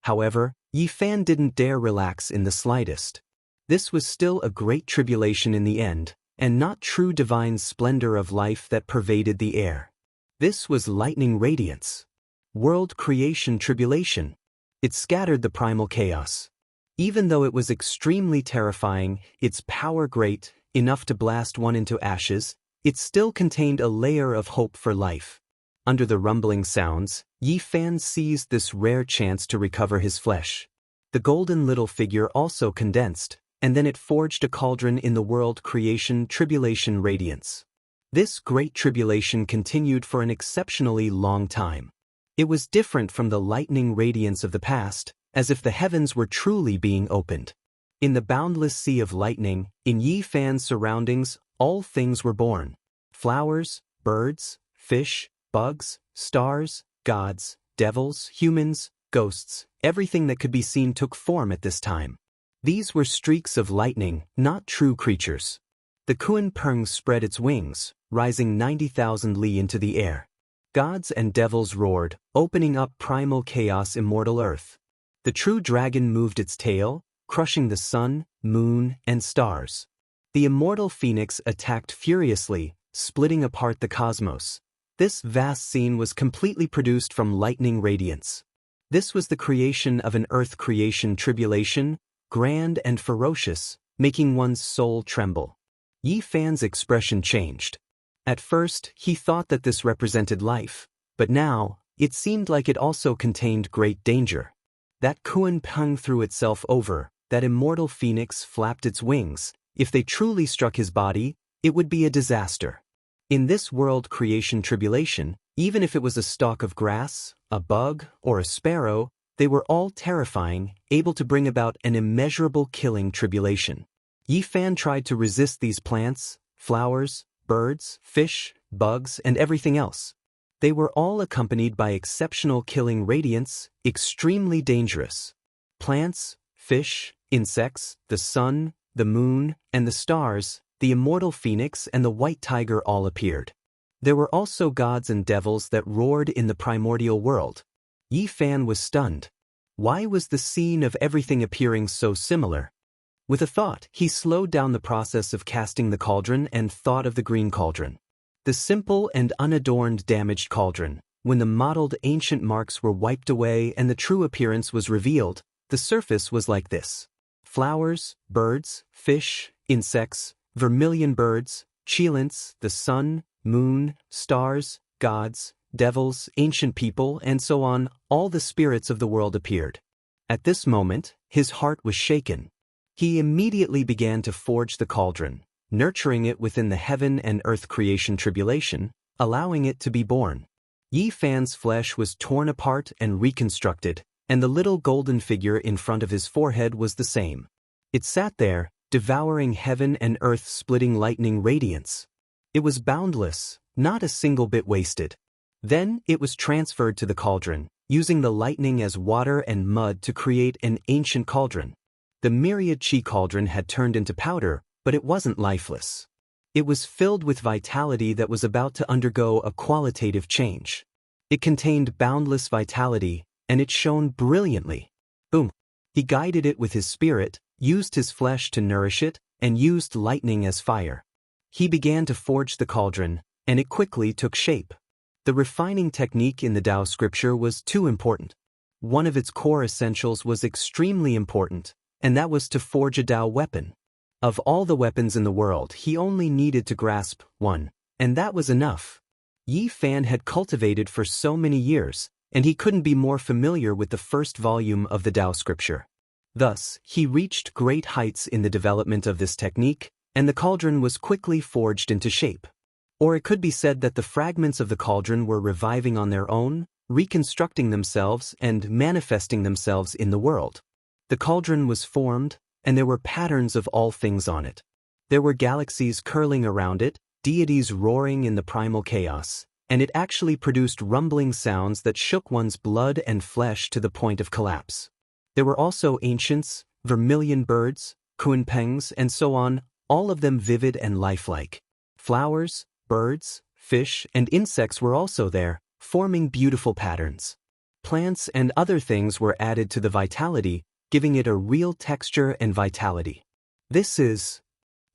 However, Yi Fan didn't dare relax in the slightest. This was still a great tribulation in the end, and not true divine splendor of life that pervaded the air. This was lightning radiance. World creation tribulation. It scattered the primal chaos. Even though it was extremely terrifying, its power great, enough to blast one into ashes, it still contained a layer of hope for life. Under the rumbling sounds, Yi Fan seized this rare chance to recover his flesh. The golden little figure also condensed, and then it forged a cauldron in the world creation tribulation radiance. This great tribulation continued for an exceptionally long time. It was different from the lightning radiance of the past, as if the heavens were truly being opened. In the boundless sea of lightning, in Yi Fan's surroundings, all things were born. Flowers, birds, fish, bugs, stars, gods, devils, humans, ghosts, everything that could be seen took form at this time. These were streaks of lightning, not true creatures. The Kuan Peng spread its wings, rising 90,000 li into the air. Gods and devils roared, opening up primal chaos immortal earth. The true dragon moved its tail, crushing the sun, moon, and stars. The immortal phoenix attacked furiously, splitting apart the cosmos. This vast scene was completely produced from lightning radiance. This was the creation of an earth creation tribulation, grand and ferocious, making one's soul tremble. Yi Fan's expression changed. At first, he thought that this represented life, but now, it seemed like it also contained great danger. That Kuan Peng threw itself over, that immortal phoenix flapped its wings. If they truly struck his body, it would be a disaster. In this world creation tribulation, even if it was a stalk of grass, a bug, or a sparrow, they were all terrifying, able to bring about an immeasurable killing tribulation. Yi Fan tried to resist these plants, flowers, birds, fish, bugs, and everything else. They were all accompanied by exceptional killing radiance, extremely dangerous. Plants, fish, insects, the sun, the moon, and the stars, the immortal phoenix and the white tiger all appeared. There were also gods and devils that roared in the primordial world. Yi Fan was stunned. Why was the scene of everything appearing so similar? With a thought, he slowed down the process of casting the cauldron and thought of the green cauldron. The simple and unadorned damaged cauldron. When the mottled ancient marks were wiped away and the true appearance was revealed, the surface was like this. Flowers, birds, fish, insects, vermilion birds, cheilants, the sun, moon, stars, gods, devils, ancient people, and so on, all the spirits of the world appeared. At this moment, his heart was shaken. He immediately began to forge the cauldron, nurturing it within the heaven and earth creation tribulation, allowing it to be born. Yi Fan's flesh was torn apart and reconstructed, and the little golden figure in front of his forehead was the same. It sat there, devouring heaven and earth, splitting lightning radiance. It was boundless, not a single bit wasted. Then it was transferred to the cauldron, using the lightning as water and mud to create an ancient cauldron. The myriad chi cauldron had turned into powder, but it wasn't lifeless. It was filled with vitality that was about to undergo a qualitative change. It contained boundless vitality, and it shone brilliantly. Boom! He guided it with his spirit, used his flesh to nourish it, and used lightning as fire. He began to forge the cauldron, and it quickly took shape. The refining technique in the Tao scripture was too important. One of its core essentials was extremely important, and that was to forge a Tao weapon. Of all the weapons in the world, he only needed to grasp one, and that was enough. Yi Fan had cultivated for so many years, and he couldn't be more familiar with the first volume of the Tao scripture. Thus, he reached great heights in the development of this technique, and the cauldron was quickly forged into shape. Or it could be said that the fragments of the cauldron were reviving on their own, reconstructing themselves and manifesting themselves in the world. The cauldron was formed, and there were patterns of all things on it. There were galaxies curling around it, deities roaring in the primal chaos, and it actually produced rumbling sounds that shook one's blood and flesh to the point of collapse. There were also ancients, vermilion birds, kunpengs, and so on, all of them vivid and lifelike. Flowers, birds, fish, and insects were also there, forming beautiful patterns. Plants and other things were added to the vitality, giving it a real texture and vitality. This is...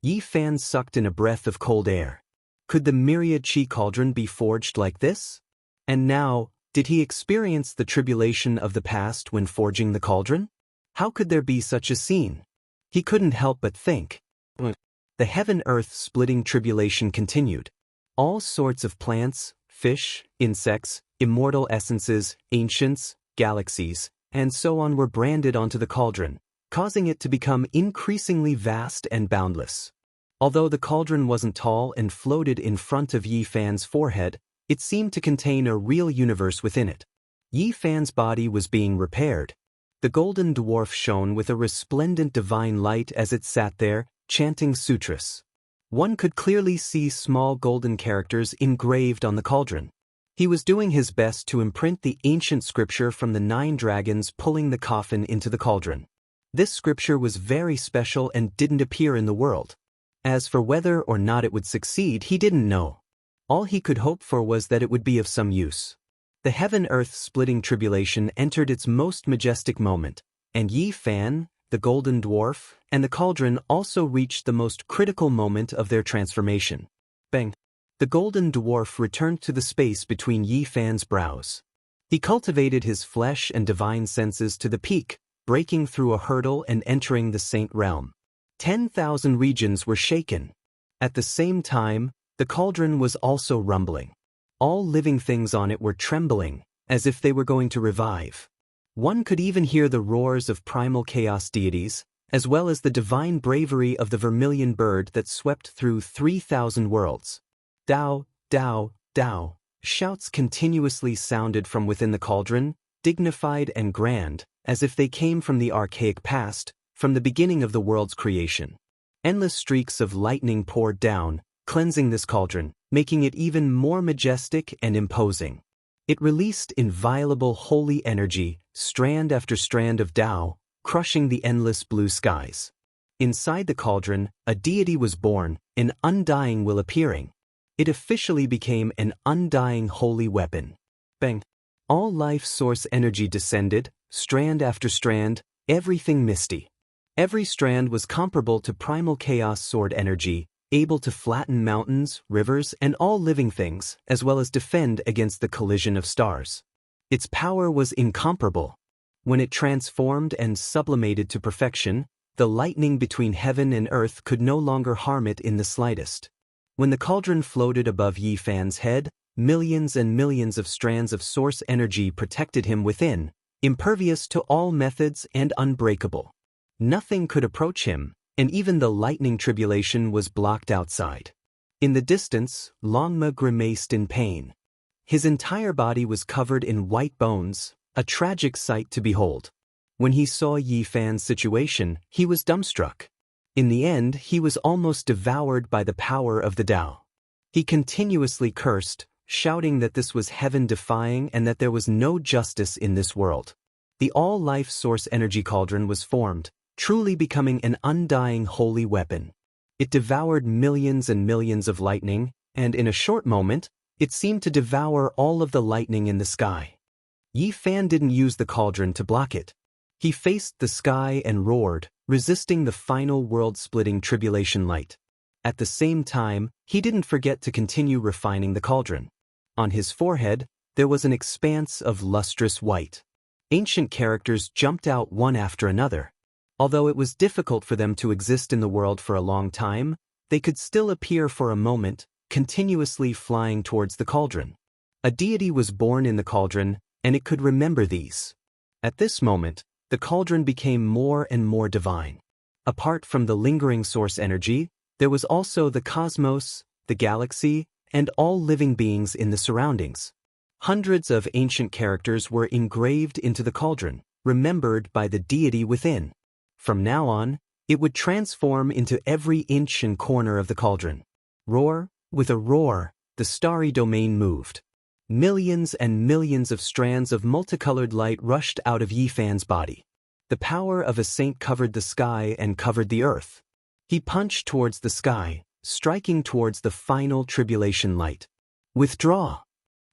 Yi Fan sucked in a breath of cold air. Could the myriad chi cauldron be forged like this? And now, did he experience the tribulation of the past when forging the cauldron? How could there be such a scene? He couldn't help but think. The heaven-earth splitting tribulation continued. All sorts of plants, fish, insects, immortal essences, ancients, galaxies, and so on were branded onto the cauldron, causing it to become increasingly vast and boundless. Although the cauldron wasn't tall and floated in front of Yi Fan's forehead, it seemed to contain a real universe within it. Yi Fan's body was being repaired. The golden dwarf shone with a resplendent divine light as it sat there, chanting sutras. One could clearly see small golden characters engraved on the cauldron. He was doing his best to imprint the ancient scripture from the 9 dragons pulling the coffin into the cauldron. This scripture was very special and didn't appear in the world. As for whether or not it would succeed, he didn't know. All he could hope for was that it would be of some use. The heaven-earth splitting tribulation entered its most majestic moment, and Yi Fan, the golden dwarf, and the cauldron also reached the most critical moment of their transformation. Bang! The golden dwarf returned to the space between Yi Fan's brows. He cultivated his flesh and divine senses to the peak, breaking through a hurdle and entering the saint realm. 10,000 regions were shaken. At the same time, the cauldron was also rumbling. All living things on it were trembling, as if they were going to revive. One could even hear the roars of primal chaos deities, as well as the divine bravery of the vermilion bird that swept through 3,000 worlds. Tao, Tao, Tao, shouts continuously sounded from within the cauldron, dignified and grand, as if they came from the archaic past, from the beginning of the world's creation. Endless streaks of lightning poured down, cleansing this cauldron, making it even more majestic and imposing. It released inviolable holy energy, strand after strand of Tao, crushing the endless blue skies. Inside the cauldron, a deity was born, an undying will appearing. It officially became an undying holy weapon. Bang! All life source energy descended, strand after strand, everything misty. Every strand was comparable to primal chaos sword energy, able to flatten mountains, rivers, and all living things, as well as defend against the collision of stars. Its power was incomparable. When it transformed and sublimated to perfection, the lightning between heaven and earth could no longer harm it in the slightest. When the cauldron floated above Yi Fan's head, millions and millions of strands of source energy protected him within, impervious to all methods and unbreakable. Nothing could approach him, and even the lightning tribulation was blocked outside. In the distance, Longma grimaced in pain. His entire body was covered in white bones, a tragic sight to behold. When he saw Yi Fan's situation, he was dumbstruck. In the end, he was almost devoured by the power of the Tao. He continuously cursed, shouting that this was heaven-defying and that there was no justice in this world. The all-life source energy cauldron was formed, truly becoming an undying holy weapon. It devoured millions and millions of lightning, and in a short moment, it seemed to devour all of the lightning in the sky. Yi Fan didn't use the cauldron to block it. He faced the sky and roared, resisting the final world-splitting tribulation light. At the same time, he didn't forget to continue refining the cauldron. On his forehead, there was an expanse of lustrous white. Ancient characters jumped out one after another. Although it was difficult for them to exist in the world for a long time, they could still appear for a moment, continuously flying towards the cauldron. A deity was born in the cauldron, and it could remember these. At this moment, the cauldron became more and more divine. Apart from the lingering source energy, there was also the cosmos, the galaxy, and all living beings in the surroundings. Hundreds of ancient characters were engraved into the cauldron, remembered by the deity within. From now on, it would transform into every inch and corner of the cauldron. Roar, with a roar, the starry domain moved. Millions and millions of strands of multicolored light rushed out of Yifan's body. The power of a saint covered the sky and covered the earth. He punched towards the sky, striking towards the final tribulation light. Withdraw!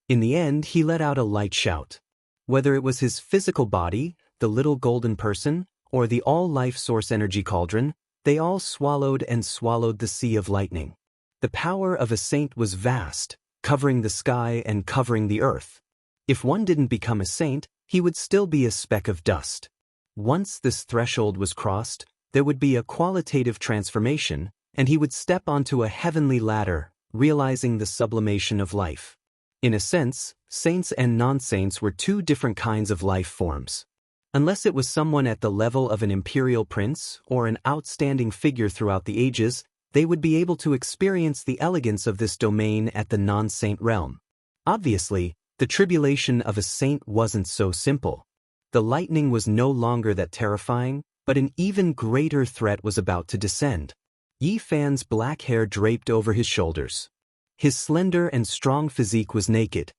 In the end, he let out a light shout. Whether it was his physical body, the little golden person, or the all-life source energy cauldron, they all swallowed and swallowed the sea of lightning. The power of a saint was vast, covering the sky and covering the earth. If one didn't become a saint, he would still be a speck of dust. Once this threshold was crossed, there would be a qualitative transformation, and he would step onto a heavenly ladder, realizing the sublimation of life. In a sense, saints and non-saints were two different kinds of life forms. Unless it was someone at the level of an imperial prince or an outstanding figure throughout the ages, they would be able to experience the elegance of this domain at the non-saint realm. Obviously, the tribulation of a saint wasn't so simple. The lightning was no longer that terrifying, but an even greater threat was about to descend. Yifan's black hair draped over his shoulders. His slender and strong physique was naked.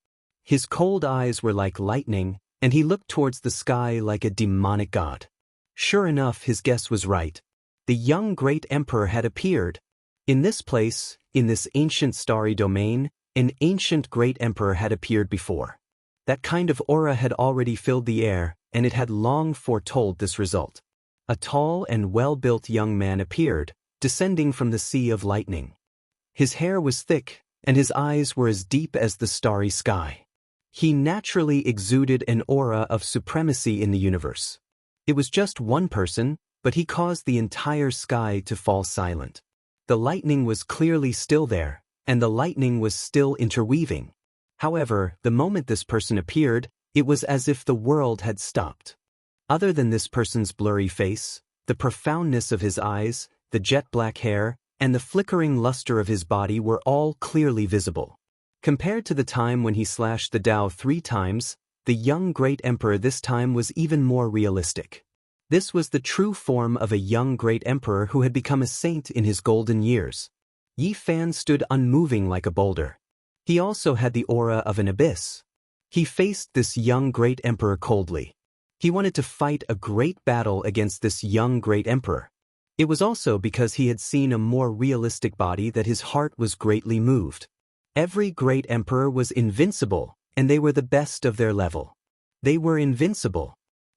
His cold eyes were like lightning, and he looked towards the sky like a demonic god. Sure enough, his guess was right. The young great emperor had appeared. In this place, in this ancient starry domain, an ancient great emperor had appeared before. That kind of aura had already filled the air, and it had long foretold this result. A tall and well-built young man appeared, descending from the sea of lightning. His hair was thick, and his eyes were as deep as the starry sky. He naturally exuded an aura of supremacy in the universe. It was just one person, but he caused the entire sky to fall silent. The lightning was clearly still there, and the lightning was still interweaving. However, the moment this person appeared, it was as if the world had stopped. Other than this person's blurry face, the profoundness of his eyes, the jet-black hair, and the flickering luster of his body were all clearly visible. Compared to the time when he slashed the Tao 3 times, the young great emperor this time was even more realistic. This was the true form of a young great emperor who had become a saint in his golden years. Yifan stood unmoving like a boulder. He also had the aura of an abyss. He faced this young great emperor coldly. He wanted to fight a great battle against this young great emperor. It was also because he had seen a more realistic body that his heart was greatly moved. Every great emperor was invincible, and they were the best of their level. They were invincible.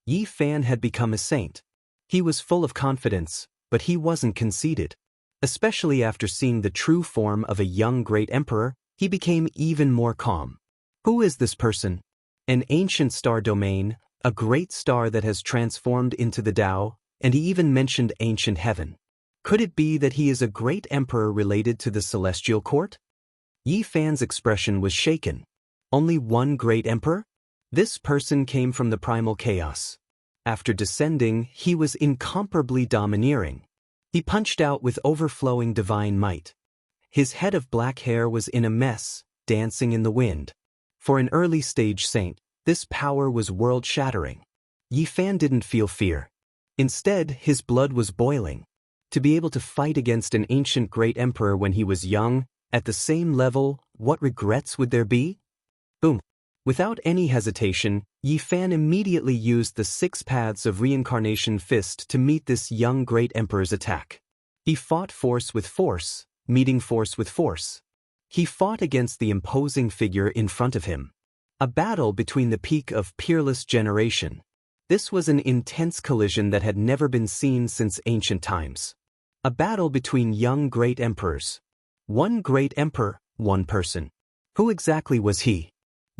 Yifan had become a saint. He was full of confidence, but he wasn't conceited. Especially after seeing the true form of a young great emperor, he became even more calm. Who is this person? An ancient star domain, a great star that has transformed into the Tao, and he even mentioned ancient heaven. Could it be that he is a great emperor related to the celestial court? Yifan's expression was shaken. Only one great emperor? This person came from the primal chaos. After descending, he was incomparably domineering. He punched out with overflowing divine might. His head of black hair was in a mess, dancing in the wind. For an early-stage saint, this power was world-shattering. Yifan didn't feel fear. Instead, his blood was boiling. To be able to fight against an ancient great emperor when he was young, at the same level, what regrets would there be? Boom. Without any hesitation, Yifan immediately used the 6 paths of reincarnation fist to meet this young great emperor's attack. He fought force with force, meeting force with force. He fought against the imposing figure in front of him. A battle between the peak of peerless generation. This was an intense collision that had never been seen since ancient times. A battle between young great emperors. One great emperor, one person. Who exactly was he?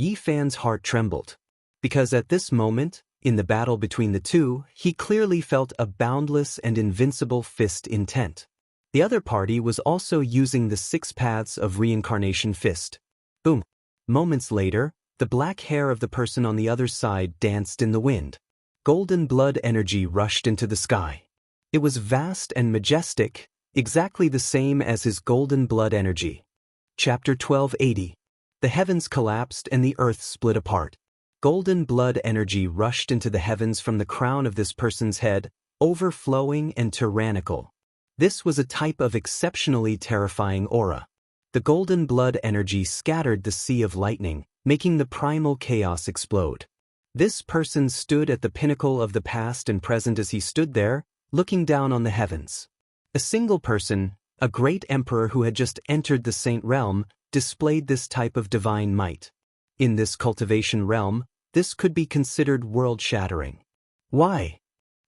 Yifan's heart trembled. Because at this moment, in the battle between the two, he clearly felt a boundless and invincible fist intent. The other party was also using the 6 paths of reincarnation fist. Boom. Moments later, The black hair of the person on the other side danced in the wind. Golden blood energy rushed into the sky. It was vast and majestic, exactly the same as his golden blood energy. Chapter 1280. The heavens collapsed and the earth split apart. Golden blood energy rushed into the heavens from the crown of this person's head, overflowing and tyrannical. This was a type of exceptionally terrifying aura. The golden blood energy scattered the sea of lightning, making the primal chaos explode. This person stood at the pinnacle of the past and present as he stood there, looking down on the heavens. A single person, a great emperor who had just entered the saint realm, displayed this type of divine might. In this cultivation realm, this could be considered world-shattering. Why?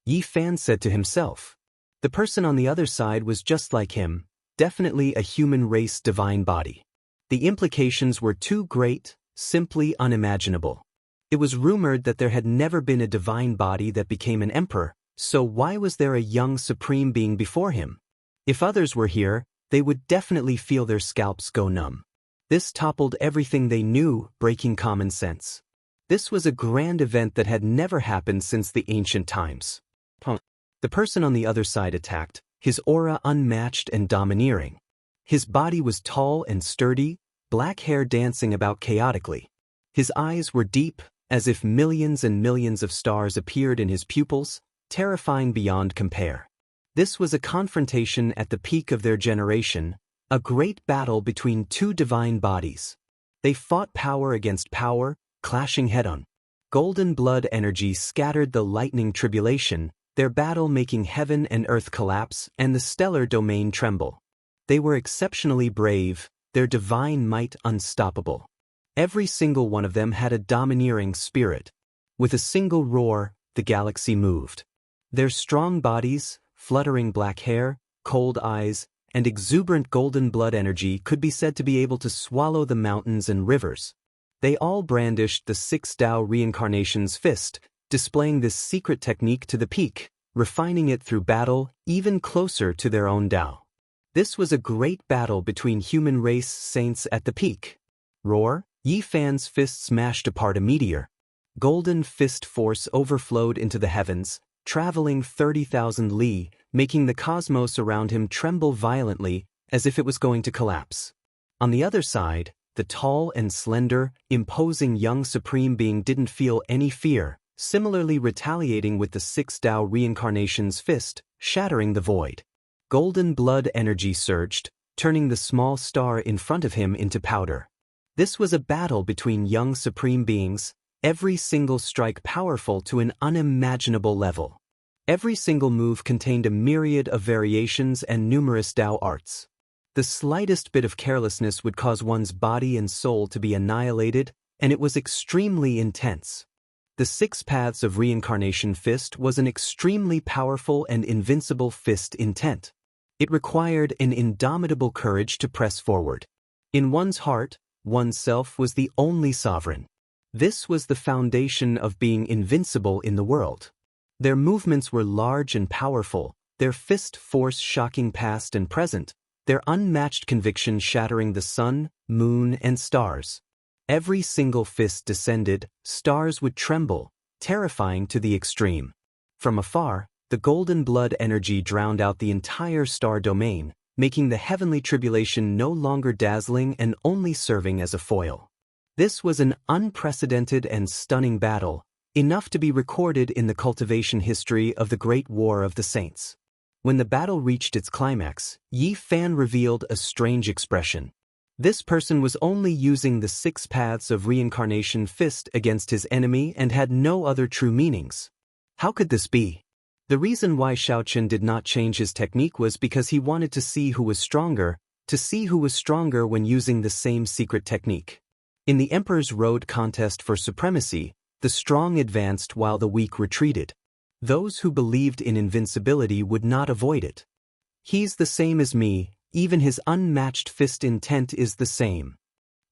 Yi Fan said to himself. The person on the other side was just like him, definitely a human race divine body. The implications were too great, simply unimaginable. It was rumored that there had never been a divine body that became an emperor, so why was there a young supreme being before him? If others were here, they would definitely feel their scalps go numb. This toppled everything they knew, breaking common sense. This was a grand event that had never happened since the ancient times. The person on the other side attacked, his aura unmatched and domineering. His body was tall and sturdy, black hair dancing about chaotically. His eyes were deep, as if millions and millions of stars appeared in his pupils, terrifying beyond compare. This was a confrontation at the peak of their generation, a great battle between two divine bodies. They fought power against power, clashing head-on. Golden blood energy scattered the lightning tribulation, their battle making heaven and earth collapse and the stellar domain tremble. They were exceptionally brave, their divine might unstoppable. Every single one of them had a domineering spirit. With a single roar, the galaxy moved. Their strong bodies, fluttering black hair, cold eyes, and exuberant golden blood energy could be said to be able to swallow the mountains and rivers. They all brandished the 6 Tao reincarnation's fist, displaying this secret technique to the peak, refining it through battle even closer to their own Tao. This was a great battle between human race saints at the peak. Roar, Yi Fan's fist smashed apart a meteor. Golden fist force overflowed into the heavens, traveling 30,000 li, making the cosmos around him tremble violently as if it was going to collapse. On the other side, the tall and slender, imposing young supreme being didn't feel any fear, similarly retaliating with the 6 Tao reincarnation's fist, shattering the void. Golden blood energy surged, turning the small star in front of him into powder. This was a battle between young supreme beings, every single strike powerful to an unimaginable level. Every single move contained a myriad of variations and numerous Tao arts. The slightest bit of carelessness would cause one's body and soul to be annihilated, and it was extremely intense. The 6 Paths of Reincarnation fist was an extremely powerful and invincible fist intent. It required an indomitable courage to press forward. In one's heart, oneself was the only sovereign. This was the foundation of being invincible in the world. Their movements were large and powerful, their fist force shocking past and present, their unmatched conviction shattering the sun, moon, and stars. Every single fist descended, stars would tremble, terrifying to the extreme. From afar, the golden blood energy drowned out the entire star domain, making the heavenly tribulation no longer dazzling and only serving as a foil. This was an unprecedented and stunning battle, enough to be recorded in the cultivation history of the Great War of the Saints. When the battle reached its climax, Yi Fan revealed a strange expression. This person was only using the 6 Paths of Reincarnation fist against his enemy and had no other true meanings. How could this be? The reason why Xiaoqian did not change his technique was because he wanted to see who was stronger when using the same secret technique. In the Emperor's Road contest for supremacy, the strong advanced while the weak retreated. Those who believed in invincibility would not avoid it. He's the same as me, even his unmatched fist intent is the same.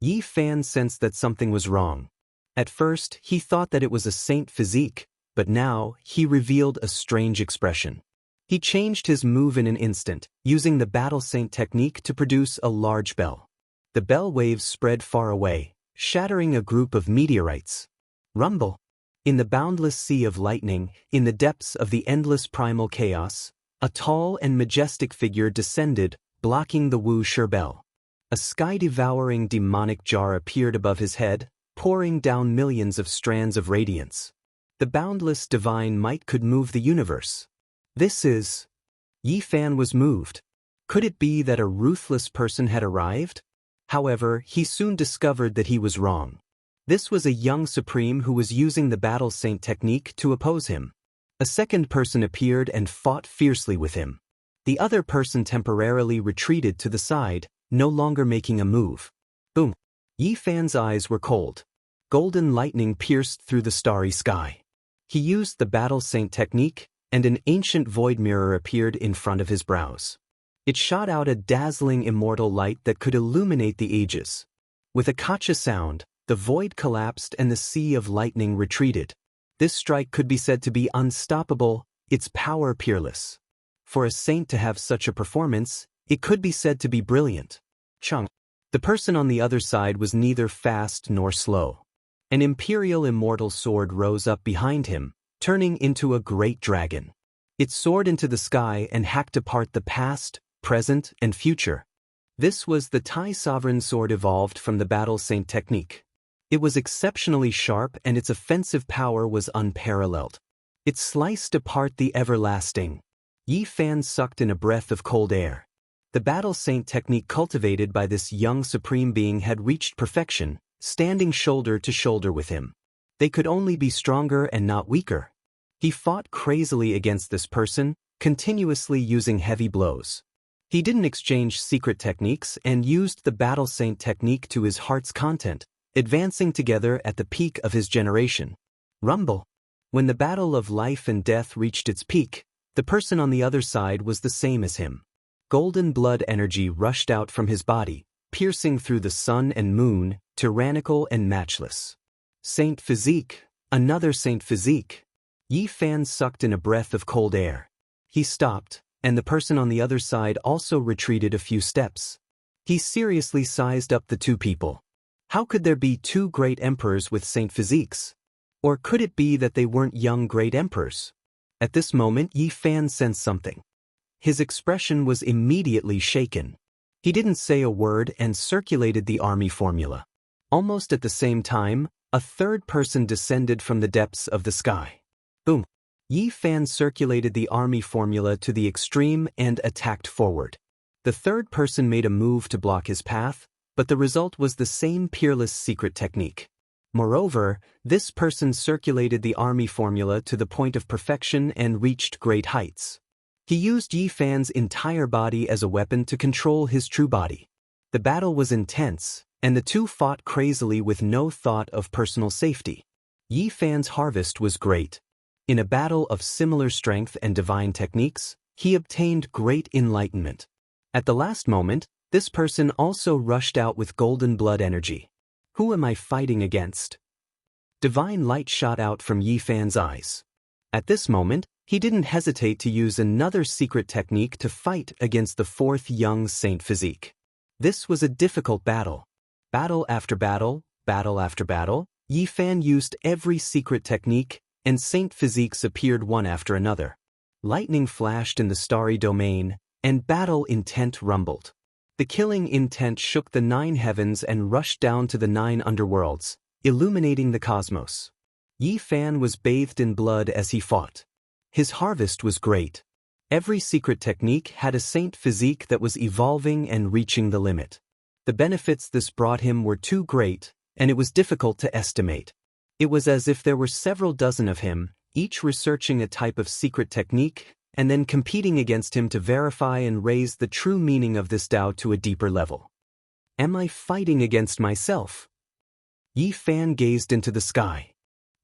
Yi Fan sensed that something was wrong. At first, he thought that it was a saint physique, but now, he revealed a strange expression. He changed his move in an instant, using the battle saint technique to produce a large bell. The bell waves spread far away, shattering a group of meteorites. Rumble. In the boundless sea of lightning, in the depths of the endless primal chaos, a tall and majestic figure descended, blocking the Wu Bell. A sky-devouring demonic jar appeared above his head, pouring down millions of strands of radiance. The boundless divine might could move the universe. This is... Yi Fan was moved. Could it be that a ruthless person had arrived? However, he soon discovered that he was wrong. This was a young supreme who was using the battle saint technique to oppose him. A second person appeared and fought fiercely with him. The other person temporarily retreated to the side, no longer making a move. Boom. Yi Fan's eyes were cold. Golden lightning pierced through the starry sky. He used the battle saint technique, and an ancient void mirror appeared in front of his brows. It shot out a dazzling immortal light that could illuminate the ages. With a kacha sound, the void collapsed and the sea of lightning retreated. This strike could be said to be unstoppable, its power peerless. For a saint to have such a performance, it could be said to be brilliant. Chung. The person on the other side was neither fast nor slow. An imperial immortal sword rose up behind him, turning into a great dragon. It soared into the sky and hacked apart the past, present, and future. This was the Tai Sovereign Sword evolved from the Battle Saint technique. It was exceptionally sharp and its offensive power was unparalleled. It sliced apart the everlasting. Yi Fan sucked in a breath of cold air. The Battle Saint technique cultivated by this young supreme being had reached perfection, standing shoulder to shoulder with him. They could only be stronger and not weaker. He fought crazily against this person, continuously using heavy blows. He didn't exchange secret techniques and used the Battle Saint technique to his heart's content, advancing together at the peak of his generation. Rumble. When the battle of life and death reached its peak, the person on the other side was the same as him. Golden blood energy rushed out from his body, piercing through the sun and moon, tyrannical and matchless. Saint Physique, another Saint Physique. Yi Fan sucked in a breath of cold air. He stopped, and the person on the other side also retreated a few steps. He seriously sized up the two people. How could there be two great emperors with Saint Physiques? Or could it be that they weren't young great emperors? At this moment Yi Fan sensed something. His expression was immediately shaken. He didn't say a word and circulated the army formula. Almost at the same time, a third person descended from the depths of the sky. Boom. Yi Fan circulated the army formula to the extreme and attacked forward. The third person made a move to block his path, but the result was the same peerless secret technique. Moreover, this person circulated the army formula to the point of perfection and reached great heights. He used Yi Fan's entire body as a weapon to control his true body. The battle was intense, and the two fought crazily with no thought of personal safety. Yi Fan's harvest was great. In a battle of similar strength and divine techniques, he obtained great enlightenment. At the last moment, this person also rushed out with golden blood energy. Who am I fighting against? Divine light shot out from Yi Fan's eyes. At this moment, he didn't hesitate to use another secret technique to fight against the fourth young Saint Physique. This was a difficult battle. Battle after battle, battle after battle, Yi Fan used every secret technique, and Saint Physiques appeared one after another. Lightning flashed in the starry domain, and battle intent rumbled. The killing intent shook the 9 heavens and rushed down to the 9 underworlds, illuminating the cosmos. Yi Fan was bathed in blood as he fought. His harvest was great. Every secret technique had a Saint Physique that was evolving and reaching the limit. The benefits this brought him were too great, and it was difficult to estimate. It was as if there were several dozen of him, each researching a type of secret technique, and then competing against him to verify and raise the true meaning of this Tao to a deeper level. Am I fighting against myself? Yi Fan gazed into the sky.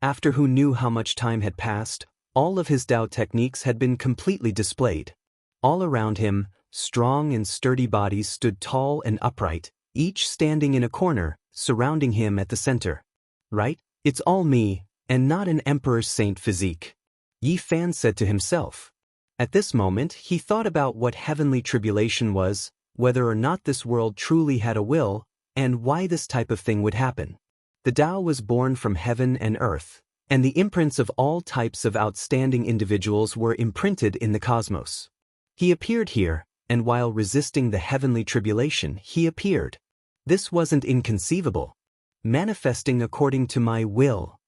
After who knew how much time had passed, all of his Tao techniques had been completely displayed. All around him, strong and sturdy bodies stood tall and upright, each standing in a corner, surrounding him at the center. Right? It's all me, and not an emperor's Saint Physique. Yi Fan said to himself. At this moment, he thought about what heavenly tribulation was, whether or not this world truly had a will, and why this type of thing would happen. The Tao was born from heaven and earth, and the imprints of all types of outstanding individuals were imprinted in the cosmos. He appeared here, and while resisting the heavenly tribulation, he appeared. This wasn't inconceivable. Manifesting according to my will.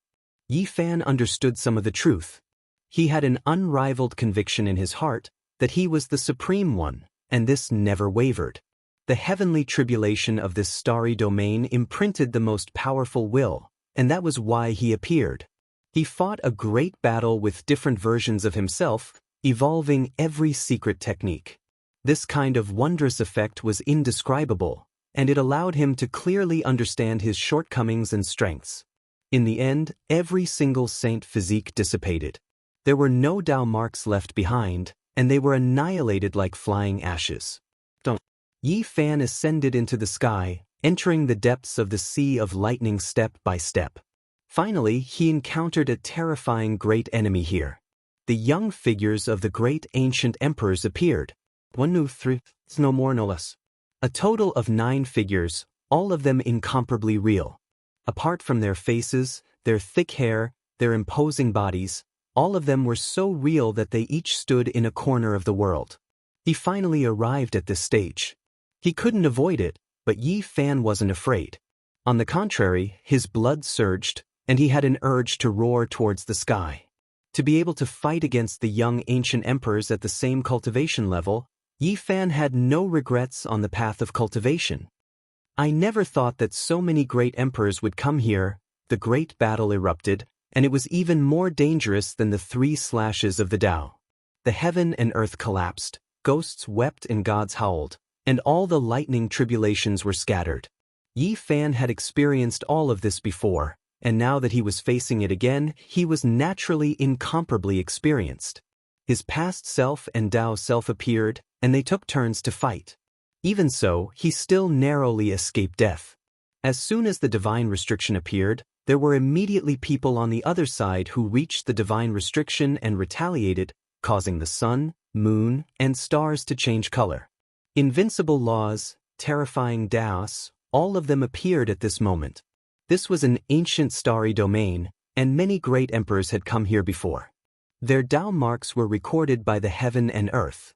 Yi Fan understood some of the truth. He had an unrivaled conviction in his heart that he was the Supreme One, and this never wavered. The heavenly tribulation of this starry domain imprinted the most powerful will, and that was why he appeared. He fought a great battle with different versions of himself, evolving every secret technique. This kind of wondrous effect was indescribable, and it allowed him to clearly understand his shortcomings and strengths. In the end, every single saint physique dissipated. There were no Tao marks left behind, and they were annihilated like flying ashes. Yi Fan ascended into the sky, entering the depths of the sea of lightning step by step. Finally, he encountered a terrifying great enemy here. The young figures of the great ancient emperors appeared. One, two, three, no more, no less. A total of 9 figures, all of them incomparably real. Apart from their faces, their thick hair, their imposing bodies, all of them were so real that they each stood in a corner of the world. He finally arrived at this stage. He couldn't avoid it, but Yi Fan wasn't afraid. On the contrary, his blood surged, and he had an urge to roar towards the sky. To be able to fight against the young ancient emperors at the same cultivation level, Yi Fan had no regrets on the path of cultivation. I never thought that so many great emperors would come here. The great battle erupted, and it was even more dangerous than the 3 slashes of the Tao. The heaven and earth collapsed, ghosts wept and gods howled, and all the lightning tribulations were scattered. Yi Fan had experienced all of this before, and now that he was facing it again, he was naturally incomparably experienced. His past self and Tao self appeared, and they took turns to fight. Even so, he still narrowly escaped death. As soon as the divine restriction appeared, there were immediately people on the other side who reached the divine restriction and retaliated, causing the sun, moon, and stars to change color. Invincible laws, terrifying Taos, all of them appeared at this moment. This was an ancient starry domain, and many great emperors had come here before. Their Tao marks were recorded by the heaven and earth.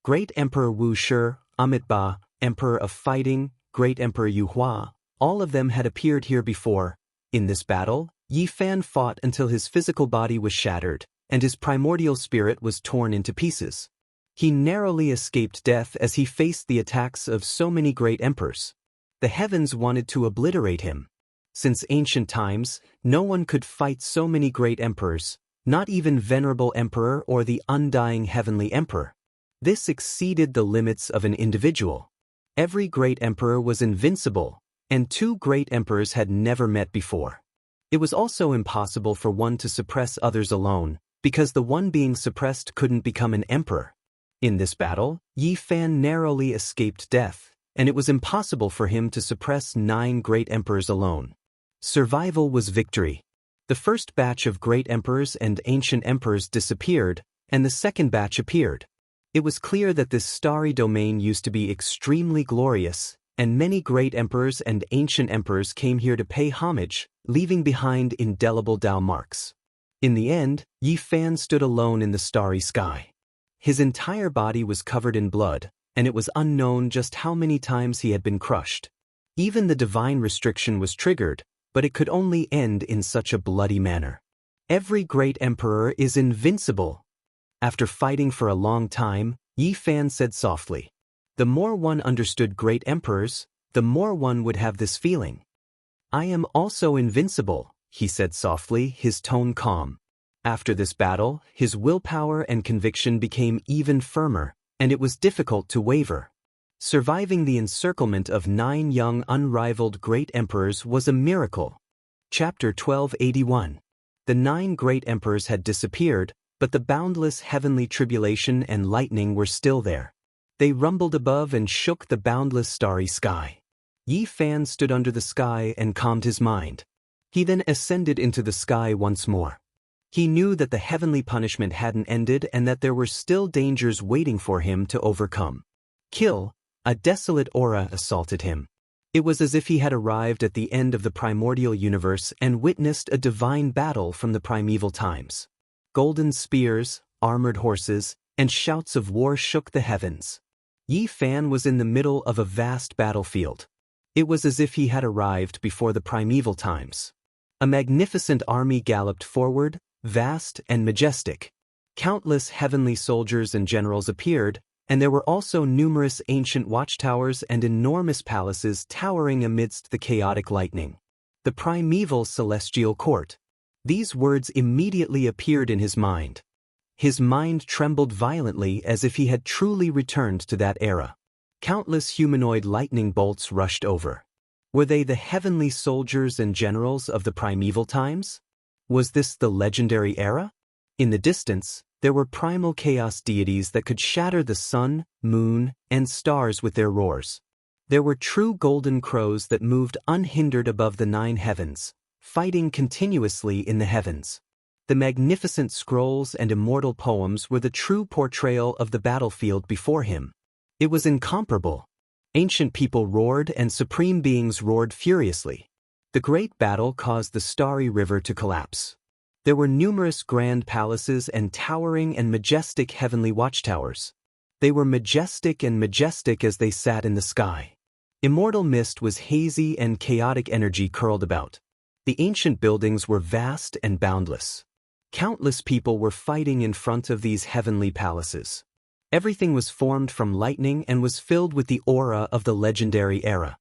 Great Emperor Wu Shi, Amitabha, Emperor of Fighting, Great Emperor Yu Hua, all of them had appeared here before. In this battle, Yi Fan fought until his physical body was shattered, and his primordial spirit was torn into pieces. He narrowly escaped death as he faced the attacks of so many great emperors. The heavens wanted to obliterate him. Since ancient times, no one could fight so many great emperors, not even Venerable Emperor or the undying Heavenly Emperor. This exceeded the limits of an individual. Every great emperor was invincible, and 2 great emperors had never met before. It was also impossible for one to suppress others alone, because the one being suppressed couldn't become an emperor. In this battle, Yi Fan narrowly escaped death, and it was impossible for him to suppress 9 great emperors alone. Survival was victory. The first batch of great emperors and ancient emperors disappeared, and the second batch appeared. It was clear that this starry domain used to be extremely glorious, and many great emperors and ancient emperors came here to pay homage, leaving behind indelible Tao marks. In the end, Yi Fan stood alone in the starry sky. His entire body was covered in blood, and it was unknown just how many times he had been crushed. Even the divine restriction was triggered, but it could only end in such a bloody manner. Every great emperor is invincible. After fighting for a long time, Yi Fan said softly, "The more one understood great emperors, the more one would have this feeling." "I am also invincible," he said softly, his tone calm. After this battle, his willpower and conviction became even firmer, and it was difficult to waver. Surviving the encirclement of 9 young unrivaled great emperors was a miracle. Chapter 1281. The 9 great emperors had disappeared, but the boundless heavenly tribulation and lightning were still there. They rumbled above and shook the boundless starry sky. Yi Fan stood under the sky and calmed his mind. He then ascended into the sky once more. He knew that the heavenly punishment hadn't ended and that there were still dangers waiting for him to overcome. A desolate aura assaulted him. It was as if he had arrived at the end of the primordial universe and witnessed a divine battle from the primeval times. Golden spears, armored horses, and shouts of war shook the heavens. Yi Fan was in the middle of a vast battlefield. It was as if he had arrived before the primeval times. A magnificent army galloped forward, vast and majestic. Countless heavenly soldiers and generals appeared, and there were also numerous ancient watchtowers and enormous palaces towering amidst the chaotic lightning. The primeval celestial court. These words immediately appeared in his mind. His mind trembled violently as if he had truly returned to that era. Countless humanoid lightning bolts rushed over. Were they the heavenly soldiers and generals of the primeval times? Was this the legendary era? In the distance, there were primal chaos deities that could shatter the sun, moon, and stars with their roars. There were true golden crows that moved unhindered above the 9 heavens, fighting continuously in the heavens. The magnificent scrolls and immortal poems were the true portrayal of the battlefield before him. It was incomparable. Ancient people roared and supreme beings roared furiously. The great battle caused the starry river to collapse. There were numerous grand palaces and towering and majestic heavenly watchtowers. They were majestic as they sat in the sky. Immortal mist was hazy and chaotic energy curled about. The ancient buildings were vast and boundless. Countless people were fighting in front of these heavenly palaces. Everything was formed from lightning and was filled with the aura of the legendary era.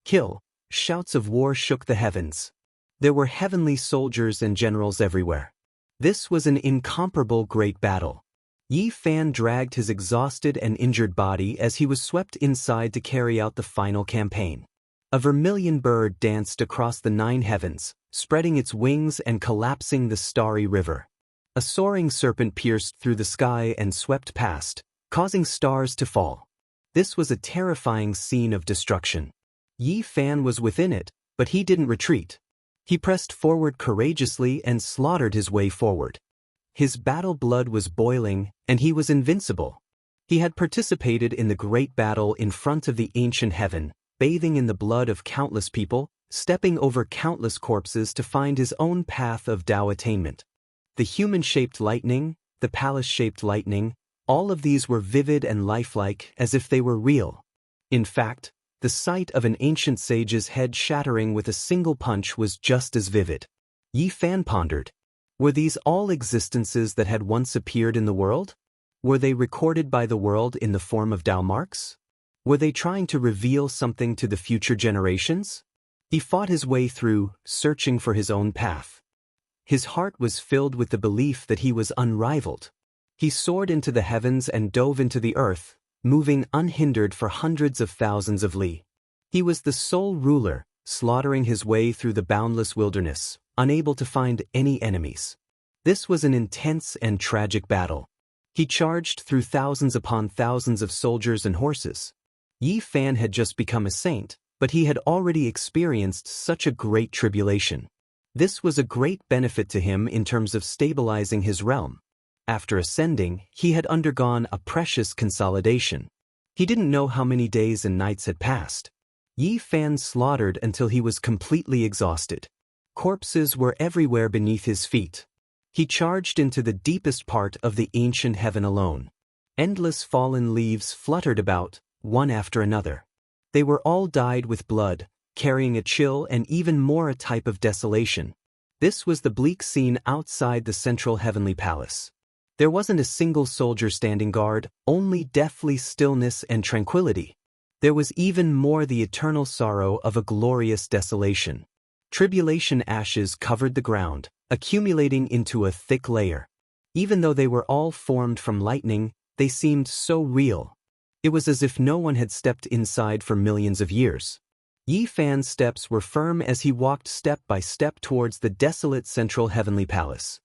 Kill! Shouts of war shook the heavens. There were heavenly soldiers and generals everywhere. This was an incomparable great battle. Yi Fan dragged his exhausted and injured body as he was swept inside to carry out the final campaign. A vermilion bird danced across the 9 heavens, spreading its wings and collapsing the starry river. A soaring serpent pierced through the sky and swept past, causing stars to fall. This was a terrifying scene of destruction. Yi Fan was within it, but he didn't retreat. He pressed forward courageously and slaughtered his way forward. His battle blood was boiling, and he was invincible. He had participated in the great battle in front of the ancient heaven, bathing in the blood of countless people, stepping over countless corpses to find his own path of Tao attainment. The human-shaped lightning, the palace-shaped lightning, all of these were vivid and lifelike as if they were real. In fact, the sight of an ancient sage's head shattering with a single punch was just as vivid. Yi Fan pondered. Were these all existences that had once appeared in the world? Were they recorded by the world in the form of Tao marks? Were they trying to reveal something to the future generations? He fought his way through, searching for his own path. His heart was filled with the belief that he was unrivaled. He soared into the heavens and dove into the earth, moving unhindered for hundreds of thousands of li. He was the sole ruler, slaughtering his way through the boundless wilderness, unable to find any enemies. This was an intense and tragic battle. He charged through thousands upon thousands of soldiers and horses. Yi Fan had just become a saint, but he had already experienced such a great tribulation. This was a great benefit to him in terms of stabilizing his realm. After ascending, he had undergone a precious consolidation. He didn't know how many days and nights had passed. Yi Fan slaughtered until he was completely exhausted. Corpses were everywhere beneath his feet. He charged into the deepest part of the ancient heaven alone. Endless fallen leaves fluttered about, one after another. They were all dyed with blood, carrying a chill and even more a type of desolation. This was the bleak scene outside the central heavenly palace. There wasn't a single soldier standing guard, only deathly stillness and tranquility. There was even more the eternal sorrow of a glorious desolation. Tribulation ashes covered the ground, accumulating into a thick layer. Even though they were all formed from lightning, they seemed so real. It was as if no one had stepped inside for millions of years. Yi Fan's steps were firm as he walked step by step towards the desolate central heavenly palace.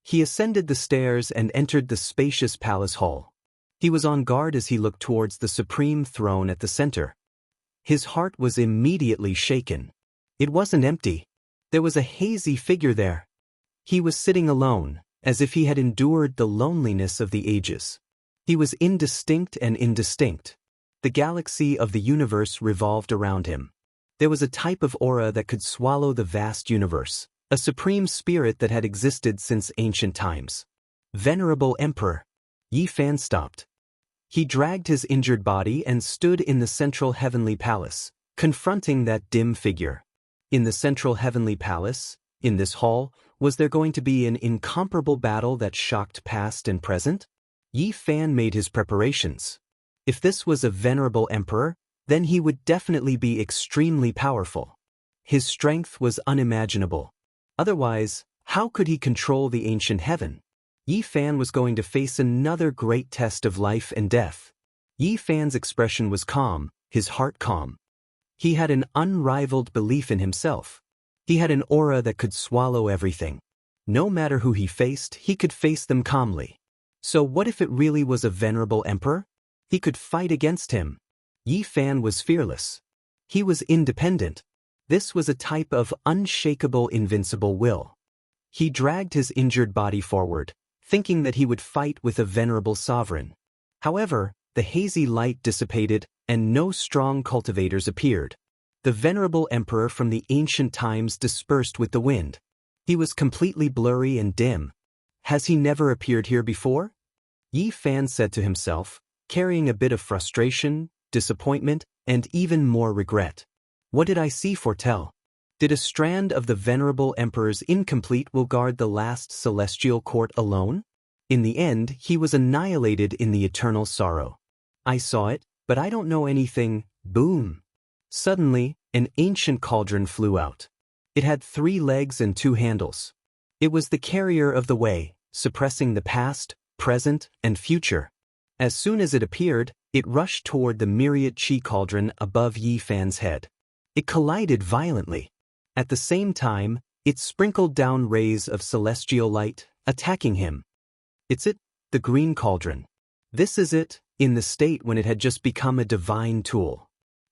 He ascended the stairs and entered the spacious palace hall. He was on guard as he looked towards the supreme throne at the center. His heart was immediately shaken. It wasn't empty. There was a hazy figure there. He was sitting alone, as if he had endured the loneliness of the ages. He was indistinct and indistinct. The galaxy of the universe revolved around him. There was a type of aura that could swallow the vast universe, a supreme spirit that had existed since ancient times. Venerable Emperor. Yi Fan stopped. He dragged his injured body and stood in the central heavenly palace, confronting that dim figure. In the central heavenly palace, in this hall, was there going to be an incomparable battle that shocked past and present? Yi Fan made his preparations. If this was a venerable emperor, then he would definitely be extremely powerful. His strength was unimaginable. Otherwise, how could he control the ancient heaven? Yi Fan was going to face another great test of life and death. Yi Fan's expression was calm, his heart calm. He had an unrivaled belief in himself. He had an aura that could swallow everything. No matter who he faced, he could face them calmly. So what if it really was a venerable emperor? He could fight against him. Yi Fan was fearless. He was independent. This was a type of unshakable, invincible will. He dragged his injured body forward, thinking that he would fight with a venerable sovereign. However, the hazy light dissipated, and no strong cultivators appeared. The venerable emperor from the ancient times dispersed with the wind. He was completely blurry and dim. Has he never appeared here before? Yi Fan said to himself, carrying a bit of frustration, disappointment, and even more regret. What did I see foretell? Did a strand of the venerable emperor's incomplete will guard the last celestial court alone? In the end, he was annihilated in the eternal sorrow. I saw it, but I don't know anything. Boom! Suddenly, an ancient cauldron flew out. It had 3 legs and 2 handles. It was the carrier of the way, suppressing the past, present, and future. As soon as it appeared, it rushed toward the myriad chi cauldron above Yi Fan's head. It collided violently. At the same time, it sprinkled down rays of celestial light, attacking him. It's it, the green cauldron. This is it, in the state when it had just become a divine tool.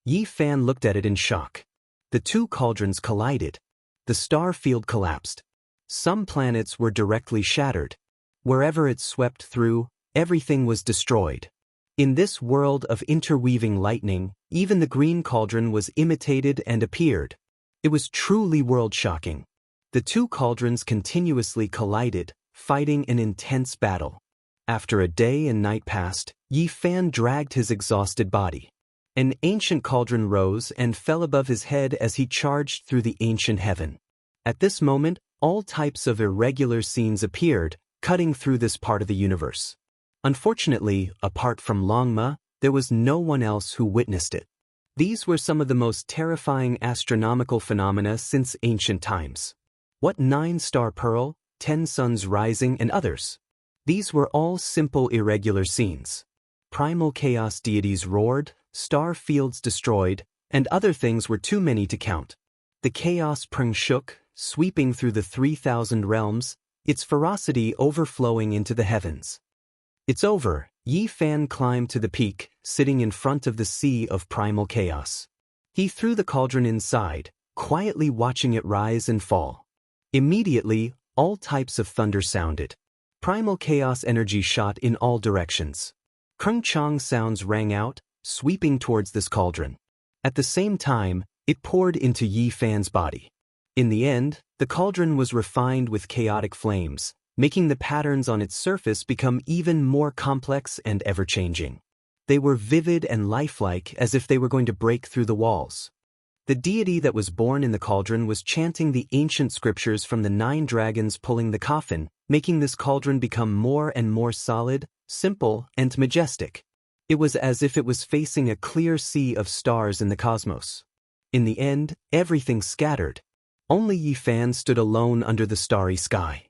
Yi Fan looked at it in shock. The 2 cauldrons collided. The star field collapsed. Some planets were directly shattered. Wherever it swept through, everything was destroyed. In this world of interweaving lightning, even the green cauldron was imitated and appeared. It was truly world-shocking. The 2 cauldrons continuously collided, fighting an intense battle. After a day and night passed, Yi Fan dragged his exhausted body. An ancient cauldron rose and fell above his head as he charged through the ancient heaven. At this moment, all types of irregular scenes appeared, cutting through this part of the universe. Unfortunately, apart from Longma, there was no one else who witnessed it. These were some of the most terrifying astronomical phenomena since ancient times. What 9-star pearl, 10 suns rising, and others? These were all simple irregular scenes. Primal chaos deities roared, star fields destroyed, and other things were too many to count. The chaos prung shook, sweeping through the 3,000 realms, its ferocity overflowing into the heavens. It's over. Yi Fan climbed to the peak, sitting in front of the sea of primal chaos. He threw the cauldron inside, quietly watching it rise and fall. Immediately, all types of thunder sounded. Primal chaos energy shot in all directions. Krung-chang sounds rang out, sweeping towards this cauldron. At the same time, it poured into Yi Fan's body. In the end, the cauldron was refined with chaotic flames, making the patterns on its surface become even more complex and ever-changing. They were vivid and lifelike, as if they were going to break through the walls. The deity that was born in the cauldron was chanting the ancient scriptures from the 9 dragons pulling the coffin, making this cauldron become more and more solid, simple, and majestic. It was as if it was facing a clear sea of stars in the cosmos. In the end, everything scattered. Only Yi Fan stood alone under the starry sky.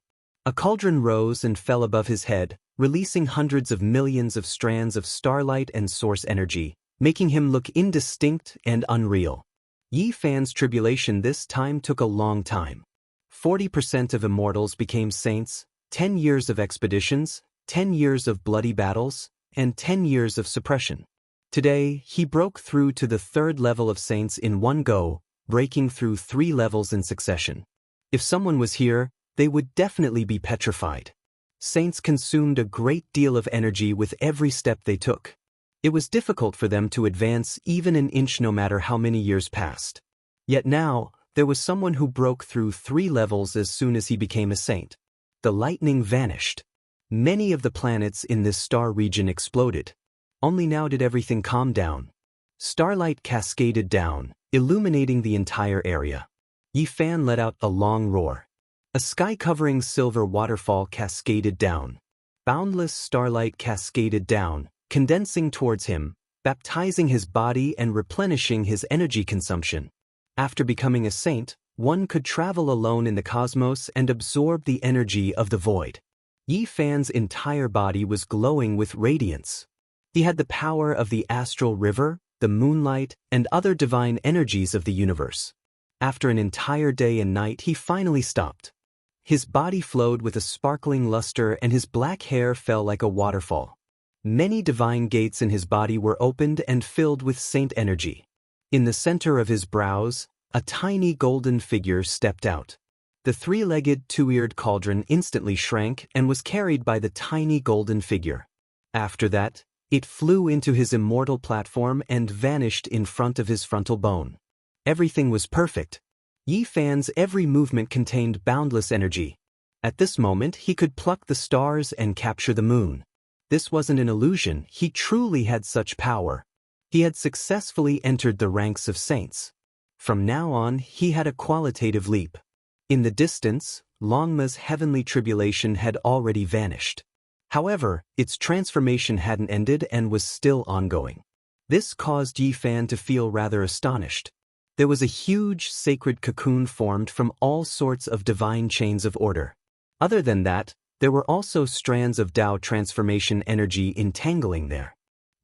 A cauldron rose and fell above his head, releasing hundreds of millions of strands of starlight and source energy, making him look indistinct and unreal. Yi Fan's tribulation this time took a long time. 40% of immortals became saints, 10 years of expeditions, 10 years of bloody battles, and 10 years of suppression. Today, he broke through to the 3rd level of saints in one go, breaking through 3 levels in succession. If someone was here, they would definitely be petrified. Saints consumed a great deal of energy with every step they took. It was difficult for them to advance even an inch no matter how many years passed. Yet now, there was someone who broke through 3 levels as soon as he became a saint. The lightning vanished. Many of the planets in this star region exploded. Only now did everything calm down. Starlight cascaded down, illuminating the entire area. Yi Fan let out a long roar. A sky-covering silver waterfall cascaded down. Boundless starlight cascaded down, condensing towards him, baptizing his body and replenishing his energy consumption. After becoming a saint, one could travel alone in the cosmos and absorb the energy of the void. Yi Fan's entire body was glowing with radiance. He had the power of the astral river, the moonlight, and other divine energies of the universe. After an entire day and night, he finally stopped. His body flowed with a sparkling luster and his black hair fell like a waterfall. Many divine gates in his body were opened and filled with saint energy. In the center of his brows, a tiny golden figure stepped out. The 3-legged, 2-eared cauldron instantly shrank and was carried by the tiny golden figure. After that, it flew into his immortal platform and vanished in front of his frontal bone. Everything was perfect. Yi Fan's every movement contained boundless energy. At this moment, he could pluck the stars and capture the moon. This wasn't an illusion, he truly had such power. He had successfully entered the ranks of saints. From now on, he had a qualitative leap. In the distance, Longma's heavenly tribulation had already vanished. However, its transformation hadn't ended and was still ongoing. This caused Yi Fan to feel rather astonished. There was a huge sacred cocoon formed from all sorts of divine chains of order. Other than that, there were also strands of Tao transformation energy entangling there.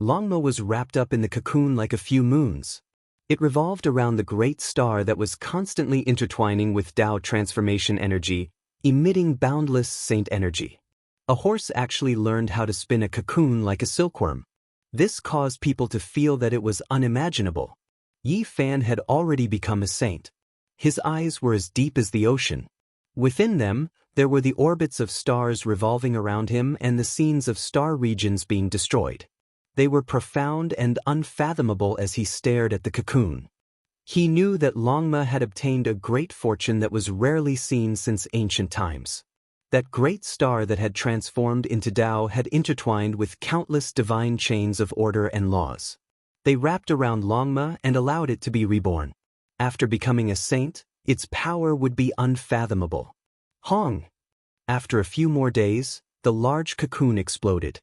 Longma was wrapped up in the cocoon like a few moons. It revolved around the great star that was constantly intertwining with Tao transformation energy, emitting boundless saint energy. A horse actually learned how to spin a cocoon like a silkworm. This caused people to feel that it was unimaginable. Yi Fan had already become a saint. His eyes were as deep as the ocean. Within them, there were the orbits of stars revolving around him and the scenes of star regions being destroyed. They were profound and unfathomable as he stared at the cocoon. He knew that Longma had obtained a great fortune that was rarely seen since ancient times. That great star that had transformed into Tao had intertwined with countless divine chains of order and laws. They wrapped around Longma and allowed it to be reborn. After becoming a saint, its power would be unfathomable. Hong! After a few more days, the large cocoon exploded.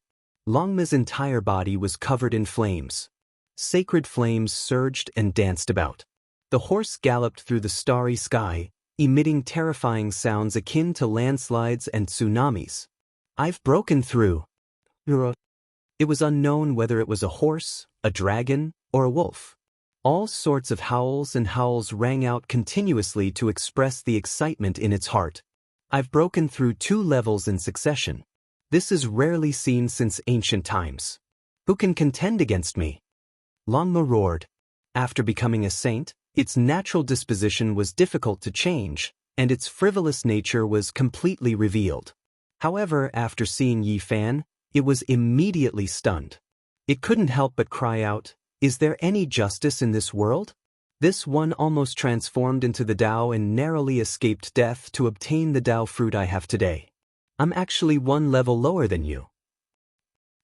Longma's entire body was covered in flames. Sacred flames surged and danced about. The horse galloped through the starry sky, emitting terrifying sounds akin to landslides and tsunamis. "I've broken through." It was unknown whether it was a horse, a dragon, or a wolf. All sorts of howls and howls rang out continuously to express the excitement in its heart. "I've broken through 2 levels in succession. This is rarely seen since ancient times. Who can contend against me?" Longma roared. After becoming a saint, its natural disposition was difficult to change, and its frivolous nature was completely revealed. However, after seeing Yi Fan, it was immediately stunned. It couldn't help but cry out, "Is there any justice in this world?" This one almost transformed into the Tao and narrowly escaped death to obtain the Tao fruit I have today. I'm actually 1 level lower than you.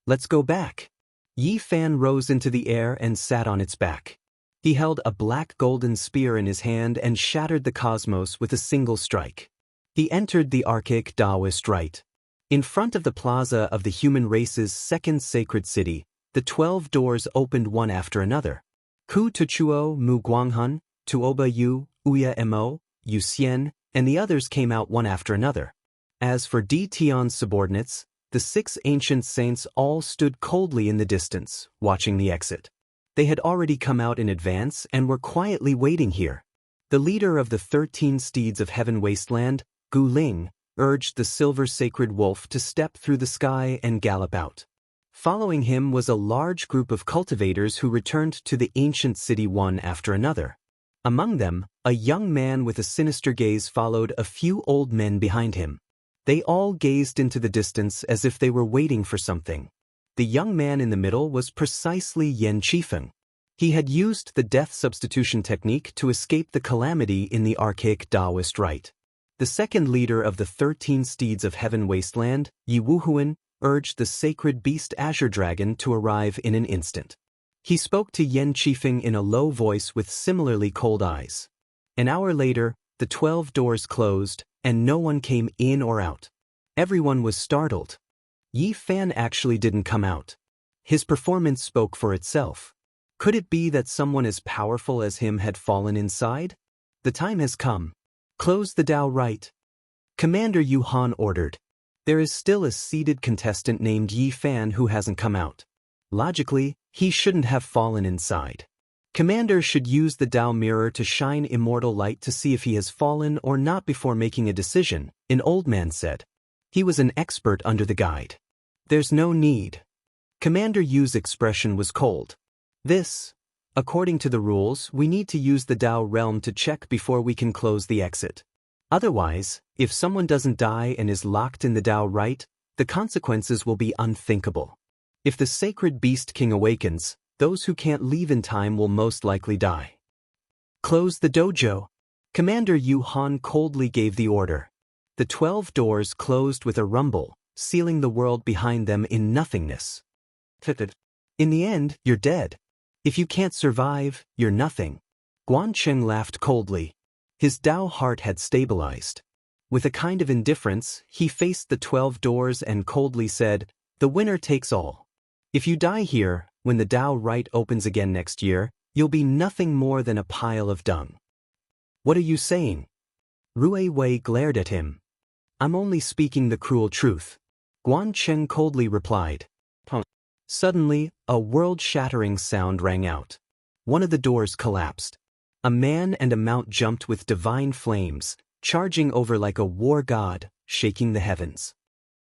Let's go back. Yi Fan rose into the air and sat on its back. He held a black golden spear in his hand and shattered the cosmos with a single strike. He entered the archaic Taoist rite. In front of the plaza of the human race's second sacred city, the 12 doors opened one after another. Ku Tuchuo Mu Guanghun, Tuoba Yu, Uya Mo, Yu Xian, and the others came out one after another. As for Di Tian's subordinates, the 6 ancient saints all stood coldly in the distance, watching the exit. They had already come out in advance and were quietly waiting here. The leader of the 13 steeds of heaven wasteland, Gu Ling, urged the silver sacred wolf to step through the sky and gallop out. Following him was a large group of cultivators who returned to the ancient city one after another. Among them, a young man with a sinister gaze followed a few old men behind him. They all gazed into the distance as if they were waiting for something. The young man in the middle was precisely Yen Qifeng. He had used the death substitution technique to escape the calamity in the archaic Taoist rite. The second leader of the 13 Steeds of Heaven wasteland, Yi Wuhuan, urged the sacred beast Azure Dragon to arrive in an instant. He spoke to Yen Qifeng in a low voice with similarly cold eyes. An hour later, the 12 doors closed, and no one came in or out. Everyone was startled. Yi Fan actually didn't come out. His performance spoke for itself. Could it be that someone as powerful as him had fallen inside? The time has come. Close the Dao Rite. Commander Yu Han ordered. There is still a seated contestant named Yi Fan who hasn't come out. Logically, he shouldn't have fallen inside. Commander should use the Dao mirror to shine immortal light to see if he has fallen or not before making a decision, an old man said. He was an expert under the guide. There's no need. Commander Yu's expression was cold. According to the rules, we need to use the Dao realm to check before we can close the exit. Otherwise, if someone doesn't die and is locked in the Dao Rite, the consequences will be unthinkable. If the sacred beast king awakens, those who can't leave in time will most likely die. Close the dojo. Commander Yu Han coldly gave the order. The 12 doors closed with a rumble, sealing the world behind them in nothingness. In the end, you're dead. If you can't survive, you're nothing. Guancheng laughed coldly. His Dao heart had stabilized. With a kind of indifference, he faced the 12 doors and coldly said, "The winner takes all. If you die here, when the Dao Rite opens again next year, you'll be nothing more than a pile of dung." "What are you saying?" Rui Wei glared at him. "I'm only speaking the cruel truth," Guancheng coldly replied. Suddenly, a world-shattering sound rang out. One of the doors collapsed. A man and a mount jumped with divine flames, charging over like a war god, shaking the heavens.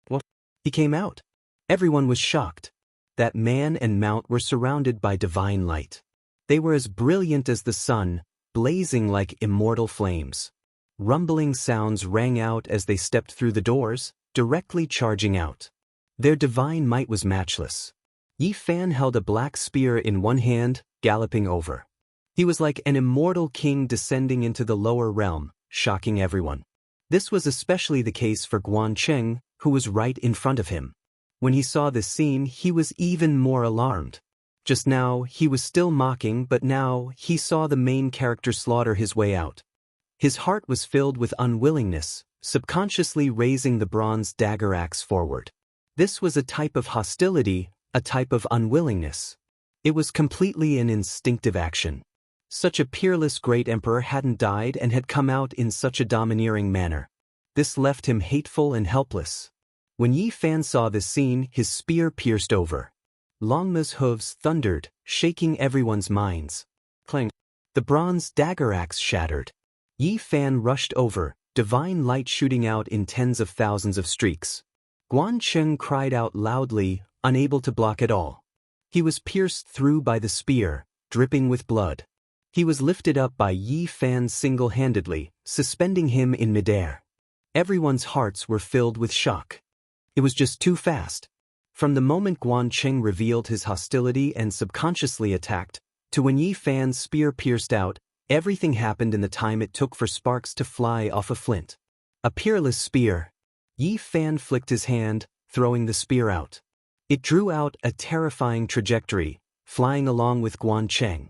What? He came out. Everyone was shocked. That man and mount were surrounded by divine light. They were as brilliant as the sun, blazing like immortal flames. Rumbling sounds rang out as they stepped through the doors, directly charging out. Their divine might was matchless. Yi Fan held a black spear in one hand, galloping over. He was like an immortal king descending into the lower realm, shocking everyone. This was especially the case for Guancheng, who was right in front of him. When he saw this scene, he was even more alarmed. Just now, he was still mocking, but now, he saw the main character slaughter his way out. His heart was filled with unwillingness, subconsciously raising the bronze dagger axe forward. This was a type of hostility, a type of unwillingness. It was completely an instinctive action. Such a peerless great emperor hadn't died and had come out in such a domineering manner. This left him hateful and helpless. When Yi Fan saw this scene, his spear pierced over. Longma's hooves thundered, shaking everyone's minds. Clang! The bronze dagger axe shattered. Yi Fan rushed over, divine light shooting out in tens of thousands of streaks. Guancheng cried out loudly, unable to block it all. He was pierced through by the spear, dripping with blood. He was lifted up by Yi Fan single-handedly, suspending him in midair. Everyone's hearts were filled with shock. It was just too fast. From the moment Guancheng revealed his hostility and subconsciously attacked, to when Yi Fan's spear pierced out, everything happened in the time it took for sparks to fly off a flint. A peerless spear. Yi Fan flicked his hand, throwing the spear out. It drew out a terrifying trajectory, flying along with Guancheng.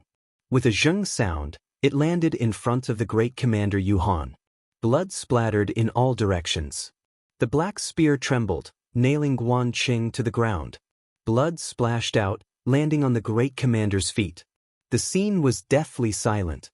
With a zheng sound, it landed in front of the great commander Yu Han. Blood splattered in all directions. The black spear trembled, nailing Guancheng to the ground. Blood splashed out, landing on the great commander's feet. The scene was deathly silent.